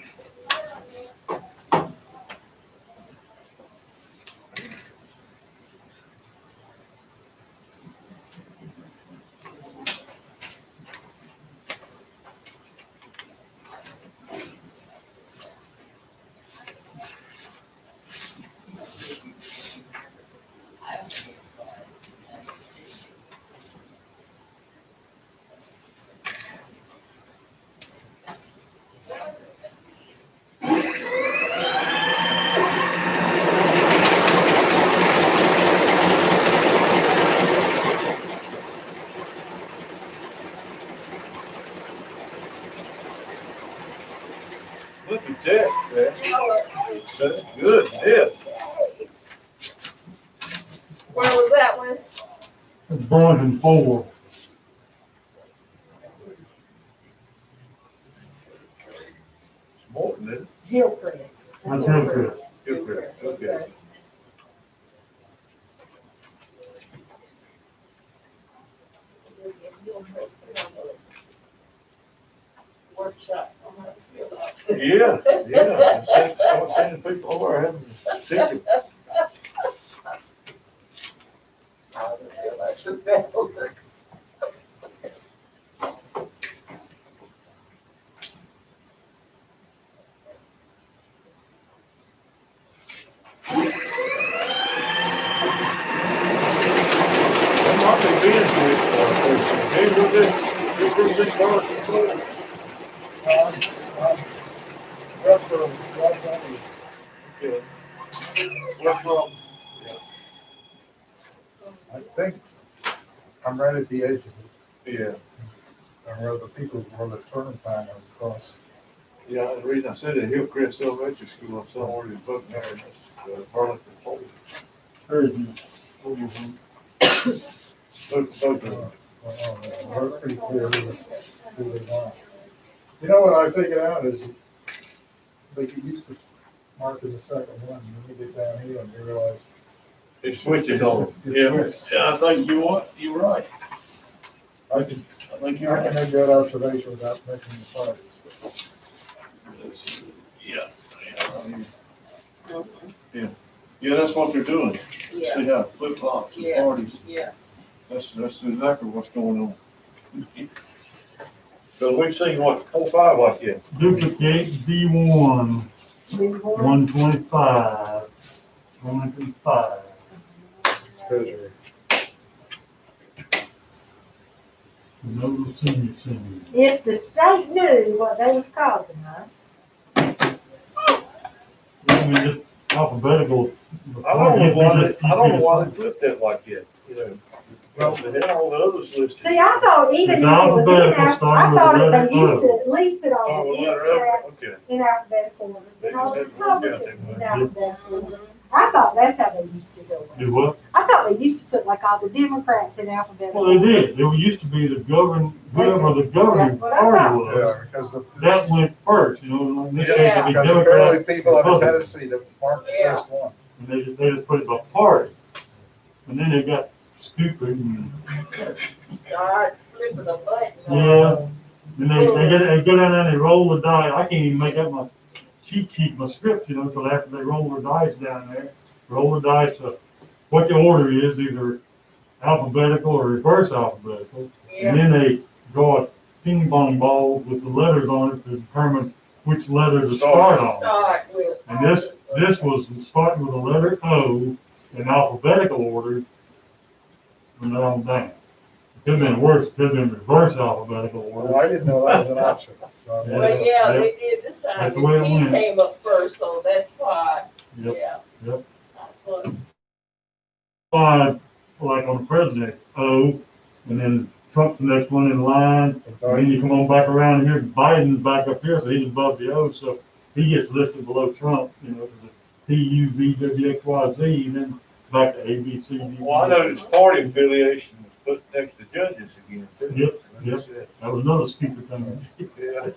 that one? It's Burlington 4. More than it. Hillcrest. That's Hillcrest. Hillcrest, okay. Workshop on how to fill out. Yeah, yeah, start sending people over, having to teach them. How to fill out the ballot. I'm not been being to it, hey, what's this, your first thing, Mark? That's from, Okay. What's wrong? I think I'm right at the edge of it. Yeah, And where the people, where the turn time is across. yeah, and the reason I said that Hillcrest Elementary School, I saw already voting there, and that's, Burlington Falls. Both of them. We're pretty clear who they want. You know what I figured out is they get used to marking the second one, and then you get down here and you realize. It switches on. It's Yeah, switched. yeah, I think you're right. I can I think I can make that observation without making the parties. Yeah, yeah, that's what they're doing. Yeah, See how flip flops and Yeah. parties, yeah. that's exactly what's going on. So we've seen what, 4, 5 like that. Duplicate D1, Move on. 125, 105. Treasury. No senior. If the state knew what they was causing us, I mean, just alphabetical. I don't know why they flipped that like that, you know. Well, they had all the others listed. see, I thought even if It's it was in, alphabetical, I starting with thought the if letter they used to O. at least put all Oh, the well, letter Democrats O, okay. in alphabetical order, then all the They just had to look at Republicans in that. alphabetical order. I thought that's how they used to do it. Do what? I thought they used to put like all the Democrats in alphabetical Well, they order. did. There used to be the whoever the governing That's what I party thought. was. Yeah, because That went first, you know, in this case, it'd be because Democrat. apparently people have a Republican. tendency to mark the Yeah. first one. And they just put it by party. And then they got stupid and, Start flipping the button. yeah. And they go down there and they roll the die. I can't even make up my cheat sheet, my script, you know, until after they roll the dice down there. Roll the dice to what the order is, either alphabetical or reverse alphabetical. Yeah. And then they draw a ping pong ball with the letters on it to determine which letter to start on. Start with. And this was starting with the letter O in alphabetical order from there on down. It could have been worse, it could have been reverse alphabetical Well, order. I didn't know that was an option. So I Yeah. Well, yeah, they did this time, That's the way and it he went. came up first, so that's why, Yep, yeah. yep. But, Like on the president, O, and then Trump's the next one in line. And then you come on back around here, Biden's back up here, so he's above the O, so he gets listed below Trump, you know, the P, U, V, W, X, Y, Z, and then back to A, B, C, D. Well, I noticed party affiliation was put next to judges again, too. Yep. That was another stupid thing. Yeah.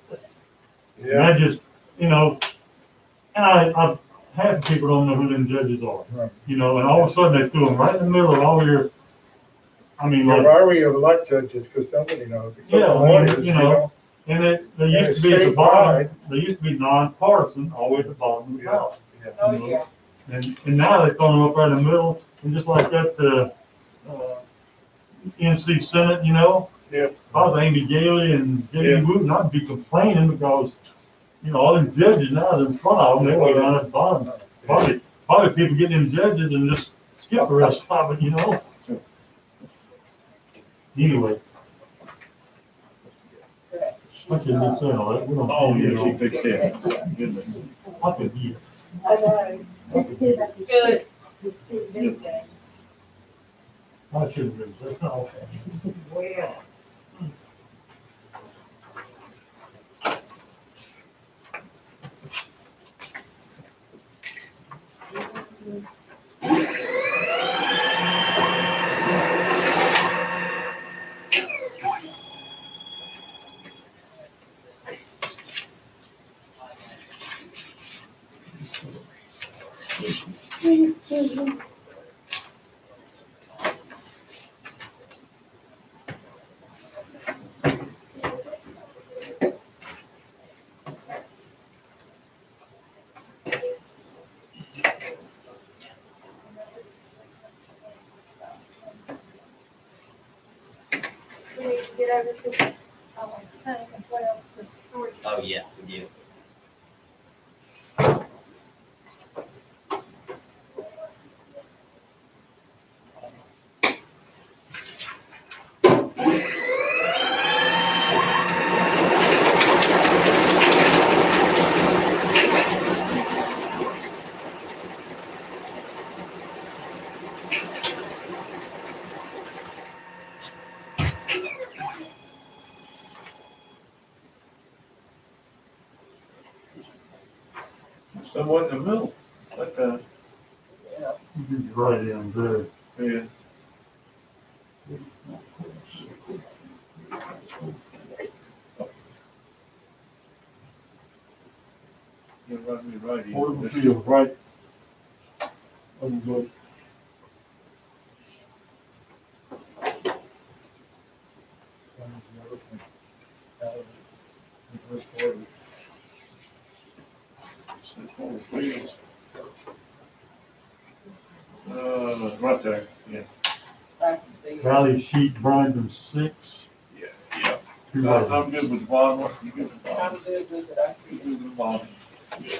And Yeah. I just, you know, and I half the people don't know who them judges are, Right. you know, and all of a sudden they threw them right in the middle of all your, I mean, Yeah, like, why we elect judges, because nobody knows. except Yeah, the I mean, lawyers, you know, and they Yeah, used to be at the bottom, statewide. they used to be nonpartisan, all the way at the bottom of the ballot. oh, you know. yeah. And now they're throwing them up right in the middle, and just like that, NC Senate, you know? Yeah. If I was Amy Gailey and Yeah. J.D. Wooten, I'd be complaining because, you know, all them judges now, they're in front of them, they're way down at the bottom. Probably people get them judges and just skip the rest of it, you know? Anyway. I shouldn't be saying all that. We don't. Oh, yeah, she fixed that. Goodness. I could hear. I know. It's Good. the Steve Big thing. I shouldn't be, that's not okay. Well. to get over to the, tank as well, to storage. Oh, yeah, we do. Somewhat in the middle, okay, Right in there. yeah. You're right here. Orton Field, right. On the Right there, yeah, I can see it. Valley Sheet Brandon 6. yeah. Two I'm items. good with the bottom one, you good with the I'm bottom? good with it, I see You it. good with the bottom? Yeah.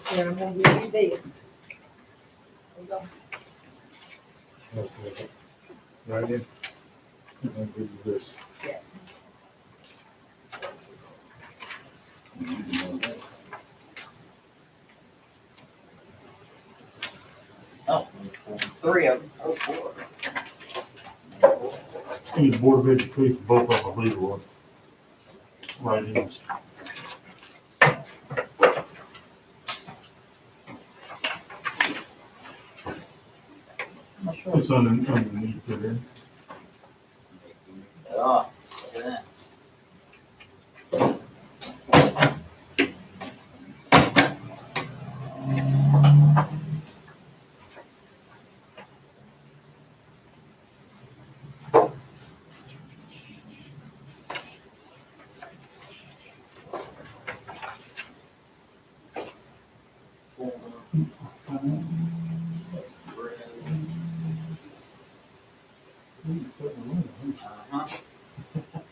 Here, I'm gonna give you this. Okay. Right in. I'll give you this. Oh, 3 of them, oh, 4. The Board of Education, both of them legal ones. Right in. It's underneath there. Oh, look at that. Uh-huh.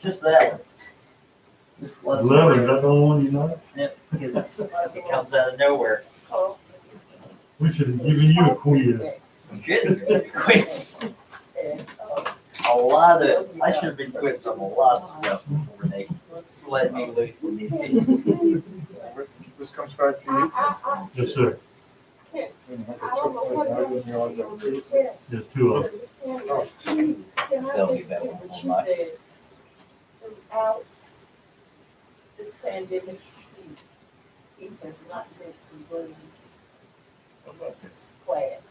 Just that one. 11, is that the one you know? Yep, because it comes out of nowhere. We should have given you a quiz. Shit, quit. A lot of, I should have been quizzed on a lot of stuff before they let me loose with these people. This comes back to you. Yes, sir. I don't know what I didn't realize that was you. There's 2 of them. They'll be better than She mine. said, throughout this pandemic season, he has not missed a word class.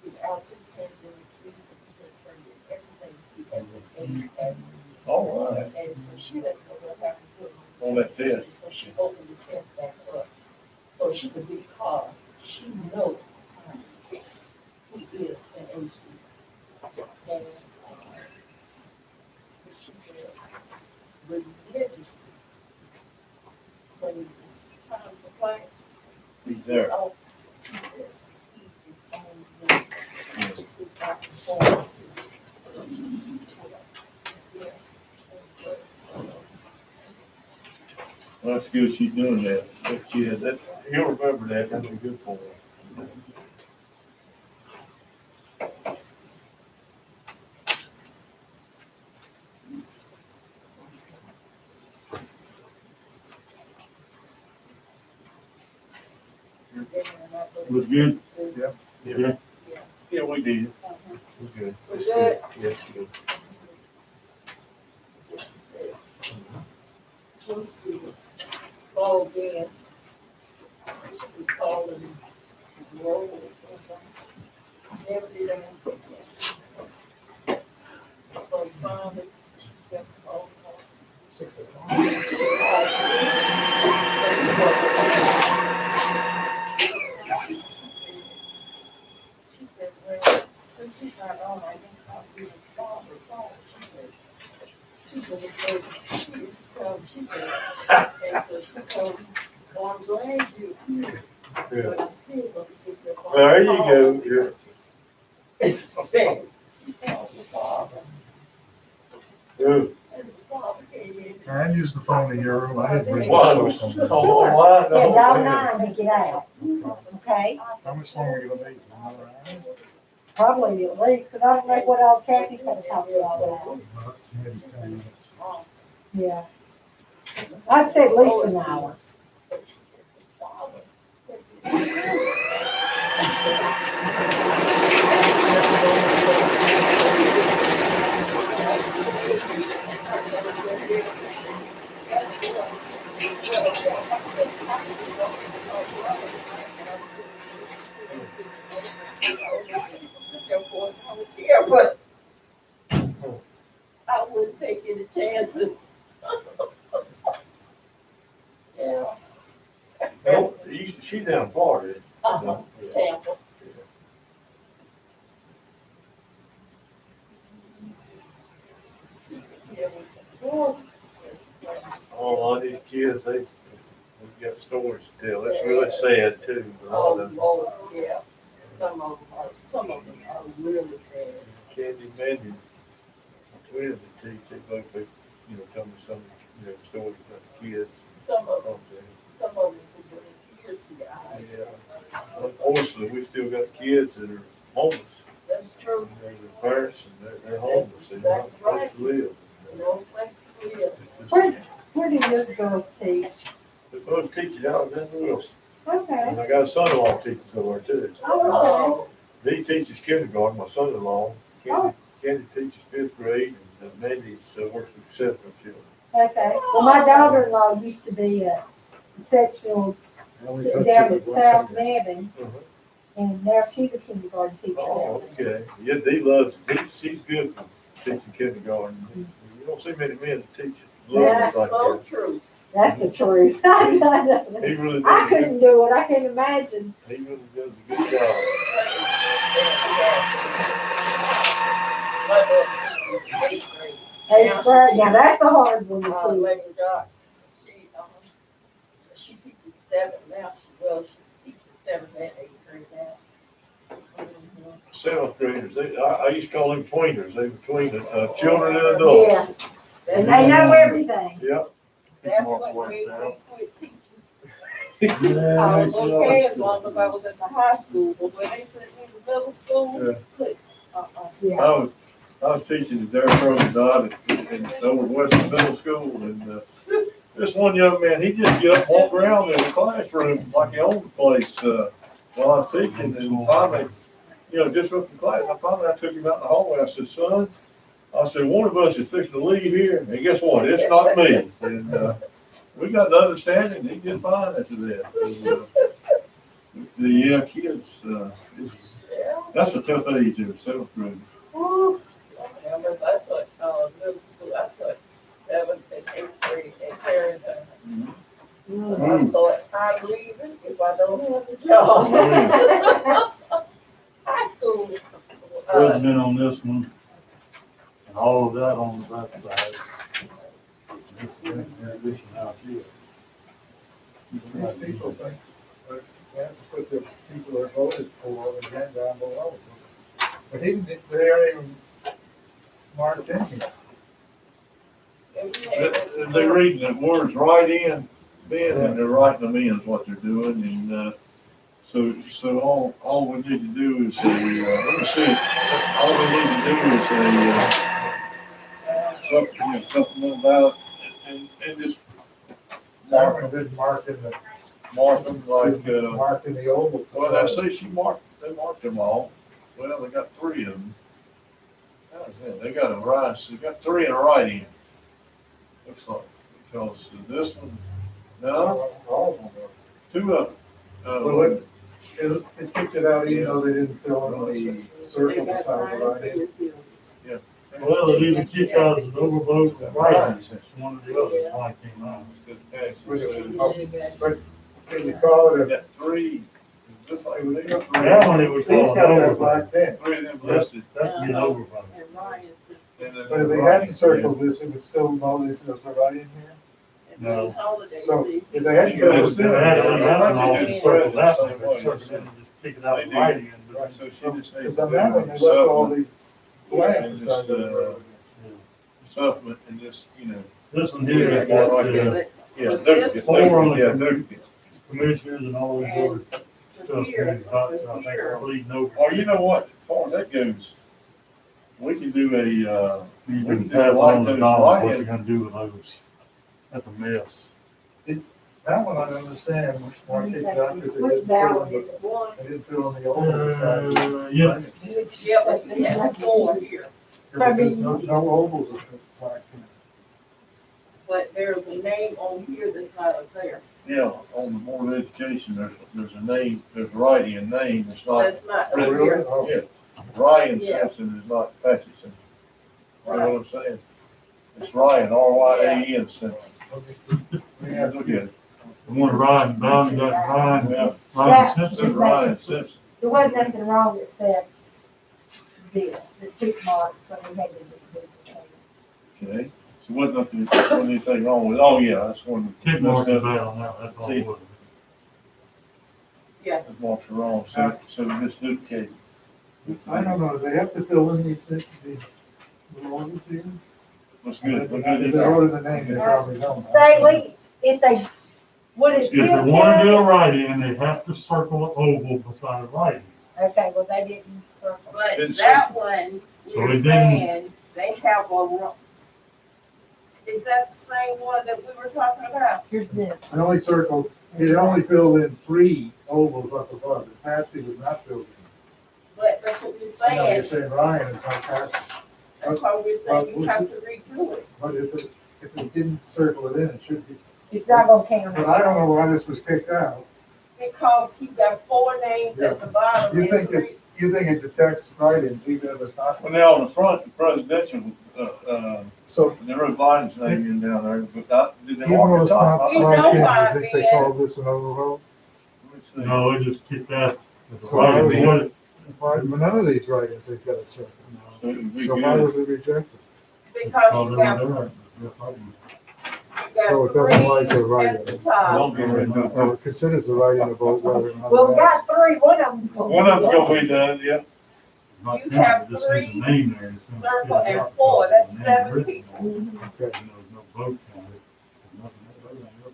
Throughout this pandemic season, he has turned in everything he has been able to. All right. And so she doesn't know what happened to him. Well, that's it. So she opened the test back up. So she's a big cause. She knows he is an A student. And she said, religiously, when it's time to play, He's there. oh, she said, he is on the, he's got the ball. Yeah. Well, that's good she's doing that. That kid, that, he'll remember that, that'll be good for him. Was good? Yeah. Yeah, we did. We're good. We're good. Yes, good. Ball again. We called him roll. Never did answer. So finally, got the phone call. 6 o'clock. She said, well, since he's not on, I guess I'll be his father phone. She said, she said, and so she told me, well, I'm glad you're here. But I'm still gonna give you a phone There you go, yeah. It's sick. Good. I use the phone in your room, I didn't bring Why? my cell phone. Oh, why? Yeah, y'all No. nine to get out, okay? How much longer are you gonna need? Another hour? Probably at least, but I don't know what all Kathy's gonna talk to y'all about. Well, that's maybe 10 minutes. Yeah. I'd say at least an hour. Yeah, but I wouldn't take any chances. Yeah. No, she's down in Florida. Uh-huh, Tampa. All of these kids, they've got stories to tell. It's really sad too. A lot of them. Oh, yeah. Some of them are really sad. Candy Mandy, twins that teach, they both, tell me some, stories about the kids. Some of them were years ago. Yeah. Unfortunately, we still got kids that are homeless. That's true. Their parents and they're homeless. They don't have a place to live. No place to live. It's Where, where do your girls teach? They're both teaching out in Wilson. Okay. And I got a son-in-law teaching somewhere too. Oh, He teaches kindergarten, my son-in-law. Oh. Candy teaches fifth grade, and Mandy works with exceptional children. okay. Well, my daughter-in-law used to be a exceptional down at South Devon, and now she's a kindergarten teacher. Oh, down there. okay. Yeah, she's good for teaching kindergarten. You don't see many men that teach That's like so that. true. That's the truth. He really does. I couldn't do it. I can't imagine. He really does a good job. Eighth grade, now that's a hard one to teach. Lady Doc, she teaches seven now. She teaches seventh and eighth grade now. Seventh graders, I used to call them tweeners. They were between children and adults. Yeah, and they know everything. Yep. That's what made me quit teaching. I was okay as long as I was at the high school, but when they sent me to middle school, quit. Yeah. I was teaching at Derrick Rose Dodd in over Western Middle School, and this one young man, he just get up and walk around in the classroom like he owned the place while I was teaching, and finally, disrupting class. I took him out in the hallway. I said, son, one of us is fixing to leave here, and guess what? It's not me. And we got an understanding. He did fine after that. The kids, that's a tough age in seventh grade. I put middle school, I put seventh and eighth grade at Carrington. I thought, I'm leaving if I don't have a job. High school. President on this one, and all of that on the back side. This is out here. These people think, they have to put the people that voted for again down below. But even, they aren't even marked in here. They're reading the words right in, Ben, and they're writing them in is what they're doing, and so all we need to do is let me see, all we need to do is something about it, and just Marvin didn't mark in the, mark them like, mark in the oval. well, I say they marked them all. Well, they got 3 of them. How's that? They got they got 3 in a write-in. Looks like, because this one, no, All of them are. 2 of them. Well, it kicked it out even though they didn't fill in the circle beside the right. Well, it even kicked out as an overvote right, since one of the others like came out. But can you call it They a, got 3. Just like they got 3. That one, it was he's called got that overvote. black pen. 3 of them listed. That's being overvote. And then But if they hadn't circled this, it would still know this as a right in here. No. Holiday So season. if they had to fill this in. Circle that one, just kick it out They in do. writing and. Right, so she just needs Because to on that one, do they left all supplement, these blanks And just, beside the road. supplement and just, you know, This one here is got, yeah, But duplicate, this one- yeah, duplicate. commissioners and all these other stuff Here, in the box, I think here. we're bleeding over. Or you know what, as far as that goes, we can do a, You we can can do pass like on the those dollars, what write-in. you're gonna do with those. That's a mess. That one I understand, why they kicked it out, because they Which didn't fill ballot in is the, it? One, they didn't fill in the oval side. Yeah. yeah, but they have four here, Because there's no ovals are black. but there's a name on here that's not up there. Yeah, on the Board of Education, there's a name, there's write-in name, it's not, That's not up Oh, really? here. Oh. yeah, Ryan Yeah. Simpson is not Patsy Simpson. You know what I'm saying? It's Ryan, R-Y-A-N Simpson. Let me see. Let me ask Look you. at it. The one Ryan, Brown, got Ryan, Yeah, Ryan it's Simpson. Ryan Simpson. There wasn't nothing wrong except this, the tick mark, so we had to just do the change. Okay, so wasn't anything wrong with, oh yeah, that's one. Kick mark is bad on that, that's all it was. Yeah, Those marks are wrong, so this duplicate. I don't know, do they have to fill in these things, these little ovals here? Looks good, look If good. they wrote in the name, they probably don't. Staley, if they, would it If still they count? wanna do a write-in, they have to circle an oval beside a write-in. Okay, well, they didn't circle. but Didn't that one, So you're it didn't- saying they have a wrong. Is that the same one that we were talking about? Here's this. It only circled, it only filled in 3 ovals up above, and Patsy was not filled in. But that's what we're I know you're saying, saying Ryan is not Patsy, that's why we're saying you have to redo it. but if it didn't circle it in, it should be. It's not gonna count. But I don't know why this was kicked out. Because he got 4 names at the bottom You and think 3. You think it detects write-ins even if it's not? Well, now on the front, the presidential, So there was Biden's name in down there, but did they even mark though the it's top? not You know black in, why, you think they Ben. call this an overvote? Let's see. No, they just kicked that as a So why was write-in. What- Why, none of these write-ins have got a circle. So it would be So why good. was it rejected? Because Oh, you they got, were there. They're fighting. So it got doesn't like the 3 write-in. at the top. Don't go ahead and do Or it. it considers the write-in a vote whether or not. Well, we it got 3, one of them's gonna be. One of them's gonna be done, yeah. Not You counting, have it just says the 3 name there, and it's gonna circle spit it and out. 4, that's The name 7 written. people. Okay. And there was no vote counted. Nothing, everything else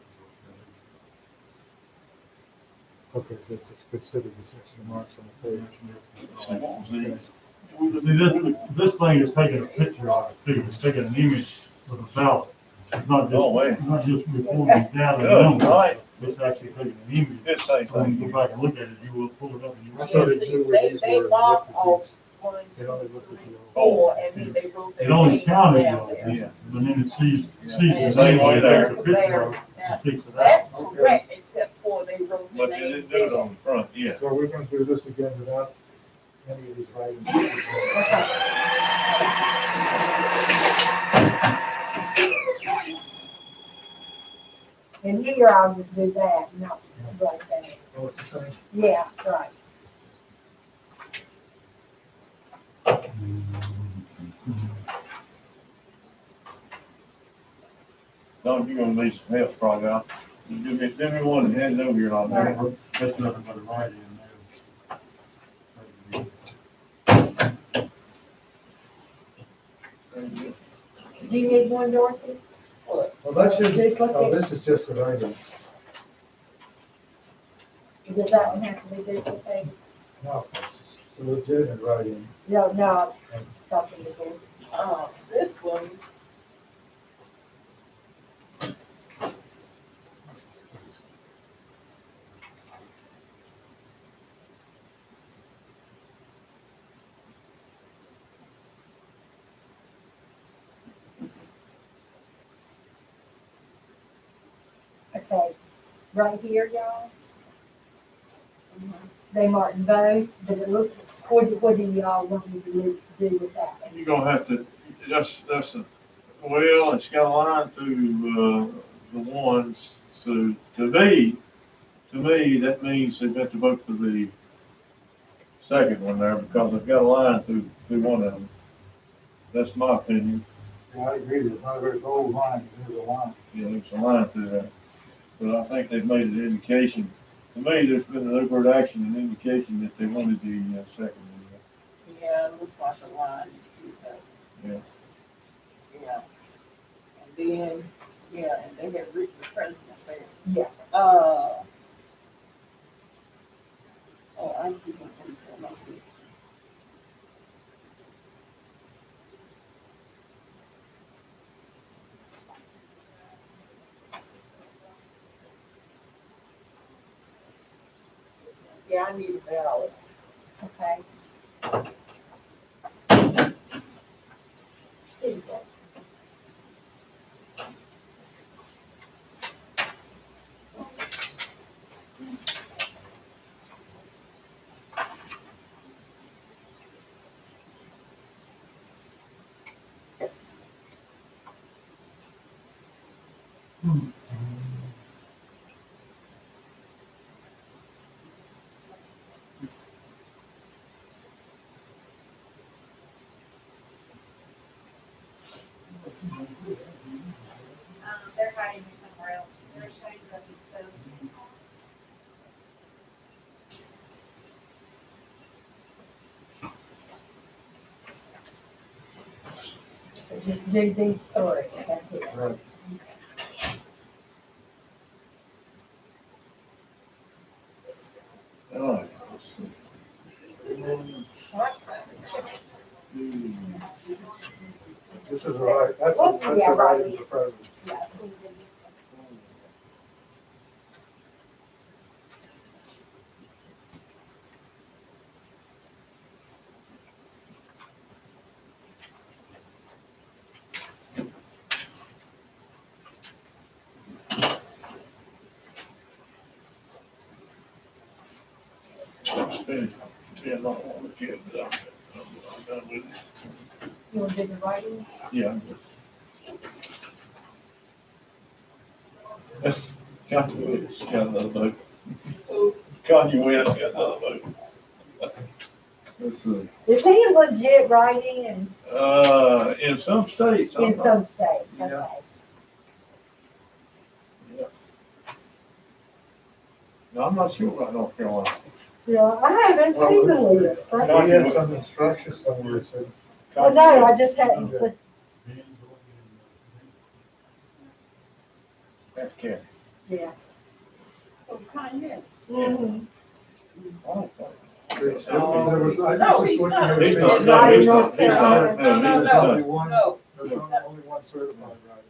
was Okay, let's just consider the section marks on the page. So what was these? okay. See, this thing is taking a picture of it too, it's taking an image of the ballot. It's not Oh, man. just, not just reporting down Good, the number, right. it's actually taking an image. Did say So when you thing. go back and look at it, you will pull it up and you will I see. thought Yeah, it see, knew where they, these they were, mark looked at off these. 1, It 2, only looked at 3, the 4, and then they wrote their It only names counted down those, there. Yeah. but then it sees the And Same name, way it there. takes a picture of it, Now, and picks it that's out. correct, except for they wrote the But they names didn't do it in. on the front, yeah. So we're gonna do this again without any of these write-ins. And here I'll just do that, not like that. Oh, it's the same. Yeah, right. Don, you're gonna need some help probably out. Give me one and hand it over here on there. That's nothing but a write-in there. Do you need one, Dorothy? What? Well, that should, oh, this is just a write-in. Does that one have to be duplicated? No, it's a legitimate write-in. No, something to do. This one, Okay, right here, y'all. They marked vote, but it looks, what do y'all want me to do with that? You're gonna have to, well, it's got a line through, the ones, so to me, that means they've got to vote for the second one there, because they've got a line through one of them. That's my opinion. Yeah, I agree, it's not a very bold line, there's a line. Yeah, there's a line to that. But I think they've made an indication, to me, there's been an overt action, an indication that they wanted the second. Yeah, it looks like a line. Yeah. Yeah. And then, yeah, and they had written the president there. Yeah. Oh, I see what they're saying like this. Yeah, I need a ballot. Okay. Here you go. They're hiding me somewhere else. They're showing up in phones. So just do these three, that's it. Right. All right. Let's see. This is right, that's Oh, yeah, the right right. of the president. Yeah. Finish. Yeah, not on the kid, but I'm done with it. You want to do the writing? Yeah, I'm good. That's Kanye West got another vote. Kanye West got another vote. Let's see. Is he a legit writing In some states, I'm in not. some states? Yeah. Okay. Yeah. No, I'm not sure about North Carolina. Yeah, I haven't seen the list. We had some instructions somewhere that said. Well, no, I just hadn't seen. That's Kanye. Yeah. Oh, Kanye. Mhm. I don't think. There was, I No, was he's looking not. at He's it. not, no, he's not, he's not, No, no, he's no, Only not. one, No, there's only one certified writer.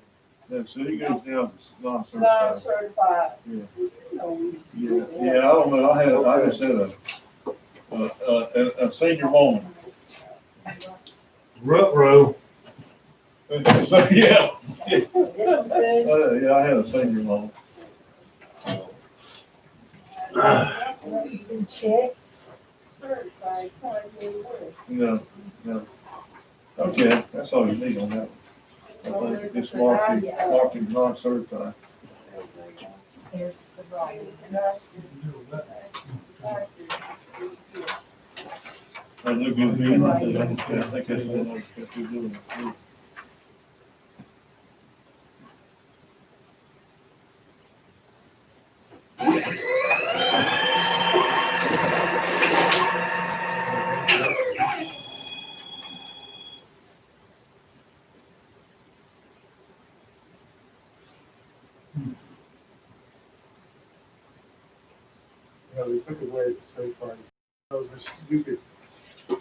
Then so he goes down to non-certified. non-certified. Yeah. No, Yeah, yeah, I don't know, I just had a senior moment. Ruh-roh. So, yeah. This one says, Yeah, I had a senior moment. it's been checked. certified Kanye West. No, no. Okay, that's all you need on that one. I think it's marked as non-certified. There's the writing. I look at me, I think that's the one that's too good. You know, they took away the state party. So you could, you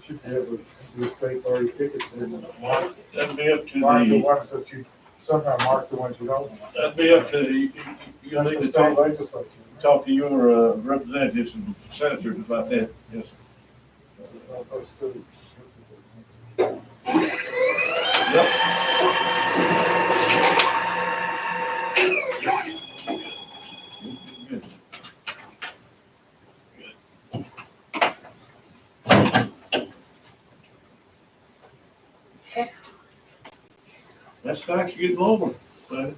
should be able to do state party tickets and mark That'd be up to the the, ones that you, somehow mark the ones you don't want. that'd be up to, you That's need the to state talk, legislature. talk to your representatives and senators about that, yes. Those two. Good. That's facts getting over, so.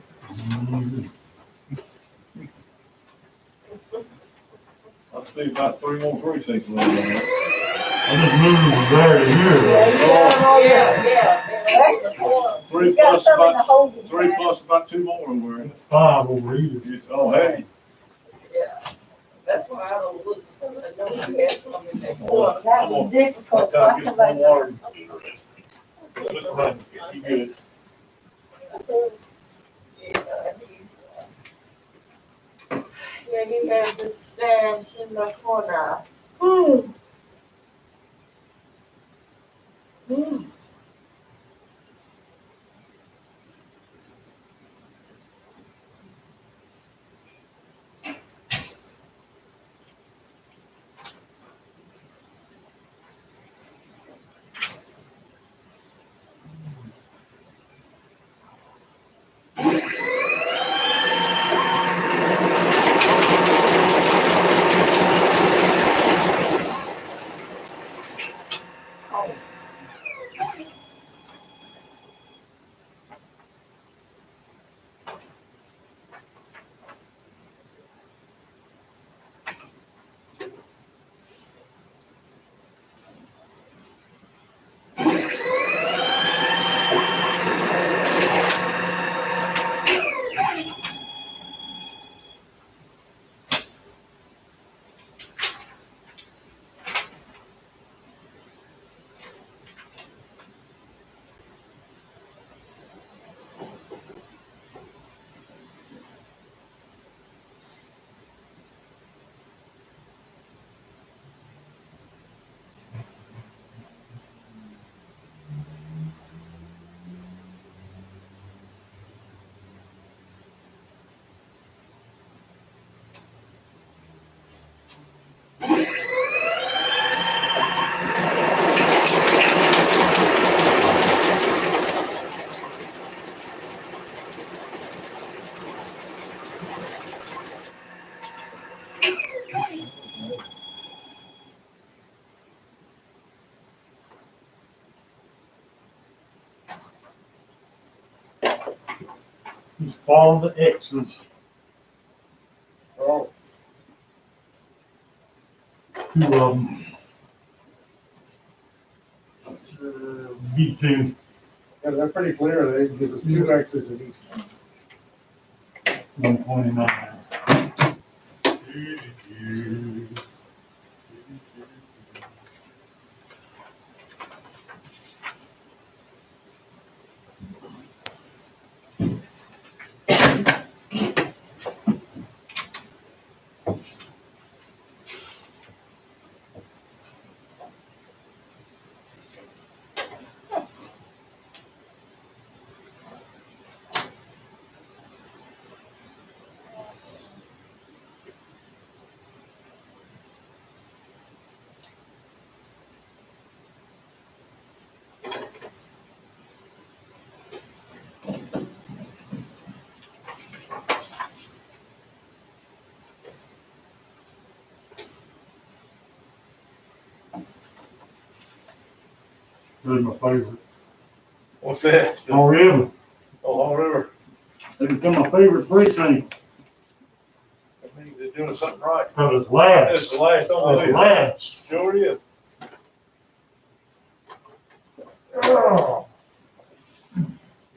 I'll see about 3 more precincts later. I just moved from there to here. Yeah, Yeah, yeah. Three You got plus some in the about, holding three pattern. plus about two more over there. 5 over here. Oh, hey. Yeah, that's why I don't look, because I know you had some in that Well, corner. that was difficult, so I Get come some back. water. You good? Yeah, he has this stash in the corner. Just follow the X's. Oh, 2 of them. B2. yeah, they're pretty clear, they give us 2 X's in each. 129. That's my favorite. What's that? Long River. Oh, Long River. They become my favorite precinct. That means they're doing something right. Because it's last. This is the last on the It's list. last. Sure is.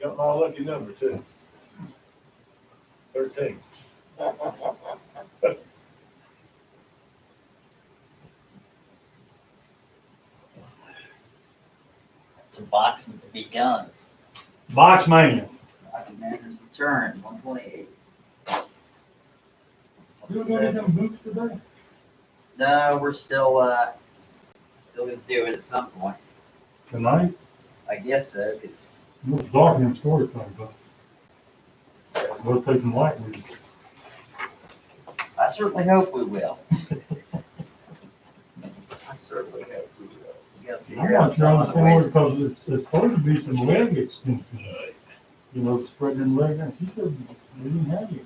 Got my lucky number too. 13. Some boxing to be done. Box man. Boxing man has returned, 128. You gonna get them boots today? No, we're still gonna do it at some point. Tonight? I guess so, because It's dark in story time, but we'll take them light with you. I certainly hope we will. I certainly hope we will. We gotta I'm figure out not sure on the some way. story because it's supposed to be some leg extension. You know, spreading them legs out. She said, we didn't have it.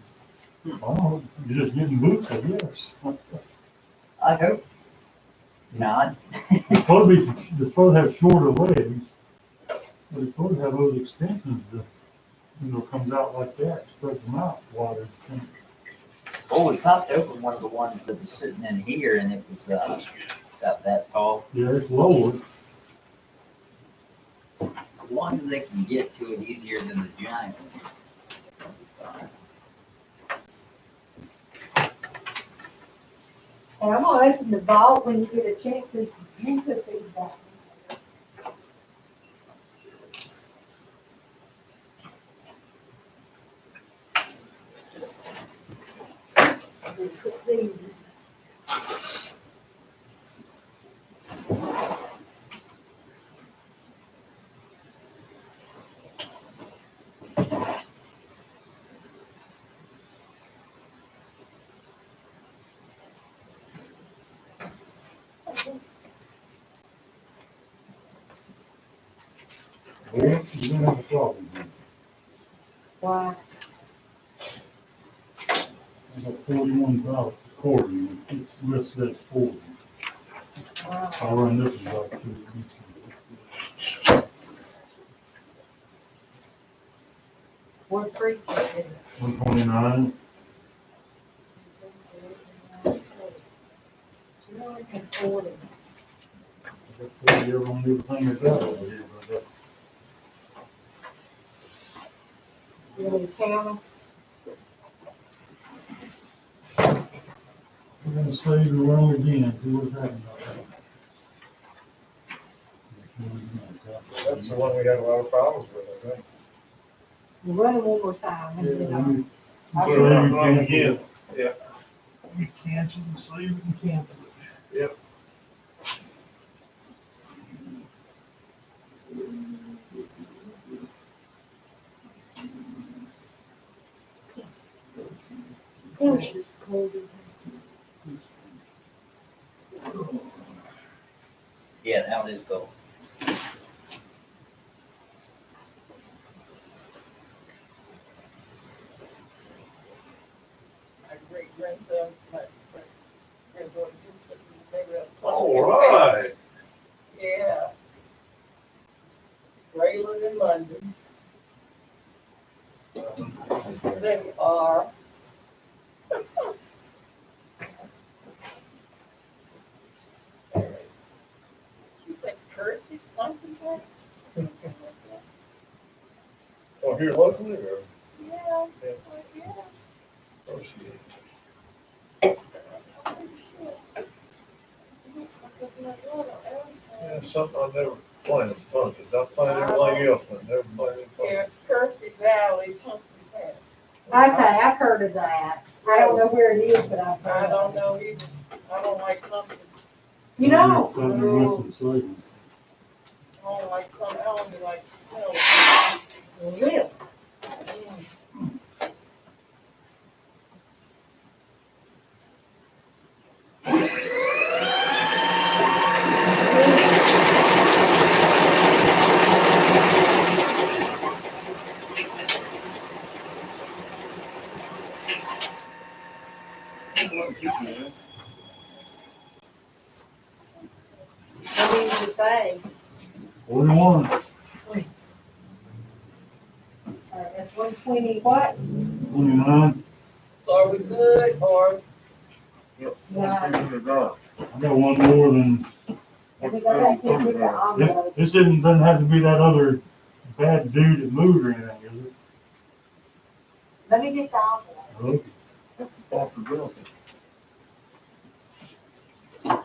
Oh, you're just getting boots, I guess. I hope not. It's supposed to be, they're supposed to have shorter legs, but it's supposed to have those extensions that, you know, comes out like that, spread them out wider. Oh, we popped open one of the ones that was sitting in here and it was, about that tall. Yeah, it's lower. As long as they can get to it easier than the Giants. And I'm gonna open the vault when you get a chance to you put these back. Put these in. Well, you don't have a problem. Why? I got 41 ballots according, it's listed as 40. Wow. I'll run this about 2 weeks. What precinct is it? 129, You only can afford it. I got 40 on everything I got over here, but You want to count them? we're gonna save the room again, see what's happening. That's the one we had a lot of problems with, I think. You run it one more time. and then I'll- I'll Save do it. and cancel. Yeah. We cancel and save it and cancel it. Yep. Gosh, it's cold. Yeah, now it is gold. My great grandson, my granddaughter, they were. All right. Yeah. Raylan and London. They are. She's like cursive, something like that. Oh, here locally or? Yeah, Yeah. yeah. Oh, she is. Yeah, something I never planned, fun, cause I planned everything else, but never planned it. Yeah, Kersey Valley, Pumpkin Patch. Okay, I've heard of that. I don't know where it is, but I've heard I of don't it. know either. I don't like pumpkin. You know, Something less than saving. I don't like pumpkin. I only like smell. really, what do you say? 41, That's 120 what? 29, So are we good or? Yep. Right. $1,200. I got one more than, I think I have to get the envelope. this doesn't have to be that other bad dude that moved or anything, is it? Let me get the envelope. Okay. Possibility.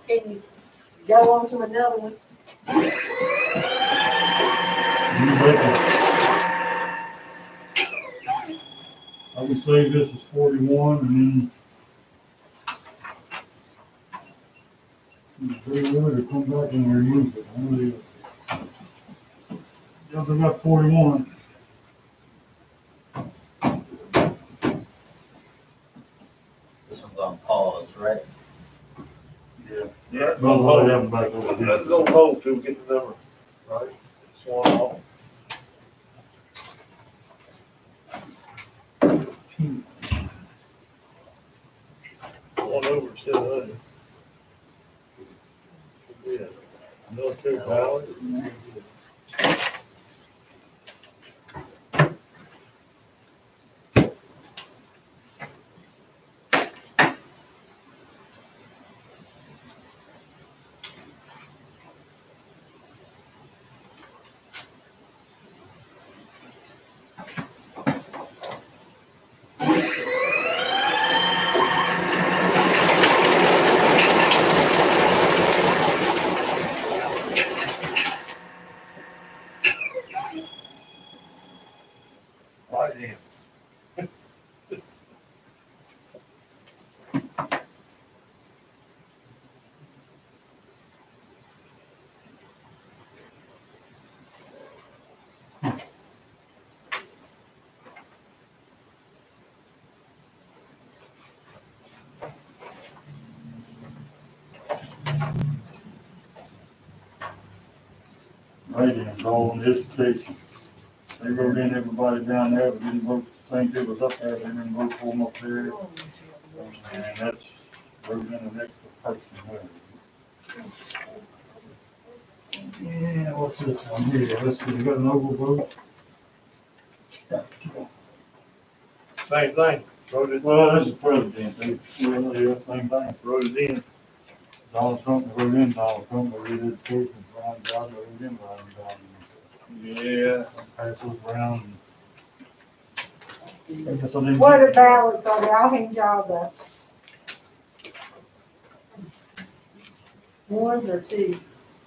Can you go on to another one? You bet. I can say this is 41 and then they really come back and remove it. One of the other. Yeah, they got 41. This one's on pause, right? Yeah. Yeah. That's what I have back over here. Let's go hold till we get the number, right? It's one off. One over 700. Yeah. Military ballot. write-ins all on his station. They wrote in everybody down there, but didn't vote the same people was up there, they didn't vote for them up there. And that's, wrote in an extra person there. Yeah, what's this one here? Let's see, we got an overvote. Same thing, voted, Well, that's the president, they, yeah, same thing. voted in. Donald Trump wrote in Donald Trump, but he did education, Ron Johnson wrote in Ron Johnson. Yeah. Pass those around. I guess I didn't- What are ballots on there? I'll hand y'all the ones or twos.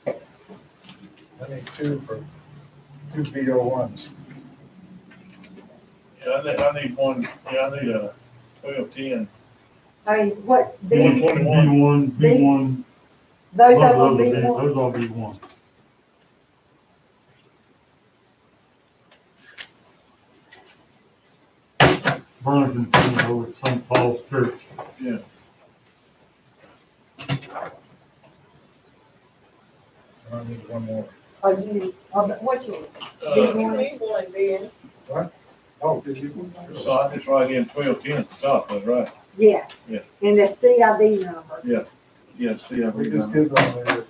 I need two BO1s. Yeah, I need one, yeah, I need a 12-10. I mean, what, B, B1, B1, those of them those B are one? B1. Burlington, over at St. Paul's Church. Yeah. I need one more. Are you, what's yours? You need one, Ben. Oh, did you? So I just write in 12-10 at the top, that's right. Yes. Yeah. And the CID number. Yeah, see, I We read just that. give them there.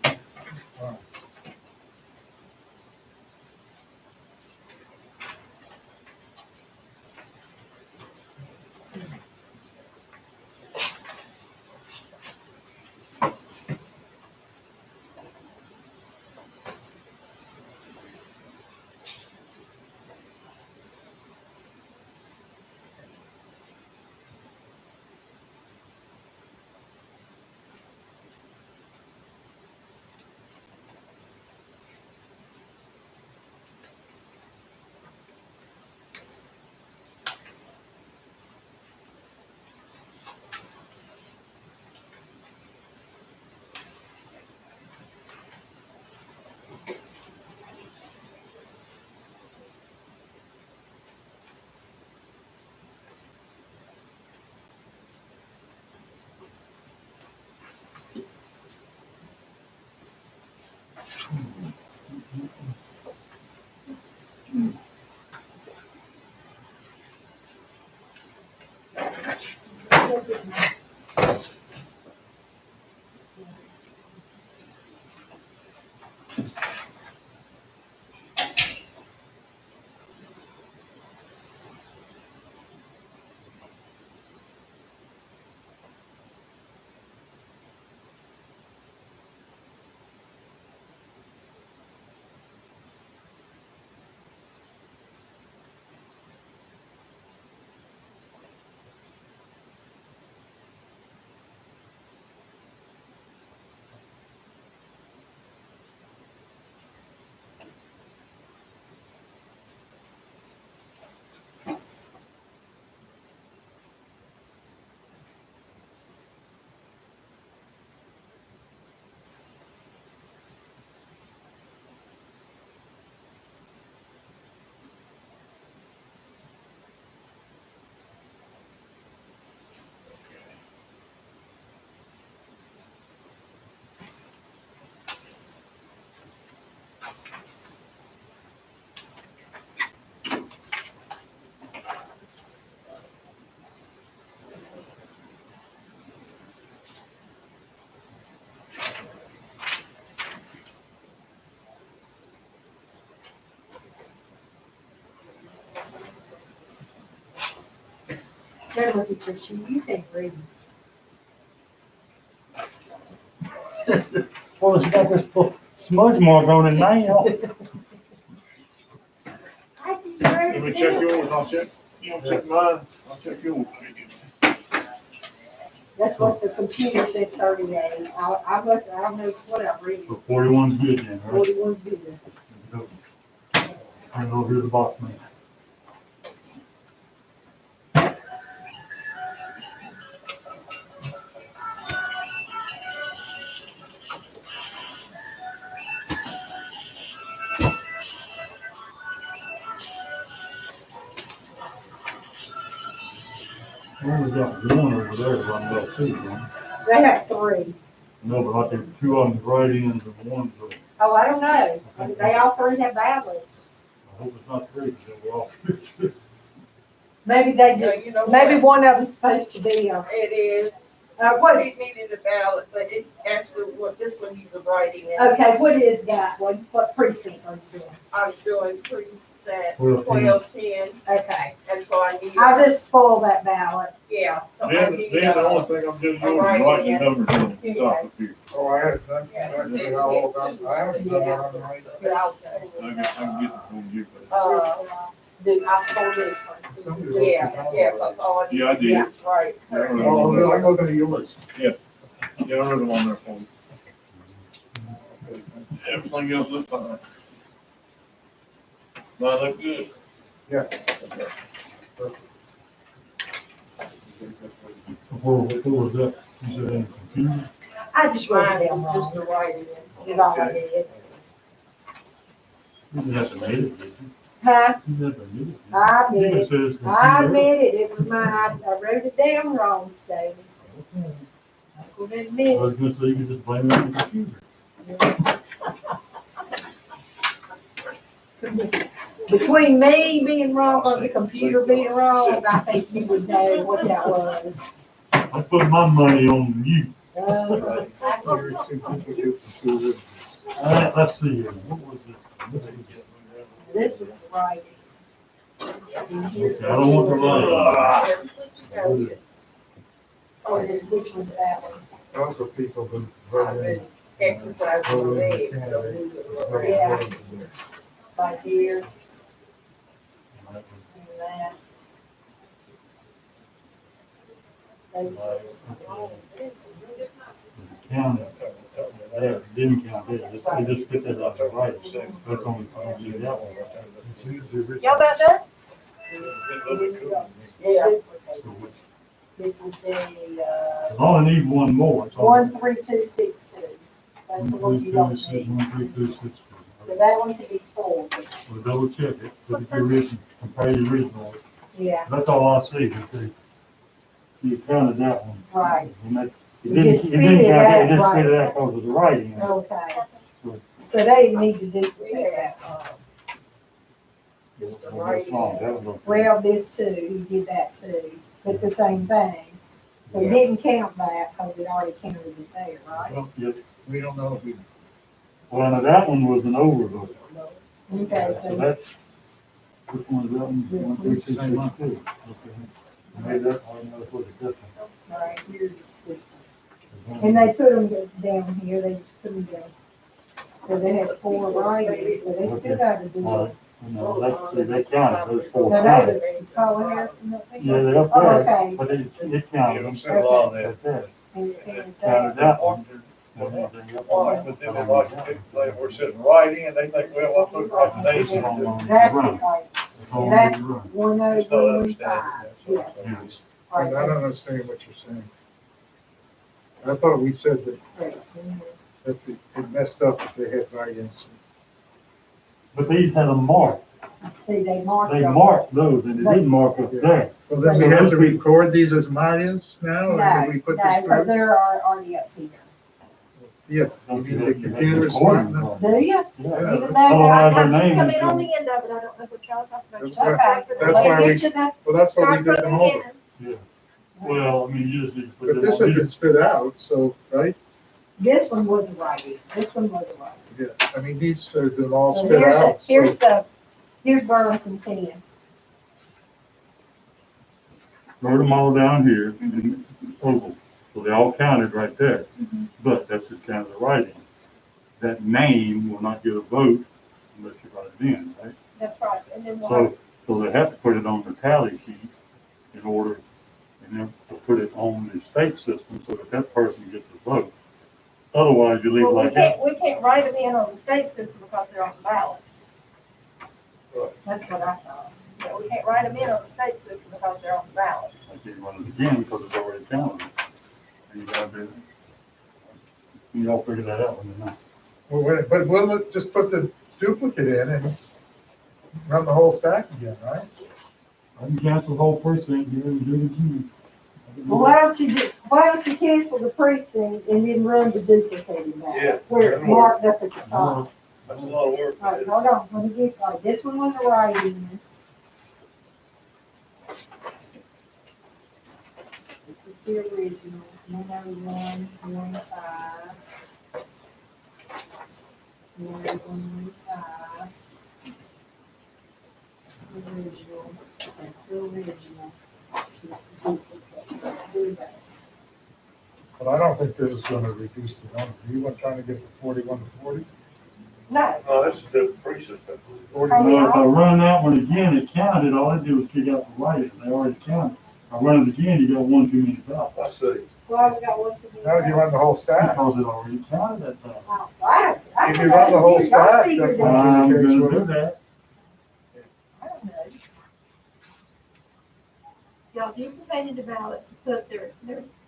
Better look at your sheet. You can't read. Well, it's got this little smudge mark on it now. Let me check yours, I'll check, you don't check mine, I'll check yours. That's what the computer said 38. I don't know what I'm reading. So 41's good then, right? 41's good. Turn it over to the box, man. Well, we got one over there, one left too, man. They have 3. No, but I think 2 of them write-ins and one's a. Oh, I don't know. They all three have ballots. I hope it's not three, because we're all. Maybe they So, do, you know maybe what? one of them's supposed to be on. It is, What, it needed a ballot, but it actually, what this one he was writing in. okay, what is that? What precinct are you doing? I was doing precinct 12-10. 12-10, Okay, and so I need. I'll just spoil that ballot. Yeah, so I Then, need, then the only thing I'm doing is writing the numbers on the top of here. Oh, I had done, Yeah, I he said all we about, had two. I haven't done that on the right. but I'll say, I can get it from you. I stole this one. yeah, because all I need Yeah, I did. is right. Yeah, I wrote Oh, them no, on I'm looking at yours. there. Yeah, I wrote them on there for you. Everything else looks fine. Mine look good. Yes. What was that? You said in computer? I just wrote Mine it down was just wrong. the writing. Is all I did. You didn't have to make it, did you? Huh? You didn't have to make it. I You admit just it. said it's I computer. admit it. It was I wrote it down wrong, Staley. I'm gonna admit I was gonna say you could just blame it on the computer. Between me being wrong or the computer being wrong, I think you would know what that was. I put my money on you. Let's see here. What was this? This was the writing. And here's Okay, I don't want the writing. or this, which one's that one? Those are people who vote in. Exercise the legs, so move it around. Yeah. Like here and that. County. They didn't count it. They just put that on the right. That's only, I do that one. Y'all about done? Yeah. So which, This was the, I only need one more. It's all- 13262. That's the one you don't need. 13262. So that one can be spoiled. We'll double check it, look at the original, compare the original. Yeah, That's all I see, because you counted that one. right. And that- You It just didn't, it didn't spit it count that, out, it just spit it right. out because of the writing. Okay. So they didn't need to duplicate that. That was okay. Well, this too, he did that too, but the same thing. So he didn't count that because it already counted it there, right? Well, yeah. We don't know if we. Well, now that one was an overvote. Okay, So so that's, which one is that one? This One, one's three, the same one. 2, 6, 2. Okay. Maybe that one, no, it was a different. right, here's this one. And they put them down here, they just put them down. So they had 4 writings, so they still got to do All it. right. No, that's, see, they counted those 4 So counted. they, is Colin Harrison up there? Yeah, they're up Oh, there, okay. but it Yeah, counted I'm them. saying a lot of that. Right there. And Counted that, that one. And everything else. But then they watch it, we're sitting right in, they think, well, I'll put right in That's the nation. all that's the run. right. That's all That's run. 10115, yes. Yes. All I right, don't understand what you're saying. I thought we said that, that it messed up if they had write-ins. But these had a mark. see, they marked They them. marked those and they didn't mark up there. Well, then we have to record these as write-ins now, or No, do we put no, this because through? they're already up here. Yeah, Don't you you need the computer smart enough. Do you? Yeah. Yeah, Even that's- though Otherwise, I their just name come is in on going. the end of it, I don't know what y'all talking about. That's Y'all why- start from the that's why beginning. we- Get you that- Well, that's what we Start did from them the over. beginning. Yeah. Well, I mean, you just need to put But them this on had been here. spit out, so, right? This one was a writing, this one was a writing. Yeah, I mean, these have been all So spit here's, out. here's so- here's Burlington 10. Wrote them all down here in oval. So they all counted right there. But that's just kind of the writing. That name will not get a vote unless you write it in, right? That's right, and then we'll have, So they have to put it on the tally sheet in order, and then to put it on the state system so that that person gets a vote. Otherwise, you leave it well, like that. we can't write them in on the state system because they're on the ballot. That's what I thought. Yeah, we can't write them in on the state system because they're on the ballot. I can't run it again because it's already counted. And you gotta do, you all figure that out when you're not. Well, but we'll just put the duplicate in and run the whole stack again, right? I can cancel the whole precinct here and do it again. Well, why don't you do, Why don't you cancel the precinct and then run the duplicated Yeah, ballot, where it's that'll work. marked up at the top? That's a lot of work. All right, hold on, let me get, all right, this one was a write-in. This is the original, 10115. 10115. Original, that's the original. But I don't think this is gonna reduce the number. You weren't trying to get to 41 to 40? No, No, that's a different precinct. 41. Well, if I run that one again, it counted, all I did was kick out the write-in, they already counted. If I run it again, you got one too many ballots. I see. well, we got one to do. Now, if you run the whole stack, Because it already counted that time. if you run the whole stack, that's I'm not the case, gonna will do it? that. I don't know. Y'all duplicated the ballot to put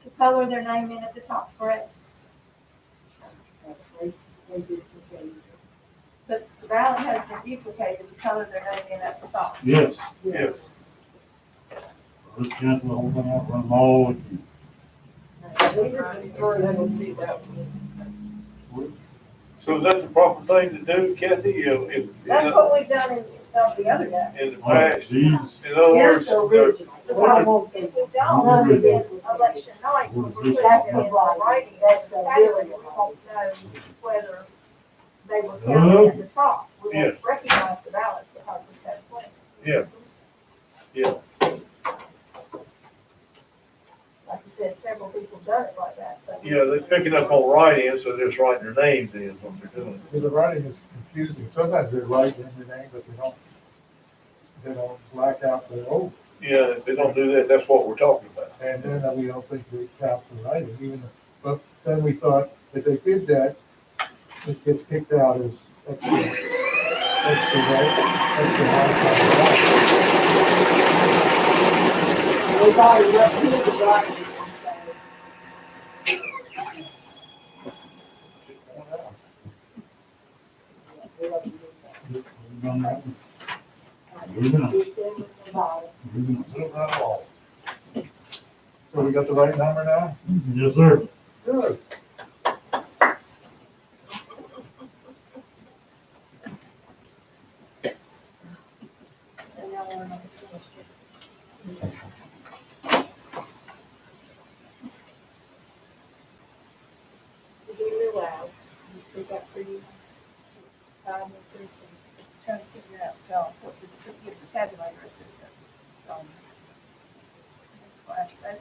to color their name in at the top, correct? They duplicated. But the ballot has been duplicated to color their name in at the top. Yes, Yes. let's cancel the whole thing out, run them all again. We'll see that one. So is that the proper thing to do, Kathy? That's what we've done in the other day. In the past, in These, other Here's words, the original. If we don't, election night, when we're putting That's them the in right, writing, that's the Saturday, really we won't know whether they were Hello? counted at the top. We Yeah. won't recognize the ballots that have been kept place. yeah, yeah, Like you said, several people done it like that, so. yeah, they're picking up on write-in, so they're just writing their names in, is what they're doing. Yeah, the writing is confusing. Sometimes they write in their name, but they don't black out the old. Yeah, if they don't do that, that's what we're talking about. And then we don't think it counts the writing, but then we thought if they did that, it gets kicked out as extra right, extra We got it up to the writing. run that one. Moving on. Moving on. Move right along. So we got the right number now? Yes, sir. Good. And now we're on the finish. Really loud. You speak up for you. Trying to figure out, what to get the tabulator assistance. Last day.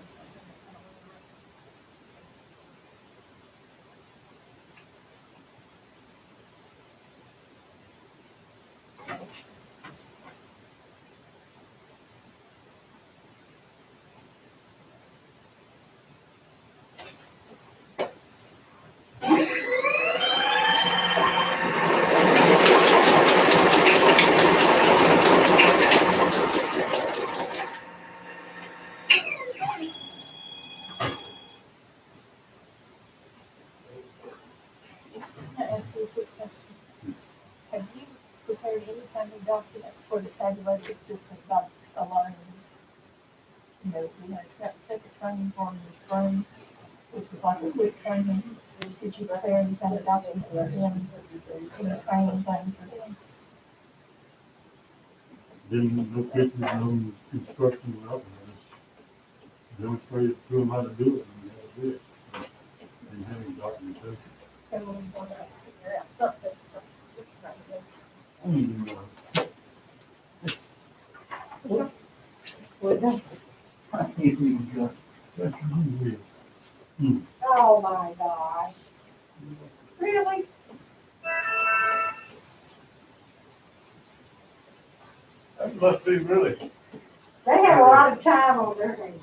Can I ask you a quick question? Have you prepared any kind of document for the tabulated system by aligning? You know, we had a separate training for in the spring, which was like a quick training. Did you prepare any kind of document for them, any training thing for them? Didn't, no pictures, no instructions, nothing. Just demonstrated to them how to do it, and how to do it. Didn't have any documentation. And we're gonna figure out something for this kind of thing. I don't even know. Well, that's- I can't even got, that's weird. Oh, my gosh. Really? That must be really, They have a lot of time on their hands.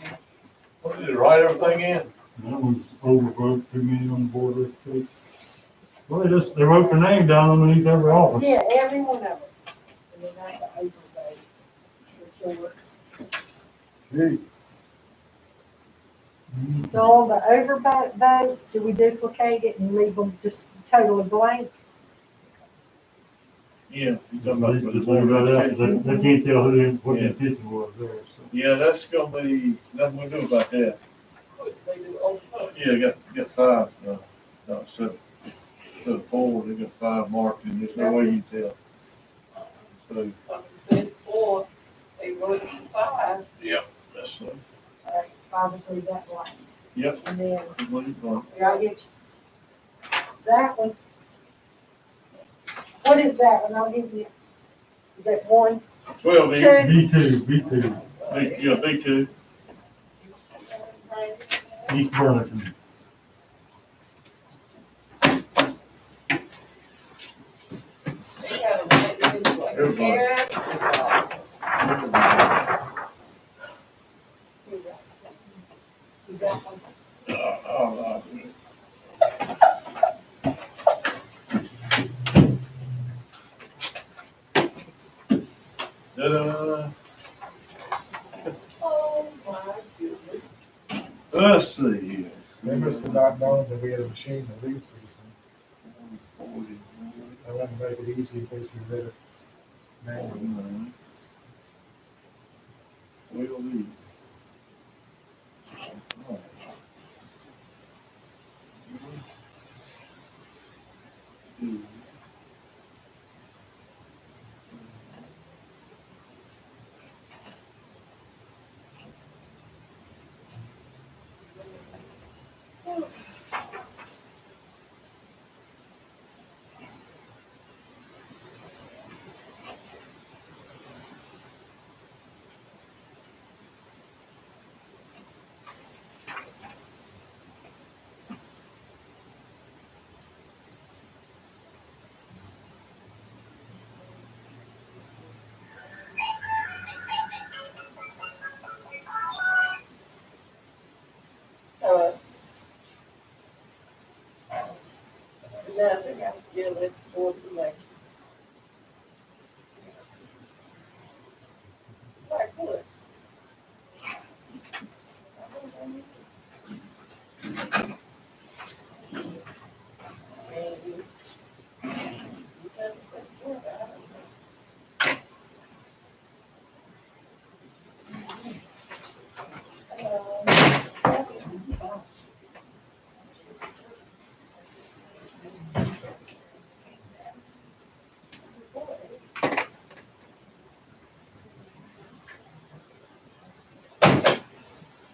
what did they write everything in? That one's overvote, too many on the board of education. Well, they wrote their name down underneath every office. Yeah, every one of them. And then that's the overvote report. Gee, So on the overvote vote, do we duplicate it and leave them just totally blank? Yeah. You talking They about for the just board leave of that out, education? they can't tell who, what the Yeah. intention was there, so. Yeah, that's gonna be, nothing we do about that. They do over Yeah, got five, no, so four, they got five marked, and there's no way you can tell. So, Because it says 4, they wrote 5. yeah, that's, Obviously, that one. yep. And then, What you want? here, I'll get you. That one. What is that one? I'll give you. Is that one? 12 inch, Two. B2. yeah, big two. East Burlington. They got them right in, like, Everybody. You got one. Oh, ta-da. Oh, my goodness. Let's see here. They must have not known that we had a machine to leave season. I want to make it easy in case you read it manually. We'll leave. Nothing, I'm still at board election. Like what? Maybe. You never said what, I don't know.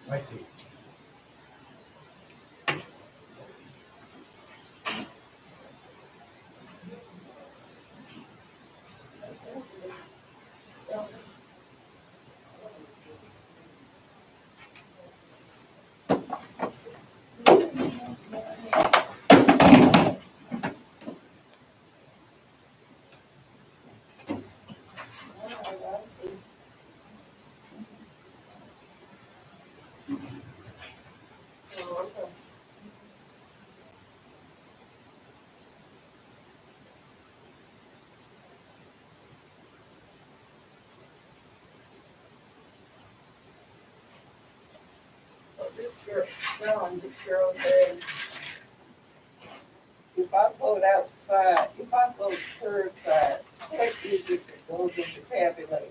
Thank you. This girl says, if I vote outside, if I vote curbside, what is it that goes in the tabulator?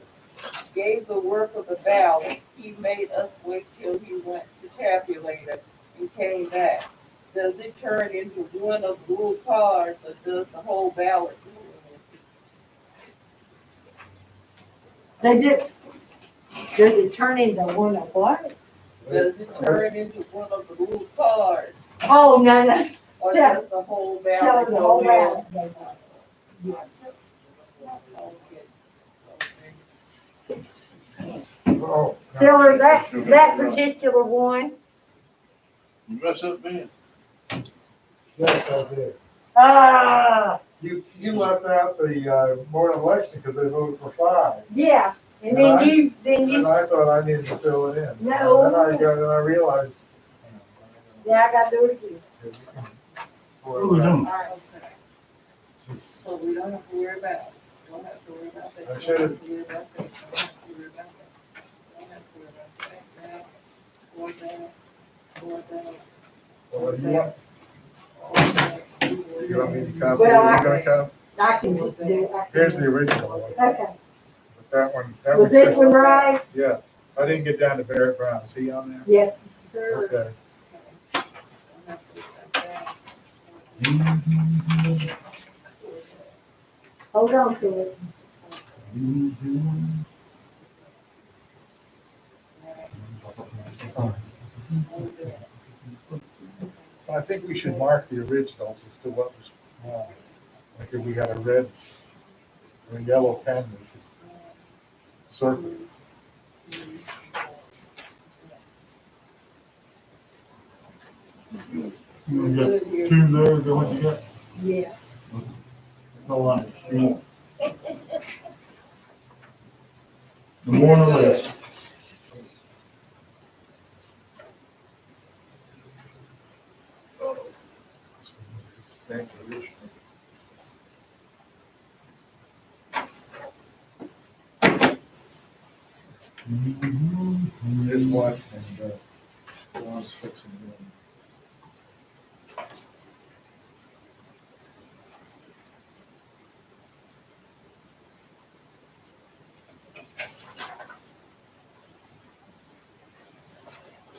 Gave the worker the ballot, he made us wait till he went to tabulator and came back. Does it turn into one of the blue cards, or does the whole ballot go in? They did. Does it turn into one of what? Does it turn into one of the blue cards, Oh, no. or Yeah. does the whole Tell ballot her the whole go in? round. goes up. Oh, Tell her that particular one. You mess up, Ben? yes, I did. Ah, You left out the, board election because they voted for 5. yeah. And And then And I thought I needed to fill it in. No. Then I realized. yeah, I gotta do it again. Who was them? Alright, okay. So we don't have to worry about it. Don't have to worry about that. I should've- Don't have to worry about that. Don't have to worry about that. Don't have to worry about that. Now, going down, going down. Well, you want me to copy? Well, Are you gonna copy? I can just do it. Here's the original one. Okay. But that one. Was this one right? Yeah. I didn't get down to Barrett Brown. Is he on there? Yes, sir. Okay. Hold on to it. I think we should mark the originals as to what was wrong. Like if we had a red or a yellow pen, we should circle it. You got two there, is that what you got? Yes. No line, two more. The more the less. Thank you. Here's one, and Ron's fixing it.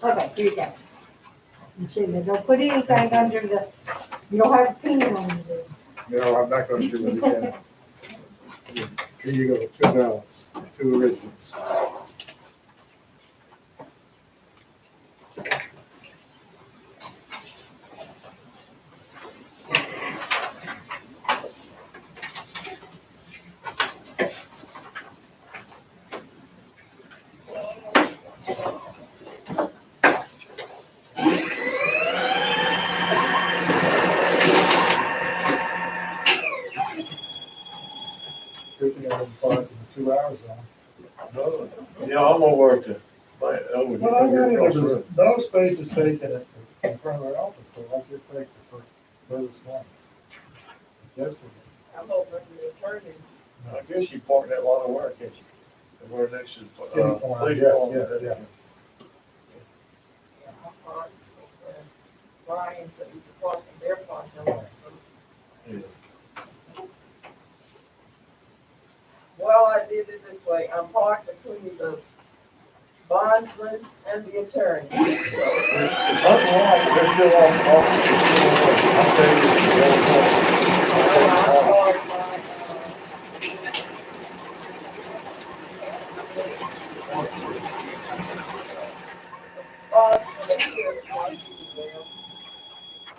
Okay, here you go. You shouldn't, don't put anything under the, you don't have a pen on you. No, I'm not gonna do it again. Here you go, two ballots, two originals. Good thing I didn't park in the 2 hours on. No, yeah, I'm gonna work it. Well, I got it, there was no spaces taken in front of our office, so I did take the furthest one. Yes, I'm hoping the attorney. I guess you parked that lot of work, can't you? And we're next to, Kitty corner, police yeah, department. yeah. I parked, Brian said we could park in their parking lot. Yeah. Well, I did it this way, I'm parked between the bondsman and the attorney. It's unlike, they're still off, I'll tell you,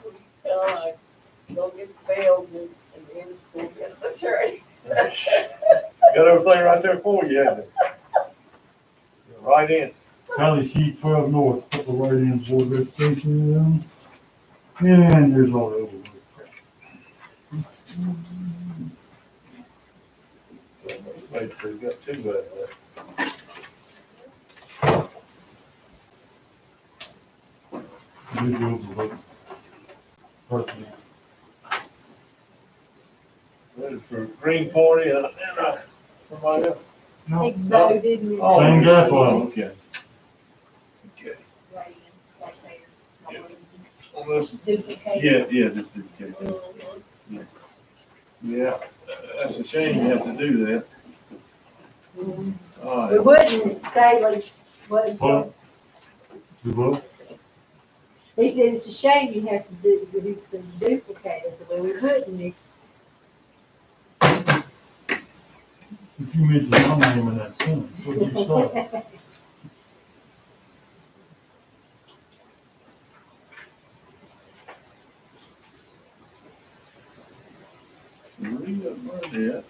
Please tell I don't get bailed and then go get an attorney. got everything right there for you, haven't it? Right in. County sheet 12 north, put the right in for registration. And there's all the over. Made sure you got two of that. There's the over. Perfect. Ready for green party and somebody else? Big bow, didn't we? Oh, Same guy, well. Okay. Okay. Right, it's right there. I Yeah. want to just Well, listen, duplicate. yeah, just duplicate. Yeah, that's a shame you have to do that. All We right. wouldn't, if Staley wasn't. What? The vote? He said it's a shame you have to duplicate it, but we wouldn't if. If you mention my name in that sentence, what did you say? Maria Burnett.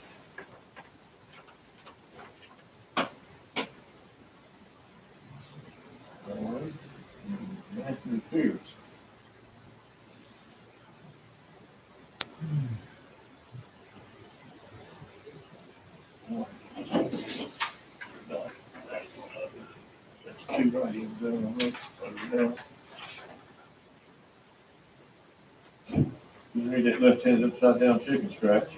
All right. Anthony Pierce. That's two right here, down. You read that left hand upside down chicken scratch.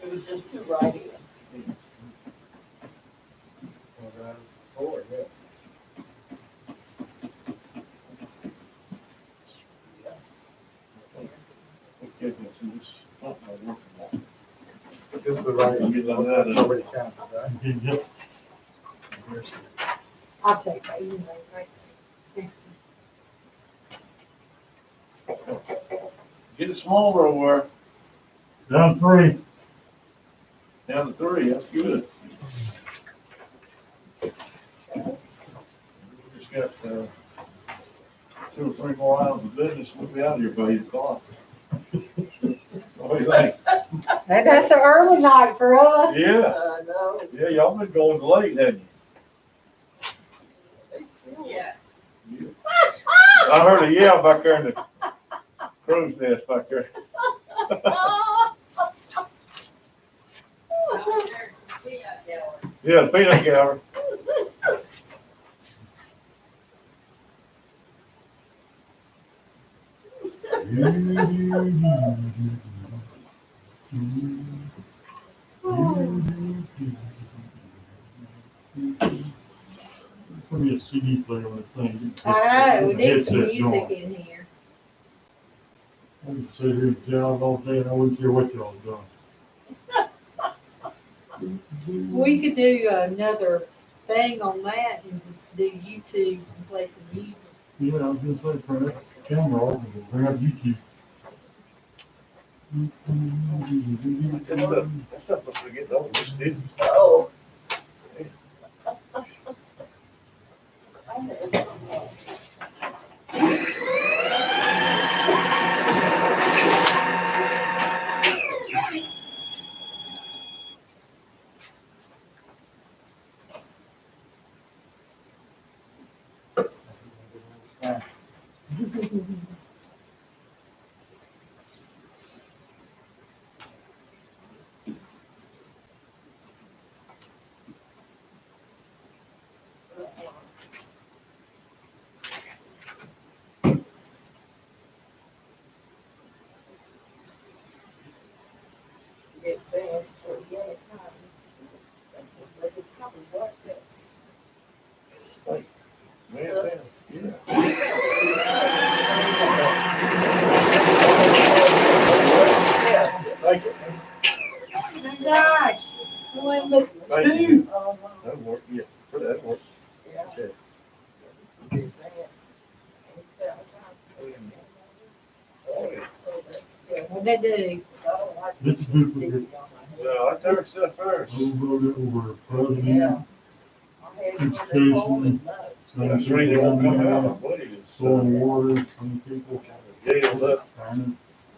It was just two write-ins. This is the right. You get that out of Nobody counted, right? Yep. I'll take that, you know, right? Get it smaller over Down 3. there, down to 3, that's good. Just got, 2 or 3 more hours of business, we'll be out of here by 8 o'clock. What do you think? And that's an early night for us. Yeah, No, yeah, y'all been going late, haven't they still. Yeah. you? I heard a yell back there in the crow's nest back there. Yeah, the peanut gallery. Put me a CD player on the thing. I know, we need some Headset music going. in here. I can sit here and jog all day and I wouldn't care what y'all doing. We could do another thing on that and just do YouTube and play some music. Yeah, I was gonna say, turn that camera off and bring up YouTube. That stuff must be getting old, this did. Oh. Get fast for yet it's probably what that. Man, yeah. Thank you. Oh gosh, it's going with Thank you. That'll work, yeah, that'll work. Yeah. Okay. Get fast. Oh, yeah. what they do. This is good for your No, I turned stuff first. over president, Yeah. education, That's the reason it won't come out, I believe it's. soil and water, some people. Jailed up.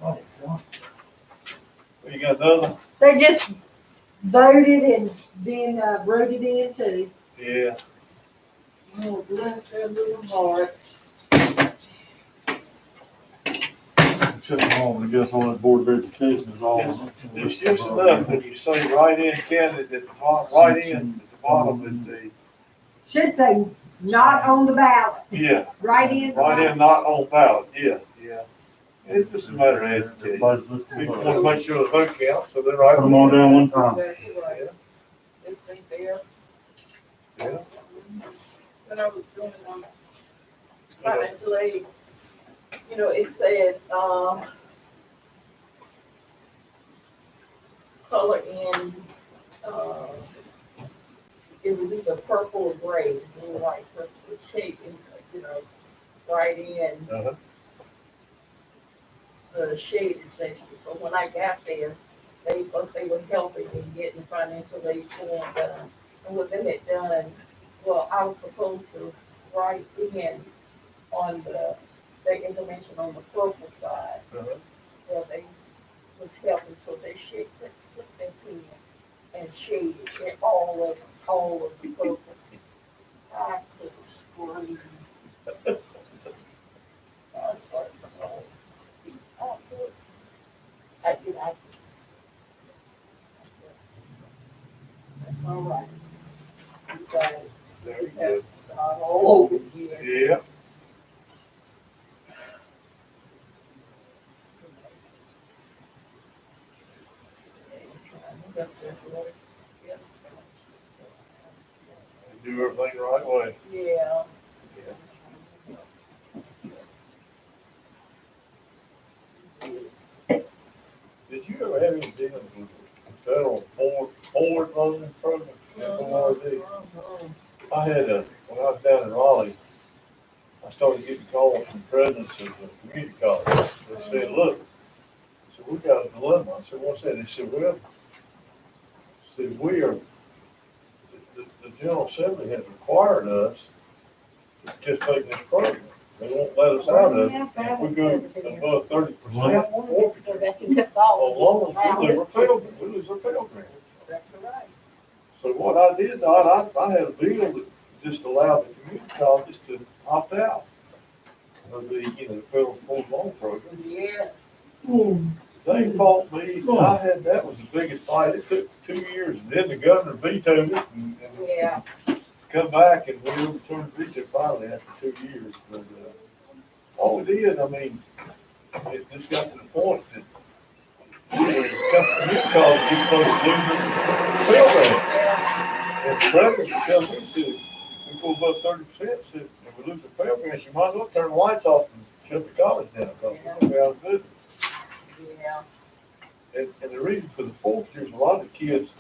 Oh, wow. What, you got the other? They just voted and then wrote it in too. Yeah. Oh, bless their little hearts. Shut them home, I guess on that board of education is all. It's just enough when you say write-in candidate at the bottom, write-in at the bottom is the, Should say not on the ballot, yeah, right in. write-in not on ballot, yeah, yeah. It's just a matter of education. Everybody's listening. People want to make sure the vote counts, so they're right. Put them all down one time. Exactly right. It's been there. Yeah. When I was doing, financial aid, you know, it said, color in, it was either purple or gray, blue, white, purple, shape, you know, right in Uh-huh. the shaded section. So when I got there, they were helping me getting financial aid form done. And with them it done, well, I was supposed to write in on the information on the purple side. Uh-huh. Well, they was helping, so they shaded, took their pen and shaded it all of the purple. I could scream. I did, that's all right. You guys Very just have good. to start all over again. Yeah. You do everything the right way. Yeah. Did you ever have any dealings with federal Federal Loan Program, FORD. I had when I was down in Raleigh, I started getting calls from presidents of the community college. They said, look, so we got a dilemma. I said, what's that? They said, well, we are, the General Assembly has required us to participate in this program. They won't let us out of it. If we go above 30% forfeiture on loans, we lose our Pell Grant. So what I did, I had a bill that just allowed the community colleges to opt out of the, the federal full loan program. Yeah. They fought me, that was the biggest fight. It took 2 years, and then the governor vetoed it, and Yeah. come back, and we overturned the veto finally after 2 years. But, all we did, I mean, it just got to the point that, community college get close to losing Pell Grant. And the president would tell me, said, we go above 30%, said, if we lose the Pell Grant, you might as well turn the lights off and shut the college down, because we're gonna be out of business. Yeah. And the reason for the forfeiture is a lot of the kids,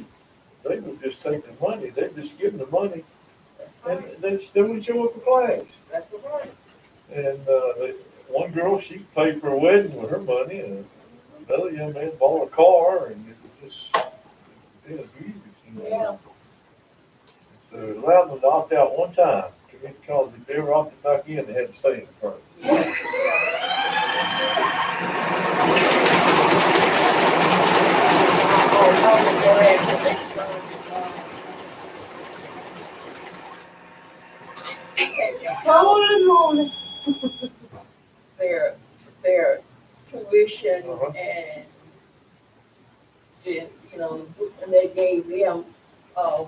they would just take the money, they'd just give them the money, and they would show up for class. That's right. And, one girl, she paid for a wedding with her money, and another young man bought a car, and it was just, it was abused, Yeah. So it allowed them to opt out one time, community college, if they ever opted back in, they had to stay in the program. Yeah. Holy Their tuition Uh-huh. and the, the books, and they gave them,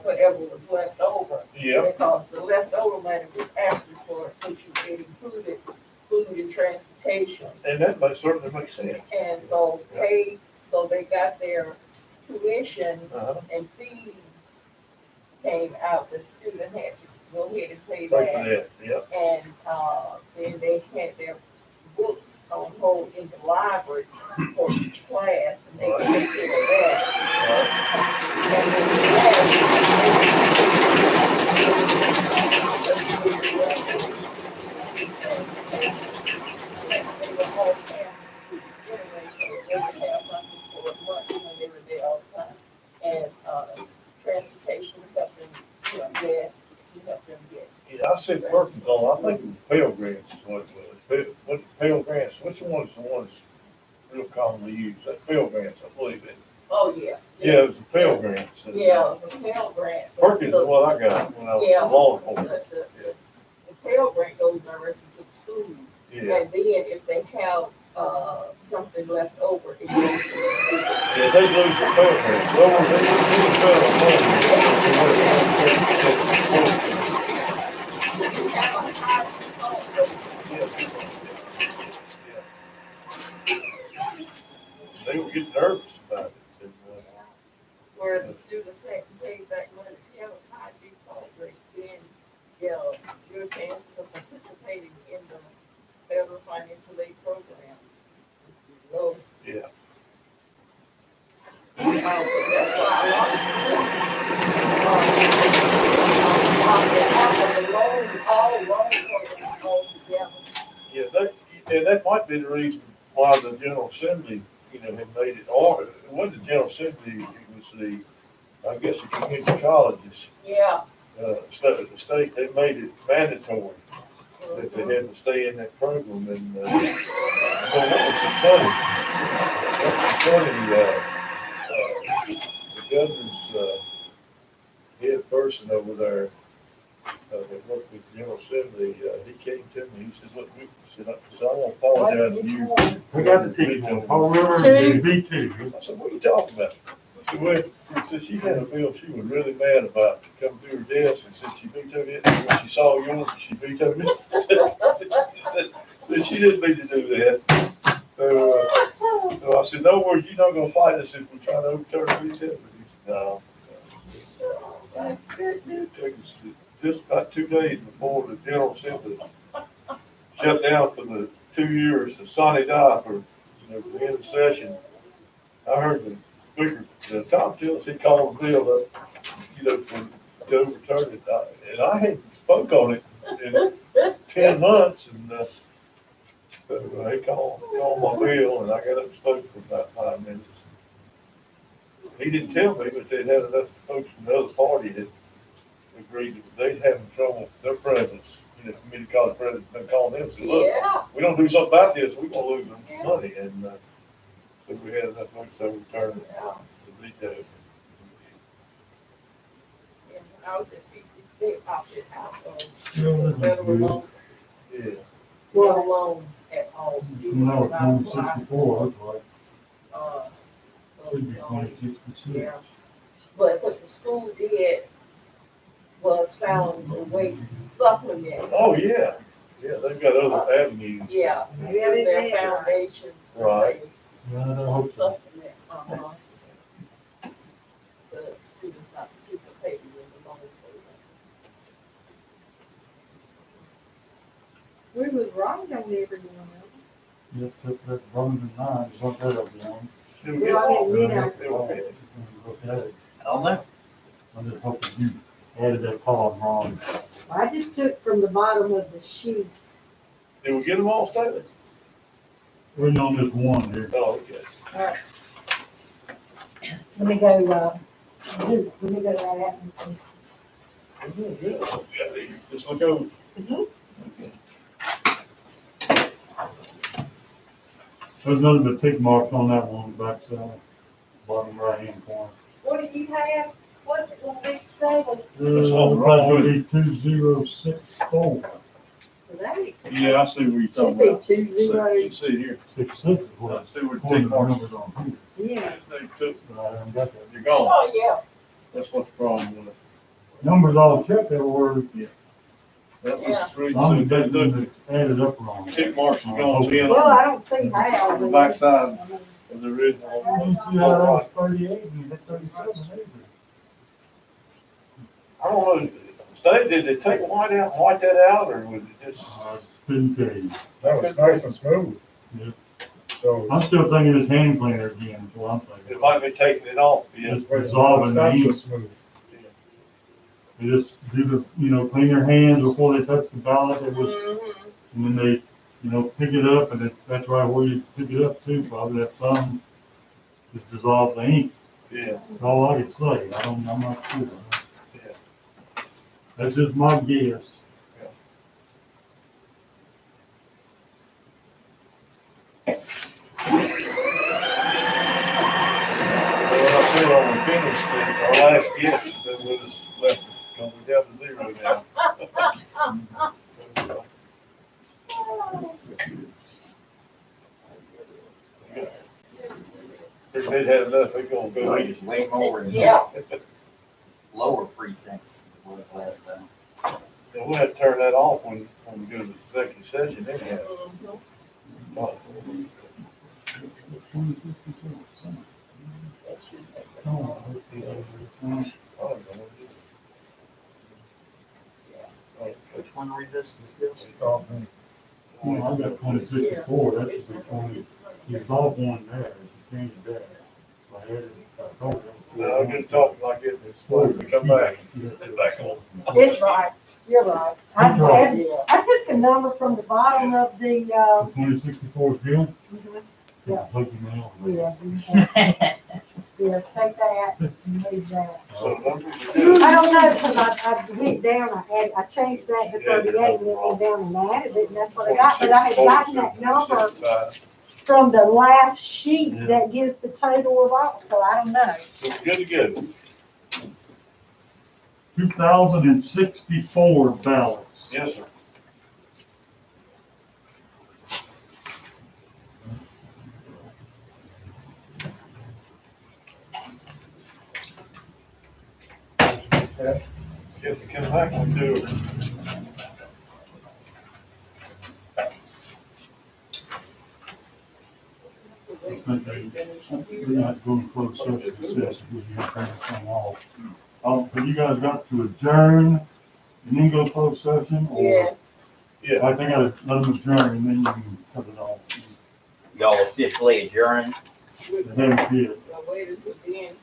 whatever was left over. Yeah, Because the leftover money was after for, which it included food and transportation. and that certainly makes sense. And so so they got their tuition Uh-huh. and fees came out, the student had to go ahead and pay Thank you that. for that, yeah. And, then they had their books on hold in the library for each class, and they paid for that. And they were all campus students anyway, so they would have something for lunch when they were there all the time. And, transportation helped them, gas, helped them get. Yeah, I said Perkins on, I think it was Pell Grants is what it was. What Pell Grants, which one is the one that's real commonly used? That's Pell Grants, I believe it. Oh, yeah. Yeah, it was the Pell Grants. Yeah, the Pell Grant. Perkins is what I got when I was Yeah. in law enforcement. The Pell Grant goes directly to the school. Yeah, And then if they have, something left over, it goes to the school. yeah, they lose the Pell Grants. So they lose federal money. They would get nervous about it. Where the students had to pay back money, have a high default rate, then, your chance of participating in the federal financial aid program is low. Yeah. That's why a lot of schools, all loan programs all together. Yeah, that might be the reason why the General Assembly, had made it, or it wasn't the General Assembly, it was I guess the community colleges, Yeah. the state, they made it mandatory that they had to stay in that program, and, well, what was the governor's, head person over there, that worked with the General Assembly, he came to me, he said, look, I want to apologize to you. We got the ticket one, Paul River and B2. I said, what are you talking about? She said, well, she had a bill she was really mad about, come through her desk and said she vetoed it, and when she saw yours, she vetoed it. Said she didn't mean to do that. So I said, no worries, you're not gonna fight us if we try to overturn the veto. No. It took us just about 2 days before the General Assembly shut down for the 2 years, the Sonny Die for, the end of the session. I heard the speaker, Tom Tillis, he called the bill up, to overturn it, and I hadn't spoke on it in 10 months, and, so he called my bill, and I got up and spoke for about 5 minutes. He didn't tell me, but they'd had enough folks from the other party that agreed that they'd having trouble with their presidents. Community college presidents been calling them, and said, look, Yeah. we don't do something about this, we're gonna lose money, and, so we had enough folks to overturn it, the veto. Yeah, I was at PCC office house, Yeah, that's better good. alone, Yeah. well alone at home. Students No, were not it's allowed, 2064, that's right. uh, Should be 2066. yeah. But what the school did was found a way to supplement. Oh, yeah, they've got other avenues. Yeah, Yeah, they their did. foundations. Right. Yeah, I hope so. Supplement, the students not participating in the loan program. We was wrong on every one Yeah, took that Birmingham 9, what that up on. Did we We get all them? get They were finished. Look at it. I don't know. I'm just hoping you added that column wrong. of them. I just took from the bottom of the sheet. Did we get them all started? We're on this one here. Oh, okay. Let me go, let me go to that. We're doing good. Yeah, just look over. Mhm. Okay. There's nothing but tick marks on that one, back side, bottom right hand corner. What did you have? What's it gonna be, 7? That's all wrong with it. 2064. Yeah, I see what you're Should talking be about. 20. You see here, 66 is what I see what I tick marks, numbers on here, Yeah. They took, but I haven't got that. you're gone, Oh, yeah. that's what's the problem with it. Numbers all checked everywhere, That was Yeah. the reason, some they of that took one that added up wrong. tick marks is gonna be Well, I on don't see how. the backside I mean, of the original. I don't see how that was 38 and you hit 37 either. I don't know, Steve, did they take white out, and white that out, or was it just? Couldn't tell you. That was nice and smooth. Yeah. So. I'm still thinking it's hand cleaner again, is what I'm It thinking. might be taking it off, yeah. Just dissolving It's the not so ink. smooth. They just do the, clean their hands before they touch the ballot. It was, Mm-hmm. and then they, pick it up, and that's right where you pick it up too, probably that thumb just dissolve the ink. Yeah. That's all I can say. I'm not sure. Yeah. That's just my guess. Well, I feel on the finish, our last guest, that would have left, going down to 0 now. If they'd had enough, they're gonna go. Like, it's way more in Yeah. lower precincts than it was last time. And we'll have to turn that off when we go to the executive session anyhow. Oh, I don't know. Which one revisit still? Well, I got 2064, that should be 20, you bought one there, you changed that. So I added, I told them. No, I'm just talking like it, it's supposed to come back. It's back on. It's right, you're right. That's right. I took the number from the bottom of the, 2064 is good? Yeah. Look, you know. yeah, take that and leave that. So numbers. I don't know, because I went down, I changed that to 38 and then went down and added it, and that's what I got, but I had gotten that number from the last sheet that gives the total of all, so I don't know. So good to go. 2,064 ballots. Yes, sir. Guess it comes back and do it. We're not going to close session, because you have to turn this thing off. So you guys got to adjourn and then go close session, or? Yes. Yeah. I think I let them adjourn and then you can cut it off. Y'all officially adjourned. Then, yeah. I waited till the end.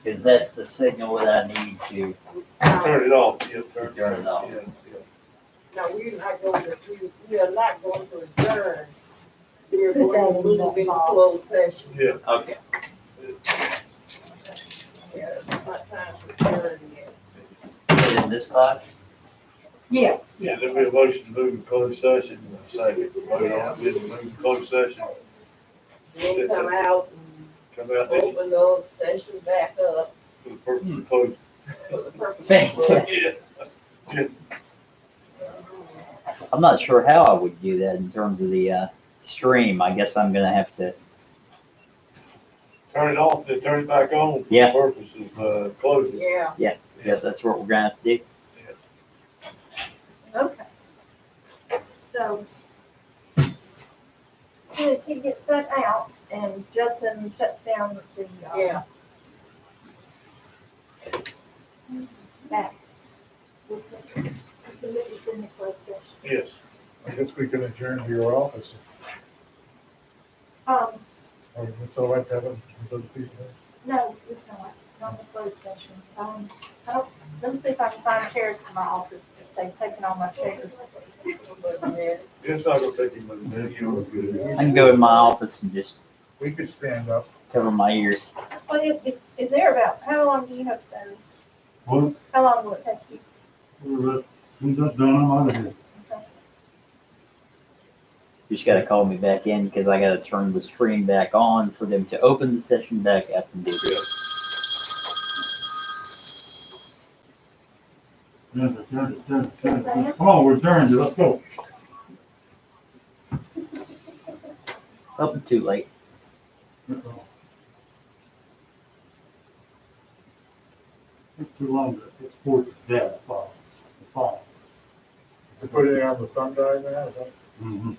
Because that's the signal that I need to Turn it off, yeah, turn it off. Yeah, No, we're not going to, we are not going to adjourn. We're going to move into closed session. yeah. Okay. Yeah, it's not time for adjourn yet. Put it in this box? Yeah, Yeah, there'll be a motion to move to closed session, second, vote on it, then move to closed session, We'll come out come and out there open those sessions back up for the purpose of closing. for the purpose of. Fantastic. Yeah, I'm not sure how I would do that in terms of the stream. I guess I'm gonna have to, turn it off, then turn it back on for Yeah. the purpose of, closing. Yeah, I guess that's what we're gonna have to do. Okay. So, as soon as he gets that out and Judson shuts down the, yeah. back. We'll put this in the closed session. Yes. I guess we can adjourn to your office, Um, or it's all right to have it with other people. no, it's not the closed session. I don't, let me see if I can find chairs in my office, if they've taken all my chairs. It's not gonna take him a minute, you know. I can go in my office and just We could stand up. cover my ears. Well, is there about, how long do you have study? Well, How long will it take you? who's that done, I'm out of here. You just gotta call me back in because I gotta turn the stream back on for them to open the session back up and do it. Come on, we're adjourned, let's go. Up and too late. It's too long to export the data file. To put it on the thumb drive now, is that? Mhm.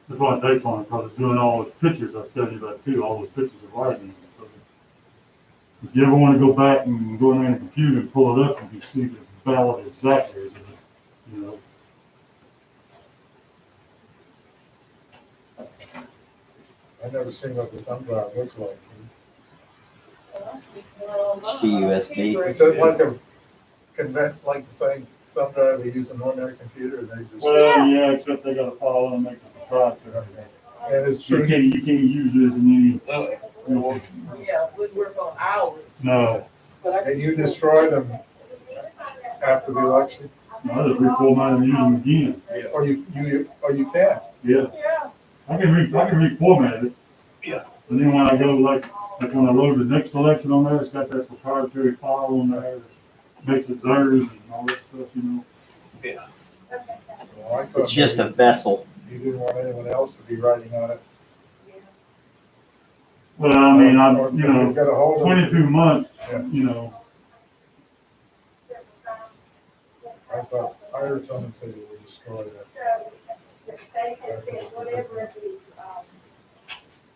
That's why it takes on, because it's doing all those pictures I studied about too, all those pictures of lightning. So if you ever want to go back and go in there on the computer and pull it up, you can see the ballot exactly, as it is, you know. I've never seen what the thumb drive looks like. It's the USB. Is it like a like the same thumb drive we use on an ordinary computer, and they just? Well, yeah, except they got a file and make it proprietary. And it's You true. can't use it as an Yeah, we work on ours, no, but I. And you destroy them after the election, I just reformat and use them again. or you can. Yeah, Yeah. I can reformat it. Yeah. And then when I go like when I load the next election on there, it's got that proprietary file on there that makes it theirs and all that stuff, you know. Well, I thought It's just a maybe vessel. You didn't want anyone else to be writing on it. Well, I mean, Or you you've know, got a hold of it. 22 months, Yeah. you know. I thought, I heard someone say they would destroy that. So, the state has said whatever the,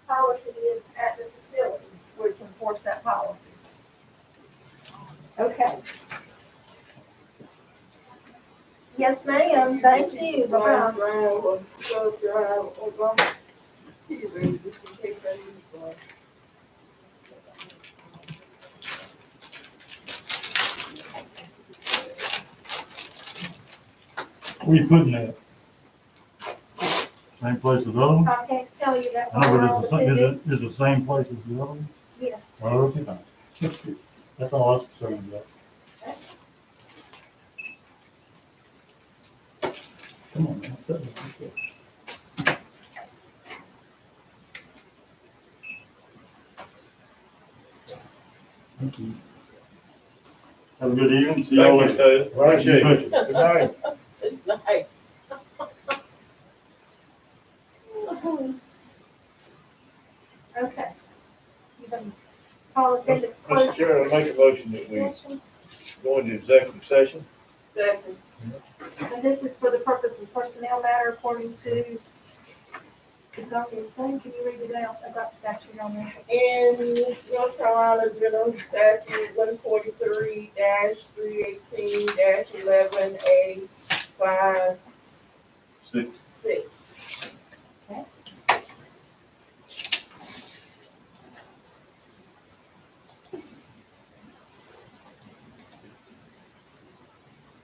policy is at the facility, we can enforce that policy. Okay. Yes, ma'am, thank you, bye-bye. Drive or go drive or go. Just in case I need one. Where you putting that? Same place as the other one? I can't tell you that. I know, but it's the same place as the other one? Yes. Well, okay, fine. That's all I was concerned about. Come on, man. Thank you. Have a good evening. See y'all Thank you, later. Ted. Appreciate it. Good night. Good night. Okay. You can call us into Mr. closed Chair, I make a motion that we session, go into executive session. Second. and this is for the purpose of personnel matter according to, it's on your thing, can you read it out? I got statute on there. In North Carolina General Statute 143-318-11A 5. 6.